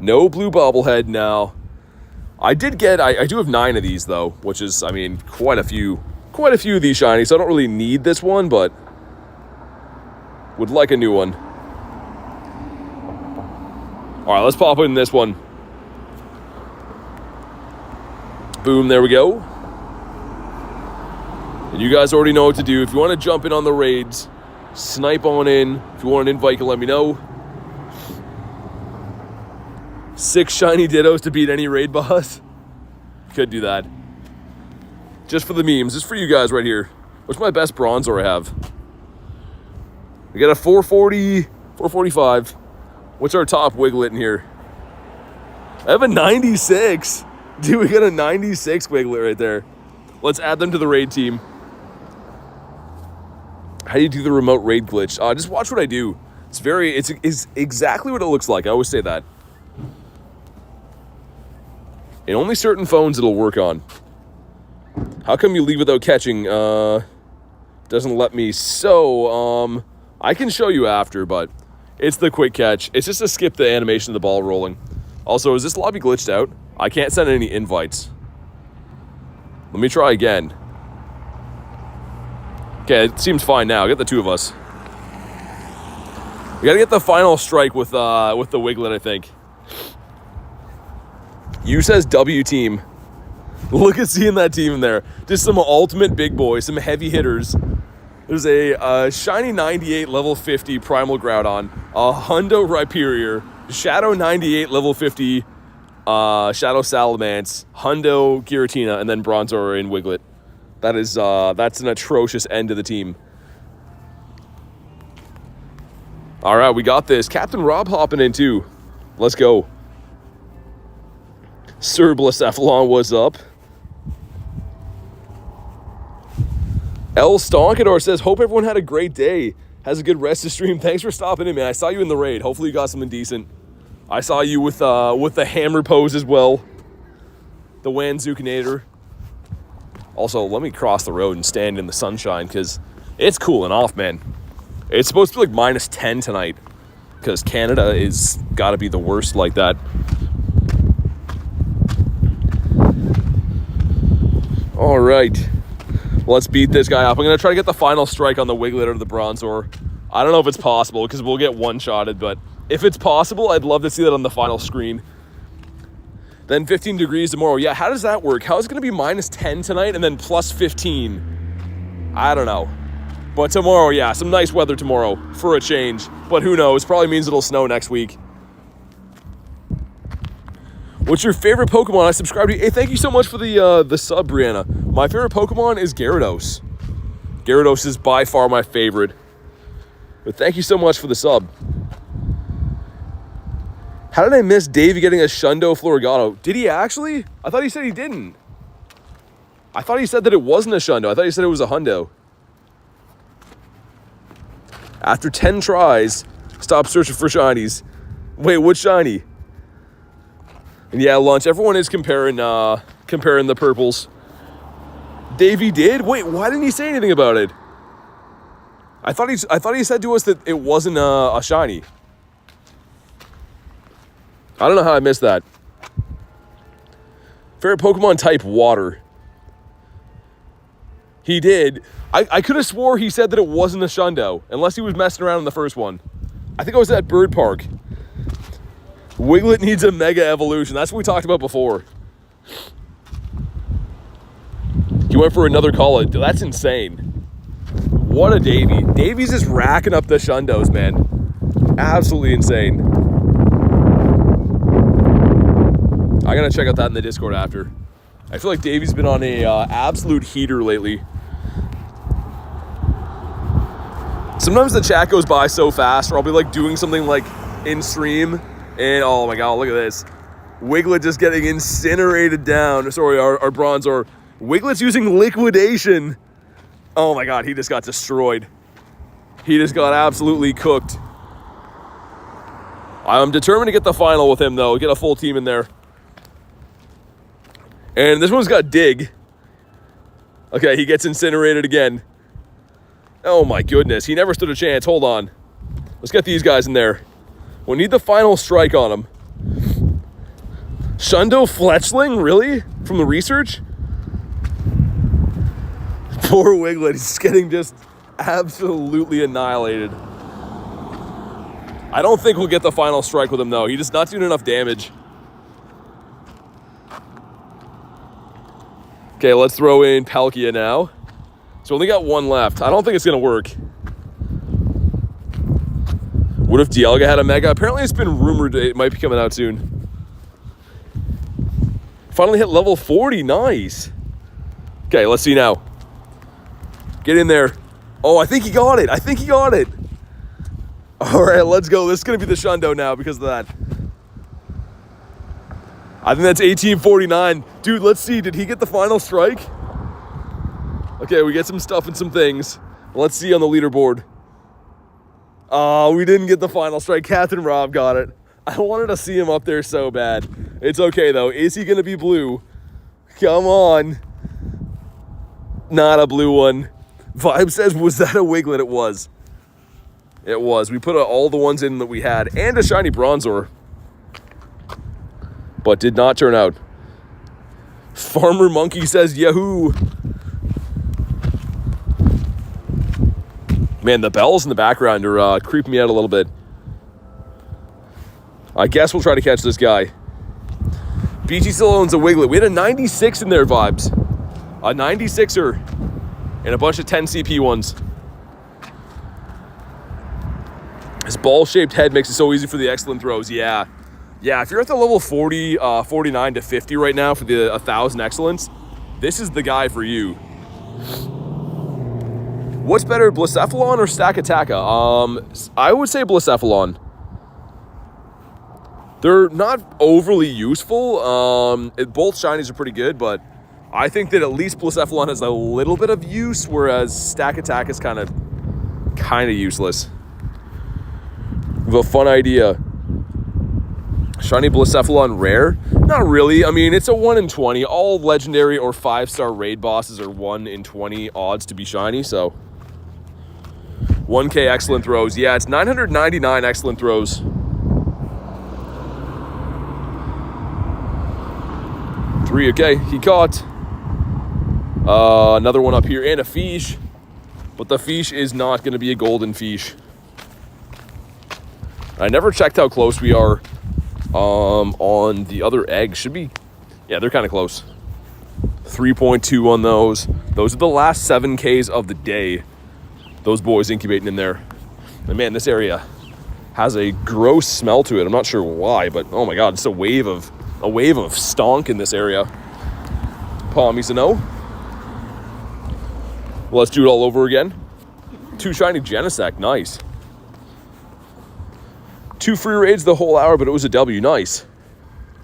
No blue bobblehead now. I do have 9 of these, though, which is, I mean, quite a few of these shinies, so I don't really need this one, but would like a new one. All right, let's pop in this one. Boom, there we go. And you guys already know what to do. If you want to jump in on the raids, snipe on in. If you want an invite, you can let me know. 6 shiny Dittos to beat any raid boss. Could do that. Just for the memes. Just for you guys right here. What's my best Bronzor I have? We got a 440, 445. What's our top Wiglet in here? I have a 96. Dude, we got a 96 Wiglet right there. Let's add them to the raid team. How do you do the remote raid glitch? Just watch what I do. It's exactly what it looks like. I always say that. In only certain phones it'll work on. How come you leave without catching? Doesn't let me. So, I can show you after, but it's the quick catch. It's just to skip the animation of the ball rolling. Also, is this lobby glitched out? I can't send any invites. Let me try again. Okay, it seems fine now. Get the 2 of us. We gotta get the final strike with the Wiglet, I think. You says W team. Look at seeing that team in there. Just some ultimate big boys, some heavy hitters. There's a Shiny 98 level 50 Primal Groudon, a Hundo Rhyperior, Shadow 98 level 50 Shadow Salamence, Hundo Giratina, and then Bronzor and Wiglet. That's an atrocious end to the team. All right, we got this. Captain Rob hopping in too. Let's go. Sir Blacephalon, what's up? El Stonkador says, hope everyone had a great day. Has a good rest of stream. Thanks for stopping in, man. I saw you in the raid. Hopefully you got something decent. I saw you with the hammer pose as well. The Wanzukinator. Also, let me cross the road and stand in the sunshine because it's cooling off, man. It's supposed to be like minus 10 tonight because Canada is got to be the worst like that. All right. Let's beat this guy up. I'm going to try to get the final strike on the Wiglet or the Bronzor. I don't know if it's possible because we'll get one-shotted, but if it's possible, I'd love to see that on the final screen. Then 15 degrees tomorrow. Yeah, how does that work? How is it going to be minus 10 tonight and then plus 15? I don't know. But tomorrow, yeah, some nice weather tomorrow for a change. But who knows? Probably means it'll snow next week. What's your favorite Pokemon? I subscribe to you. Hey, thank you so much for the sub, Brianna. My favorite Pokemon is Gyarados. Gyarados is by far my favorite. But thank you so much for the sub. How did I miss Davey getting a Shundo Floragato? Did he actually? I thought he said he didn't. I thought he said that it wasn't a Shundo. I thought he said it was a Hundo. After 10 tries, stop searching for shinies. Wait, what shiny? And yeah, lunch. Everyone is comparing the purples. Davey did? Wait, why didn't he say anything about it? I thought he said to us that it wasn't a shiny. I don't know how I missed that. Favorite Pokemon type, water. He did. I could have swore he said that it wasn't a Shundo, unless he was messing around in the first one. I think I was at Bird Park. Wiglet needs a Mega Evolution. That's what we talked about before. He went for another call. That's insane. What a Davey. Davey's just racking up the Shundos, man. Absolutely insane. I gotta check out that in the Discord after. I feel like Davey's been on a absolute heater lately. Sometimes the chat goes by so fast, or I'll be like doing something like in stream, and oh my god, look at this. Wiglet just getting incinerated down. Sorry, our Bronzor. Wiglet's using liquidation. Oh my god, he just got destroyed. He just got absolutely cooked. I'm determined to get the final with him, though. Get a full team in there. And this one's got Dig. Okay, he gets incinerated again. Oh my goodness, he never stood a chance. Hold on. Let's get these guys in there. We'll need the final strike on him. Shundo Fletchling? Really? From the research? Poor Wiglet. He's getting just absolutely annihilated. I don't think we'll get the final strike with him, though. He's just not doing enough damage. Okay, let's throw in Palkia now. So only got one left. I don't think it's going to work. What if Dialga had a Mega? Apparently it's been rumored it might be coming out soon. Finally hit level 40. Nice. Okay, let's see now. Get in there. Oh, I think he got it. I think he got it. All right, let's go. This is going to be the Shundo now because of that. I think that's 1849. Dude, let's see. Did he get the final strike? Okay, we get some stuff and some things. Let's see on the leaderboard. Oh, we didn't get the final strike. Captain Rob got it. I wanted to see him up there so bad. It's okay, though. Is he going to be blue? Come on. Not a blue one. Vibe says, was that a Wiglet? It was. It was. We put all the ones in that we had. And a shiny Bronzor. But did not turn out. Farmer Monkey says, Yahoo! Man, the bells in the background are creeping me out a little bit. I guess we'll try to catch this guy. BT still owns a Wiglet. We had a 96 in there, Vibes. A 96er. And a bunch of 10 CP ones. His ball-shaped head makes it so easy for the excellent throws. Yeah. Yeah, if you're at the level 40, 49 to 50 right now for the 1,000 excellence, this is the guy for you. What's better, Blacephalon or Stakataka? I would say Blacephalon. They're not overly useful. Both shinies are pretty good, but I think that at least Blacephalon has a little bit of use, whereas Stakataka is kind of useless. We have a fun idea. Shiny Blacephalon rare? Not really. I mean, it's a 1 in 20. All legendary or 5-star raid bosses are 1 in 20 odds to be shiny, so 1K excellent throws. Yeah, it's 999 excellent throws. Three, okay, he caught. Another one up here, and a fish. But the fish is not going to be a golden fish. I never checked how close we are on the other egg. Should be, yeah, they're kind of close. 3.2 on those. Those are the last 7Ks of the day. Those boys incubating in there. And man, this area has a gross smell to it. I'm not sure why, but oh my god, it's a wave of stonk in this area. Palmies to know. Well, let's do it all over again. 2 shiny Genesect, nice. 2 free raids the whole hour, but it was a W, nice.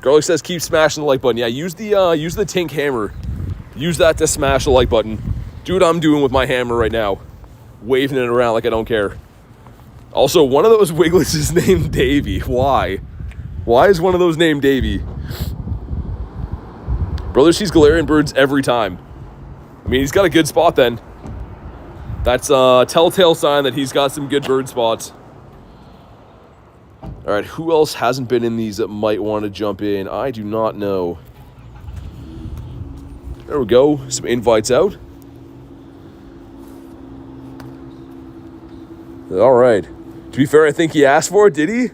Garlic says keep smashing the like button. Yeah, use the Tink hammer. Use that to smash the like button. Do what I'm doing with my hammer right now. Waving it around like I don't care. Also, one of those Wigglets is named Davy. Why? Why is one of those named Davy? Brother sees Galarian birds every time. I mean, he's got a good spot then. That's a telltale sign that he's got some good bird spots. All right, who else hasn't been in these that might want to jump in? I do not know. There we go. Some invites out. All right. To be fair, I think he asked for it. Did he?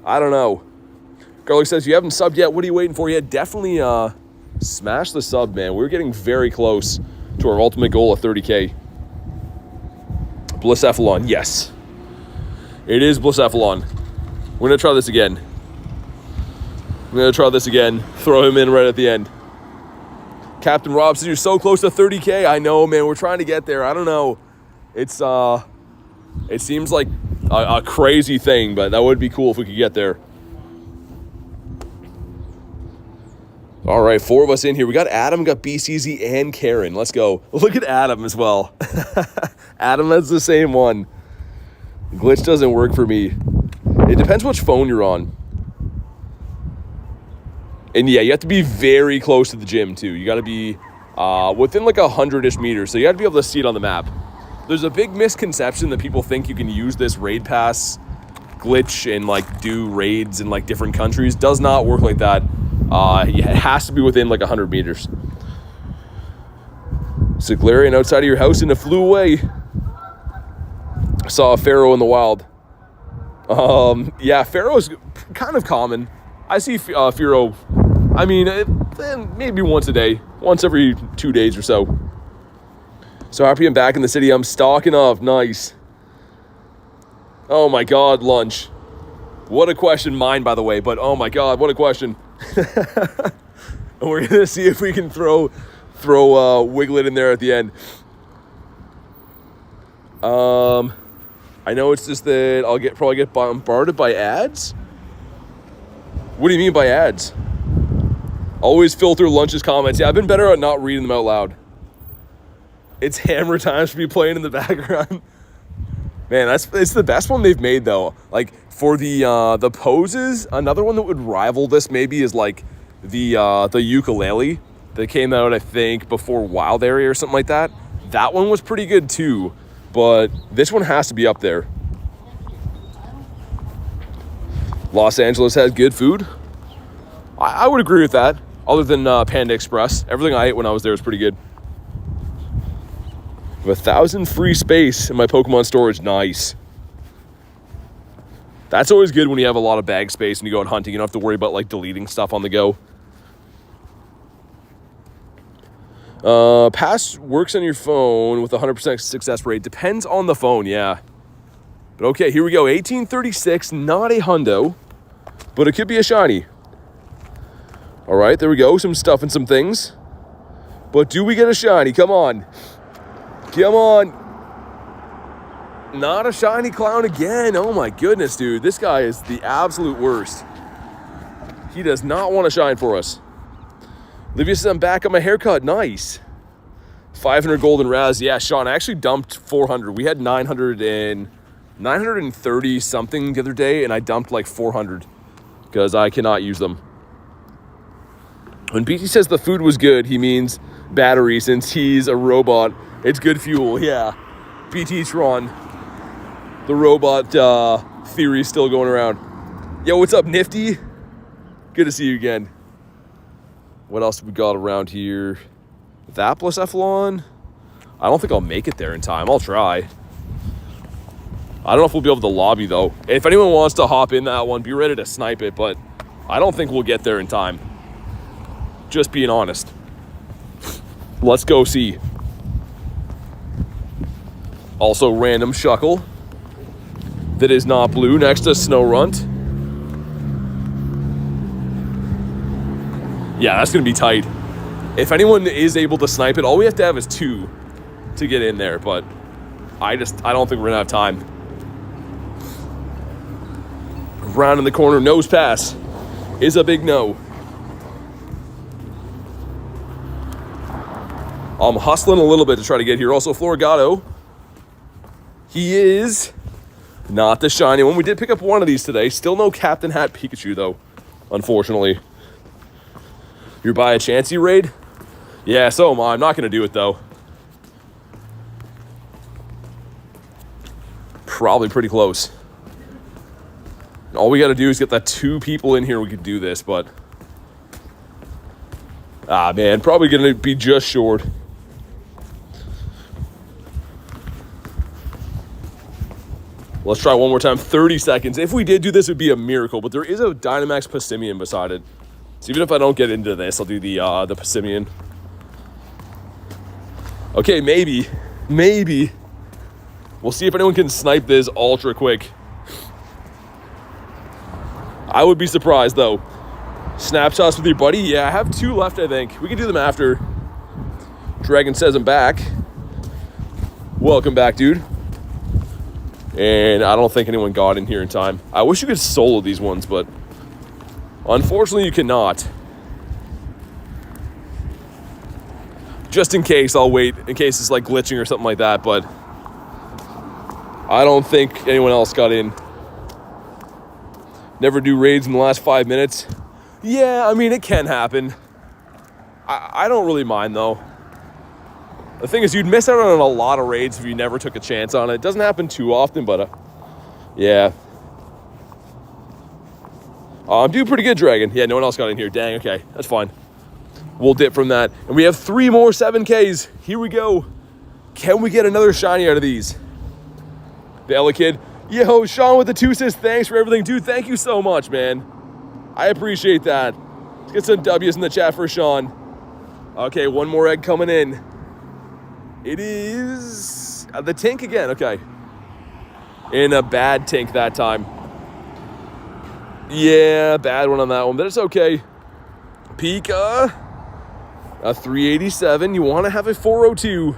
I don't know. Garlic says, you haven't subbed yet. What are you waiting for? Yeah, definitely smash the sub, man. We're getting very close to our ultimate goal of 30K. Blacephalon, yes. It is Blacephalon. We're going to try this again. Throw him in right at the end. Captain Rob says, you're so close to 30K. I know, man. We're trying to get there. I don't know. It's it seems like a crazy thing, but that would be cool if we could get there. All right, 4 of us in here. We got Adam, got BCZ, and Karen. Let's go. Look at Adam as well. Adam has the same one. Glitch doesn't work for me. It depends which phone you're on. And yeah, you have to be very close to the gym too. You got to be within like 100-ish meters. So you got to be able to see it on the map. There's a big misconception that people think you can use this raid pass glitch and like do raids in like different countries. Does not work like that. It has to be within like 100 meters. So Galarian outside of your house and it flew away. I saw a Pharaoh in the wild. Yeah, Pharaoh's kind of common. I see Pharaoh, I mean, maybe once a day, once every 2 days or so. So happy I'm back in the city. I'm stocking up. Nice. Oh my god, lunch. What a question. Mine, by the way, but oh my god, what a question. And we're gonna see if we can throw Wiglet in there at the end. I know it's just that I'll probably get bombarded by ads. What do you mean by ads? Always filter lunch's comments. Yeah, I've been better at not reading them out loud. It's hammer times to be playing in the background. Man, it's the best one they've made though. Like for the poses, another one that would rival this maybe is like the ukulele that came out I think before Wild Area or something like that. That one was pretty good too, but this one has to be up there. Los Angeles has good food. I would agree with that. Other than Panda Express, everything I ate when I was there was pretty good. 1,000 free space in my Pokemon storage. Nice. That's always good when you have a lot of bag space and you go out hunting. You don't have to worry about like deleting stuff on the go. Pass works on your phone with 100% success rate. Depends on the phone, yeah. But okay, here we go. 1836, not a hundo, but it could be a shiny. All right, there we go. Some stuff and some things. But do we get a shiny? Come on. Come on. Not a shiny clown again. Oh my goodness, dude. This guy is the absolute worst. He does not want to shine for us. Livia says, I'm back on my haircut. Nice. 500 golden Raz. Yeah, Sean, I actually dumped 400. We had 930 something the other day, and I dumped like 400 because I cannot use them. When BT says the food was good, he means battery since he's a robot. It's good fuel, yeah. BT Tron. The robot theory is still going around. Yo, what's up, Nifty? Good to see you again. What else have we got around here? That Blacephalon? I don't think I'll make it there in time. I'll try. I don't know if we'll be able to lobby, though. If anyone wants to hop in that one, be ready to snipe it, but I don't think we'll get there in time. Just being honest. Let's go see. Also, random Shuckle. That is not blue, next to Snow Runt. Yeah, that's going to be tight. If anyone is able to snipe it, all we have to have is 2 to get in there, but I don't think we're going to have time. Round in the corner, nose pass is a big no. I'm hustling a little bit to try to get here. Also, Floragato. He is not the shiny one. We did pick up one of these today. Still no Captain Hat Pikachu, though, unfortunately. You're by a Chansey raid? Yeah, so am I. I'm not going to do it, though. Probably pretty close. All we got to do is get that 2 people in here. We could do this, but... Ah, man. Probably going to be just short. Let's try one more time. 30 seconds. If we did do this, it would be a miracle. But there is a Dynamax Passimian beside it. So even if I don't get into this, I'll do the Passimian. Okay, maybe. Maybe. We'll see if anyone can snipe this ultra quick. I would be surprised, though. Snapshots with your buddy? Yeah, I have 2 left, I think. We can do them after. Dragon says I'm back. Welcome back, dude. And I don't think anyone got in here in time. I wish you could solo these ones, but unfortunately you cannot. Just in case, I'll wait in case it's like glitching or something like that, but I don't think anyone else got in. Never do raids in the last 5 minutes. Yeah, I mean, it can happen. I don't really mind, though. The thing is, you'd miss out on a lot of raids if you never took a chance on it. It doesn't happen too often, but yeah. I'm doing pretty good, Dragon. Yeah, no one else got in here. Dang, okay, that's fine. We'll dip from that. And we have 3 more 7Ks. Here we go. Can we get another shiny out of these? The Ella Kid. Yo, Sean with the 2 says thanks for everything. Dude, thank you so much, man. I appreciate that. Let's get some W's in the chat for Sean. Okay, one more egg coming in. It is the Tink again. Okay. In a bad Tink that time. Yeah, bad one on that one, but it's okay. Pika. A 387. You want to have a 402.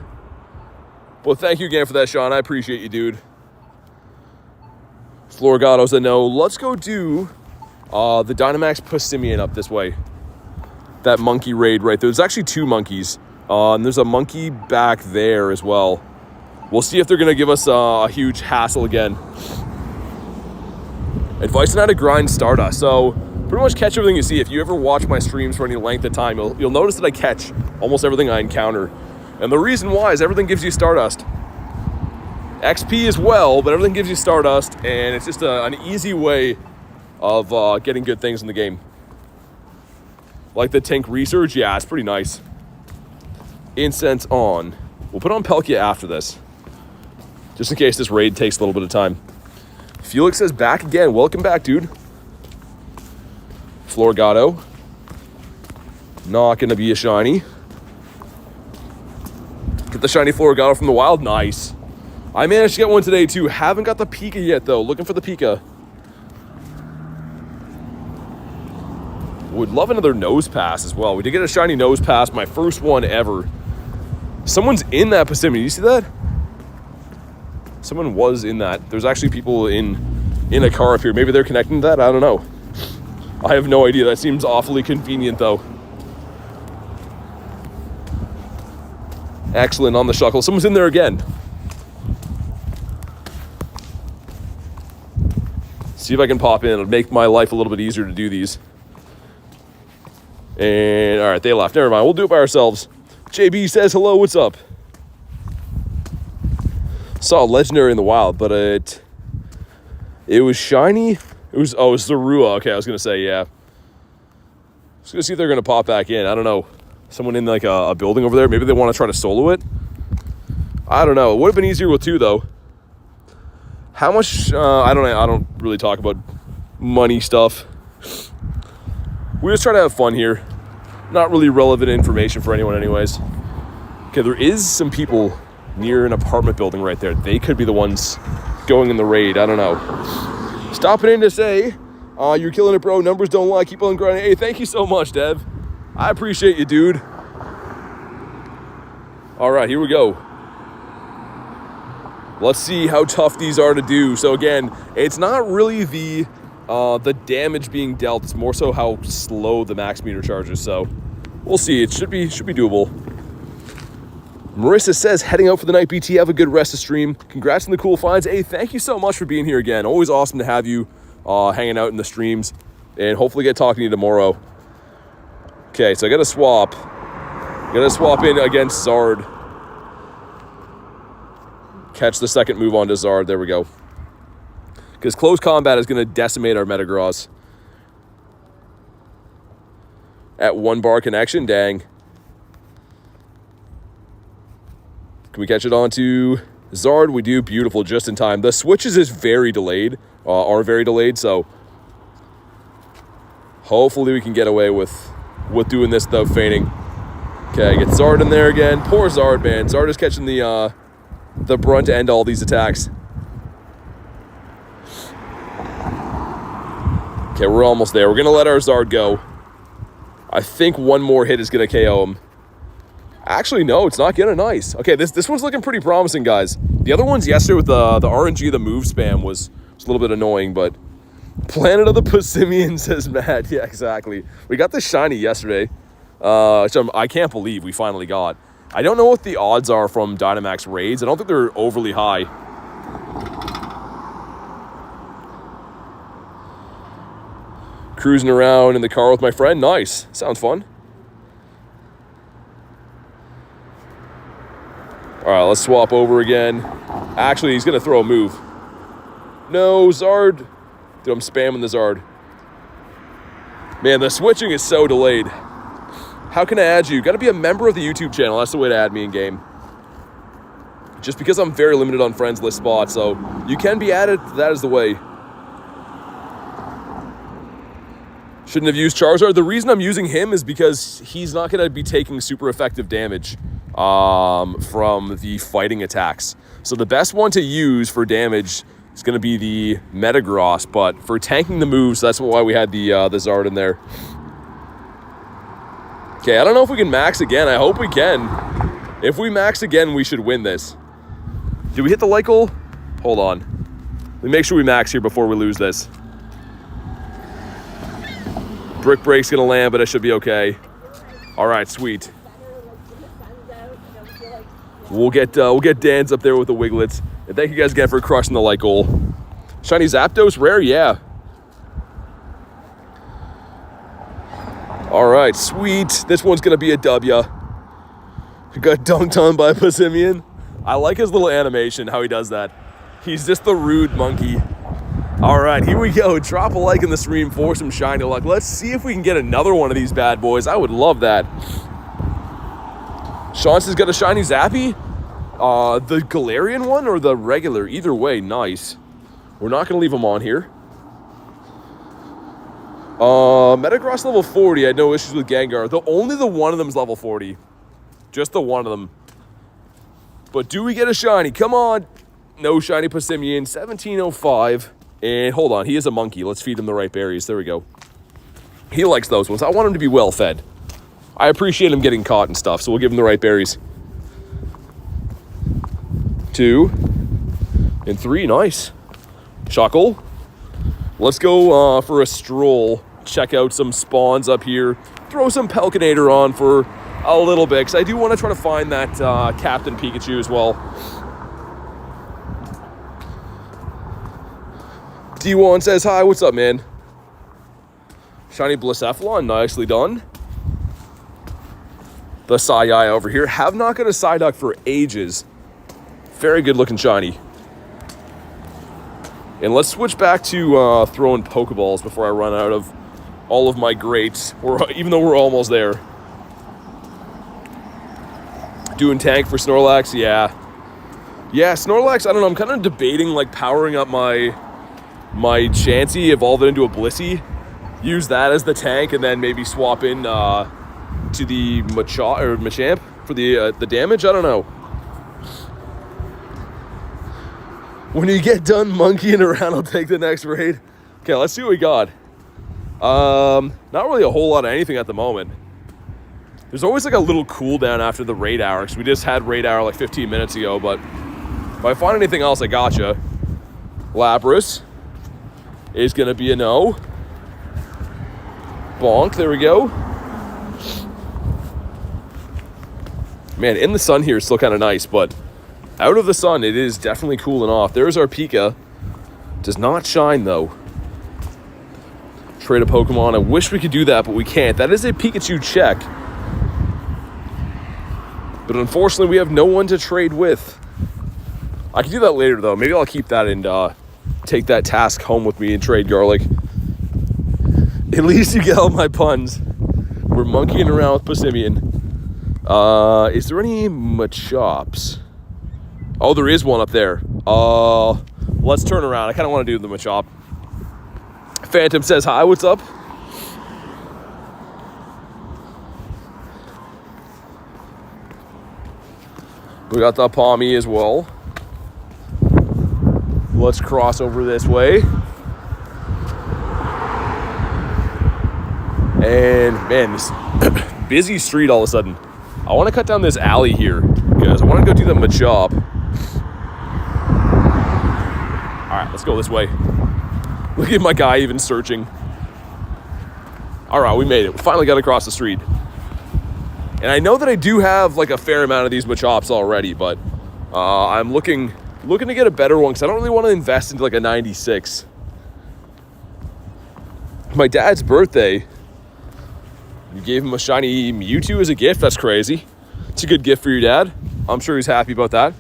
Well, thank you again for that, Sean. I appreciate you, dude. Floragato said no. Let's go do the Dynamax Passimian up this way. That monkey raid right there. There's actually 2 monkeys. And there's a monkey back there as well. We'll see if they're going to give us a huge hassle again. Advice on how to grind Stardust. So pretty much catch everything you see. If you ever watch my streams for any length of time, you'll notice that I catch almost everything I encounter. And the reason why is everything gives you Stardust. XP as well, but everything gives you Stardust. And it's just an easy way of getting good things in the game. Like the Tink Research. Yeah, it's pretty nice. Incense on. We'll put on Palkia after this. Just in case this raid takes a little bit of time. Felix says back again. Welcome back, dude. Floragato. Not going to be a shiny. Get the shiny Floragato from the wild. Nice. I managed to get one today, too. Haven't got the Pika yet, though. Looking for the Pika. Would love another nose pass as well. We did get a shiny nose pass. My first one ever. Someone's in that Persimmon. You see that? Someone was in that. There's actually people in a car up here. Maybe they're connecting to that. I don't know. I have no idea. That seems awfully convenient, though. Excellent on the shuckle. Someone's in there again. See if I can pop in. It'll make my life a little bit easier to do these. And, all right, they left. Never mind. We'll do it by ourselves. JB says, hello, what's up? Saw a legendary in the wild, but it was shiny. It was Zorua. Okay, I was going to say, yeah. I was going to see if they're going to pop back in. I don't know. Someone in like a building over there. Maybe they want to try to solo it. I don't know. It would have been easier with 2, though. How much? I don't really talk about money stuff. We just try to have fun here. Not really relevant information for anyone anyways. Okay, there is some people near an apartment building right there. They could be the ones going in the raid. I don't know. Stopping in to say, you're killing it, bro. Numbers don't lie. Keep on grinding. Hey, thank you so much, Dev. I appreciate you, dude. All right, here we go. Let's see how tough these are to do. So again, it's not really the damage being dealt. It's more so how slow the max meter charges. So we'll see. It should be doable. Marissa says, heading out for the night, BT. Have a good rest of stream. Congrats on the cool finds. Hey, thank you so much for being here again. Always awesome to have you hanging out in the streams, and hopefully get talking to you tomorrow. Okay, so I got to swap. In against Zard. Catch the second move onto Zard. There we go. Because close combat is going to decimate our Metagross. At 1 bar connection, dang. Can we catch it onto Zard? We do. Beautiful, just in time. The switches is very delayed, are very delayed, so hopefully we can get away with doing this without fainting. Okay, get Zard in there again. Poor Zard, man. Zard is catching the brunt to end all these attacks. Okay, we're almost there. We're going to let our Zard go. I think one more hit is going to KO him. Actually, no, it's not getting nice. Okay, this one's looking pretty promising, guys. The other ones yesterday with the RNG, the move spam was a little bit annoying, but Planet of the Persimmon, says Matt. Yeah, exactly. We got the shiny yesterday, which I can't believe we finally got. I don't know what the odds are from Dynamax raids. I don't think they're overly high. Cruising around in the car with my friend. Nice. Sounds fun. All right, let's swap over again. Actually, he's going to throw a move. No, Zard. Dude, I'm spamming the Zard. Man, the switching is so delayed. How can I add you? Got to be a member of the YouTube channel. That's the way to add me in game. Just because I'm very limited on friends list spots, so you can be added. That is the way. Shouldn't have used Charizard. The reason I'm using him is because he's not going to be taking super effective damage from the fighting attacks. So the best one to use for damage is going to be the Metagross, but for tanking the moves, that's why we had the Zard in there. Okay, I don't know if we can max again. I hope we can. If we max again, we should win this. Did we hit the light goal? Hold on. Let me make sure we max here before we lose this. Brick Break's gonna land, but it should be okay. All right, sweet. We'll get Dan's up there with the Wigglets. And thank you guys again for crushing the light goal. Shiny Zapdos, rare, yeah. All right, sweet. This one's gonna be a W. Got dunked on by Persimmon. I like his little animation, how he does that. He's just the rude monkey. All right, here we go. Drop a like in the stream for some shiny luck. Let's see if we can get another one of these bad boys. I would love that. Chauncey's got a shiny Zappy. The Galarian one or the regular? Either way, nice. We're not going to leave him on here. Metagross level 40. I had no issues with Gengar. Only the one of them is level 40. Just the one of them. But do we get a shiny? Come on. No shiny Persimmon. 1705. And hold on, he is a monkey. Let's feed him the right berries. There we go. He likes those ones. I want him to be well fed. I appreciate him getting caught and stuff, so we'll give him the right berries. 2, and 3. Nice. Shuckle. Let's go for a stroll. Check out some spawns up here. Throw some Pelkinator on for a little bit, because I do want to try to find that Captain Pikachu as well. D1 says hi. What's up, man? Shiny Blacephalon. Nicely done. The Psy-Eye over here. Have not got a Psyduck for ages. Very good looking shiny. And let's switch back to throwing Pokeballs before I run out of all of my greats, even though we're almost there. Doing tank for Snorlax, yeah. Yeah, Snorlax, I don't know, I'm kind of debating like powering up my Chansey, evolve it into a Blissey, use that as the tank, and then maybe swap in to the Machamp for the damage. I don't know. When you get done monkeying around, I'll take the next raid. Okay, let's see what we got. Not really a whole lot of anything at the moment. There's always like a little cooldown after the raid hour, because we just had raid hour like 15 minutes ago, but if I find anything else, I gotcha. Lapras is gonna be a no. Bonk, there we go. Man, in the sun here is still kind of nice, but out of the sun, it is definitely cooling off. There's our Pika. Does not shine, though. Trade a Pokemon. I wish we could do that, but we can't. That is a Pikachu check. But unfortunately, we have no one to trade with. I can do that later, though. Maybe I'll keep that and take that task home with me and trade Garlic. At least you get all my puns. We're monkeying around with Passimian. Is there any Machops? Oh, there is one up there. Let's turn around. I kind of want to do the Machop. Phantom says hi. What's up? We got the Palmy as well. Let's cross over this way. And man, this busy street all of a sudden. I want to cut down this alley here because I want to go do the Machop. All right, let's go this way. Look at my guy even searching. All right, we made it. We finally got across the street. And I know that I do have like a fair amount of these Machops already, but I'm looking to get a better one because I don't really want to invest into like a 96. My dad's birthday, you gave him a shiny Mewtwo as a gift. That's crazy. It's a good gift for your dad. I'm sure he's happy about that.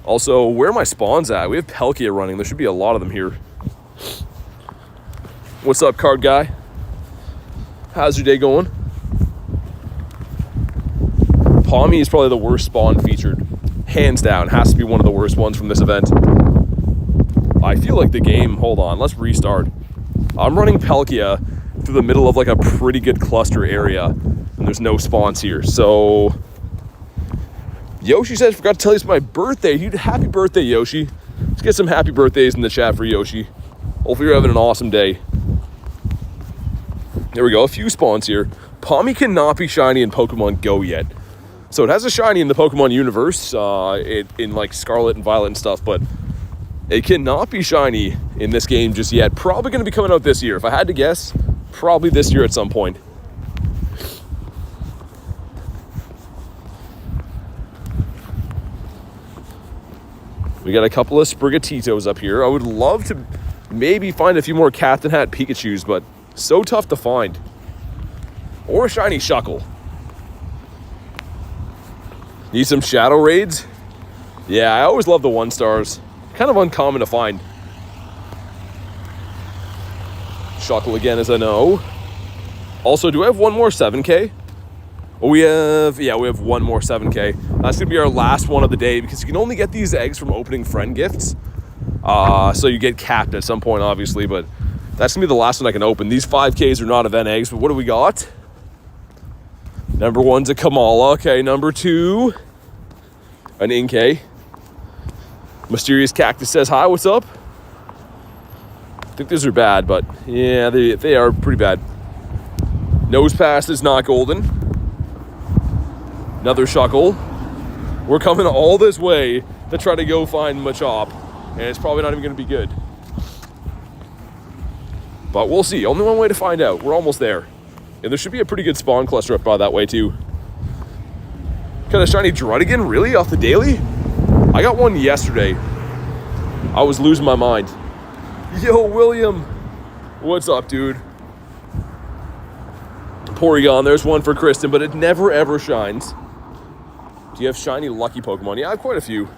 Also, where are my spawns at? We have Palkia running. There should be a lot of them here. What's up, card guy? How's your day going? Palmy is probably the worst spawn featured. Hands down. Has to be one of the worst ones from this event. I feel like the game... Hold on. Let's restart. I'm running Palkia through the middle of like a pretty good cluster area. And there's no spawns here. So... Yoshi said, forgot to tell you it's my birthday. Happy birthday, Yoshi. Let's get some happy birthdays in the chat for Yoshi. Hopefully you're having an awesome day. There we go. A few spawns here. Palmy cannot be shiny in Pokemon GO yet. So it has a shiny in the Pokemon universe, in like Scarlet and Violet and stuff, but it cannot be shiny in this game just yet. Probably going to be coming out this year. If I had to guess, probably this year at some point. We got a couple of Sprigatitos up here. I would love to maybe find a few more Captain Hat Pikachus, but so tough to find. Or a shiny Shuckle. Need some shadow raids? Yeah, I always love the 1-stars. Kind of uncommon to find. Shuckle again is a no. Also, do I have one more 7K? Oh, we have one more 7K. That's going to be our last one of the day because you can only get these eggs from opening friend gifts. So you get capped at some point, obviously, but that's going to be the last one I can open. These 5Ks are not event eggs, but what do we got? Number 1's a Kamala. Okay, number 2, an Inkay. Mysterious Cactus says hi, what's up? I think these are bad, but yeah, they are pretty bad. Nose Pass is not golden. Another Shuckle. We're coming all this way to try to go find Machop, and it's probably not even going to be good. But we'll see. Only one way to find out. We're almost there. And there should be a pretty good spawn cluster up by that way too. Got a shiny Druddigan, really? Off the daily? I got one yesterday. I was losing my mind. Yo, William. What's up, dude? Porygon, there's one for Kristen, but it never ever shines. Do you have shiny lucky Pokemon? Yeah, I have quite a few.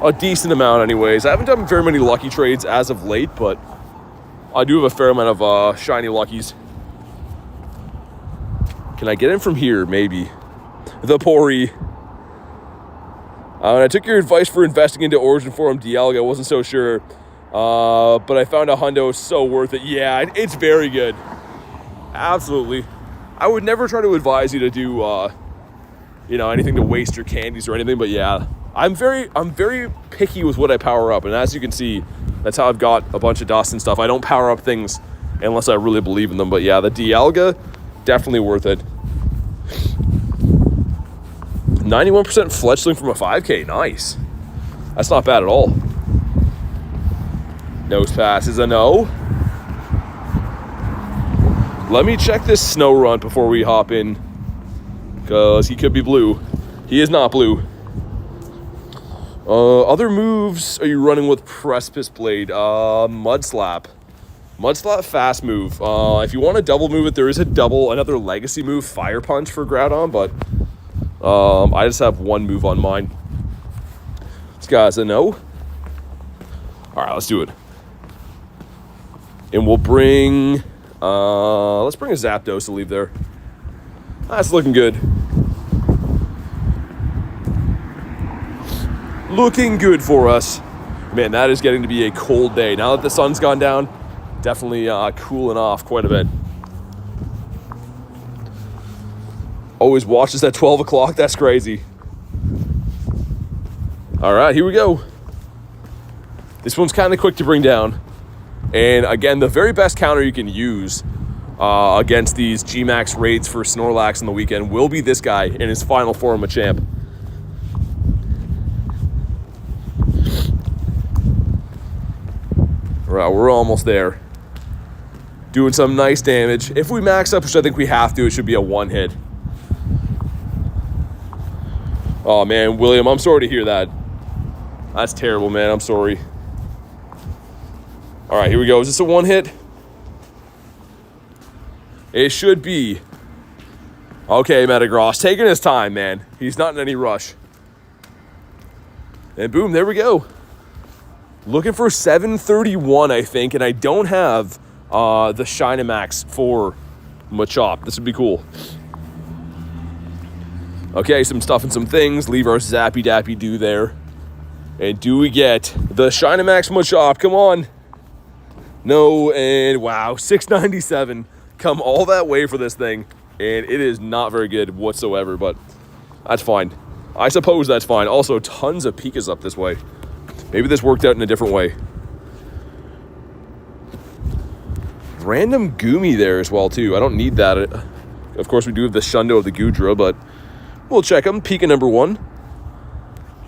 A decent amount anyways. I haven't done very many lucky trades as of late, but I do have a fair amount of shiny luckies. Can I get in from here? Maybe. The Pori. I took your advice for investing into Origin Forum Dialga. I wasn't so sure. But I found a hundo so worth it. Yeah, it's very good. Absolutely. I would never try to advise you to do, anything to waste your candies or anything. But yeah, I'm very picky with what I power up. And as you can see, that's how I've got a bunch of dust and stuff. I don't power up things unless I really believe in them. But yeah, the Dialga, definitely worth it. 91% Fletchling from a 5K. Nice. That's not bad at all. Nose Pass is a no. Let me check this snow run before we hop in, because he could be blue. He is not blue. Other moves are you running with Precipice Blade? Mud Slap. Mud Slap, fast move. If you want to double move it, there is another legacy move, Fire Punch for Groudon, but I just have one move on mine. This guy's a no. All right, let's do it. And we'll bring, let's bring a Zapdos to leave there. That's looking good. Looking good for us. Man, that is getting to be a cold day. Now that the sun's gone down, definitely cooling off quite a bit. Always watches at 12 o'clock. That's crazy. All right, here we go. This one's kind of quick to bring down. And again, the very best counter you can use against these G-Max raids for Snorlax on the weekend will be this guy in his final form of champ. All right, we're almost there. Doing some nice damage. If we max up, which I think we have to, it should be a one hit. Oh man, William, I'm sorry to hear that. That's terrible, man. I'm sorry. All right, here we go. Is this a one hit? It should be. Okay, Metagross, taking his time, man. He's not in any rush. And boom, there we go. Looking for 731, I think, and I don't have the Shynamax for Machop. This would be cool. Okay, some stuff and some things. Leave our Zappy Dappy Do there. And do we get the Shynamax Machop? Come on. No, and wow, 697. Come all that way for this thing, and it is not very good whatsoever, but that's fine. I suppose that's fine. Also, tons of Pikas up this way. Maybe this worked out in a different way. Random Goomy there as well, too. I don't need that. Of course, we do have the Shundo of the Goodra, but we'll check them. Pika number 1.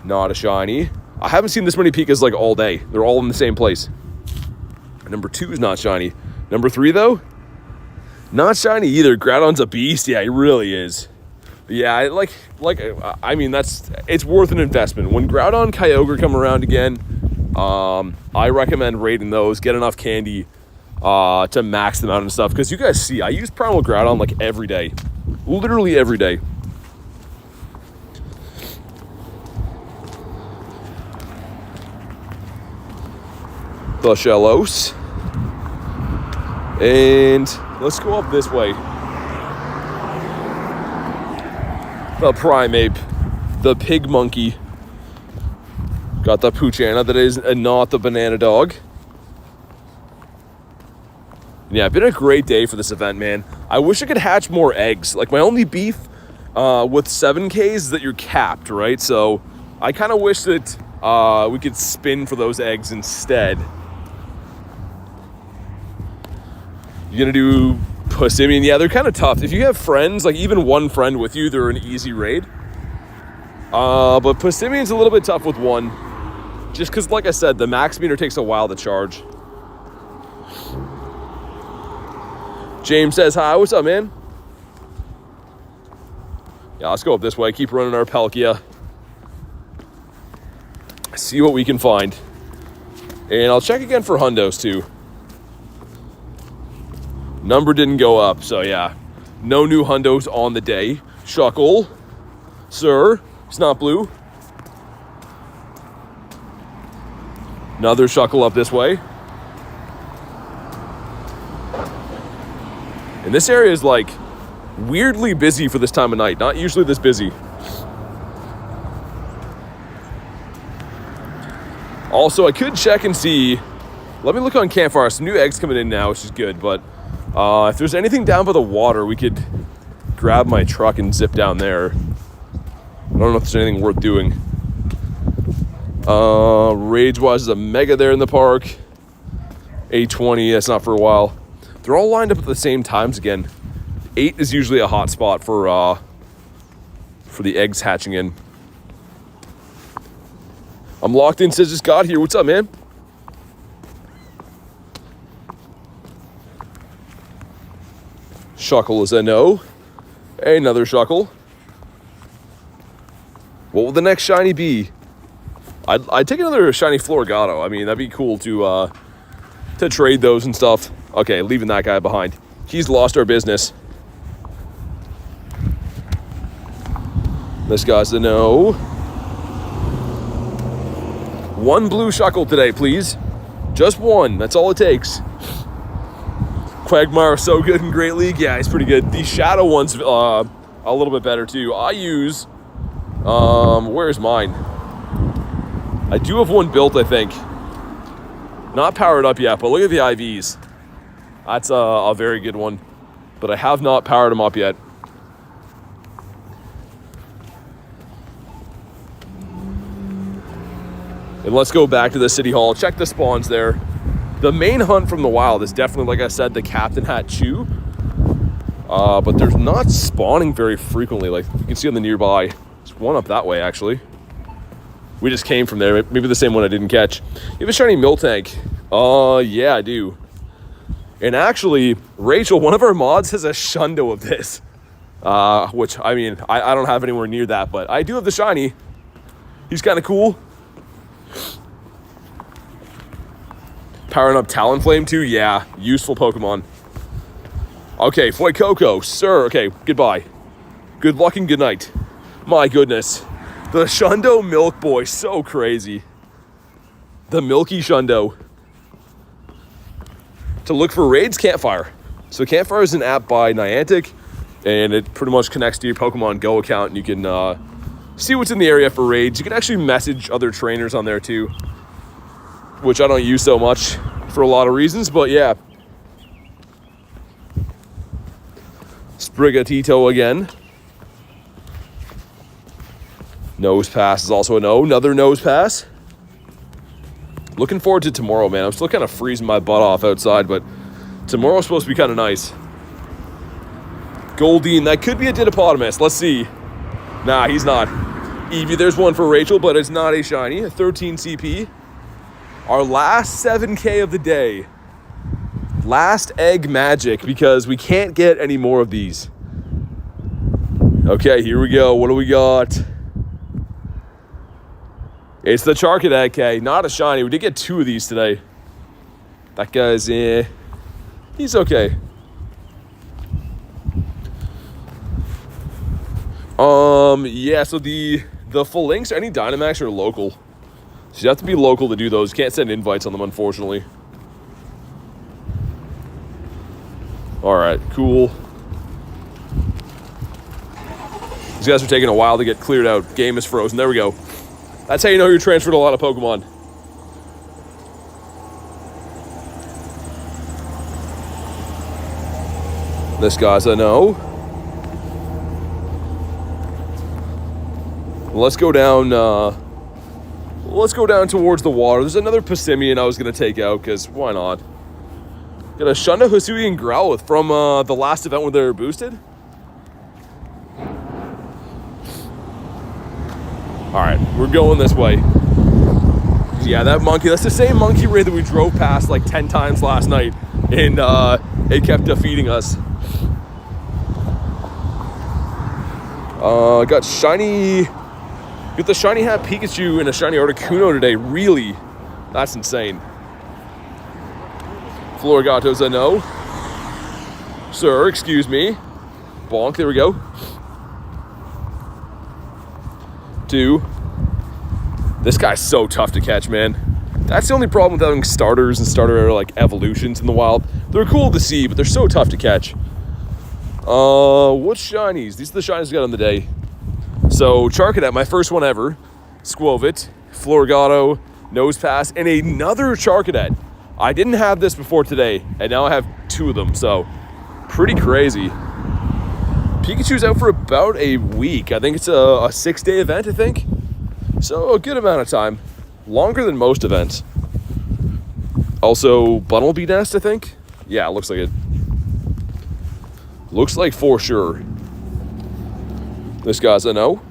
Not a shiny. I haven't seen this many Pikas like all day. They're all in the same place. Number 2 is not shiny. Number 3, though, not shiny either. Groudon's a beast. Yeah, he really is. But yeah, I mean, it's worth an investment. When Groudon, Kyogre come around again, I recommend raiding those. Get enough candy to max them out and stuff. Because you guys see, I use Primal Groudon like every day. Literally every day. The Shellos. And let's go up this way. The Primeape. The Pig Monkey. Got the Poochana that is not the Banana Dog. Yeah, been a great day for this event, man. I wish I could hatch more eggs. Like, my only beef with 7Ks is that you're capped, right? So I kind of wish that we could spin for those eggs instead. You're gonna do Passimian. Yeah, they're kind of tough. If you have friends, like even one friend with you, they're an easy raid. But Passimian's a little bit tough with one. Just because, like I said, the max meter takes a while to charge. James says, hi, what's up, man? Yeah, let's go up this way. Keep running our Palkia. See what we can find. And I'll check again for Hundos, too. Number didn't go up, so yeah. No new Hundos on the day. Shuckle. Sir. It's not blue. Another Shuckle up this way. And this area is like weirdly busy for this time of night. Not usually this busy. Also, I could check and see. Let me look on Campfire. Some new eggs coming in now, which is good. But if there's anything down by the water, we could grab my truck and zip down there. I don't know if there's anything worth doing. Rage-wise, there's a Mega there in the park. 820, that's not for a while. They're all lined up at the same times again. 8 is usually a hot spot for the eggs hatching in. I'm locked in, says just got here. What's up, man? Shuckle is a no. Another Shuckle. What will the next shiny be? I'd take another Shiny Floragato. I mean, that'd be cool to trade those and stuff. Okay, leaving that guy behind. He's lost our business. This guy's a no. One blue Shuckle today, please. Just one. That's all it takes. Quagmire, so good in Great League. Yeah, he's pretty good. These Shadow ones, a little bit better too. I use, where's mine? I do have one built, I think. Not powered up yet, but look at the IVs. That's a very good one. But I have not powered them up yet. And let's go back to the City Hall. Check the spawns there. The main hunt from the wild is definitely, like I said, the Captain Hat Chew. But there's not spawning very frequently. Like you can see on the nearby. There's one up that way, actually. We just came from there. Maybe the same one I didn't catch. You have a shiny Miltank. Yeah, I do. And actually, Rachel, one of our mods has a Shundo of this. Which, I mean, I don't have anywhere near that, but I do have the shiny. He's kind of cool. Powering up Talonflame too? Yeah, useful Pokemon. Okay, Fuecoco, sir. Okay, goodbye. Good luck and good night. My goodness. The Shundo Milk Boy, so crazy. The Milky Shundo. To look for raids, Campfire. So Campfire is an app by Niantic, and it pretty much connects to your Pokemon GO account, and you can see what's in the area for raids. You can actually message other trainers on there too, which I don't use so much for a lot of reasons, but yeah. Sprigatito again. Nose pass is also a no. Another nose pass. Looking forward to tomorrow, man. I'm still kind of freezing my butt off outside, but tomorrow's supposed to be kind of nice. Goldeen, that could be a Didapodimus. Let's see. Nah, he's not. Eevee, there's one for Rachel, but it's not a shiny. A 13 CP. Our last 7K of the day. Last egg magic, because we can't get any more of these. Okay, here we go. What do we got? It's the Charcadet, okay. Not a shiny. We did get 2 of these today. That guy's, he's okay. Yeah, so the full links, any Dynamax are local. So you have to be local to do those. You can't send invites on them, unfortunately. All right, cool. These guys are taking a while to get cleared out. Game is frozen. There we go. That's how you know you're transferred a lot of Pokemon. This guy's a no. Let's go down. Let's go down towards the water. There's another Passimian I was gonna take out because why not? Got a Shundo, Hisui, and Growlithe from the last event where they were boosted. All right, we're going this way. Yeah, that monkey, that's the same monkey raid that we drove past like 10 times last night, and it kept defeating us. Got the shiny hat Pikachu and a shiny Articuno today. Really? That's insane. Floragato's a no. Sir, excuse me. Bonk, there we go. 2. This guy's so tough to catch, man. That's the only problem with having starters and starter like evolutions in the wild. They're cool to see, but they're so tough to catch. What shinies? These are the shinies we got on the day. So Charcadet, my first one ever. Squovit, Floragato, Nosepass, and another Charcadet. I didn't have this before today, and now I have 2 of them, so pretty crazy. Pikachu's out for about a week. I think it's a 6-day event, I think. So a good amount of time. Longer than most events. Also, Bunnelby Nest, I think. Yeah, it looks like it. Looks like for sure. This guy's a no.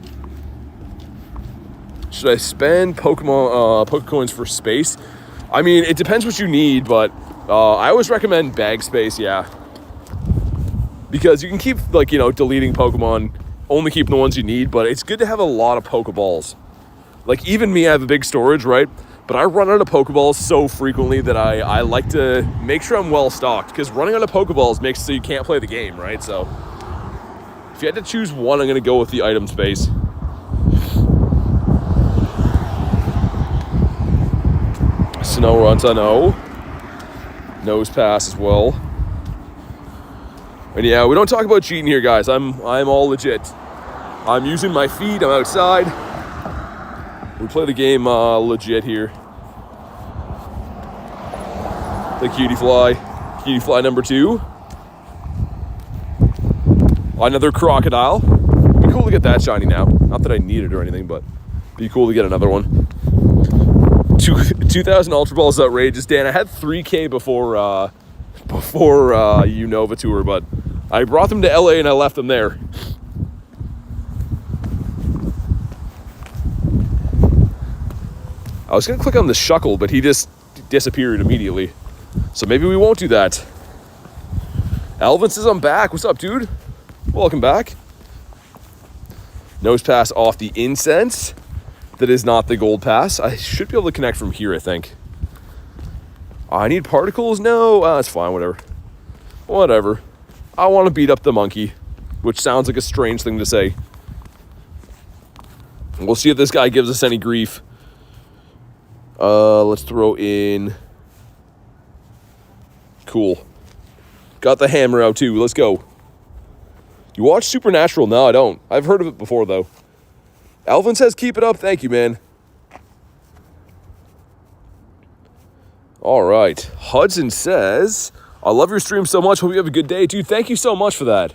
Should I spend Pokecoins for space? I mean, it depends what you need, but I always recommend bag space, yeah. Because you can keep, like, you know, deleting Pokemon, only keeping the ones you need, but it's good to have a lot of Pokeballs. Like, even me, I have a big storage, right? But I run out of Pokeballs so frequently that I like to make sure I'm well stocked, because running out of Pokeballs makes it so you can't play the game, right? So if you had to choose one, I'm going to go with the item space. Snorunt, no. Nosepass as well. And yeah, we don't talk about cheating here, guys. I'm all legit. I'm using my feet. I'm outside. We play the game legit here. The Cutie Fly number 2. Another Crocodile. Be cool to get that shiny now. Not that I need it or anything, but be cool to get another one. 2,000 Ultra Balls is outrageous, Dan. I had 3K before Unova Tour, but I brought them to LA and I left them there. I was gonna click on the Shuckle, but he just disappeared immediately. So maybe we won't do that. Alvin says I'm back. What's up, dude? Welcome back. Nosepass off the incense. That is not the gold pass. I should be able to connect from here, I think. I need particles? No, that's fine, whatever. I want to beat up the monkey, which sounds like a strange thing to say. We'll see if this guy gives us any grief. Let's throw in... Cool. Got the hammer out too. Let's go. You watch Supernatural? No, I don't. I've heard of it before, though. Alvin says, keep it up. Thank you, man. All right. Hudson says, I love your stream so much. Hope you have a good day. Dude, thank you so much for that.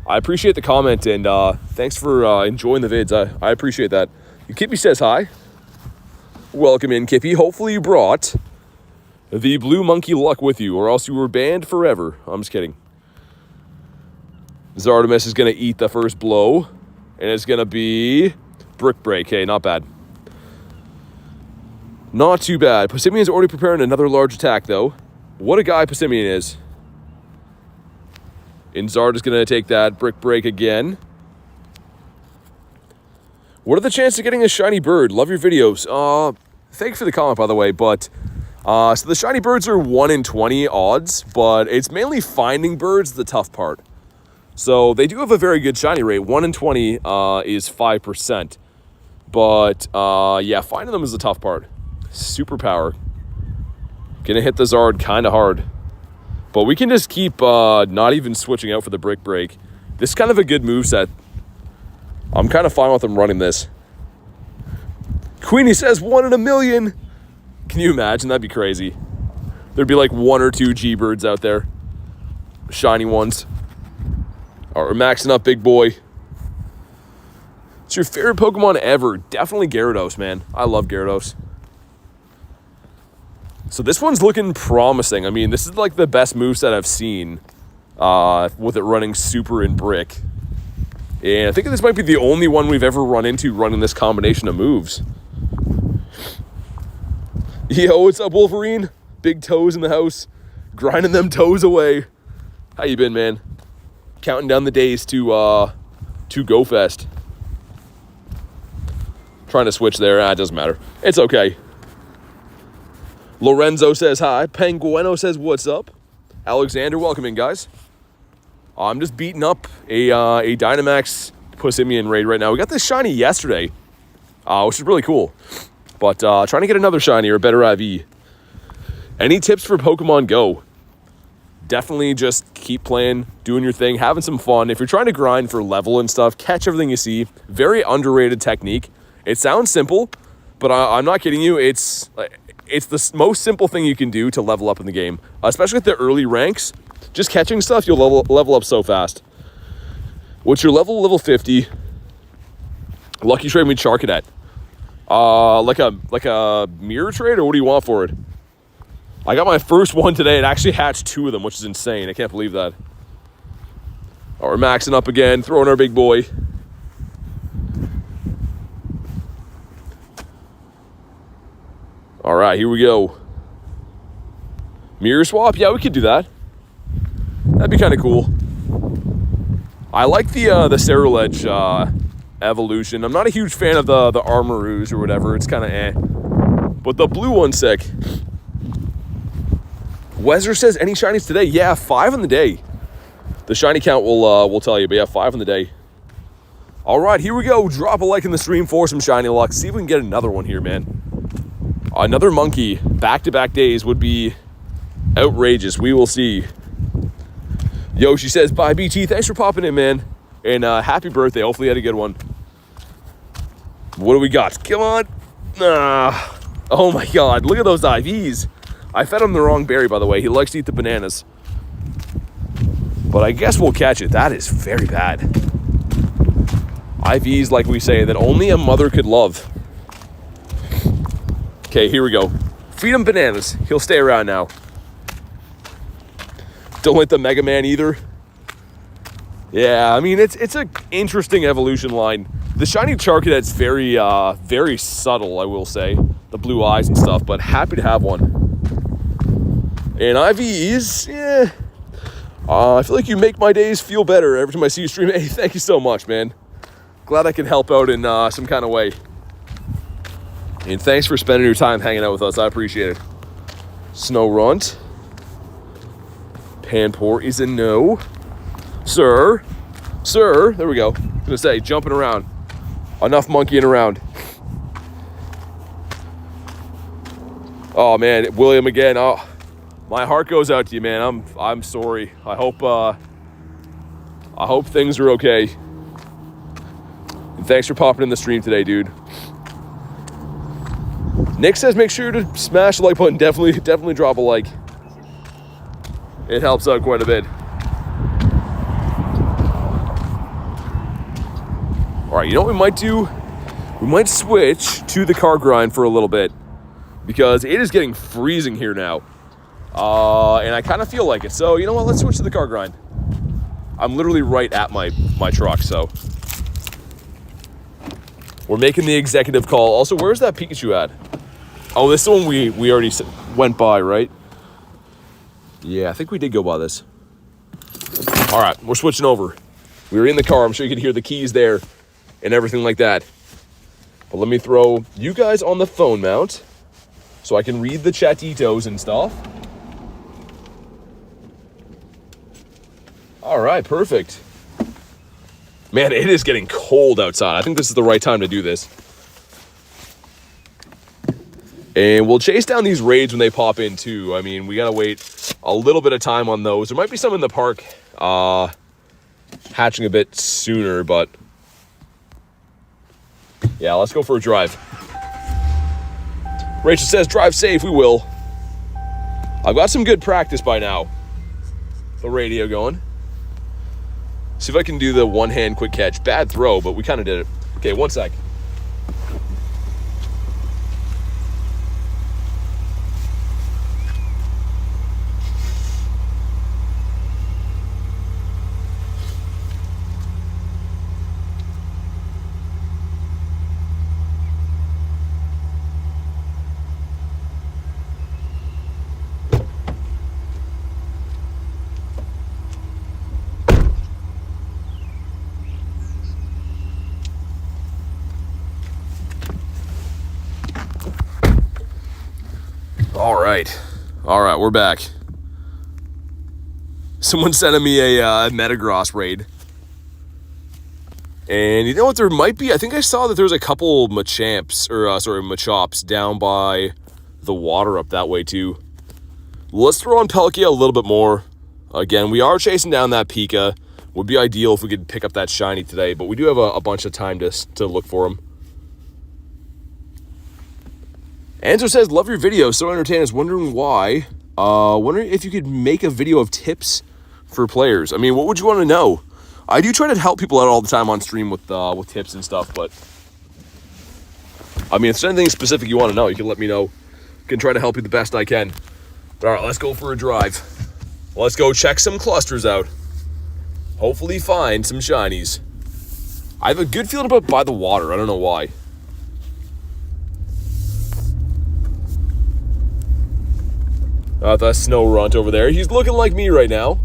I appreciate the comment, and thanks for enjoying the vids. I appreciate that. Kippy says hi. Welcome in, Kippy. Hopefully you brought the blue monkey luck with you, or else you were banned forever. I'm just kidding. Zardomus is going to eat the first blow, and it's going to be Brick Break. Hey, not bad. Not too bad. Passimian's already preparing another large attack, though. What a guy Passimian is. And Zard is going to take that Brick Break again. What are the chances of getting a shiny bird? Love your videos. Thanks for the comment, by the way, but... so the shiny birds are 1 in 20 odds, but it's mainly finding birds the tough part. So they do have a very good shiny rate. 1 in 20 is 5%. But yeah, finding them is the tough part. Superpower. Gonna hit the Zard kind of hard. But we can just keep not even switching out for the Brick Break. This is kind of a good moveset. I'm kind of fine with them running this. Queenie says 1 in a million. Can you imagine? That'd be crazy. There'd be like 1 or 2 G-Birds out there. Shiny ones. All right, we're maxing up, big boy. It's your favorite Pokemon ever. Definitely Gyarados, man. I love Gyarados. So this one's looking promising. I mean, this is like the best moveset I've seen with it running Super and Brick. And I think this might be the only one we've ever run into running this combination of moves. Yo, what's up, Wolverine? Big toes in the house. Grinding them toes away. How you been, man? Counting down the days to Go Fest. Trying to switch there. It doesn't matter. It's okay. Lorenzo says hi. Pengueno says what's up. Alexander, welcome in, guys. I'm just beating up a Dynamax Pussimian raid right now. We got this shiny yesterday, which is really cool. But trying to get another shiny or a better IV. Any tips for Pokemon Go? Definitely just keep playing, doing your thing, having some fun. If you're trying to grind for level and stuff, catch everything you see. Very underrated technique. It sounds simple, but I'm not kidding you. It's the most simple thing you can do to level up in the game, especially at the early ranks. Just catching stuff, you'll level up so fast. What's your level? Level 50. Lucky trade me Charcadet. Like a mirror trade, or what do you want for it? I got my first one today. It actually hatched 2 of them, which is insane. I can't believe that. Oh, we're maxing up again, throwing our big boy. All right, here we go. Mirror swap? Yeah, we could do that. That'd be kind of cool. I like the Ceruledge evolution. I'm not a huge fan of the Armaroos or whatever. It's kind of eh. But the blue one's sick. Wezer says, any shinies today? Yeah, 5 in the day. The shiny count will tell you, but yeah, 5 in the day. All right, here we go. Drop a like in the stream for some shiny luck. See if we can get another one here, man. Another monkey, back-to-back days would be outrageous. We will see. Yoshi says, bye, BT. Thanks for popping in, man. And happy birthday. Hopefully you had a good one. What do we got? Come on. Oh, my God. Look at those IVs. I fed him the wrong berry, by the way. He likes to eat the bananas. But I guess we'll catch it. That is very bad. IVs, like we say, that only a mother could love. Okay, here we go. Feed him bananas. He'll stay around now. Don't like the Mega Man either. Yeah, I mean, it's an interesting evolution line. The shiny Charcadet's very, very subtle, I will say. The blue eyes and stuff, but happy to have one. And IVs, yeah. I feel like you make my days feel better every time I see you stream. Hey, thank you so much, man. Glad I can help out in some kind of way. And thanks for spending your time hanging out with us. I appreciate it. Snow Runt. Panpour is a no. Sir. There we go. I was going to say, jumping around. Enough monkeying around. Oh, man. William again. Oh, my heart goes out to you, man. I'm sorry. I hope things are okay. And thanks for popping in the stream today, dude. Nick says make sure to smash the like button. Definitely drop a like. It helps out quite a bit. All right, you know what we might do? We might switch to the car grind for a little bit because it is getting freezing here now. And I kind of feel like it. So, you know what? Let's switch to the car grind. I'm literally right at my truck, so. We're making the executive call. Also, where's that Pikachu at? Oh, this is the one we already went by, right? Yeah, I think we did go by this. All right, we're switching over. We were in the car. I'm sure you could hear the keys there and everything like that. But let me throw you guys on the phone mount so I can read the chatitos and stuff. All right, perfect. Man, it is getting cold outside. I think this is the right time to do this. And we'll chase down these raids when they pop in too. I mean, we gotta wait a little bit of time on those. There might be some in the park hatching a bit sooner, but yeah, let's go for a drive. Rachel says, drive safe, we will. I've got some good practice by now. The radio going. See if I can do the one-hand quick catch. Bad throw, but we kind of did it. Okay, one sec. right. All right, we're back. Someone sent me a Metagross raid. And you know what there might be? I think I saw that there was a couple Machops down by the water up that way too. Let's throw on Palkia a little bit more. Again, we are chasing down that Pika. Would be ideal if we could pick up that shiny today, but we do have a bunch of time to look for him. Anzo says, love your video, so entertaining. Is wondering why. Wondering if you could make a video of tips for players. I mean, what would you want to know? I do try to help people out all the time on stream with tips and stuff, but I mean, if there's anything specific you want to know, you can let me know. I can try to help you the best I can. But all right, let's go for a drive. Let's go check some clusters out. Hopefully find some shinies. I have a good feeling about by the water. I don't know why. The snow runt over there. He's looking like me right now.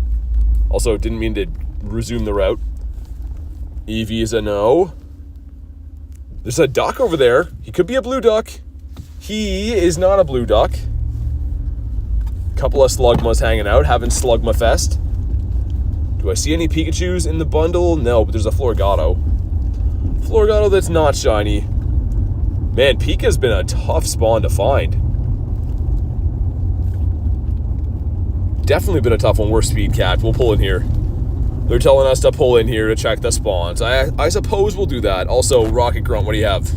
Also, didn't mean to resume the route. Eevee is a no. There's a duck over there. He could be a blue duck. He is not a blue duck. Couple of Slugmas hanging out, having Slugma Fest. Do I see any Pikachus in the bundle? No, but there's a Floragato. Floragato that's not shiny. Man, Pika's been a tough spawn to find. Definitely been a tough one. We're Speed Cat. We'll pull in here. They're telling us to pull in here to check the spawns. I suppose we'll do that. Also, Rocket Grunt, what do you have?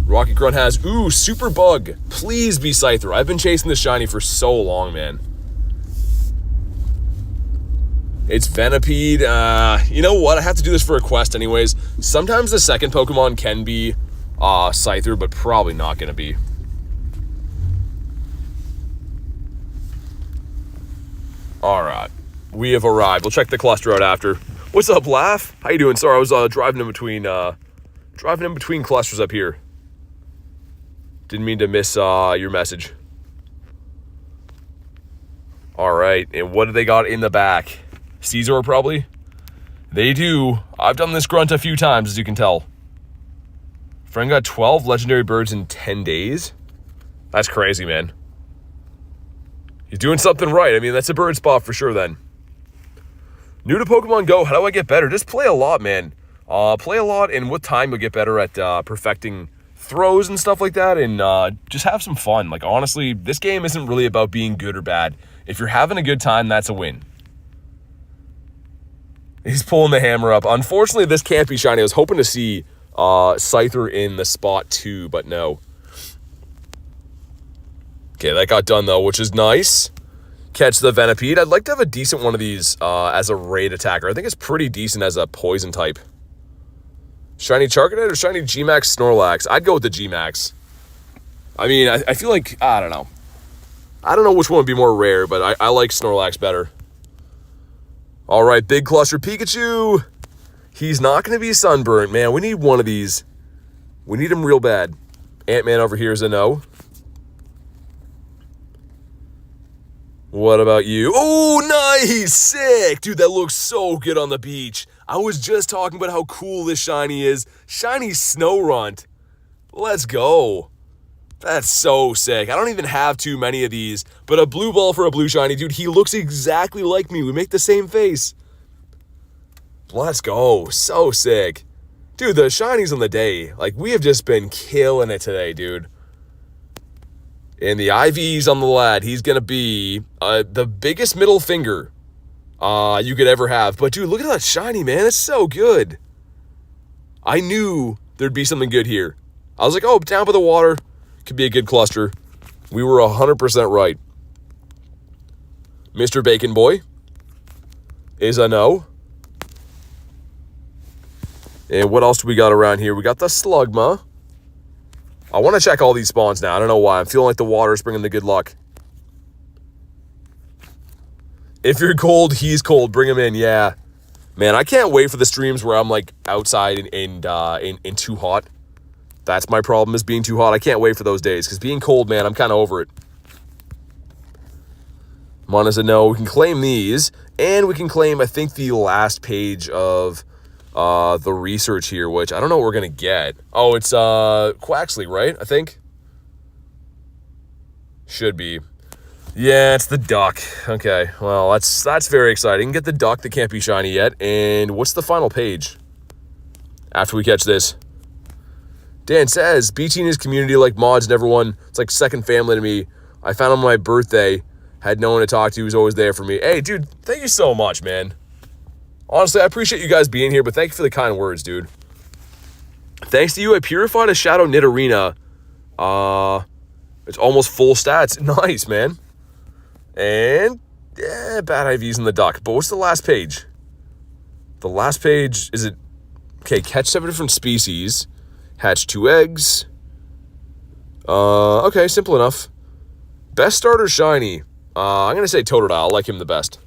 Rocket Grunt has, ooh, Super Bug. Please be Scyther. I've been chasing this shiny for so long, man. It's Venipede. You know what? I have to do this for a quest anyways. Sometimes the second Pokemon can be Scyther, but probably not going to be. All right, we have arrived. We'll check the cluster out after. What's up, Laugh? How you doing? Sorry, I was driving in between clusters up here. Didn't mean to miss your message. All right, and what do they got in the back? Caesar, probably? They do. I've done this grunt a few times, as you can tell. Friend got 12 legendary birds in 10 days? That's crazy, man. He's doing something right. I mean, that's a bird spot for sure then. New to Pokemon Go, how do I get better? Just play a lot, man. Play a lot, and with time you'll get better at perfecting throws and stuff like that, and just have some fun. Like, honestly, this game isn't really about being good or bad. If you're having a good time, that's a win. He's pulling the hammer up. Unfortunately, this can't be shiny. I was hoping to see Scyther in the spot too, but no. Okay, that got done though, which is nice. Catch the Venipede. I'd like to have a decent one of these as a raid attacker. I think it's pretty decent as a poison type. Shiny Charcadet or shiny G-Max Snorlax? I'd go with the G-Max. I mean, I feel like, I don't know. I don't know which one would be more rare, but I like Snorlax better. All right, big cluster Pikachu. He's not going to be sunburnt, man. We need one of these. We need him real bad. Ant-Man over here is a no. What about you? Oh, nice! Sick! Dude, that looks so good on the beach. I was just talking about how cool this shiny is. Shiny Snorunt. Let's go. That's so sick. I don't even have too many of these, but a blue ball for a blue shiny. Dude, he looks exactly like me. We make the same face. Let's go. So sick. Dude, the shinies on the day. Like, we have just been killing it today, dude. And the IVs on the lad, he's going to be the biggest middle finger you could ever have. But, dude, look at that shiny, man. It's so good. I knew there'd be something good here. I was like, oh, down by the water. Could be a good cluster. We were 100% right. Mr. Bacon Boy is a no. And what else do we got around here? We got the Slugma. I want to check all these spawns now. I don't know why. I'm feeling like the water is bringing the good luck. If you're cold, he's cold. Bring him in. Yeah. Man, I can't wait for the streams where I'm like outside and too hot. That's my problem, is being too hot. I can't wait for those days, because being cold, man, I'm kind of over it. Mona's a no. We can claim these, and we can claim, I think, the last page of the research here, which I don't know what we're going to get. Oh, it's Quaxley, right? I think. Should be. Yeah, it's the duck. Okay, well, that's very exciting. Get the duck that can't be shiny yet. And what's the final page after we catch this? Dan says, BT and his community like mods and everyone. It's like second family to me. I found him on my birthday. Had no one to talk to. He was always there for me. Hey, dude, thank you so much, man. Honestly, I appreciate you guys being here, but thank you for the kind words, dude. Thanks to you, I purified a Shadow Nidorina. It's almost full stats. Nice, man. And, yeah, bad IVs in the duck. But what's the last page? The last page, is it... Okay, catch 7 different species. Hatch 2 eggs. Okay, simple enough. Best starter shiny. I'm going to say Totodile. I like him the best.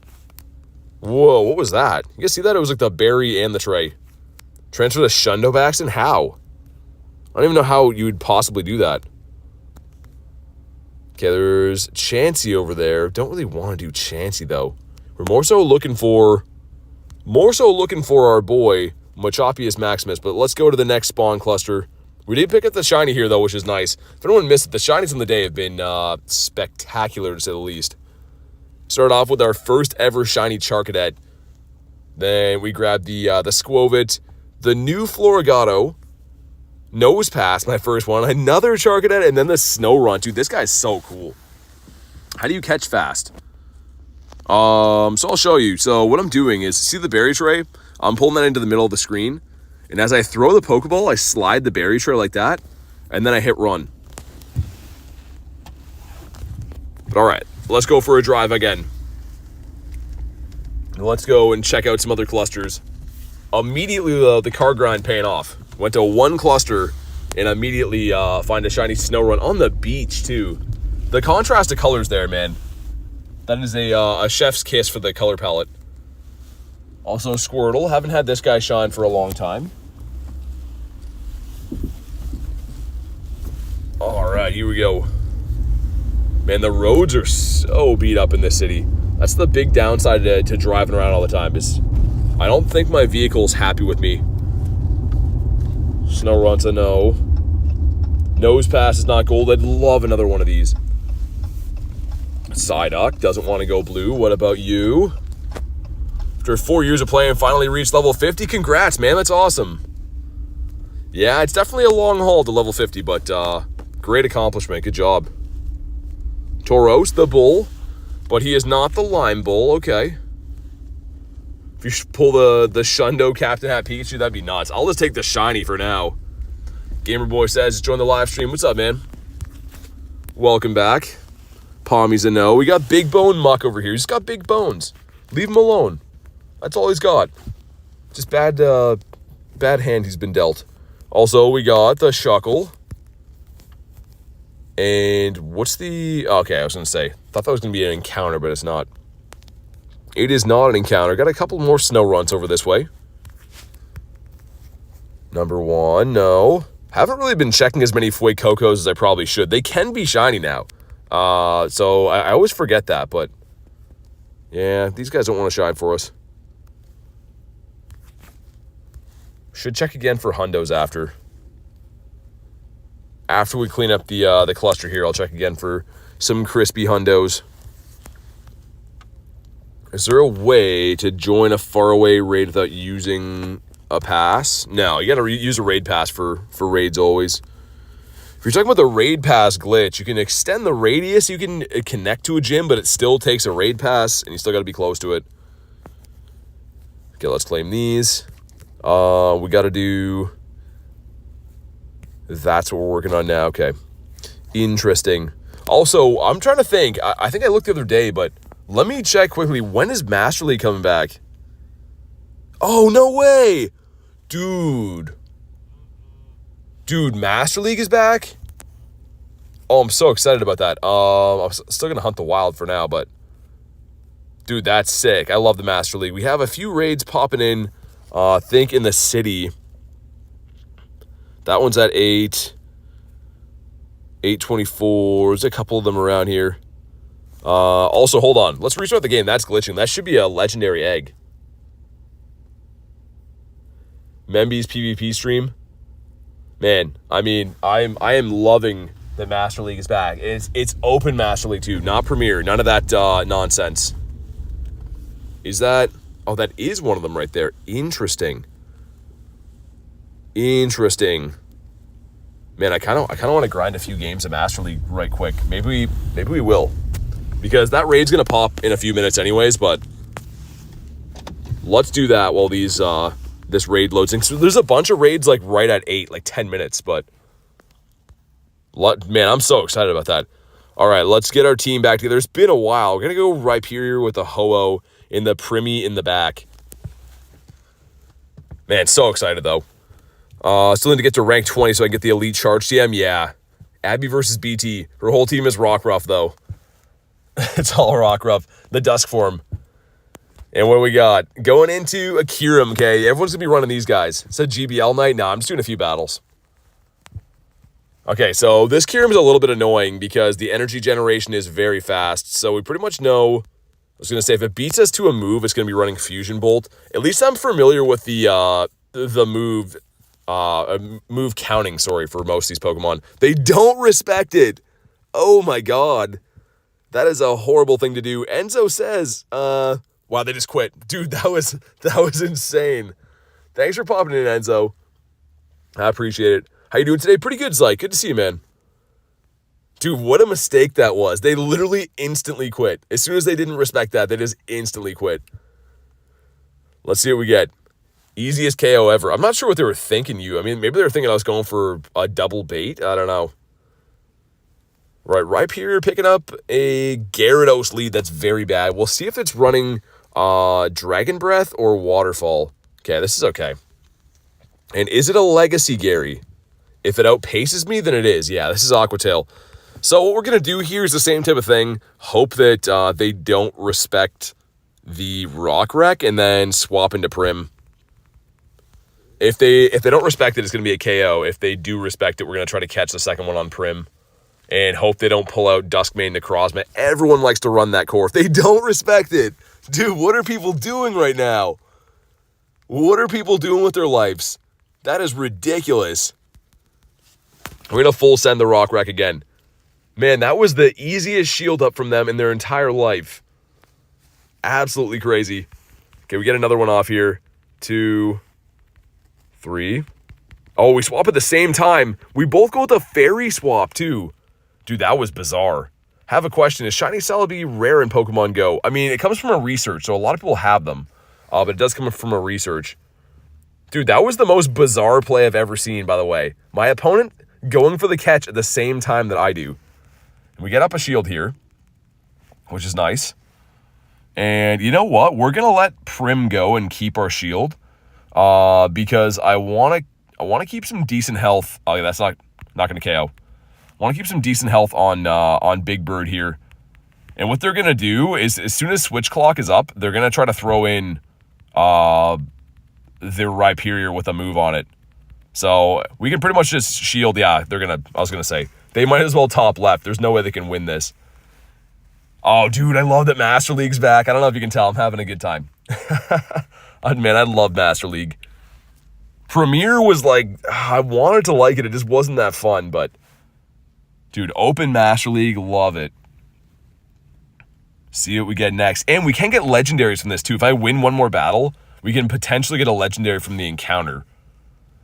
Whoa, what was that? You guys see that? It was like the berry and the tray. Transfer to Shundo Baxton? How? I don't even know how you would possibly do that. Okay, there's Chansey over there. Don't really want to do Chansey, though. We're more so looking for our boy, Machopius Maximus. But let's go to the next spawn cluster. We did pick up the shiny here, though, which is nice. If anyone missed it, the shinies on the day have been spectacular, to say the least. Started off with our first ever shiny Charcadet. Then we grabbed the Squovit, the new Floragato, Nose Pass, my first one, another Charcadet, and then the Snorunt. Dude, this guy's so cool. How do you catch fast? So I'll show you. So what I'm doing is, see the berry tray? I'm pulling that into the middle of the screen. And as I throw the Pokeball, I slide the berry tray like that. And then I hit run. But all right, let's go for a drive again. Let's go and check out some other clusters. Immediately, the car grind paying off. Went to one cluster and immediately find a shiny Snorunt on the beach, too. The contrast of colors there, man. That is a chef's kiss for the color palette. Also, Squirtle. Haven't had this guy shine for a long time. All right, here we go. Man, the roads are so beat up in this city. That's the big downside to driving around all the time is I don't think my vehicle's happy with me. Snorunt's a no. Nose Pass is not gold. I'd love another one of these. Psyduck doesn't want to go blue. What about you? After 4 years of playing, finally reached level 50. Congrats, man. That's awesome. Yeah, it's definitely a long haul to level 50, but great accomplishment. Good job. Tauros, the bull, but he is not the lime bull. Okay. If you pull the Shundo Captain Hat Pikachu, that'd be nuts. I'll just take the shiny for now. Gamer Boy says, join the live stream. What's up, man? Welcome back. Pommy's a no. We got Big Bone Muck over here. He's got big bones. Leave him alone. That's all he's got. Just bad hand he's been dealt. Also, we got the Shuckle. And what's the... Okay, I was going to say. Thought that was going to be an encounter, but it's not. It is not an encounter. Got a couple more Snowrunts over this way. Number 1, no. Haven't really been checking as many Fuecocos as I probably should. They can be shiny now. So I always forget that, but... Yeah, these guys don't want to shine for us. Should check again for Hundos after. After we clean up the cluster here, I'll check again for some crispy Hundos. Is there a way to join a faraway raid without using a pass? No, you got to use a raid pass for raids always. If you're talking about the raid pass glitch, you can extend the radius, you can connect to a gym, but it still takes a raid pass, and you still got to be close to it. Okay, let's claim these. We got to do... That's what we're working on now. Okay. Interesting. Also, I'm trying to think. I think I looked the other day, but let me check quickly. When is Master League coming back? Oh, no way. Dude, Master League is back? Oh, I'm so excited about that. I'm still going to hunt the wild for now, but... Dude, that's sick. I love the Master League. We have a few raids popping in, I think in the city. That one's at 8. 824. There's a couple of them around here. Also, hold on. Let's restart the game. That's glitching. That should be a legendary egg. Memby's PvP stream. Man, I mean, I am loving that Master League is back. It's open Master League too, not Premier. None of that nonsense. Is that... Oh, that is one of them right there. Interesting. Interesting. Man, I kind of want to grind a few games of Master League right quick. Maybe we will. Because that raid's going to pop in a few minutes anyways, but let's do that while this raid loads in. So there's a bunch of raids like right at 8, like 10 minutes, but man, I'm so excited about that. All right, let's get our team back together. It's been a while. We're going to go Rhyperior with the Ho-Oh in the Primy in the back. Man, so excited though. Still need to get to rank 20 so I can get the elite charge TM. Yeah. Abby versus BT. Her whole team is Rockruff though. It's all Rockruff. The Dusk form. And what do we got? Going into a Kyurem, okay? Everyone's going to be running these guys. It said GBL night. No, I'm just doing a few battles. Okay, so this Kyurem is a little bit annoying because the energy generation is very fast. So we pretty much know... I was going to say, if it beats us to a move, it's going to be running Fusion Bolt. At least I'm familiar with the move counting, for most of these Pokemon. They don't respect it. Oh my god. That is a horrible thing to do. Enzo says, wow, they just quit. Dude, that was insane. Thanks for popping in, Enzo. I appreciate it. How you doing today? Pretty good, Zyke. Good to see you, man. Dude, what a mistake that was. They literally instantly quit. As soon as they didn't respect that, they just instantly quit. Let's see what we get. Easiest KO ever. I'm not sure what they were thinking, I mean, maybe they were thinking I was going for a double bait. I don't know. Right, Rhyperior picking up a Gyarados lead. That's very bad. We'll see if it's running Dragon Breath or Waterfall. Okay, this is okay. And is it a Legacy Gary? If it outpaces me, then it is. Yeah, this is Aqua Tail. So what we're going to do here is the same type of thing. Hope that they don't respect the Rock Wreck and then swap into Prim. If they don't respect it, it's going to be a KO. If they do respect it, we're going to try to catch the second one on Prim. And hope they don't pull out Duskmane Necrozma. Everyone likes to run that core. If they don't respect it, dude, what are people doing right now? What are people doing with their lives? That is ridiculous. We're going to full send the Rock Wreck again. Man, that was the easiest shield up from them in their entire life. Absolutely crazy. Okay, we get another one off here. 2, 3. Oh, we swap at the same time. We both go with a fairy swap, too. Dude, that was bizarre. Have a question. Is Shiny Celebi rare in Pokemon Go? I mean, it comes from a research, so a lot of people have them. But it does come from a research. Dude, that was the most bizarre play I've ever seen, by the way. My opponent going for the catch at the same time that I do. We get up a shield here, which is nice. And you know what? We're going to let Prim go and keep our shield. Because I want to keep some decent health. Oh, yeah, that's not going to KO. I want to keep some decent health on Big Bird here. And what they're going to do is, as soon as Switch Clock is up, they're going to try to throw in their Rhyperior with a move on it. So we can pretty much just shield. Yeah, I was going to say, they might as well top left. There's no way they can win this. Oh, dude, I love that Master League's back. I don't know if you can tell. I'm having a good time. Man, I love Master League. Premier was like, I wanted to like it. It just wasn't that fun, but... Dude, open Master League, love it. See what we get next. And we can get legendaries from this too. If I win one more battle, we can potentially get a legendary from the encounter.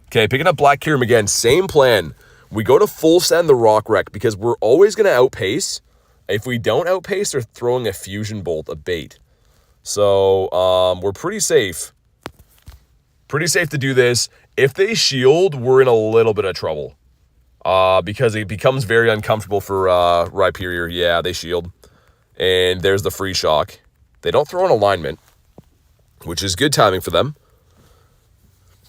Okay, picking up Black Kyurem again. Same plan. We go to full send the Rock Wreck because we're always going to outpace. If we don't outpace, they're throwing a Fusion Bolt, a bait. So, we're pretty safe. Pretty safe to do this. If they shield, we're in a little bit of trouble. Because it becomes very uncomfortable for Rhyperior. Yeah, they shield. And there's the free shock. They don't throw an alignment, which is good timing for them.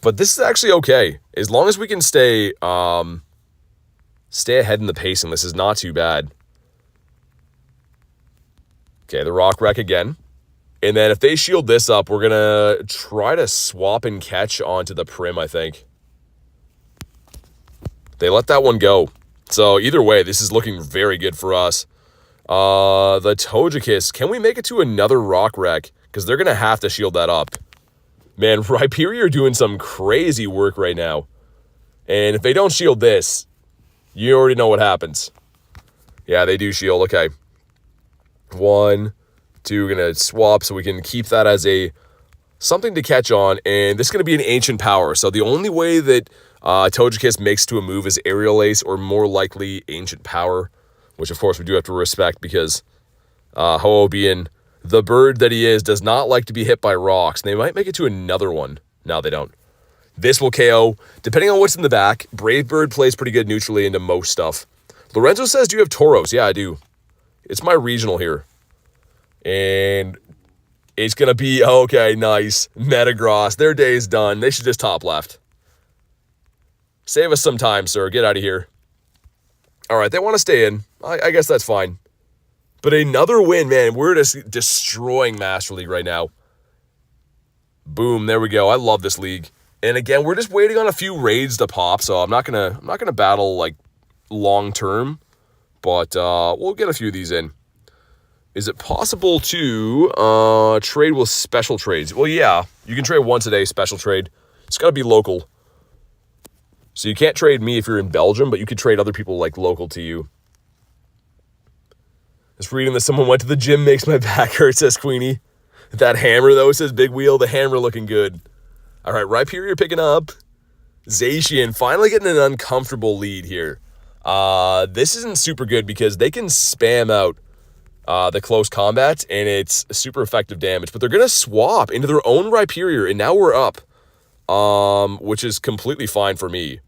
But this is actually okay. As long as we can stay ahead in the pacing, this is not too bad. Okay, the Rock Wreck again. And then if they shield this up, we're going to try to swap and catch onto the Prim, I think. They let that one go. So either way, this is looking very good for us. The Togekiss, can we make it to another Rock Wreck? Because they're going to have to shield that up. Man, Rhyperior are doing some crazy work right now. And if they don't shield this, You already know what happens. Yeah, they do shield. Okay. 1, 2, gonna swap so we can keep that as a something to catch on, and this is gonna be an ancient power. So the only way that Togekiss makes to a move is Aerial Ace, or more likely ancient power, which of course we do have to respect because Ho-Oh, being the bird that he is, does not like to be hit by rocks. And they might make it to another one. No, they don't. This will KO. Depending on what's in the back, Brave Bird plays pretty good neutrally into most stuff. Lorenzo says, do you have Tauros? Yeah, I do. It's my regional here. And it's going to be, okay, nice. Metagross. Their day is done. They should just top left. Save us some time, sir. Get out of here. All right, they want to stay in. I guess that's fine. But another win, man. We're just destroying Master League right now. Boom, there we go. I love this league. And again, we're just waiting on a few raids to pop, so I'm not gonna battle like long term, but we'll get a few of these in. Is it possible to trade with special trades? Well, yeah, you can trade once a day, special trade. It's got to be local. So you can't trade me if you're in Belgium, but you could trade other people like local to you. Just reading that someone went to the gym makes my back hurt, says Queenie. That hammer, though, says Big Wheel. The hammer looking good. All right, Rhyperior picking up. Zacian finally getting an uncomfortable lead here. This isn't super good because they can spam out the close combat, and it's super effective damage. But they're going to swap into their own Rhyperior, and now we're up, which is completely fine for me.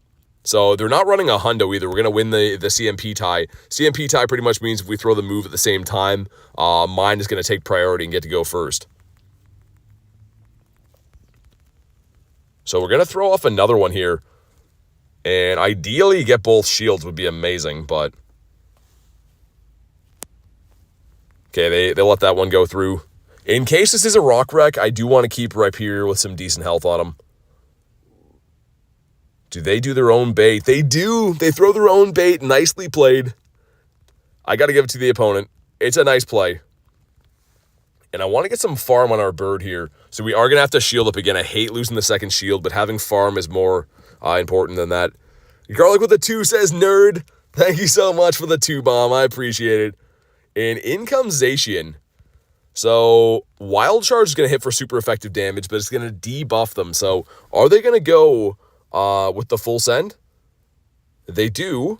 So they're not running a hundo either. We're going to win the CMP tie. CMP tie pretty much means if we throw the move at the same time, mine is going to take priority and get to go first. So we're going to throw off another one here. And ideally get both shields would be amazing, but... Okay, they let that one go through. In case this is a rock wreck, I do want to keep Rhyperior with some decent health on him. Do they do their own bait? They do! They throw their own bait. Nicely played. I got to give it to the opponent. It's a nice play. And I want to get some farm on our bird here. So we are going to have to shield up again. I hate losing the second shield, but having farm is more important than that. Garlic with a 2 says, nerd. Thank you so much for the 2 bomb. I appreciate it. And in comes Zacian. So Wild Charge is going to hit for super effective damage, but it's going to debuff them. So are they going to go with the full send? They do.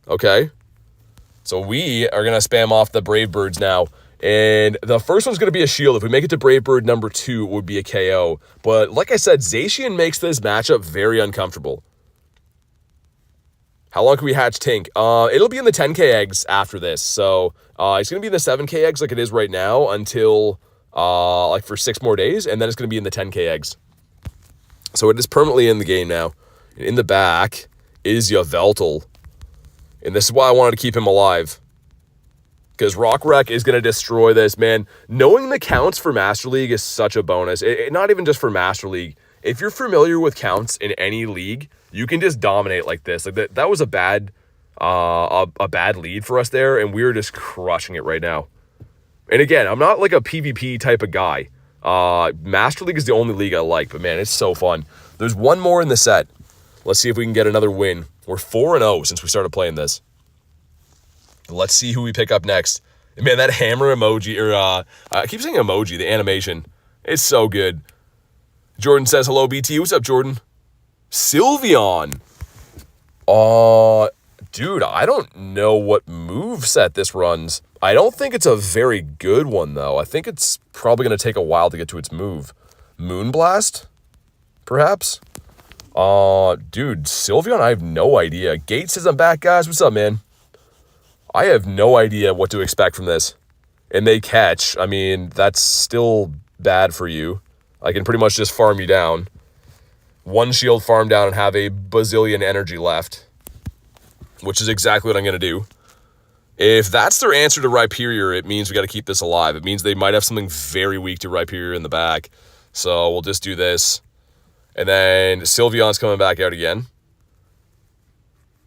Okay. So we are going to spam off the Brave Birds now. And the first one's going to be a shield. If we make it to Brave Bird number 2, it would be a KO. But like I said, Zacian makes this matchup very uncomfortable. How long can we hatch Tink? It'll be in the 10k eggs after this. So it's going to be in the 7k eggs like it is right now until like for 6 more days. And then it's going to be in the 10k eggs. So it is permanently in the game now. And in the back is Yveltal. And this is why I wanted to keep him alive. Because Rock Wreck is going to destroy this, man. Knowing the counts for Master League is such a bonus. Not even just for Master League. If you're familiar with counts in any league, you can just dominate like this. Like that was a bad lead for us there, and we're just crushing it right now. And again, I'm not like a PvP type of guy. Master League is the only league I like, but man, it's so fun. There's one more in the set. Let's see if we can get another win. We're 4-0 since we started playing this. Let's see who we pick up next. And man, that hammer emoji, or I keep saying emoji, the animation, it's so good. Jordan says, hello, BT. What's up, Jordan? Sylveon. Dude, I don't know what moveset this runs. I don't think it's a very good one, though. I think it's probably going to take a while to get to its move. Moonblast? Perhaps? Dude, Sylveon, I have no idea. Gate says I'm back, guys. What's up, man? I have no idea what to expect from this. And they catch. I mean, that's still bad for you. I can pretty much just farm you down. 1 shield farm down and have a bazillion energy left. Which is exactly what I'm going to do. If that's their answer to Rhyperior, it means we got to keep this alive. It means they might have something very weak to Rhyperior in the back. So we'll just do this. And then Sylveon's coming back out again.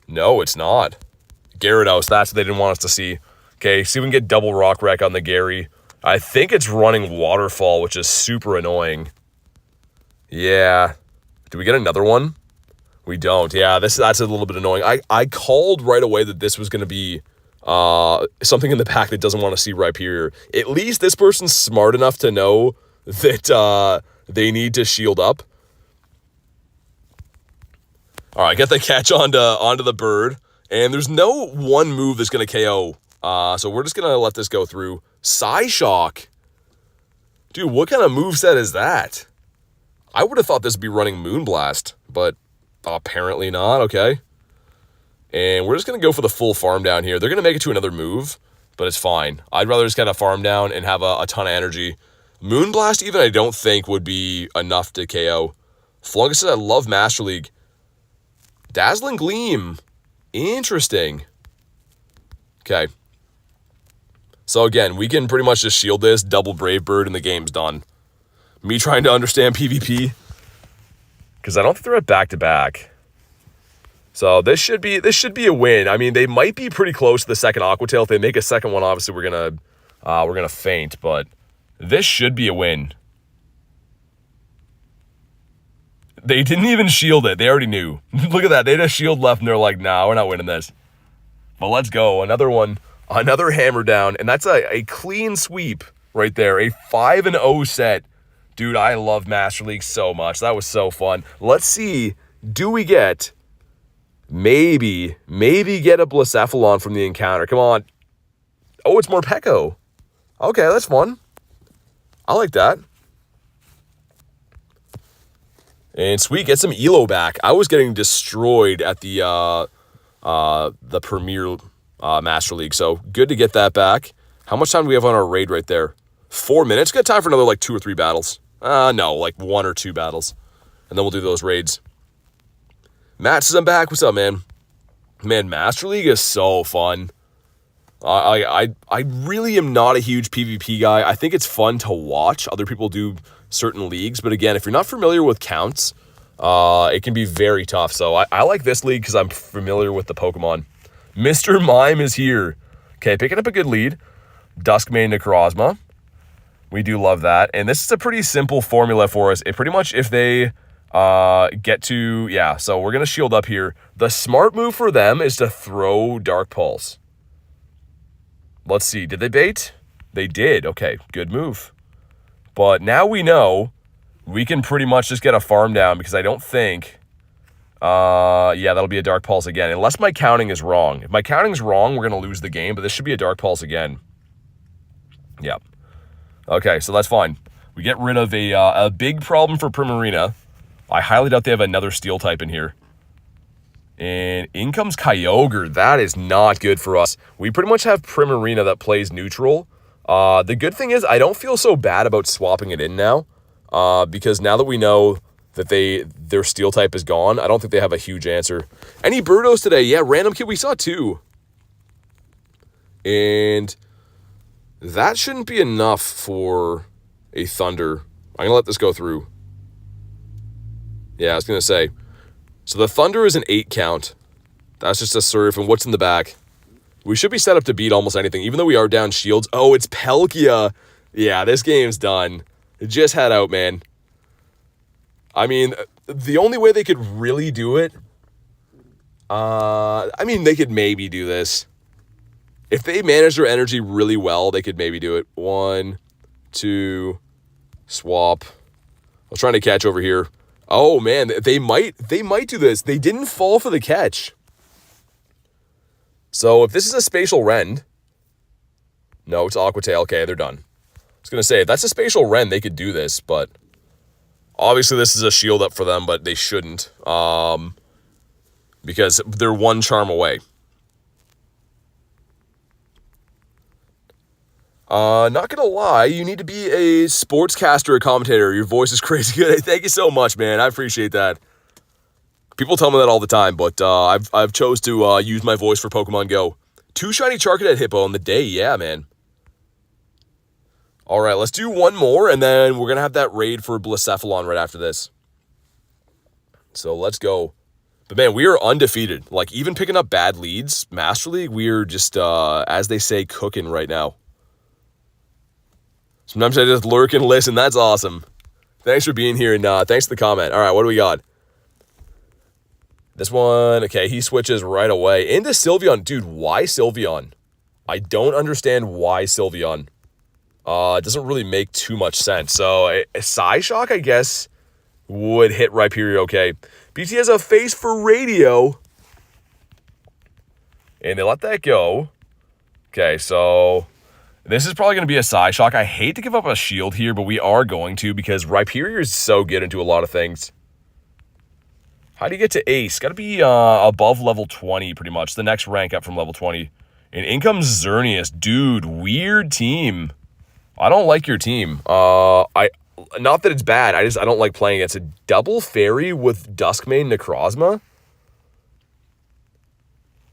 No, it's not. Gyarados, that's what they didn't want us to see. Okay, see if we can get double Rock Wreck on the Gary. I think it's running Waterfall, which is super annoying. Yeah. Do we get another one? We don't. Yeah, that's a little bit annoying. I called right away that this was going to be something in the pack that doesn't want to see Rhyperior. At least this person's smart enough to know that they need to shield up. All right, get the catch onto the bird. And there's no one move that's going to KO. So we're just going to let this go through. Psyshock. Dude, what kind of moveset is that? I would have thought this would be running Moonblast, but apparently not. Okay. And we're just going to go for the full farm down here. They're going to make it to another move, but it's fine. I'd rather just kind of farm down and have a ton of energy. Moonblast even I don't think would be enough to KO. Flungus says, I love Master League. Dazzling Gleam. Interesting. Okay. So again, we can pretty much just shield this, double Brave Bird, and the game's done. Me trying to understand PvP. Because I don't think they're at back-to-back. So this should be a win. I mean, they might be pretty close to the second Aqua Tail. If they make a second one, obviously we're gonna faint, but this should be a win. They didn't even shield it. They already knew. Look at that. They had a shield left, and they're like, nah, we're not winning this. But let's go. Another one. Another hammer down. And that's a clean sweep right there. A 5-0 set. Dude, I love Master League so much. That was so fun. Let's see. Do we get... Maybe get a Blacephalon from the encounter. Come on. Oh, it's more Pekko. Okay, that's fun. I like that. And sweet, get some Elo back. I was getting destroyed at the Premier Master League, so good to get that back. How much time do we have on our raid right there? 4 minutes? Got time for another like 2 or 3 battles. No, like 1 or 2 battles. And then we'll do those raids. Matt says I'm back. What's up, man? Man, Master League is so fun. I really am not a huge PvP guy. I think it's fun to watch other people do certain leagues, but again, if you're not familiar with counts, it can be very tough. So I like this league because I'm familiar with the Pokemon. Mr. Mime is here. Okay, picking up a good lead. Duskmane Necrozma. We do love that. And this is a pretty simple formula for us. It pretty much, if they get to... Yeah, so we're going to shield up here. The smart move for them is to throw Dark Pulse. Let's see. Did they bait? They did. Okay, good move. But now we know we can pretty much just get a farm down because I don't think... yeah, that'll be a Dark Pulse again. Unless my counting is wrong. If my counting's wrong, we're going to lose the game. But this should be a Dark Pulse again. Yep. Okay, so that's fine. We get rid of a big problem for Primarina. I highly doubt they have another Steel type in here. And in comes Kyogre. That is not good for us. We pretty much have Primarina that plays neutral. The good thing is I don't feel so bad about swapping it in now. Because now that we know that their Steel type is gone, I don't think they have a huge answer. Any Birdos today? Yeah, Random Kid, we saw 2. And that shouldn't be enough for a Thunder. I'm going to let this go through. Yeah, I was going to say. So the Thunder is an 8 count. That's just a Surf. And what's in the back? We should be set up to beat almost anything, even though we are down shields. Oh, it's Palkia. Yeah, this game's done. It just had out, man. I mean, the only way they could really do it... I mean, they could maybe do this. If they manage their energy really well, they could maybe do it. 1, 2, swap. I was trying to catch over here. Oh, man, they might do this. They didn't fall for the catch. So if this is a Spatial Rend... No, it's Aqua Tail. Okay, they're done. I was going to say, if that's a Spatial Rend, they could do this, but... Obviously, this is a shield up for them, but they shouldn't. Because they're 1 charm away. Not gonna lie, you need to be a sportscaster or commentator. Your voice is crazy good. Thank you so much, man. I appreciate that. People tell me that all the time, but I've chose to use my voice for Pokemon Go. 2 shiny Charcadet Hippo on the day. Yeah, man. All right, let's do one more, and then we're gonna have that raid for Blacephalon right after this. So let's go. But man, we are undefeated. Like, even picking up bad leads, Master League, we are just, as they say, cooking right now. Sometimes I just lurk and listen. That's awesome. Thanks for being here, and thanks for the comment. All right, what do we got? This one, okay, he switches right away. Into Sylveon. Dude, why Sylveon? I don't understand why Sylveon. It doesn't really make too much sense. So, a Psyshock, I guess, would hit Rhyperior okay. BT has a face for radio. And they let that go. Okay, so this is probably going to be a Psyshock. I hate to give up a shield here, but we are going to because Rhyperior is so good into a lot of things. How do you get to Ace? Got to be above level 20, pretty much. The next rank up from level 20. And in comes Xerneas. Dude, weird team. I don't like your team. Not that it's bad. I don't like playing it. It's a double fairy with Duskmane Necrozma.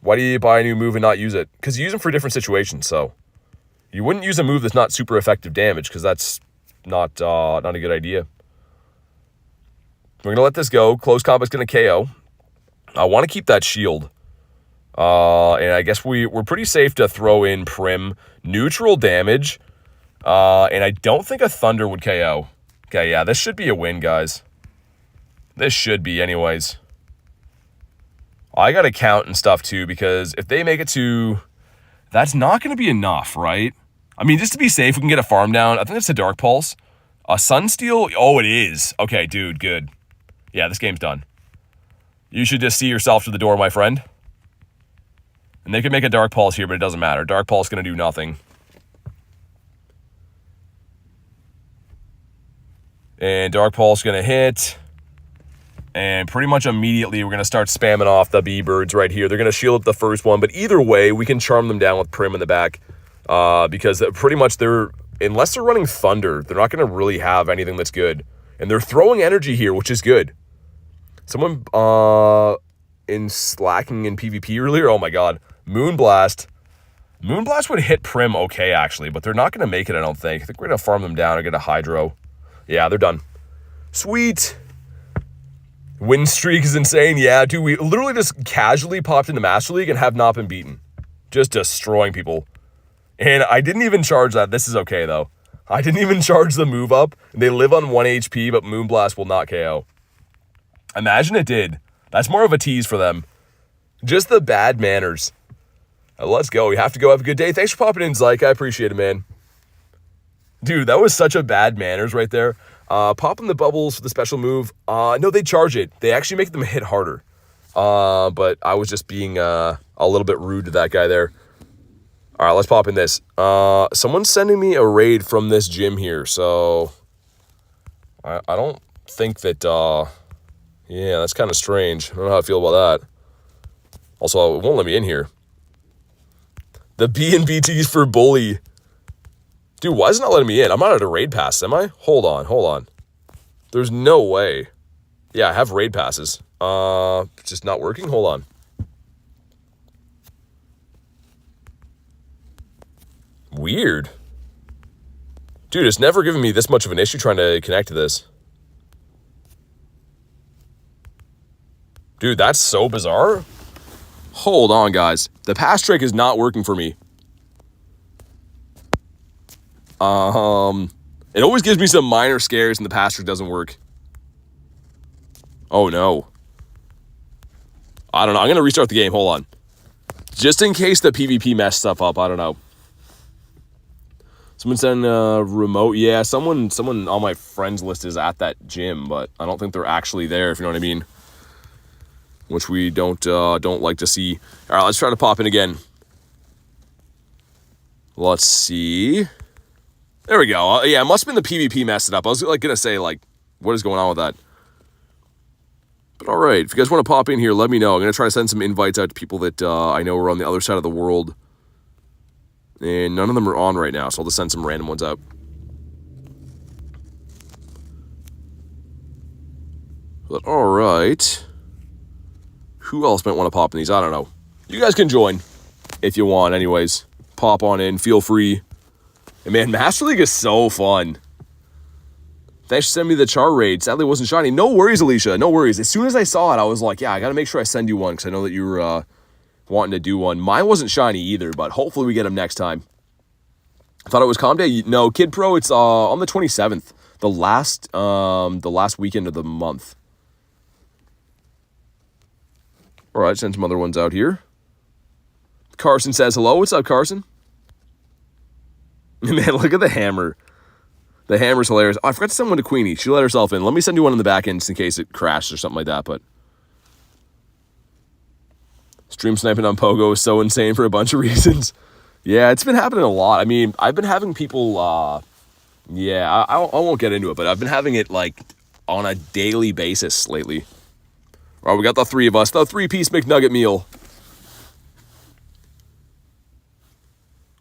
Why do you buy a new move and not use it? Because you use them for different situations, so. You wouldn't use a move that's not super effective damage, because that's not a good idea. We're going to let this go. Close combat's going to KO. I want to keep that shield. And I guess we're pretty safe to throw in Prim. Neutral damage. And I don't think a Thunder would KO. Okay, yeah, this should be a win, guys. This should be anyways. I got to count and stuff too, because if they make it to... That's not going to be enough, right? I mean, just to be safe, we can get a farm down. I think it's a Dark Pulse. A Sunsteel? Oh, it is. Okay, dude, good. Yeah, this game's done. You should just see yourself to the door, my friend. And they could make a Dark Pulse here, but it doesn't matter. Dark Pulse is going to do nothing. And Dark Pulse is going to hit. And pretty much immediately, we're going to start spamming off the B-Birds right here. They're going to shield up the first one. But either way, we can charm them down with Prim in the back. Because pretty much unless they're running Thunder, they're not going to really have anything that's good. And they're throwing energy here, which is good. Someone in slacking in PvP earlier, oh my god. Moonblast. Moonblast would hit Prim okay, actually. But they're not going to make it, I don't think. I think we're going to farm them down and get a Hydro. Yeah, they're done. Sweet. Win streak is insane. Yeah, dude, we literally just casually popped into Master League and have not been beaten. Just destroying people. And I didn't even charge that. This is okay, though. I didn't even charge the move up. They live on 1 HP, but Moonblast will not KO. Imagine it did. That's more of a tease for them. Just the bad manners. Let's go. We have to go. Have a good day. Thanks for popping in, Zyke. I appreciate it, man. Dude, that was such a bad manners right there. Popping the bubbles for the special move. No, they charge it. They actually make them hit harder. But I was just being a little bit rude to that guy there. All right, let's pop in this. Someone's sending me a raid from this gym here, so I don't think that, yeah, that's kind of strange. I don't know how I feel about that. Also, it won't let me in here. The B&BT's for Bully. Dude, why is it not letting me in? I'm not at a raid pass, am I? Hold on. There's no way. Yeah, I have raid passes. It's just not working? Hold on. Weird. Dude, it's never given me this much of an issue trying to connect to this. Dude, that's so bizarre. Hold on, guys. The pass trick is not working for me. It always gives me some minor scares and the pass trick doesn't work. Oh, no. I don't know. I'm going to restart the game. Hold on. Just in case the PvP messed stuff up. I don't know. Someone sent a remote. Yeah, someone on my friends list is at that gym, but I don't think they're actually there, if you know what I mean. Which we don't like to see. All right, let's try to pop in again. Let's see. There we go. Yeah, it must have been the PvP messed it up. I was like gonna say, like, what is going on with that? But all right, if you guys want to pop in here, let me know. I'm gonna try to send some invites out to people that I know are on the other side of the world. And none of them are on right now, so I'll just send some random ones out. But all right. Who else might want to pop in these? I don't know. You guys can join if you want anyways. Pop on in. Feel free. And man, Master League is so fun. Thanks for sending me the char raid. Sadly, it wasn't shiny. No worries, Alicia. No worries. As soon as I saw it, I was like, yeah, I got to make sure I send you one because I know that you were wanting to do one. Mine wasn't shiny either, but hopefully we get them next time. I thought it was Calm Day. No, Kid Pro, it's on the 27th. The last weekend of the month. All right, send some other ones out here. Carson says hello. What's up, Carson? Man, look at the hammer. The hammer's hilarious. Oh, I forgot to send one to Queenie. She let herself in. Let me send you one in the back end just in case it crashed or something like that. But stream sniping on Pogo is so insane for a bunch of reasons. Yeah, it's been happening a lot. I mean, I've been having people, yeah, I won't get into it, but I've been having it, like, on a daily basis lately. All right, we got the three of us, the three-piece McNugget meal.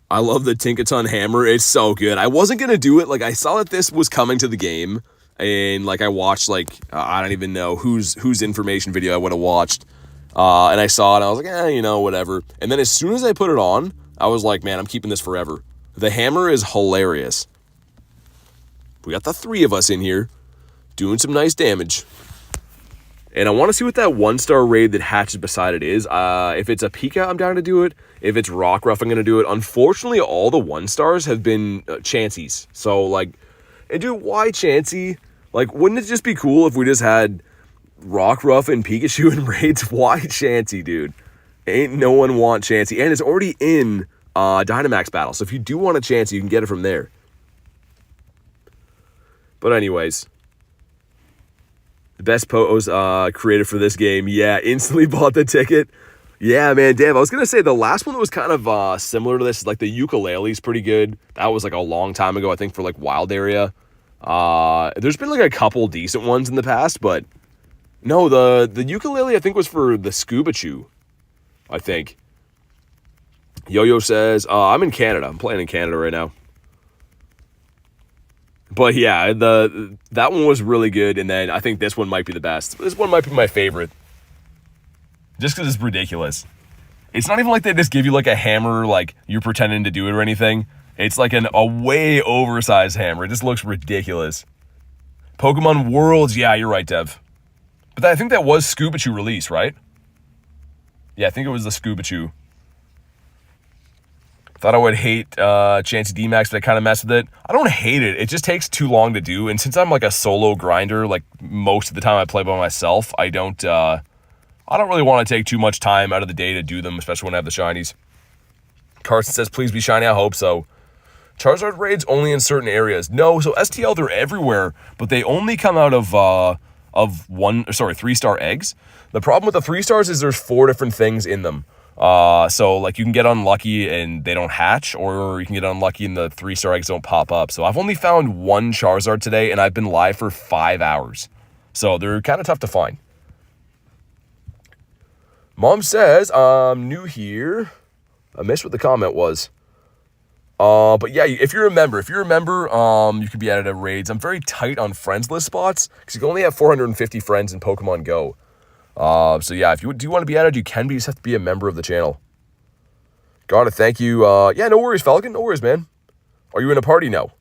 I love the Tinkaton hammer. It's so good. I wasn't going to do it. Like, I saw that this was coming to the game, and, like, I watched, like, I don't even know whose information video I would have watched. And I saw it, and I was like, you know, whatever. And then as soon as I put it on, I was like, man, I'm keeping this forever. The hammer is hilarious. We got the three of us in here doing some nice damage. And I want to see what that 1-star raid that hatches beside it is. If it's a Pika, I'm down to do it. If it's Rockruff, I'm going to do it. Unfortunately, all the 1-stars have been Chanseys. So, like, and dude, why Chansey? Like, wouldn't it just be cool if we just had Rockruff and Pikachu in raids? Why Chansey, dude? Ain't no one want Chansey. And it's already in Dynamax battle. So if you do want a Chansey, you can get it from there. But anyways, the best pose created for this game. Yeah, instantly bought the ticket. Yeah, man, damn. I was going to say the last one that was kind of similar to this, like the ukulele's pretty good. That was like a long time ago, I think, for like Wild Area. There's been like a couple decent ones in the past, but no, the ukulele I think was for the Scuba Chew, I think. Yo-Yo says, I'm in Canada. I'm playing in Canada right now. But yeah, that one was really good, and then I think this one might be the best. This one might be my favorite. Just because it's ridiculous. It's not even like they just give you like a hammer, like you're pretending to do it or anything. It's like a way oversized hammer. It just looks ridiculous. Pokemon Worlds, yeah, you're right, Dev. But I think that was Scuba Chew release, right? Yeah, I think it was the Scuba Chew. Thought I would hate Chansey D-Max, but I kind of messed with it. I don't hate it. It just takes too long to do. And since I'm like a solo grinder, like most of the time I play by myself, I don't really want to take too much time out of the day to do them, especially when I have the shinies. Carson says, please be shiny. I hope so. Charizard raids only in certain areas. No, so STL, they're everywhere, but they only come out of 3-star eggs. The problem with the 3 stars is there's 4 different things in them. So like you can get unlucky and they don't hatch, or you can get unlucky and the 3-star eggs don't pop up. So I've only found 1 Charizard today, and I've been live for 5 hours. So they're kind of tough to find. Mom says, I'm new here. I missed what the comment was. But yeah, if you're a member, you can be added to raids. I'm very tight on friends list spots because you can only have 450 friends in Pokemon Go. So yeah, if you do want to be added, you can be. You just have to be a member of the channel. Gotta thank you. Yeah, no worries, Falcon. No worries, man. Are you in a party now?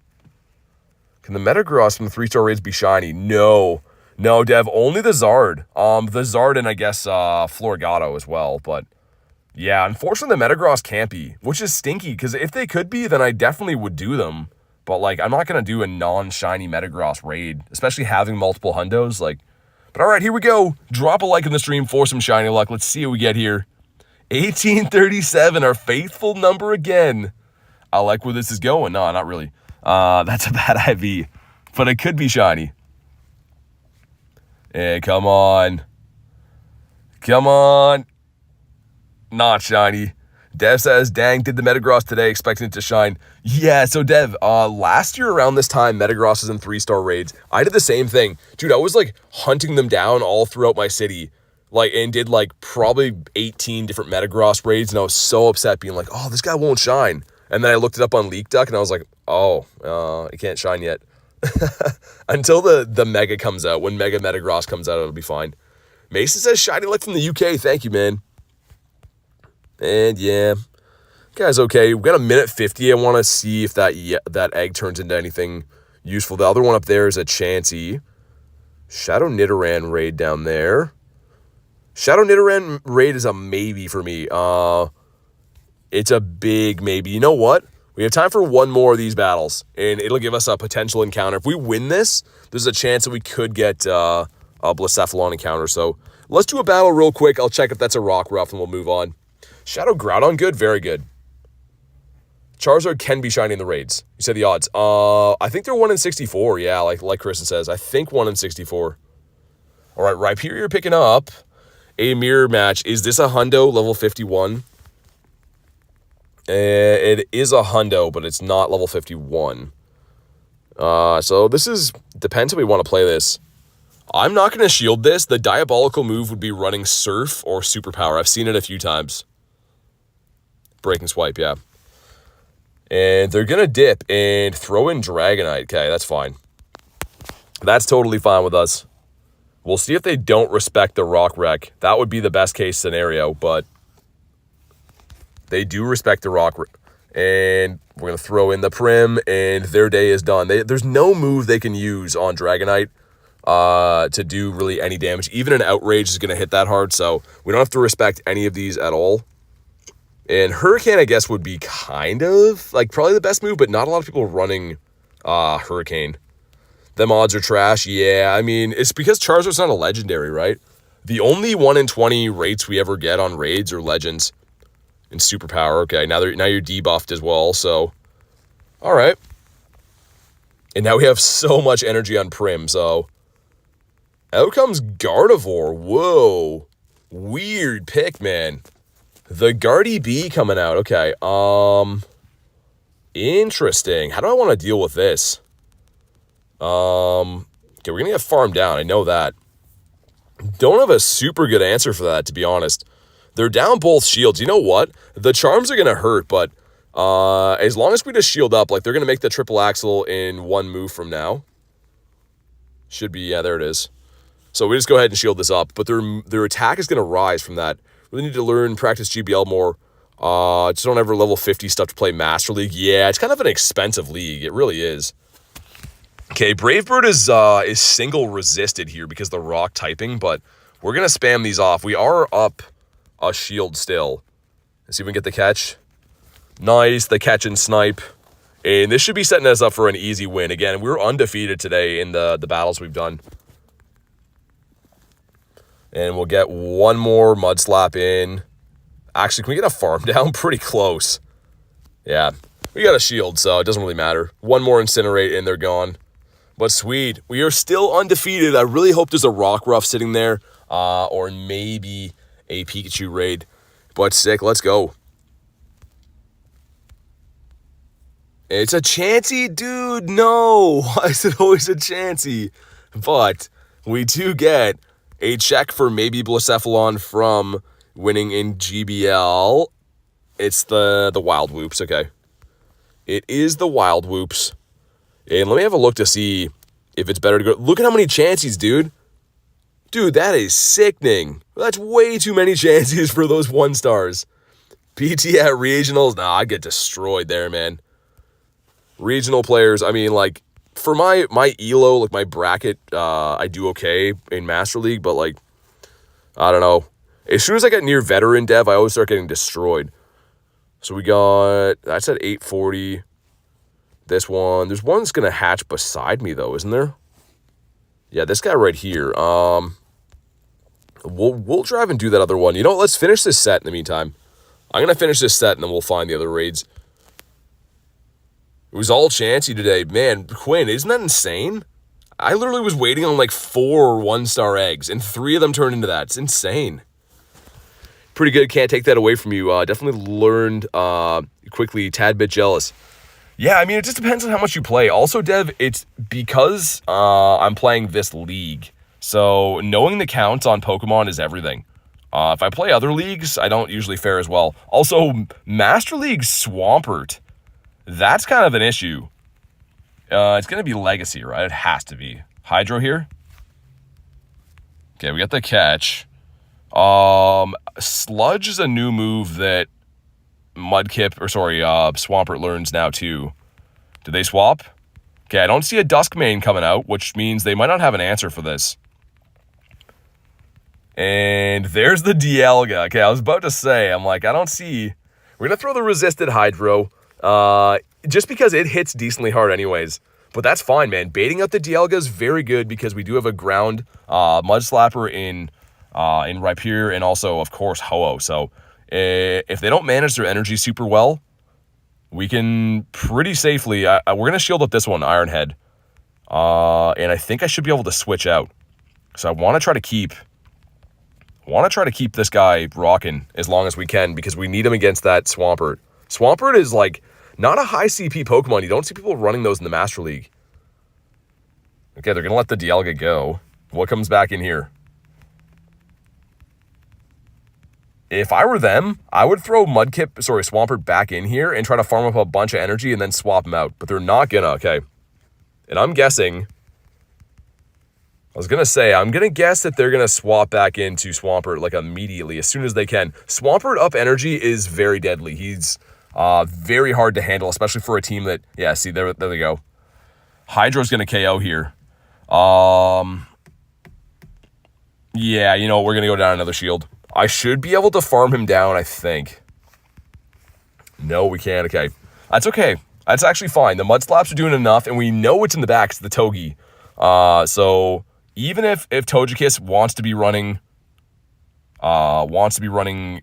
Can the Metagross from the 3-star raids be shiny? No, Dev. Only the Zard. The Zard and I guess Floragato as well. But yeah, unfortunately, the Metagross can't be, which is stinky. Because if they could be, then I definitely would do them. But like, I'm not gonna do a non-shiny Metagross raid, especially having multiple hundos. Like. But all right, here we go. Drop a like in the stream for some shiny luck. Let's see what we get here. 1837, our faithful number again. I like where this is going. No, not really. That's a bad IV, but it could be shiny. Hey, come on. Come on. Not shiny. Dev says, dang, did the Metagross today, expecting it to shine. Yeah, so Dev, last year around this time, Metagross was in 3-star raids. I did the same thing. Dude, I was like hunting them down all throughout my city. Like, and did like probably 18 different Metagross raids, and I was so upset being like, oh, this guy won't shine. And then I looked it up on Leak Duck, and I was like, oh, it can't shine yet. Until the Mega comes out. When Mega Metagross comes out, it'll be fine. Mason says, shiny luck from the UK. Thank you, man. And yeah, guys, okay. We got a minute 50. I want to see if that egg turns into anything useful. The other one up there is a Chansey. Shadow Nidoran raid down there. Shadow Nidoran raid is a maybe for me. It's a big maybe. You know what? We have time for one more of these battles, and it'll give us a potential encounter. If we win this, there's a chance that we could get Blacephalon encounter. So let's do a battle real quick. I'll check if that's a rock rough and we'll move on. Shadow Groudon, good, very good. Charizard can be shiny in the raids. You said the odds. I think they're 1 in 64. Yeah, like Kristen says. I think 1 in 64. All right, Rhyperior picking up a mirror match. Is this a hundo, level 51? It is a hundo, but it's not level 51. So this is, depends how we want to play this. I'm not going to shield this. The diabolical move would be running Surf or Superpower. I've seen it a few times. Break and swipe, yeah. And they're going to dip and throw in Dragonite. Okay, that's fine. That's totally fine with us. We'll see if they don't respect the Rock Wreck. That would be the best case scenario, but they do respect the Rock Wreck. And we're going to throw in the Prim, and their day is done. There's no move they can use on Dragonite to do really any damage. Even an Outrage is going to hit that hard, so we don't have to respect any of these at all. And Hurricane, I guess, would be kind of, like, probably the best move, but not a lot of people running Hurricane. Them odds are trash. Yeah, I mean, it's because Charizard's not a legendary, right? The only 1 in 20 rates we ever get on raids are legends and superpower. Okay, now you're debuffed as well, so all right. And now we have so much energy on Prim, so out comes Gardevoir. Whoa, weird pick, man. The Guardy B coming out. Okay, interesting. How do I want to deal with this? Okay, we're gonna get farmed down. I know that. Don't have a super good answer for that, to be honest. They're down both shields. You know what? The charms are gonna hurt, but as long as we just shield up, like they're gonna make the triple axle in 1 move from now. Should be, yeah, there it is. So we just go ahead and shield this up, but their attack is gonna rise from that. Really need to learn, practice GBL more. Just don't ever level 50 stuff to play Master League. Yeah, it's kind of an expensive league. It really is. Okay, Brave Bird is single resisted here because of the rock typing, but we're going to spam these off. We are up a shield still. Let's see if we can get the catch. Nice, the catch and snipe. And this should be setting us up for an easy win. Again, we're undefeated today in the battles we've done. And we'll get one more Mud Slap in. Actually, can we get a farm down? Pretty close. Yeah, we got a shield, so it doesn't really matter. One more Incinerate and they're gone. But sweet, we are still undefeated. I really hope there's a Rock Ruff sitting there, or maybe a Pikachu raid. But sick, let's go. It's a Chansey, dude. No, why is it always a Chansey? But we do get a check for maybe Blacephalon from winning in GBL. It's the Wild Whoops, okay. It is the Wild Whoops. And let me have a look to see if it's better to go. Look at how many Chanseys, dude. Dude, that is sickening. That's way too many Chanseys for those 1 stars. PT at regionals, nah, I get destroyed there, man. Regional players, I mean, like, for my ELO, like my bracket, I do okay in Master League, but like, I don't know. As soon as I get near veteran dev, I always start getting destroyed. So we got, that's at 840. This one, there's one that's gonna hatch beside me though, isn't there? Yeah, this guy right here. We'll drive and do that other one. You know what? Let's finish this set in the meantime. I'm gonna finish this set and then we'll find the other raids. It was all Chansey today. Man, Quinn, isn't that insane? I literally was waiting on like 4 1-star eggs, and 3 of them turned into that. It's insane. Pretty good. Can't take that away from you. Definitely learned quickly. Tad bit jealous. Yeah, I mean, it just depends on how much you play. Also, Dev, it's because I'm playing this league. So knowing the counts on Pokemon is everything. If I play other leagues, I don't usually fare as well. Also, Master League Swampert. That's kind of an issue. It's going to be Legacy, right? It has to be. Hydro here. Okay, we got the catch. Sludge is a new move that Swampert learns now too. Did they swap? Okay, I don't see a Duskmane coming out, which means they might not have an answer for this. And there's the Dialga. Okay, I was about to say, I'm like, I don't see. We're going to throw the resisted Hydro, just because it hits decently hard anyways. But that's fine, man. Baiting out the Dialga is very good because we do have a ground Mud Slapper in Rhyperior and also, of course, Ho-Oh. So if they don't manage their energy super well, we can pretty safely... we're going to shield up this one, Iron Head. And I think I should be able to switch out. So I want to try to keep this guy rocking as long as we can because we need him against that Swampert. Swampert is like not a high CP Pokemon. You don't see people running those in the Master League. Okay, they're going to let the Dialga go. What comes back in here? If I were them, I would throw Swampert back in here and try to farm up a bunch of energy and then swap him out. But they're not gonna, okay. And I'm guessing... I'm going to guess that they're going to swap back into Swampert, like, immediately, as soon as they can. Swampert up energy is very deadly. He's very hard to handle, especially for a team that... Yeah, see, there they go. Hydro's going to KO here. Yeah, you know, we're going to go down another shield. I should be able to farm him down, I think. No, we can't. Okay. That's okay. That's actually fine. The Mud Slaps are doing enough, and we know it's in the back. It's the Togi. So... Even if Togekiss wants to be running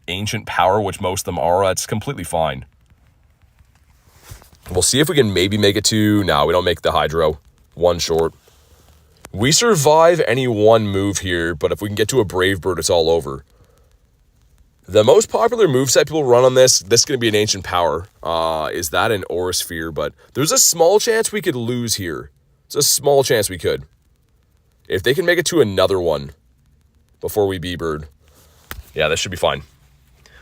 Ancient Power, which most of them are, that's completely fine. We'll see if we can maybe make it to... No, we don't make the Hydro. One short. We survive any one move here, but if we can get to a Brave Bird, it's all over. The most popular moveset people run on this is going to be an Ancient Power. Is that an Aura Sphere? But there's a small chance we could lose here. It's a small chance we could. If they can make it to another one before we B-Bird, yeah, this should be fine.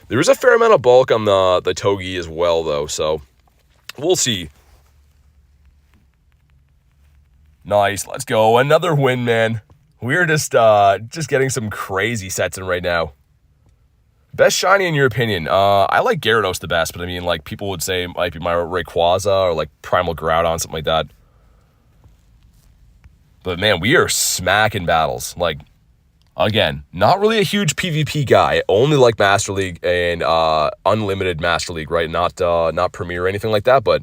There is a fair amount of bulk on the Togi as well, though, so we'll see. Nice, let's go. Another win, man. We're just getting some crazy sets in right now. Best shiny in your opinion? I like Gyarados the best, but I mean, like, people would say it might be my Rayquaza or, like, Primal Groudon, something like that. But, man, we are smacking battles. Like, again, not really a huge PvP guy. Only like Master League and Unlimited Master League, right? Not Premier or anything like that, but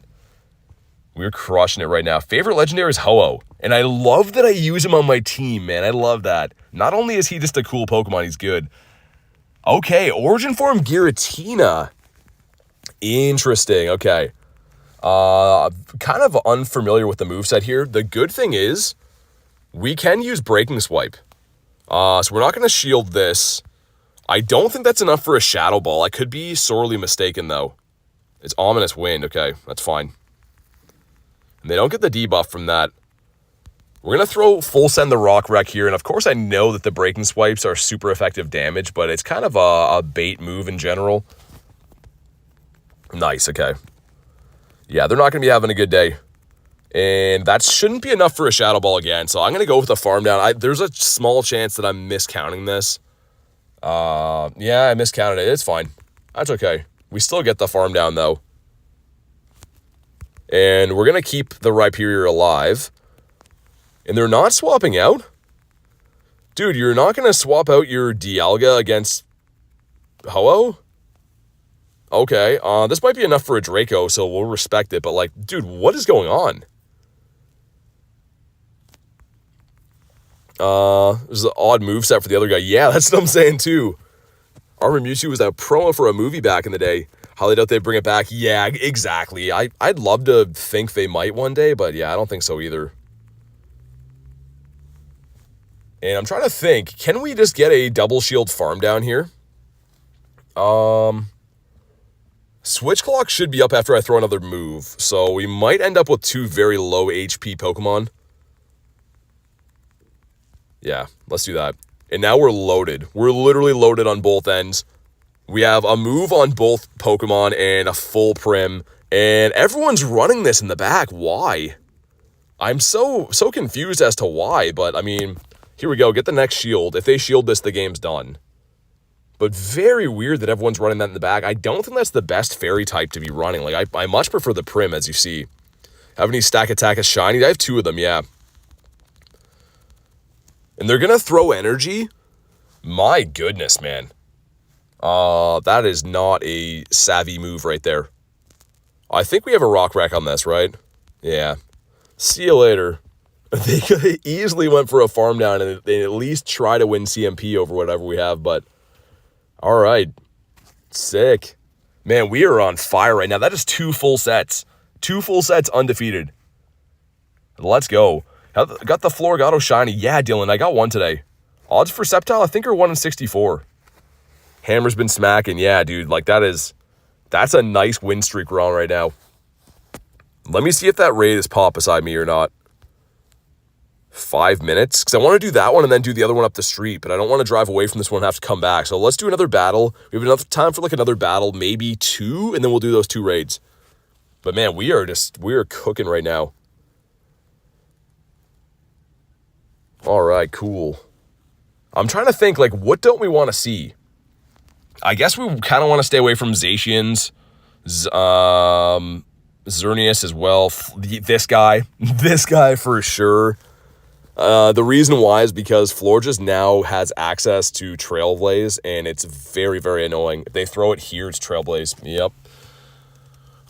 we're crushing it right now. Favorite Legendary is Ho-Oh. And I love that I use him on my team, man. I love that. Not only is he just a cool Pokemon, he's good. Okay, Origin Form Giratina. Interesting, okay. Kind of unfamiliar with the moveset here. The good thing is... we can use Breaking Swipe. So we're not going to shield this. I don't think that's enough for a Shadow Ball. I could be sorely mistaken, though. It's Ominous Wind. Okay, that's fine. And they don't get the debuff from that. We're going to throw Full Send the Rock Wreck here. And, of course, I know that the Breaking Swipes are super effective damage, but it's kind of a bait move in general. Nice, okay. Yeah, they're not going to be having a good day. And that shouldn't be enough for a Shadow Ball again. So I'm going to go with a farm down. There's a small chance that I'm miscounting this. Yeah, I miscounted it. It's fine. That's okay. We still get the farm down, though. And we're going to keep the Rhyperior alive. And they're not swapping out? Dude, you're not going to swap out your Dialga against Ho-Oh? Okay, this might be enough for a Draco, so we'll respect it. But, like, dude, what is going on? This is an odd moveset for the other guy. Yeah, that's what I'm saying, too. Armor Mewtwo was that promo for a movie back in the day. Highly doubt they bring it back. Yeah, exactly. I'd love to think they might one day, but yeah, I don't think so either. And I'm trying to think, can we just get a double shield farm down here? Switch Clock should be up after I throw another move, so we might end up with two very low HP Pokemon. Yeah, let's do that. And now we're loaded. We're literally loaded on both ends. We have a move on both Pokemon and a full Prim, and everyone's running this in the back. Why? I'm so confused as to why, but I mean, here we go. Get the next shield. If they shield this, the game's done. But very weird that everyone's running that in the back. I don't think that's the best fairy type to be running. Like, I much prefer the Prim, as you see. Have any Stack Attack as shiny? I have two of them, yeah. And they're going to throw energy? My goodness, man. That is not a savvy move right there. I think we have a Rock Wreck on this, right? Yeah. See you later. They could have easily went for a farm down and they at least try to win CMP over whatever we have, but all right. Sick. Man, we are on fire right now. That is 2 full sets. 2 full sets undefeated. Let's go. Got the Floragato shiny. Yeah, Dylan, I got one today. Odds for Sceptile, I think, are 1 in 64. Hammer's been smacking. Yeah, dude, like that's a nice win streak we're on right now. Let me see if that raid is pop beside me or not. 5 minutes, because I want to do that one and then do the other one up the street, but I don't want to drive away from this one and have to come back. So let's do another battle. We have enough time for like another battle, maybe 2, and then we'll do those 2 raids. But man, we are cooking right now. All right, cool. I'm trying to think, like, what don't we want to see? I guess we kind of want to stay away from Zacians, Xerneas as well. This guy for sure. The reason why is because Florges now has access to Trailblaze, and it's very, very annoying. If they throw it here, it's Trailblaze. Yep.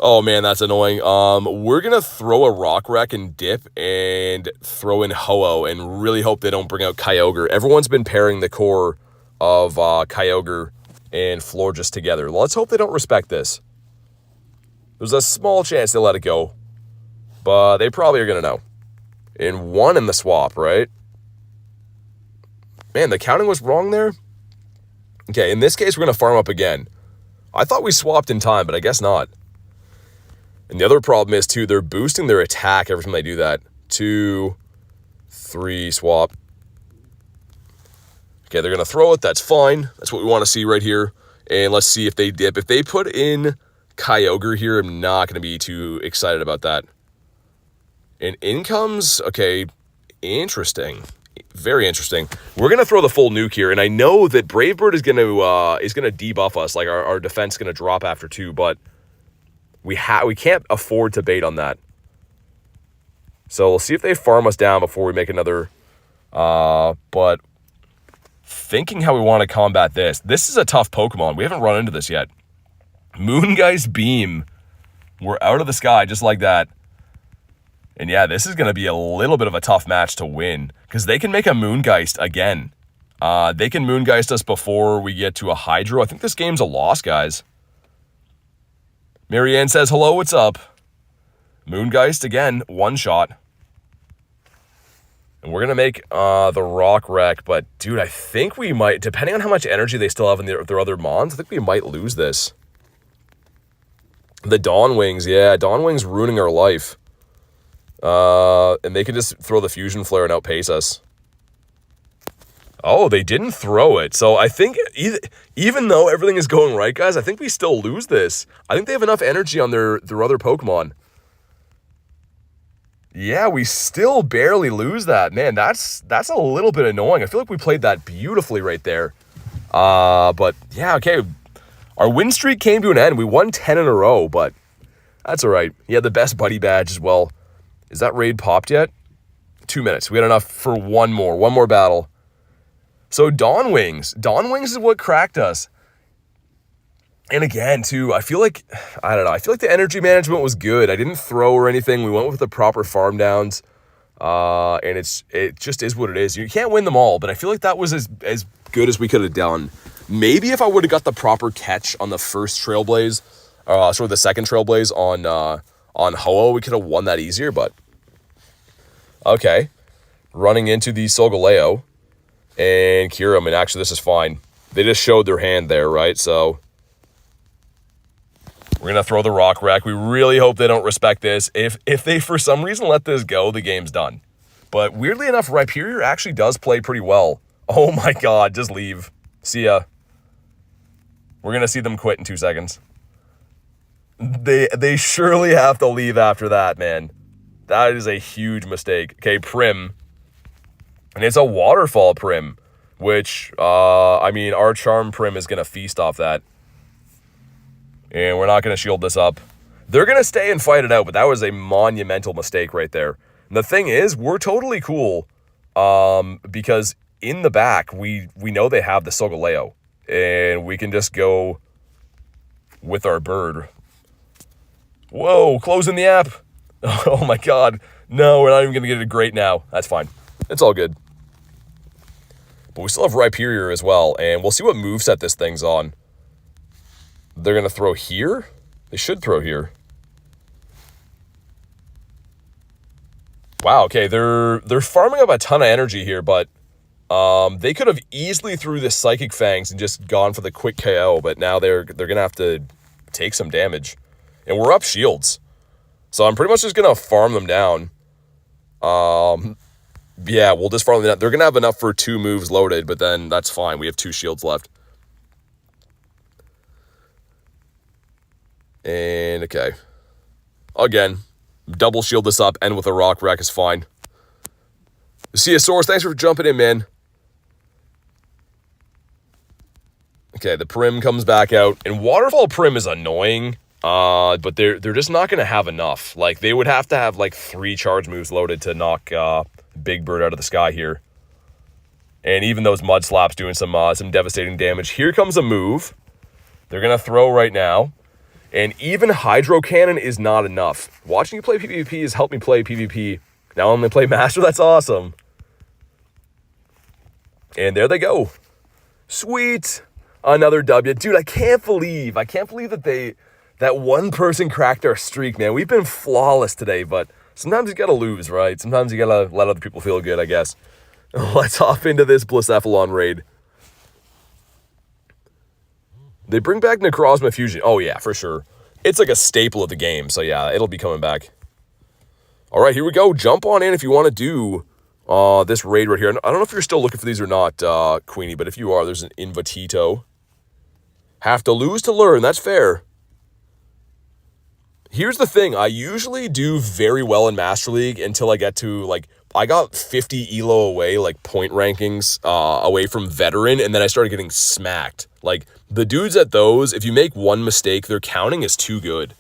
Oh, man, that's annoying. We're going to throw a Rock Wreck and dip and throw in Ho-Oh and really hope they don't bring out Kyogre. Everyone's been pairing the core of Kyogre and Florges together. Let's hope they don't respect this. There's a small chance they'll let it go, but they probably are going to know. And 1 in the swap, right? Man, the counting was wrong there. Okay, in this case, we're going to farm up again. I thought we swapped in time, but I guess not. And the other problem is, too, they're boosting their attack every time they do that. 2, 3, swap. Okay, they're going to throw it. That's fine. That's what we want to see right here. And let's see if they dip. If they put in Kyogre here, I'm not going to be too excited about that. And in comes, okay, interesting. Very interesting. We're going to throw the full nuke here, and I know that Brave Bird is going to debuff us. Like, our defense is going to drop after 2, but we can't afford to bait on that. So we'll see if they farm us down before we make another. But thinking how we want to combat this. This is a tough Pokemon. We haven't run into this yet. Moongeist Beam. We're out of the sky just like that. And yeah, this is going to be a little bit of a tough match to win, because they can make a Moongeist again. They can Moongeist us before we get to a Hydro. I think this game's a loss, guys. Marianne says, hello, what's up? Moongeist again, 1 shot. And we're going to make the Rock Wreck, but dude, I think we might, depending on how much energy they still have in their other Mons, I think we might lose this. The Dawn Wings, yeah, Dawn Wings ruining our life. And they can just throw the Fusion Flare and outpace us. Oh, they didn't throw it. So I think even though everything is going right, guys, I think we still lose this. I think they have enough energy on their other Pokemon. Yeah, we still barely lose that. Man, that's a little bit annoying. I feel like we played that beautifully right there. But yeah, okay. Our win streak came to an end. We won 10 in a row, but that's all right. He had the best buddy badge as well. Is that raid popped yet? 2 minutes. We had enough for one more battle. So Dawn Wings is what cracked us. And again, too, I feel like the energy management was good. I didn't throw or anything. We went with the proper farm downs. And it just is what it is. You can't win them all, but I feel like that was as good as we could have done. Maybe if I would have got the proper catch on the first Trailblaze, the second Trailblaze on Ho-Oh, we could have won that easier, but okay. Running into the Solgaleo and Kyurem, and actually this is fine. They just showed their hand there, right? So we're going to throw the Rock Wreck. We really hope they don't respect this. If they for some reason let this go, the game's done. But weirdly enough, Rhyperior actually does play pretty well. Oh my god, just leave. See ya. We're going to see them quit in 2 seconds. They surely have to leave after that, man. That is a huge mistake. Okay, Prim. And it's a Waterfall Prim, which, our Charm Prim is going to feast off that. And we're not going to shield this up. They're going to stay and fight it out, but that was a monumental mistake right there. And the thing is, we're totally cool, because in the back, we know they have the Solgaleo. And we can just go with our bird. Whoa, closing the app. Oh my god. No, we're not even going to get a great now. That's fine. It's all good. But we still have Rhyperior as well, and we'll see what moveset this thing's on. They're going to throw here? They should throw here. Wow, okay, they're farming up a ton of energy here, but they could have easily threw this Psychic Fangs and just gone for the quick KO, but now they're going to have to take some damage. And we're up shields. So I'm pretty much just going to farm them down. Yeah, we'll just farm them down. They're going to have enough for 2 moves loaded, but then that's fine. We have 2 shields left. And, okay. Again, double shield this up, end with a Rock Wreck is fine. Ceosaurus, thanks for jumping in, man. Okay, the Prim comes back out. And Waterfall Prim is annoying, but they're just not going to have enough. Like, they would have to have, like, 3 charge moves loaded to knock Big Bird out of the sky here. And even those Mud Slaps doing some devastating damage. Here comes a move. They're going to throw right now. And even Hydro Cannon is not enough. Watching you play PvP has helped me play PvP. Now I'm going to play Master. That's awesome. And there they go. Sweet. Another W. Dude, I can't believe that one person cracked our streak, man. We've been flawless today, but sometimes you gotta lose, right? Sometimes you gotta let other people feel good, I guess. Let's hop into this Blacephalon raid. They bring back Necrozma Fusion. Oh, yeah, for sure. It's like a staple of the game, so yeah, it'll be coming back. All right, here we go. Jump on in if you want to do this raid right here. I don't know if you're still looking for these or not, Queenie, but if you are, there's an Invatito. Have to lose to learn. That's fair. Here's the thing. I usually do very well in Master League until I get to, like, I got 50 ELO away, like, point rankings away from Veteran, and then I started getting smacked. Like, the dudes at those, if you make one mistake, their counting is too good.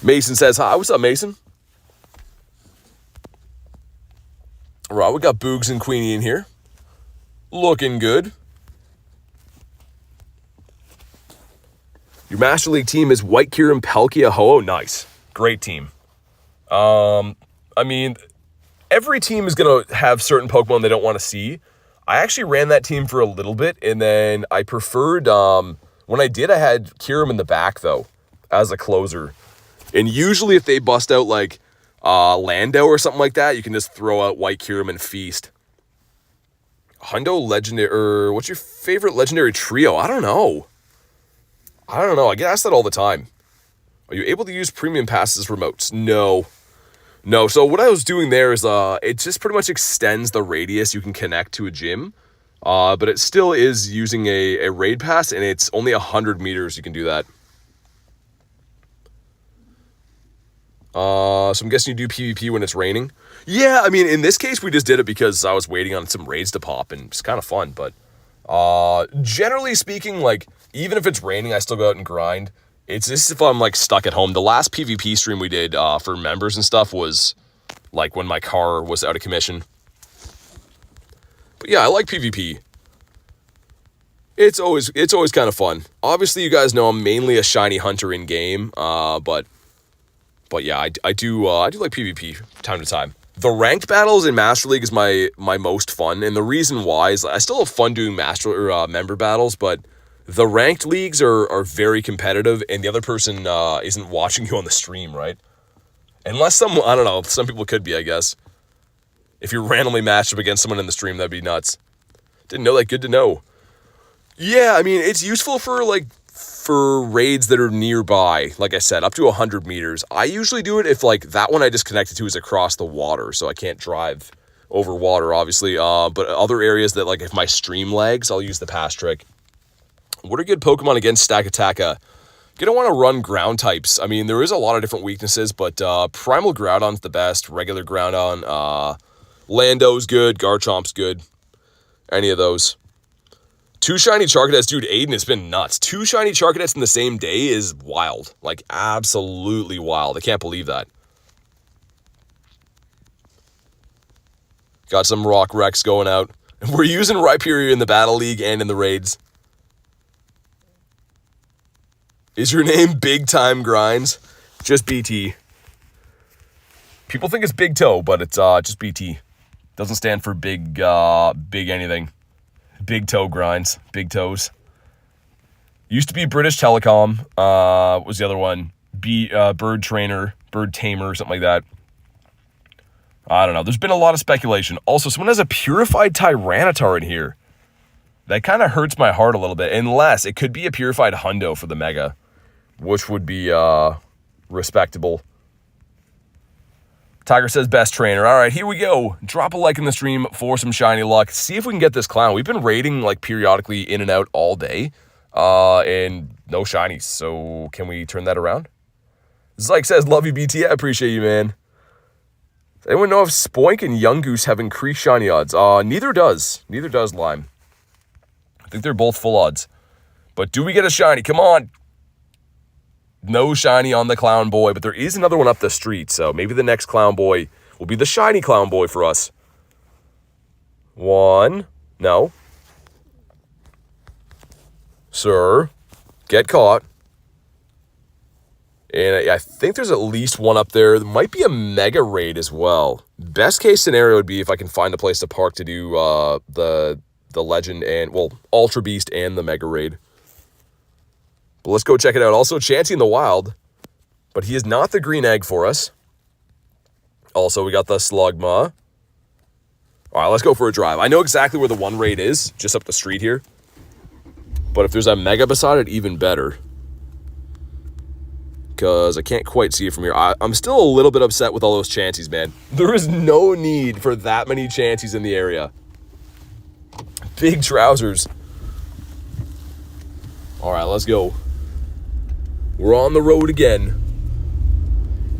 Mason says, hi. What's up, Mason? All right, we got Boogs and Queenie in here. Looking good. Your Master League team is White Kyurem, Palkia, Ho-Oh. Nice. Great team. I mean, every team is going to have certain Pokemon they don't want to see. I actually ran that team for a little bit, and then I preferred, when I did, I had Kyurem in the back, though, as a closer. And usually if they bust out, like, Lando or something like that, you can just throw out White Kyurem and feast. Hundo Legendary, what's your favorite Legendary Trio? I don't know. I get asked that all the time. Are you able to use premium passes remotes? No. So what I was doing there is, it just pretty much extends the radius you can connect to a gym. But it still is using a raid pass, and it's only 100 meters you can do that. So I'm guessing you do PvP when it's raining. Yeah, I mean, in this case, we just did it because I was waiting on some raids to pop, and it's kind of fun. But generally speaking, like, even if it's raining, I still go out and grind. It's just if I'm, like, stuck at home. The last PvP stream we did for members and stuff was, like, when my car was out of commission. But yeah, I like PvP. It's always kind of fun. Obviously, you guys know I'm mainly a shiny hunter in game, but yeah, I do like PvP time to time. The ranked battles in Master League is my most fun, and the reason why is I still have fun doing member battles, but the ranked leagues are very competitive, and the other person isn't watching you on the stream, right? Unless I don't know, some people could be, I guess. If you're randomly matched up against someone in the stream, that'd be nuts. Didn't know that. Good to know. Yeah, I mean, it's useful for raids that are nearby, like I said, up to 100 meters. I usually do it if, like, that one I just connected to is across the water, so I can't drive over water, obviously. But other areas that, like, if my stream lags, I'll use the pass trick. What are good Pokemon against Stakataka? You don't want to run ground types. I mean, there is a lot of different weaknesses, but Primal Groudon's the best. Regular Groudon. Lando's good. Garchomp's good. Any of those. 2 shiny Charcadets. Dude, Aiden, it's been nuts. 2 shiny Charcadets in the same day is wild. Like, absolutely wild. I can't believe that. Got some Rock Wrecks going out. We're using Rhyperior in the Battle League and in the raids. Is your name Big Time Grinds? Just BT. People think it's Big Toe, but it's just BT. Doesn't stand for big anything. Big toe grinds, big toes. Used to be British Telecom. What was the other one? Bird Trainer, Bird Tamer, something like that. I don't know. There's been a lot of speculation. Also, someone has a purified Tyranitar in here. That kind of hurts my heart a little bit. Unless it could be a purified Hundo for the Mega, which would be respectable. Tiger says best trainer. All right, here we go. Drop a like in the stream for some shiny luck. See if we can get this clown. We've been raiding like periodically in and out all day. And no shinies. So can we turn that around? Zyke says, love you, BT. I appreciate you, man. Does anyone know if Spoink and Young Goose have increased shiny odds? Neither does. Neither does Lime. I think they're both full odds. But do we get a shiny? Come on. No shiny on the Clown Boy, but there is another one up the street, so maybe the next Clown Boy will be the shiny Clown Boy for us. One. No. Sir. Get caught. And I think there's at least one up there. There might be a Mega Raid as well. Best case scenario would be if I can find a place to park to do the Legend and, well, Ultra Beast and the Mega Raid. But let's go check it out. Also, Chansey in the wild, but he is not the green egg for us. Also, we got the Slugma. All right, let's go for a drive. I know exactly where the one raid is, just up the street here. But if there's a Mega beside it, even better. Because I can't quite see it from here. I'm still a little bit upset with all those Chanseys, man. There is no need for that many Chanseys in the area. Big trousers. All right, let's go. We're on the road again.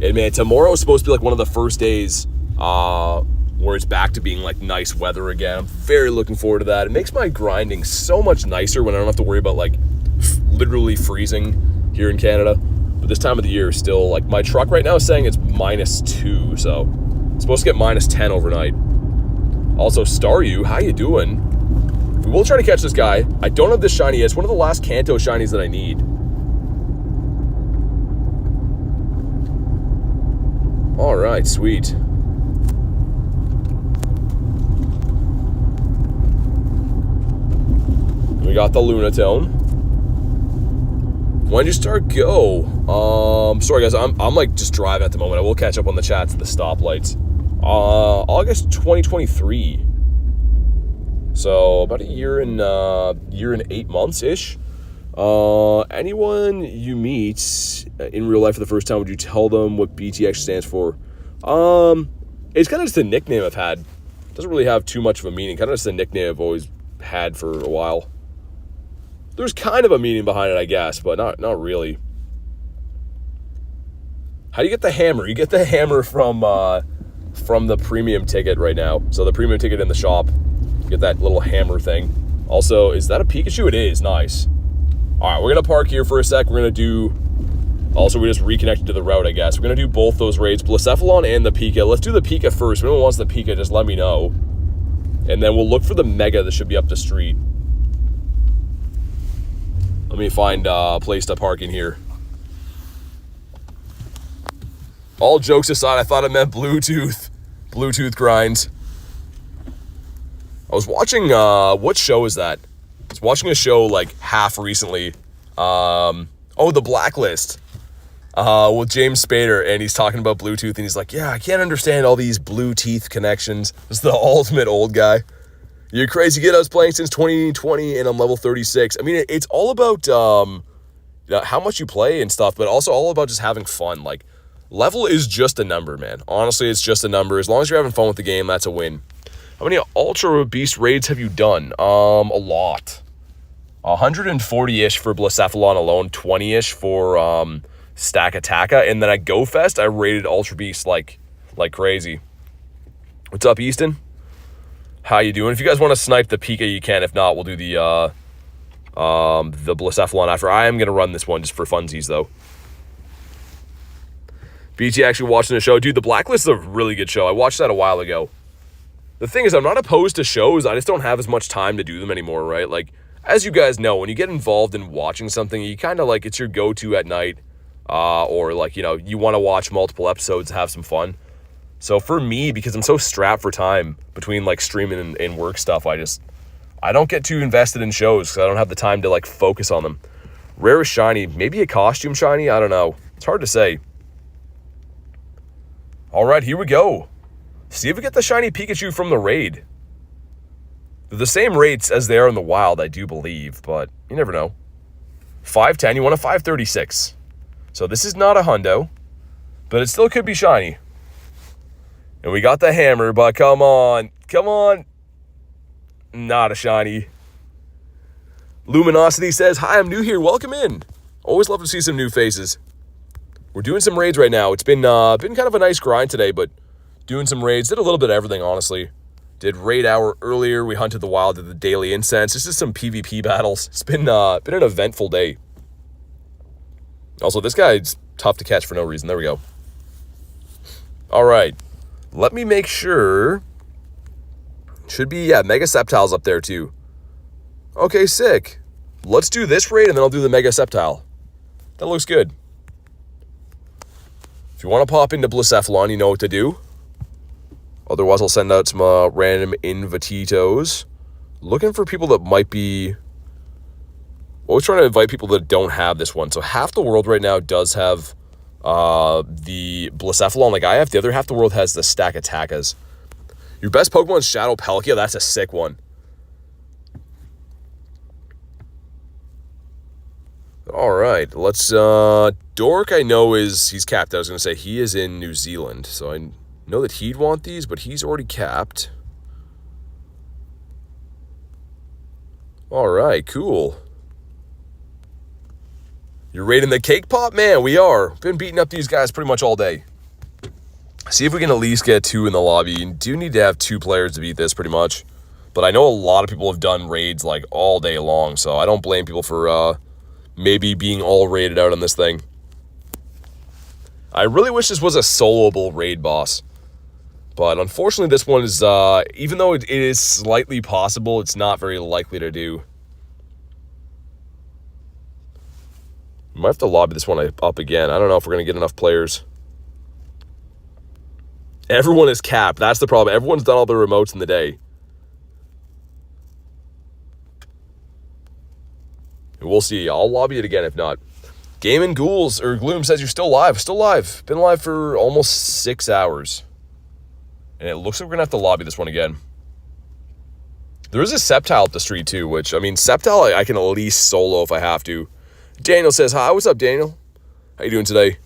And man, tomorrow is supposed to be like one of the first days where it's back to being like nice weather again. I'm very looking forward to that. It makes my grinding so much nicer when I don't have to worry about like literally freezing here in Canada. But this time of the year is still like, my truck right now is saying it's -2, so it's supposed to get -10 overnight. Also, Staryu, how you doing? We will try to catch this guy. I don't have this shiny yet. It's one of the last Kanto shinies that I need. All right, sweet. We got the Lunatone. When did you start Go? Sorry guys, I'm like just driving at the moment. I will catch up on the chats at the stoplights. August 2023. So about a year and 8 months ish. Anyone you meet in real life for the first time, would you tell them what BTX stands for? It's kind of just a nickname I've had. Doesn't really have too much of a meaning. Kind of just a nickname I've always had for a while. There's kind of a meaning behind it, I guess, but not really. How do you get the hammer? You get the hammer from the premium ticket right now. So the premium ticket in the shop, you get that little hammer thing. Also, is that a Pikachu? It is. Nice. All right, we're going to park here for a sec. We're going to do... Also, we just reconnected to the route, I guess. We're going to do both those raids, Blacephalon and the Pika. Let's do the Pika first. If anyone wants the Pika, just let me know. And then we'll look for the Mega that should be up the street. Let me find a place to park in here. All jokes aside, I thought it meant Bluetooth. Bluetooth grinds. I was watching, what show is that? I was watching a show like half recently. Oh, The Blacklist. With James Spader, and he's talking about Bluetooth, and he's like, yeah, I can't understand all these blue teeth connections. It's the ultimate old guy. You're crazy kid, I was playing since 2020, and I'm level 36. I mean, it's all about how much you play and stuff, but also all about just having fun. Like, level is just a number, man. Honestly, it's just a number. As long as you're having fun with the game, that's a win. How many Ultra Beast raids have you done? A lot. 140-ish for Blacephalon alone, 20-ish for Stack Attacka, and then at Go Fest, I raided Ultra Beast like crazy. What's up, Easton? How you doing? If you guys want to snipe the Pika, you can. If not, we'll do the Blacephalon after. I am going to run this one just for funsies, though. BT actually watching the show. Dude, The Blacklist is a really good show. I watched that a while ago. The thing is, I'm not opposed to shows. I just don't have as much time to do them anymore, right? Like, as you guys know, when you get involved in watching something, you kind of like, it's your go-to at night. Or like, you know, you want to watch multiple episodes, have some fun. So for me, because I'm so strapped for time between like streaming and work stuff, I don't get too invested in shows because I don't have the time to like focus on them. Rarest shiny, maybe a costume shiny, I don't know. It's hard to say. All right, here we go. See if we get the shiny Pikachu from the raid. They're the same rates as they are in the wild, I do believe, but you never know. 510, you want a 536. So this is not a hundo, but it still could be shiny. And we got the hammer, but come on. Come on. Not a shiny. Luminosity says, hi, I'm new here. Welcome in. Always love to see some new faces. We're doing some raids right now. It's been kind of a nice grind today, but doing some raids. Did a little bit of everything, honestly. Did Raid Hour earlier. We hunted the wild, did the daily incense. This is some PvP battles. It's been an eventful day. Also, this guy's tough to catch for no reason. There we go. All right. Let me make sure. Should be, yeah, Mega Sceptile's up there too. Okay, sick. Let's do this raid and then I'll do the Mega Sceptile. That looks good. If you want to pop into Blacephalon, you know what to do. Otherwise, I'll send out some random invititos. Looking for people that might be... Always trying to invite people that don't have this one. So half the world right now does have the Blacephalon like I have. The other half the world has the Stakatakas. Your best Pokemon is Shadow Palkia. That's a sick one. All right, let's... Dork, I know he's capped. I was going to say he is in New Zealand. So I know that he'd want these, but he's already capped. All right, cool. You're raiding the Cake Pop? Man, we are. Been beating up these guys pretty much all day. See if we can at least get 2 in the lobby. You do need to have 2 players to beat this pretty much. But I know a lot of people have done raids like all day long, so I don't blame people for maybe being all raided out on this thing. I really wish this was a soloable raid boss. But unfortunately this one is, even though it is slightly possible, it's not very likely to do. We might have to lobby this one up again. I don't know if we're going to get enough players. Everyone is capped. That's the problem. Everyone's done all their remotes in the day. We'll see. I'll lobby it again if not. Game and Ghouls, or Gloom says you're still live. Still live. Been live for almost 6 hours. And it looks like we're going to have to lobby this one again. There is a Sceptile up the street too, which, I mean, Sceptile I can at least solo if I have to. Daniel says, hi. What's up, Daniel? How you doing today?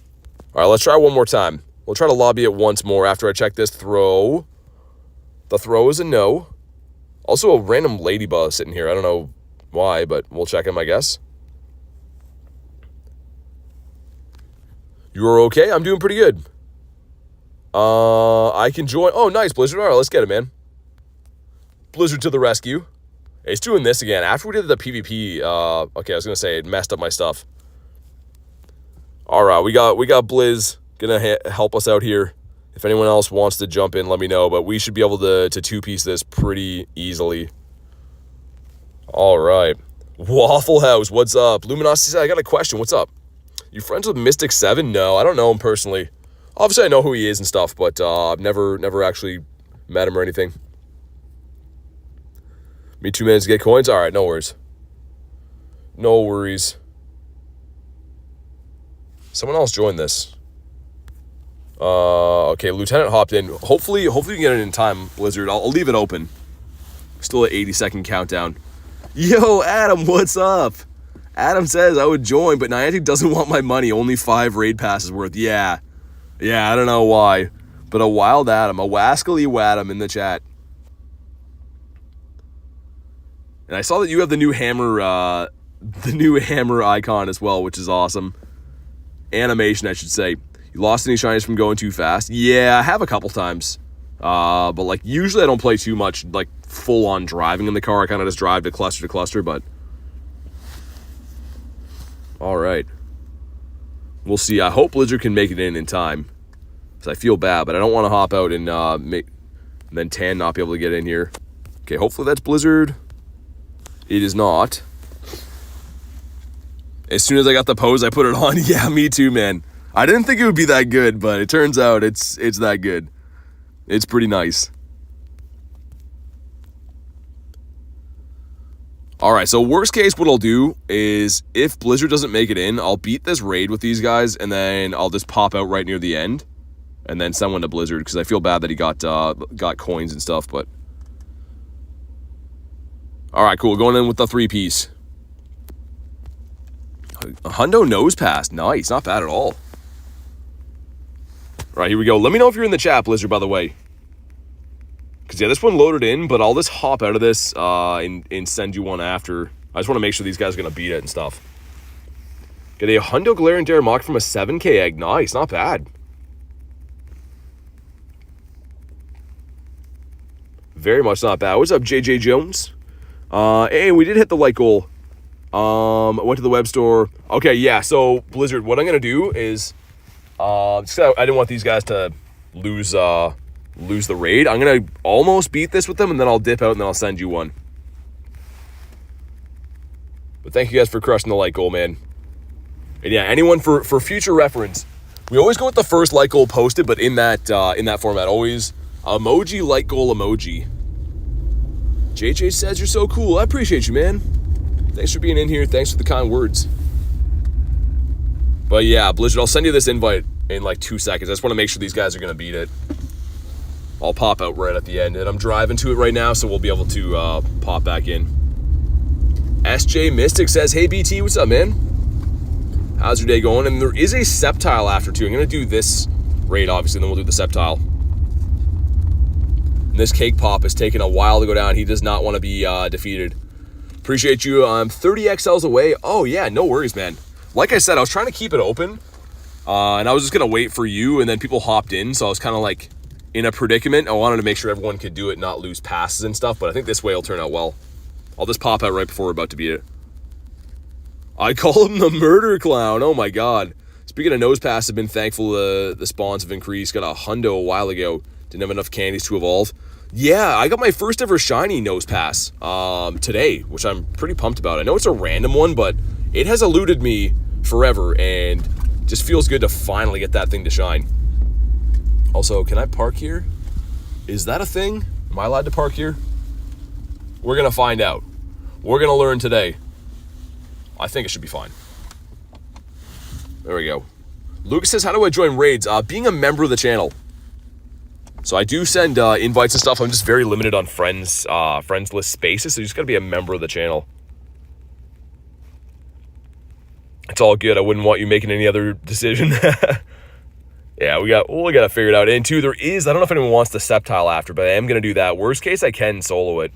All right, let's try one more time. We'll try to lobby it once more after I check this throw. The throw is a no. Also a random ladybug sitting here. I don't know why, but we'll check him, I guess. You are okay? I'm doing pretty good. I can join. Oh, nice, Blizzard. All right, let's get it, man. Blizzard to the rescue. Hey, he's doing this again. After we did the PvP, okay, I was going to say it messed up my stuff. All right, we got Blizz going to help us out here. If anyone else wants to jump in, let me know. But we should be able to two-piece this pretty easily. All right. Waffle House, what's up? Luminosity said, I got a question. What's up? You friends with Mystic 7? No, I don't know him personally. Obviously, I know who he is and stuff, but I've never actually met him or anything. Me 2 minutes to get coins? All right, no worries. No worries. Someone else joined this. Okay, Lieutenant hopped in. Hopefully we can get it in time, Blizzard. I'll leave it open. Still at 80-second countdown. Yo, Adam, what's up? Adam says I would join, but Niantic doesn't want my money. Only 5 raid passes worth. Yeah, I don't know why. But a wild Adam, a wascally Wadam in the chat. And I saw that you have the new hammer icon as well, which is awesome. Animation, I should say. You lost any shinies from going too fast? Yeah, I have a couple times. But like usually I don't play too much like full on driving in the car. I kind of just drive to cluster, but all right. We'll see. I hope Blizzard can make it in time. Because I feel bad, but I don't want to hop out and then Tan not be able to get in here. Okay, hopefully that's Blizzard. It is not. As soon as I got the pose, I put it on. Yeah, me too, man. I didn't think it would be that good, but it turns out it's that good. It's pretty nice. All right, so worst case, what I'll do is if Blizzard doesn't make it in, I'll beat this raid with these guys, and then I'll just pop out right near the end, and then send one to Blizzard, because I feel bad that he got coins and stuff, but... All right, cool. Going in with the 3-piece. A hundo nose pass. Nice. Not bad at all. All right, here we go. Let me know if you're in the chat, Blizzard, by the way. Because, yeah, this one loaded in, but I'll just hop out of this and send you one after. I just want to make sure these guys are going to beat it and stuff. Get a Hundo Glare and Dare Mock from a 7K egg. Nice, not bad. Very much not bad. What's up, JJ Jones? Hey, we did hit the like goal. I went to the web store. Okay, yeah, so, Blizzard, what I'm going to do is... I didn't want these guys to lose the raid. I'm going to almost beat this with them, and then I'll dip out, and then I'll send you one. But thank you guys for crushing the like goal, man. And yeah, anyone for future reference, we always go with the first like goal posted, but in that format, always emoji like goal emoji. JJ says you're so cool. I appreciate you, man. Thanks for being in here. Thanks for the kind words. But yeah, Blizzard, I'll send you this invite in like 2 seconds. I just want to make sure these guys are going to beat it. I'll pop out right at the end, and I'm driving to it right now, so we'll be able to pop back in. SJ Mystic says, hey, BT, what's up, man? How's your day going? And there is a Sceptile after, too. I'm going to do this raid, obviously, and then we'll do the Sceptile. And this Cake Pop is taking a while to go down. He does not want to be defeated. Appreciate you. I'm 30 XLs away. Oh, yeah, no worries, man. Like I said, I was trying to keep it open, and I was just going to wait for you, and then people hopped in, so I was kind of like... in a predicament. I wanted to make sure everyone could do it, not lose passes and stuff, but I think this way will turn out well. I'll just pop out right before we're about to beat it. I call him the murder clown. Oh my god. Speaking of nose pass, I've been thankful the spawns have increased. Got a hundo a while ago. Didn't have enough candies to evolve. Yeah, I got my first ever shiny nose pass today, which I'm pretty pumped about. I know it's a random one, but it has eluded me forever, and just feels good to finally get that thing to shine. Also, can I park here? Is that a thing? Am I allowed to park here? We're going to find out. We're going to learn today. I think it should be fine. There we go. Lucas says, how do I join raids? Being a member of the channel. So I do send invites and stuff. I'm just very limited on friends list spaces, so you just got to be a member of the channel. It's all good. I wouldn't want you making any other decision. Yeah, we got to figure it out. And two, there is, I don't know if anyone wants the Sceptile after, but I am going to do that. Worst case, I can solo it.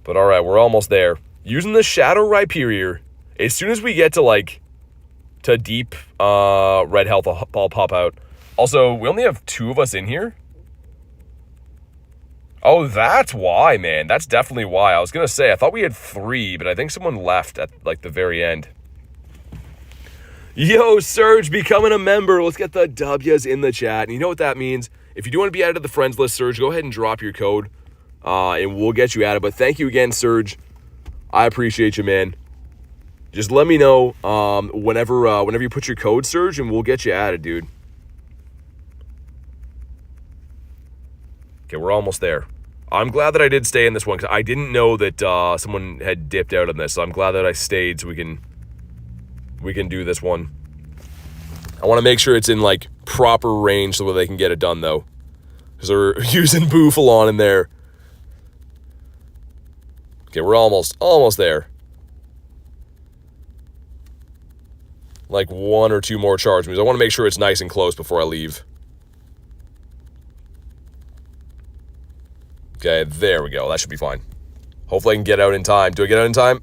But all right, we're almost there. Using the Shadow Rhyperior, as soon as we get to deep red health, I'll pop out. Also, we only have 2 of us in here. Oh, that's why, man. That's definitely why. I was going to say, I thought we had 3, but I think someone left at like the very end. Yo, Surge, becoming a member. Let's get the W's in the chat. And you know what that means. If you do want to be added to the friends list, Surge, go ahead and drop your code, and we'll get you added. But thank you again, Surge. I appreciate you, man. Just let me know whenever you put your code, Surge, and we'll get you added, dude. Okay, we're almost there. I'm glad that I did stay in this one, because I didn't know that someone had dipped out on this. So I'm glad that I stayed so we can do this one. I want to make sure it's in like proper range so that they can get it done though, because they're using Boofalon in there. Okay, we're almost there. Like 1 or 2 more charge moves. I want to make sure it's nice and close before I leave. Okay, there we go. That should be fine. Hopefully I can get out in time. Do I get out in time?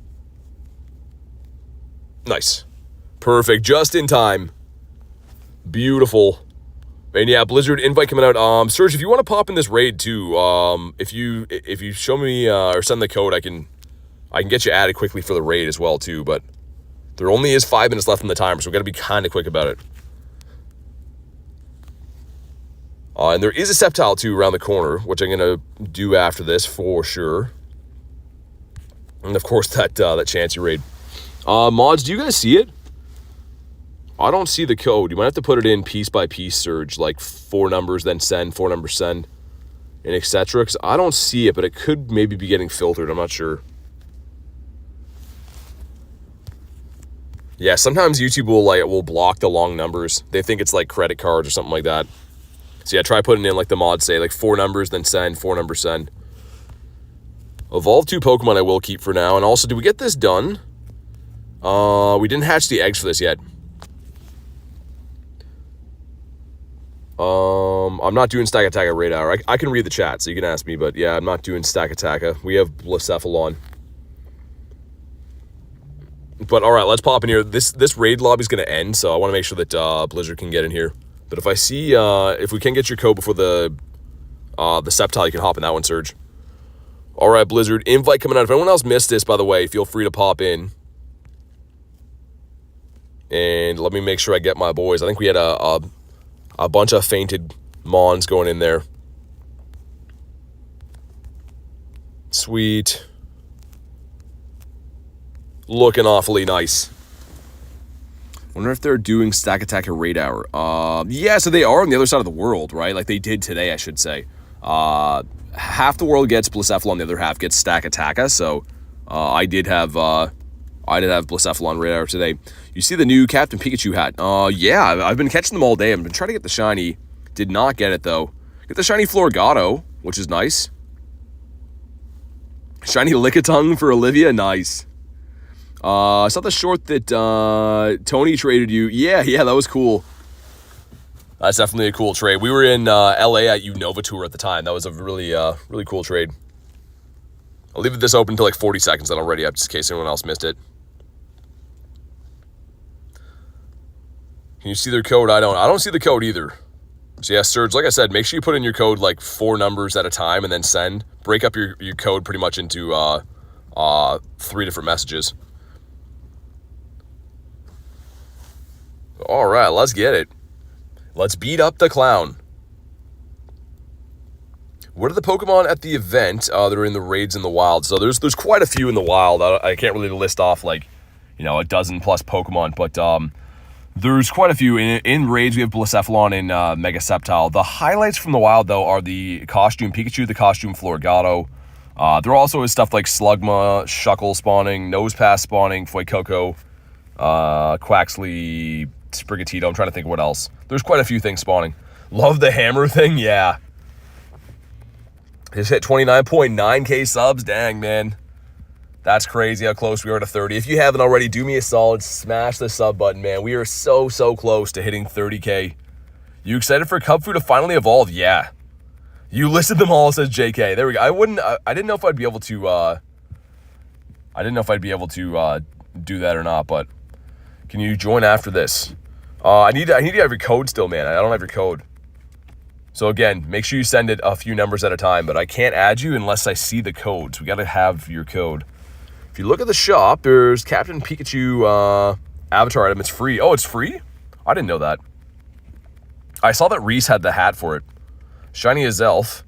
Nice. Perfect, just in time. Beautiful. And yeah, Blizzard invite coming out. Serge, if you want to pop in this raid too, if you show me or send the code, I can get you added quickly for the raid as well too. But there only is 5 minutes left in the timer, so we got to be kind of quick about it. And there is a Sceptile too around the corner, which I'm gonna do after this for sure. And of course that Chansey raid. Mods, do you guys see it? I don't see the code. You might have to put it in piece by piece, Surge, like 4 numbers, then send, 4 numbers, send, and etc. Because I don't see it, but it could maybe be getting filtered. I'm not sure. Yeah, sometimes YouTube will block the long numbers. They think it's like credit cards or something like that. So yeah, try putting in like the mods say, like 4 numbers, then send, 4 numbers, send. Evolve 2 Pokemon I will keep for now. And also, did we get this done? We didn't hatch the eggs for this yet. I'm not doing Stack Attack Raid Hour. I can read the chat, so you can ask me, but yeah, I'm not doing Stack Attack. We have Blacephalon. But all right, let's pop in here. This raid lobby is going to end, so I want to make sure that Blizzard can get in here. But if I see, if we can get your code before the Sceptile, you can hop in that one, Surge. All right, Blizzard, invite coming out. If anyone else missed this, by the way, feel free to pop in. And let me make sure I get my boys. I think we had a bunch of fainted Mons going in there. Sweet. Looking awfully nice. Wonder if they're doing Stack Attack or Raid Hour. Yeah, so they are on the other side of the world, right? Like they did today, I should say. Half the world gets Blacephalon, the other half gets Stack Attacka. So I did have Blacephalon Raid Hour today. You see the new Captain Pikachu hat? Yeah, I've been catching them all day. I've been trying to get the shiny. Did not get it though. Get the shiny Floragato, which is nice. Shiny Lickitung for Olivia, nice. I saw the short that Tony traded you. Yeah, that was cool. That's definitely a cool trade. We were in LA at Unova Tour at the time. That was a really cool trade. I'll leave this open until like 40 seconds, then I'll ready up just in case anyone else missed it. Can you see their code? I don't see the code either. So yeah, Surge, like I said, make sure you put in your code like 4 numbers at a time and then send. Break up your code pretty much into 3 different messages. All right, let's get it. Let's beat up the clown. What are the Pokemon at the event that are in the raids in the wild? So there's quite a few in the wild. I can't really list off like, a dozen plus Pokemon, but there's quite a few. In raids, we have Blacephalon and Mega Sceptile. The highlights from the wild, though, are the costume Pikachu, the costume Floragato. There also is stuff like Slugma, Shuckle spawning, Nosepass spawning, Fuecoco, Quaxley, Sprigatito. I'm trying to think of what else. There's quite a few things spawning. Love the hammer thing, yeah. Just hit 29.9k subs. Dang, man. That's crazy how close we are to 30. If you haven't already, do me a solid. Smash the sub button, man. We are so close to hitting 30k. You excited for Cubfu to finally evolve? Yeah. You listed them all, says JK. There we go. I didn't know if I'd be able to, do that or not, but can you join after this? I need to have your code still, man. I don't have your code. So again, make sure you send it a few numbers at a time, but I can't add you unless I see the code. So we got to have your code. If you look at the shop, there's Captain Pikachu avatar item. It's free. Oh, it's free? I didn't know that. I saw that Reese had the hat for it. Shiny Azelf.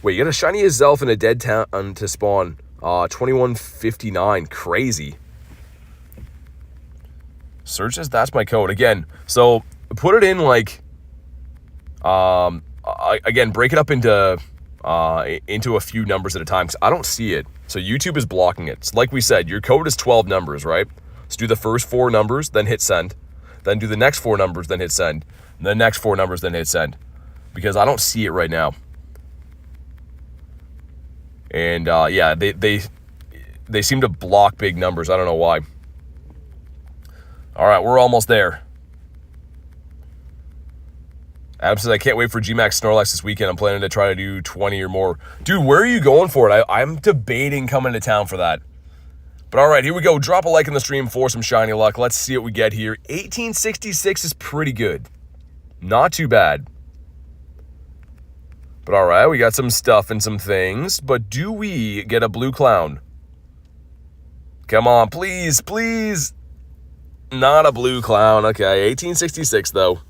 Wait, you got a Shiny Azelf and a dead town to spawn. 2159. Crazy. Search says that's my code. Again, so put it in like... again, break it up into a few numbers at a time because I don't see it. So YouTube is blocking it. So like we said, your code is 12 numbers, right? So do the first 4 numbers, then hit send. Then do the next 4 numbers, then hit send. And the next 4 numbers, then hit send. Because I don't see it right now. And yeah, they seem to block big numbers. I don't know why. All right, we're almost there. Adam says, I can't wait for GMAX Snorlax this weekend. I'm planning to try to do 20 or more. Dude, where are you going for it? I'm debating coming to town for that. But all right, here we go. Drop a like in the stream for some shiny luck. Let's see what we get here. 1866 is pretty good. Not too bad. But all right, we got some stuff and some things. But do we get a blue clown? Come on, please, please. Not a blue clown. Okay, 1866 though.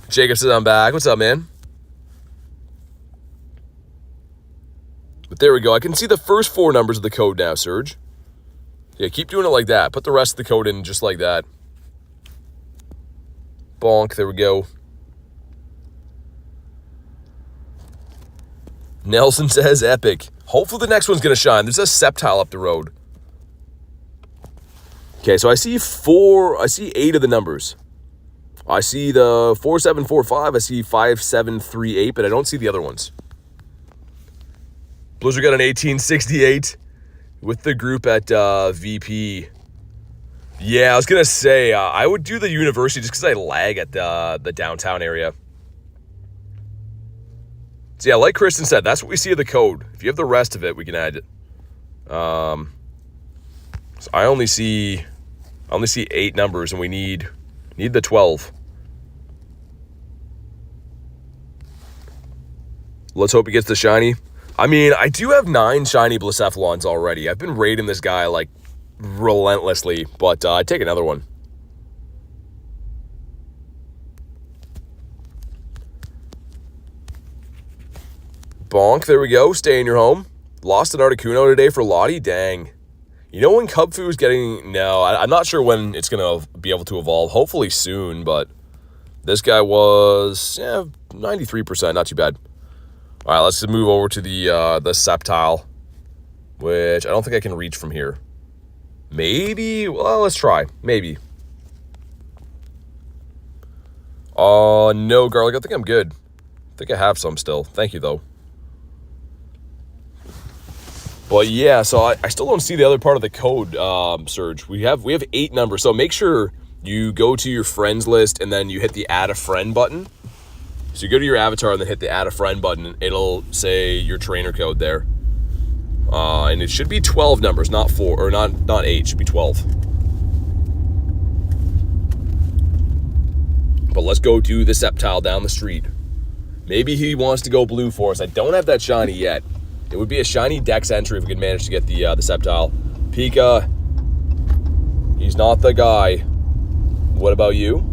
Jacob says I'm back. What's up, man? But there we go. I can see the first 4 numbers of the code now, Surge. Yeah, keep doing it like that. Put the rest of the code in just like that. Bonk, there we go. Nelson says epic. Hopefully the next one's going to shine. There's a Sceptile up the road. Okay, so I see 8 of the numbers. I see the 4745, I see 5738, but I don't see the other ones. Blizzard got an 1868 with the group at VP. Yeah, I was going to say, I would do the university just because I lag at the downtown area. So yeah, like Kristen said, that's what we see of the code. If you have the rest of it, we can add it. So I only see 8 numbers, and we need the 12. Let's hope he gets the shiny. I mean, I do have 9 shiny Blacephalons already. I've been raiding this guy, like, relentlessly, but I'd take another one. Bonk, there we go. Stay in your home. Lost an Articuno today for Lottie. Dang. You know when Cub Foo's getting... No, I'm not sure when it's going to be able to evolve. Hopefully soon, but this guy was 93%. Not too bad. All right, let's move over to the Sceptile, which I don't think I can reach from here. Maybe? Well, let's try. Maybe. No, Garlic. I think I'm good. I think I have some still. Thank you, though. But yeah, so I still don't see the other part of the code, Surge. We have 8 numbers, so make sure you go to your friends list and then you hit the add a friend button. So you go to your avatar and then hit the add a friend button. It'll say your trainer code there. And it should be 12 numbers, not 4, or not 8, it should be 12. But let's go to the Sceptile down the street. Maybe he wants to go blue for us. I don't have that shiny yet. It would be a shiny Dex entry if we could manage to get the Sceptile. Pika, he's not the guy. What about you?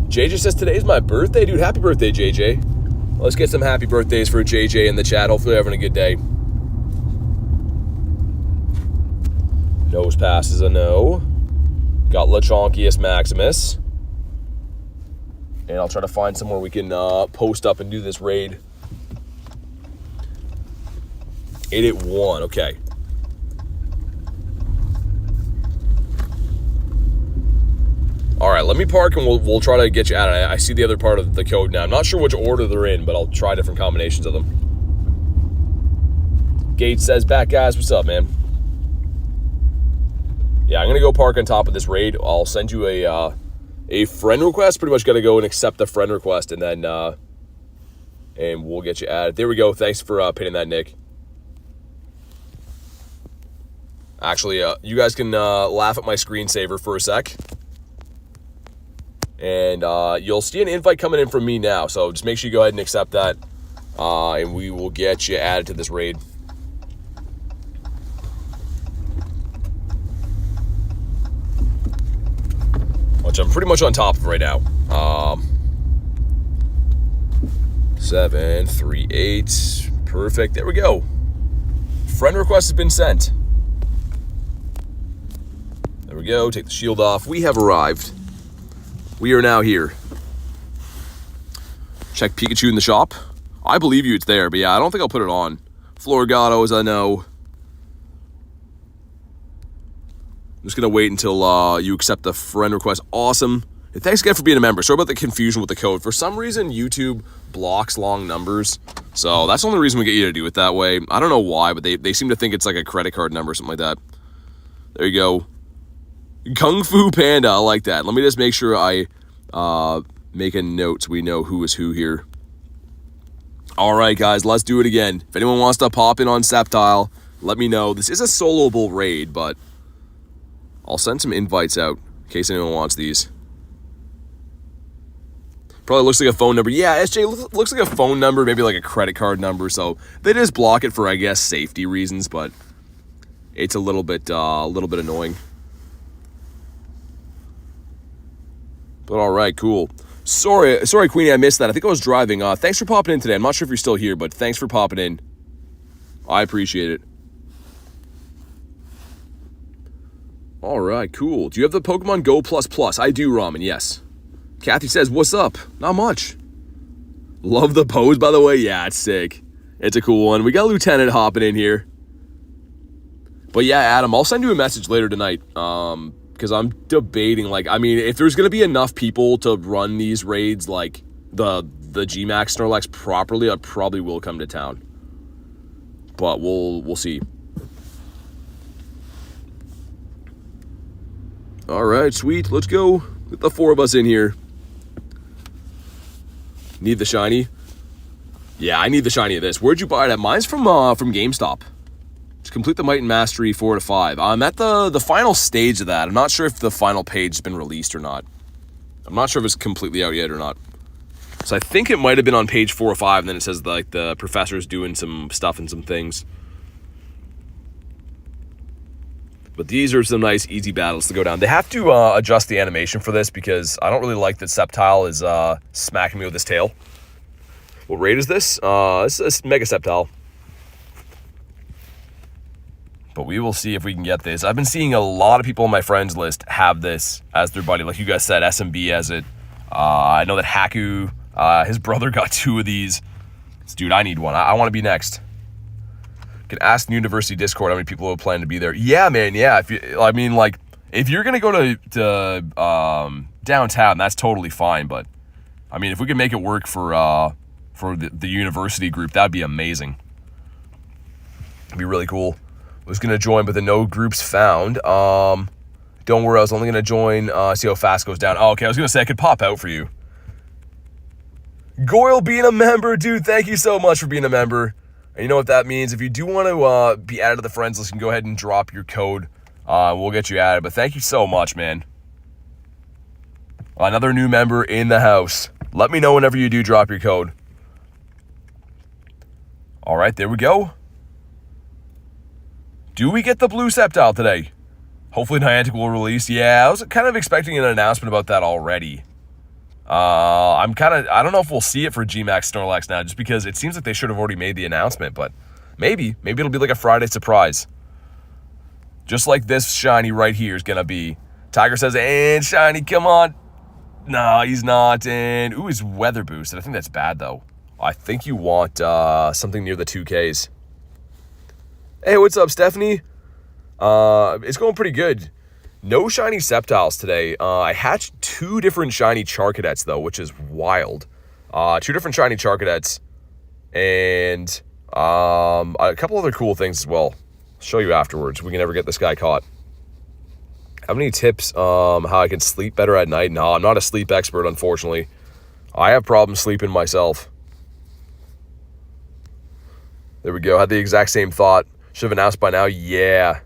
JJ says today's my birthday. Dude, happy birthday, JJ. Let's get some happy birthdays for JJ in the chat. Hopefully you're having a good day. Nose pass is a no. Got Lechonkius Maximus. And I'll try to find somewhere we can post up and do this raid. 881, okay. All right, let me park and we'll try to get you out of it. I see the other part of the code now. I'm not sure which order they're in, but I'll try different combinations of them. Gates says, back guys, what's up, man? Yeah, I'm going to go park on top of this raid. I'll send you a friend request. Pretty much got to go and accept the friend request, and then and we'll get you added. There we go. Thanks for pinning that, Nick. Actually, you guys can laugh at my screensaver for a sec. And you'll see an invite coming in from me now. So just make sure you go ahead and accept that. And we will get you added to this raid. Which I'm pretty much on top of right now. 738. Perfect. There we go. Friend request has been sent. There we go. Take the shield off. We have arrived. We are now here. Check Pikachu in the shop. I believe you, it's there, but yeah, I don't think I'll put it on. Floragato is a no. I'm just gonna wait until you accept the friend request. Awesome. And thanks again for being a member. Sorry about the confusion with the code. For some reason, YouTube blocks long numbers. So that's the only reason we get you to do it that way. I don't know why, but they seem to think it's like a credit card number or something like that. There you go. Kung Fu Panda, I like that. Let me just make sure I make a note so we know who is who here. All right, guys, let's do it again. If anyone wants to pop in on Sceptile, let me know. This is a soloable raid, but I'll send some invites out in case anyone wants these. Probably looks like a phone number. Yeah, SJ looks like a phone number, maybe like a credit card number. So they just block it for, I guess, safety reasons, but it's a little bit annoying. But all right, cool. Sorry, Queenie, I missed that. I think I was driving. Thanks for popping in today. I'm not sure if you're still here, but thanks for popping in. I appreciate it. All right, cool. Do you have the Pokemon GO++? I do, Ramen, yes. Kathy says, what's up? Not much. Love the pose, by the way. Yeah, it's sick. It's a cool one. We got Lieutenant hopping in here. But yeah, Adam, I'll send you a message later tonight. Because I'm debating, like, I mean, if there's going to be enough people to run these raids, like, the G-Max Snorlax properly, I probably will come to town. But we'll see. All right, sweet. Let's go. Get the 4 of us in here. Need the shiny? Yeah, I need the shiny of this. Where'd you buy it at? Mine's from GameStop. Just complete the Might and Mastery 4 to 5. I'm at the final stage of that. I'm not sure if the final page has been released or not. I'm not sure if it's completely out yet or not. So I think it might have been on page 4 or 5, and then it says like the professor's doing some stuff and some things. But these are some nice, easy battles to go down. They have to adjust the animation for this because I don't really like that Sceptile is smacking me with his tail. What raid is this? This is Mega Sceptile. But we will see if we can get this. I've been seeing a lot of people on my friends list have this as their buddy. Like you guys said, SMB has it. I know that Haku, his brother got 2 of these. Dude, I need one. I want to be next. Can ask the University Discord how many people have planned to be there. Yeah, man, yeah. If you're gonna go to downtown, that's totally fine. But I mean, if we can make it work for the university group, that'd be amazing. It'd be really cool. I was gonna join, but the no groups found. Don't worry, I was only gonna join. See how fast it goes down. Oh, okay, I was gonna say I could pop out for you. Goyle being a member, dude. Thank you so much for being a member. And you know what that means? If you do want to be added to the friends list, you can go ahead and drop your code. We'll get you added. But thank you so much, man. Another new member in the house. Let me know whenever you do drop your code. All right, there we go. Do we get the blue Sceptile today? Hopefully Niantic will release. Yeah, I was kind of expecting an announcement about that already. I don't know if we'll see it for G-Max Snorlax now, just because it seems like they should have already made the announcement, but maybe it'll be like a Friday surprise. Just like this shiny right here is gonna be. Tiger says, and shiny, come on. No, he's not, and ooh, he's weather boosted. I think that's bad though. I think you want something near the 2Ks. Hey, what's up, Stephanie? It's going pretty good. No shiny Sceptiles today. I hatched 2 different shiny Charcadets, though, which is wild. 2 different shiny Charcadets. And a couple other cool things as well. I'll show you afterwards. We can never get this guy caught. Have any tips how I can sleep better at night? No, I'm not a sleep expert, unfortunately. I have problems sleeping myself. There we go. Had the exact same thought. Should have announced by now. Yeah.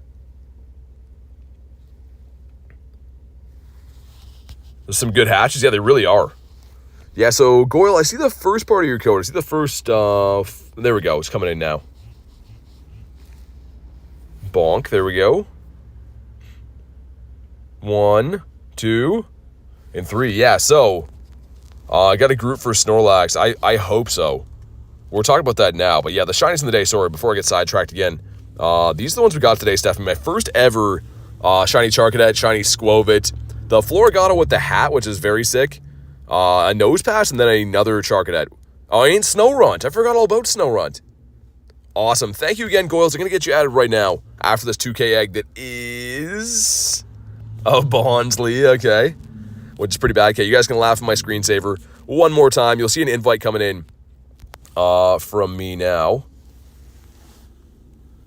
There's some good hatches. Yeah, they really are. Yeah, so, Goyle, I see the first part of your code. I see the first, there we go. It's coming in now. Bonk. There we go. 1, 2, and 3. Yeah, so, I got a group for Snorlax. I hope so. We're talking about that now. But yeah, the shinies in the day, sorry, before I get sidetracked again. These are the ones we got today, Stephanie. My first ever shiny Charcadet, shiny Squovit. The Floragato with the hat, which is very sick. A nose pass, and then another Charcadet. Oh, and Snorunt. I forgot all about Snorunt. Awesome. Thank you again, Goyles. I'm going to get you added right now after this 2K egg that is of Bondsley. Okay. Which is pretty bad. Okay, you guys can laugh at my screensaver one more time. You'll see an invite coming in from me now.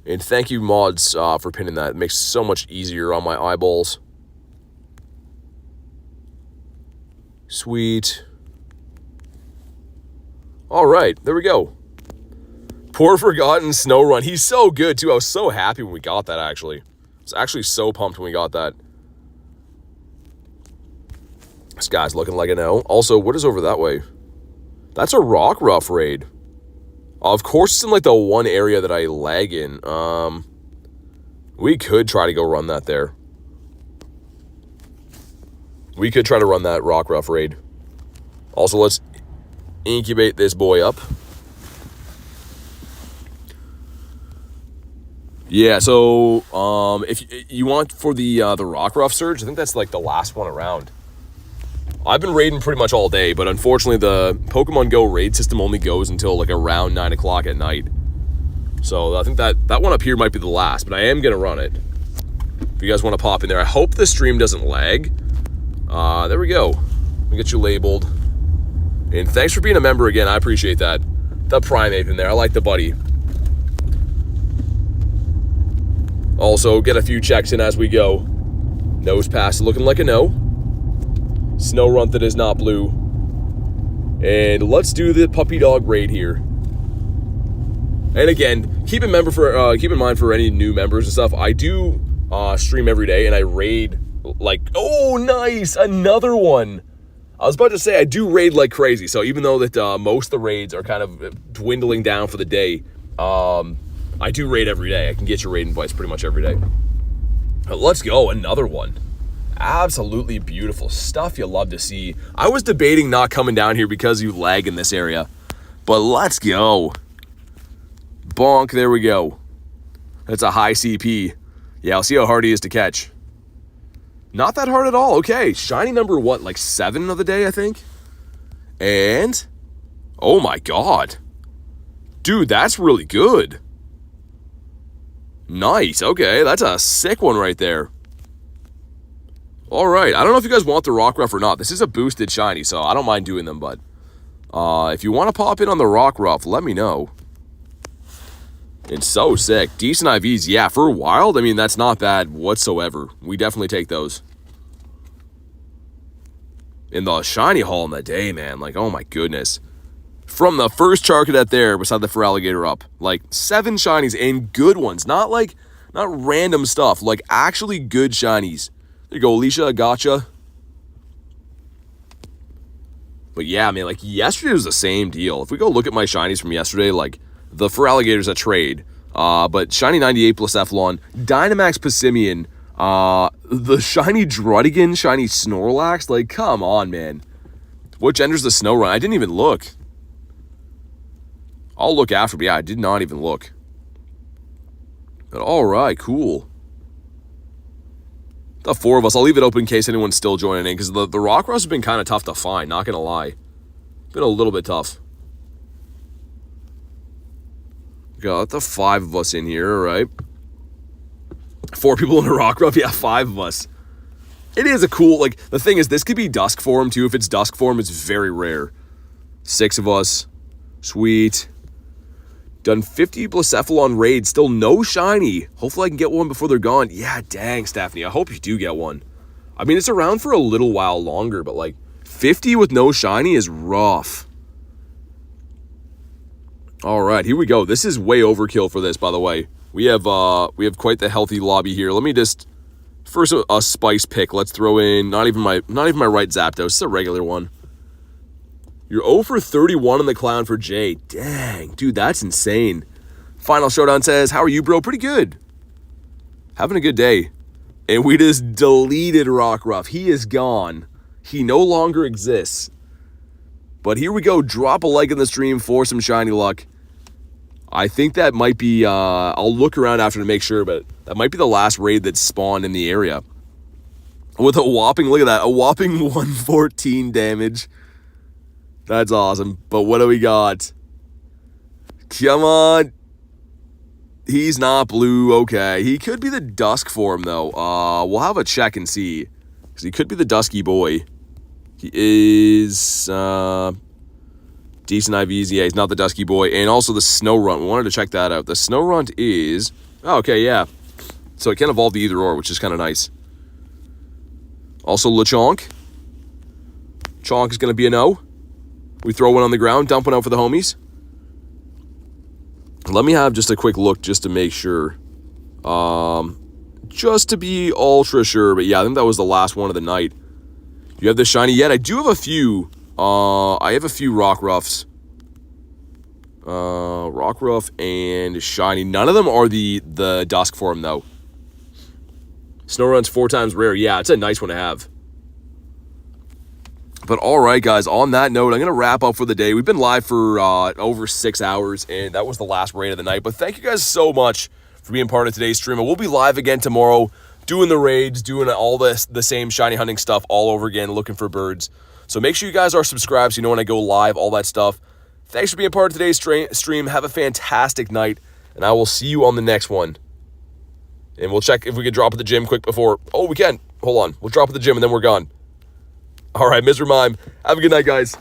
And thank you, mods, for pinning that. It makes it so much easier on my eyeballs. Sweet. All right, there we go. Poor Forgotten Snorunt. He's so good, too. I was so happy when we got that, actually. I was actually so pumped when we got that. This guy's looking like an L. Also, what is over that way? That's a Rock Ruff raid. Of course, it's in, like, the one area that I lag in. We could try to go run that there. We could try to run that Rock Ruff raid. Also, let's incubate this boy up. Yeah, so if you want for the Rockruff Surge, I think that's like the last one around. I've been raiding pretty much all day, but unfortunately the Pokemon GO raid system only goes until like around 9 o'clock at night. So I think that one up here might be the last, but I am going to run it. If you guys want to pop in there. I hope the stream doesn't lag. There we go. Let me get you labeled. And thanks for being a member again. I appreciate that. The Primate in there. I like the buddy. Also, get a few checks in as we go. Nose pass looking like a no. Snow Runt that is not blue. And let's do the puppy dog raid here. And again, keep in mind for any new members and stuff, I do stream every day and I raid like, oh nice, another one. I was about to say I do raid like crazy. So even though that most of the raids are kind of dwindling down for the day, I do raid every day. I can get your raid invites pretty much every day. But let's go, another one. Absolutely beautiful stuff you love to see. I was debating not coming down here because you lag in this area. But let's go. Bonk, there we go. That's a high CP. Yeah, I'll see how hard he is to catch. Not that hard at all. Okay, shiny number what, like 7 of the day, I think? And, oh my god. Dude, that's really good. Nice, okay, that's a sick one right there. Alright, I don't know if you guys want the Rockruff or not. This is a boosted shiny, so I don't mind doing them, but if you want to pop in on the Rockruff, let me know. It's so sick. Decent IVs, yeah, for wild, I mean, that's not bad whatsoever. We definitely take those. In the shiny haul in the day, man, like, oh my goodness. From the first Charcadet there, beside the Feraligatr up, like 7 shinies and good ones. Not random stuff, like actually good shinies. There you go, Alicia, gotcha. But yeah, man, like yesterday was the same deal. If we go look at my shinies from yesterday, like the Feraligatr's a trade. But shiny 98 Blacephalon, Dynamax Passimian, the shiny Druddigan, shiny Snorlax, like come on, man. What gender's the Snow Run? I didn't even look. I'll look after, but yeah, I did not even look. But alright, cool. The 4 of us. I'll leave it open in case anyone's still joining in, because the Rockruff has been kind of tough to find, not gonna lie. Been a little bit tough. Got the 5 of us in here, alright. 4 people in a Rockruff, yeah, 5 of us. It is a cool, like, the thing is, this could be dusk form, too. If it's dusk form, it's very rare. 6 of us. Sweet. Done 50 Blacephalon raids, still no shiny. Hopefully I can get one before they're gone. Yeah, dang, Stephanie, I hope you do get one. I mean, it's around for a little while longer, but like 50 with no shiny is rough. All right, here we go. This is way overkill for this, by the way. We have quite the healthy lobby here. Let me just first a spice pick. Let's throw in not even my right Zapdos, it's a regular one. You're 0 for 31 on the clown for Jay. Dang, dude, that's insane. Final Showdown says, how are you, bro? Pretty good. Having a good day. And we just deleted Rockruff. He is gone. He no longer exists. But here we go. Drop a like in the stream for some shiny luck. I think that might be, I'll look around after to make sure, but that might be the last raid that's spawned in the area. With a whopping, look at that, a whopping 114 damage. That's awesome. But what do we got? Come on. He's not blue. Okay. He could be the dusk form, though. We'll have a check and see. Because he could be the dusky boy. He is decent IVs. Yeah, he's not the dusky boy. And also the Snow Runt. We wanted to check that out. The Snow Runt is... Oh, okay, yeah. So it can evolve to either or, which is kind of nice. Also Lechonk. Chonk is going to be a no. We throw one on the ground, dump one out for the homies. Let me have just a quick look just to make sure. Just to be ultra sure. But yeah, I think that was the last one of the night. You have the shiny yet? I do have a few. I have a few Rockruffs. Rockruff and shiny. None of them are the dusk form, though. Snow Run's 4 times rare. Yeah, it's a nice one to have. But all right, guys, on that note, I'm going to wrap up for the day. We've been live for over 6 hours, and that was the last raid of the night. But thank you guys so much for being part of today's stream. And we'll be live again tomorrow, doing the raids, doing all the same shiny hunting stuff all over again, looking for birds. So make sure you guys are subscribed so you know when I go live, all that stuff. Thanks for being part of today's stream. Have a fantastic night, and I will see you on the next one. And we'll check if we can drop at the gym quick before... Oh, we can. Hold on. We'll drop at the gym, and then we're gone. All right, Mr. Mime. Have a good night, guys.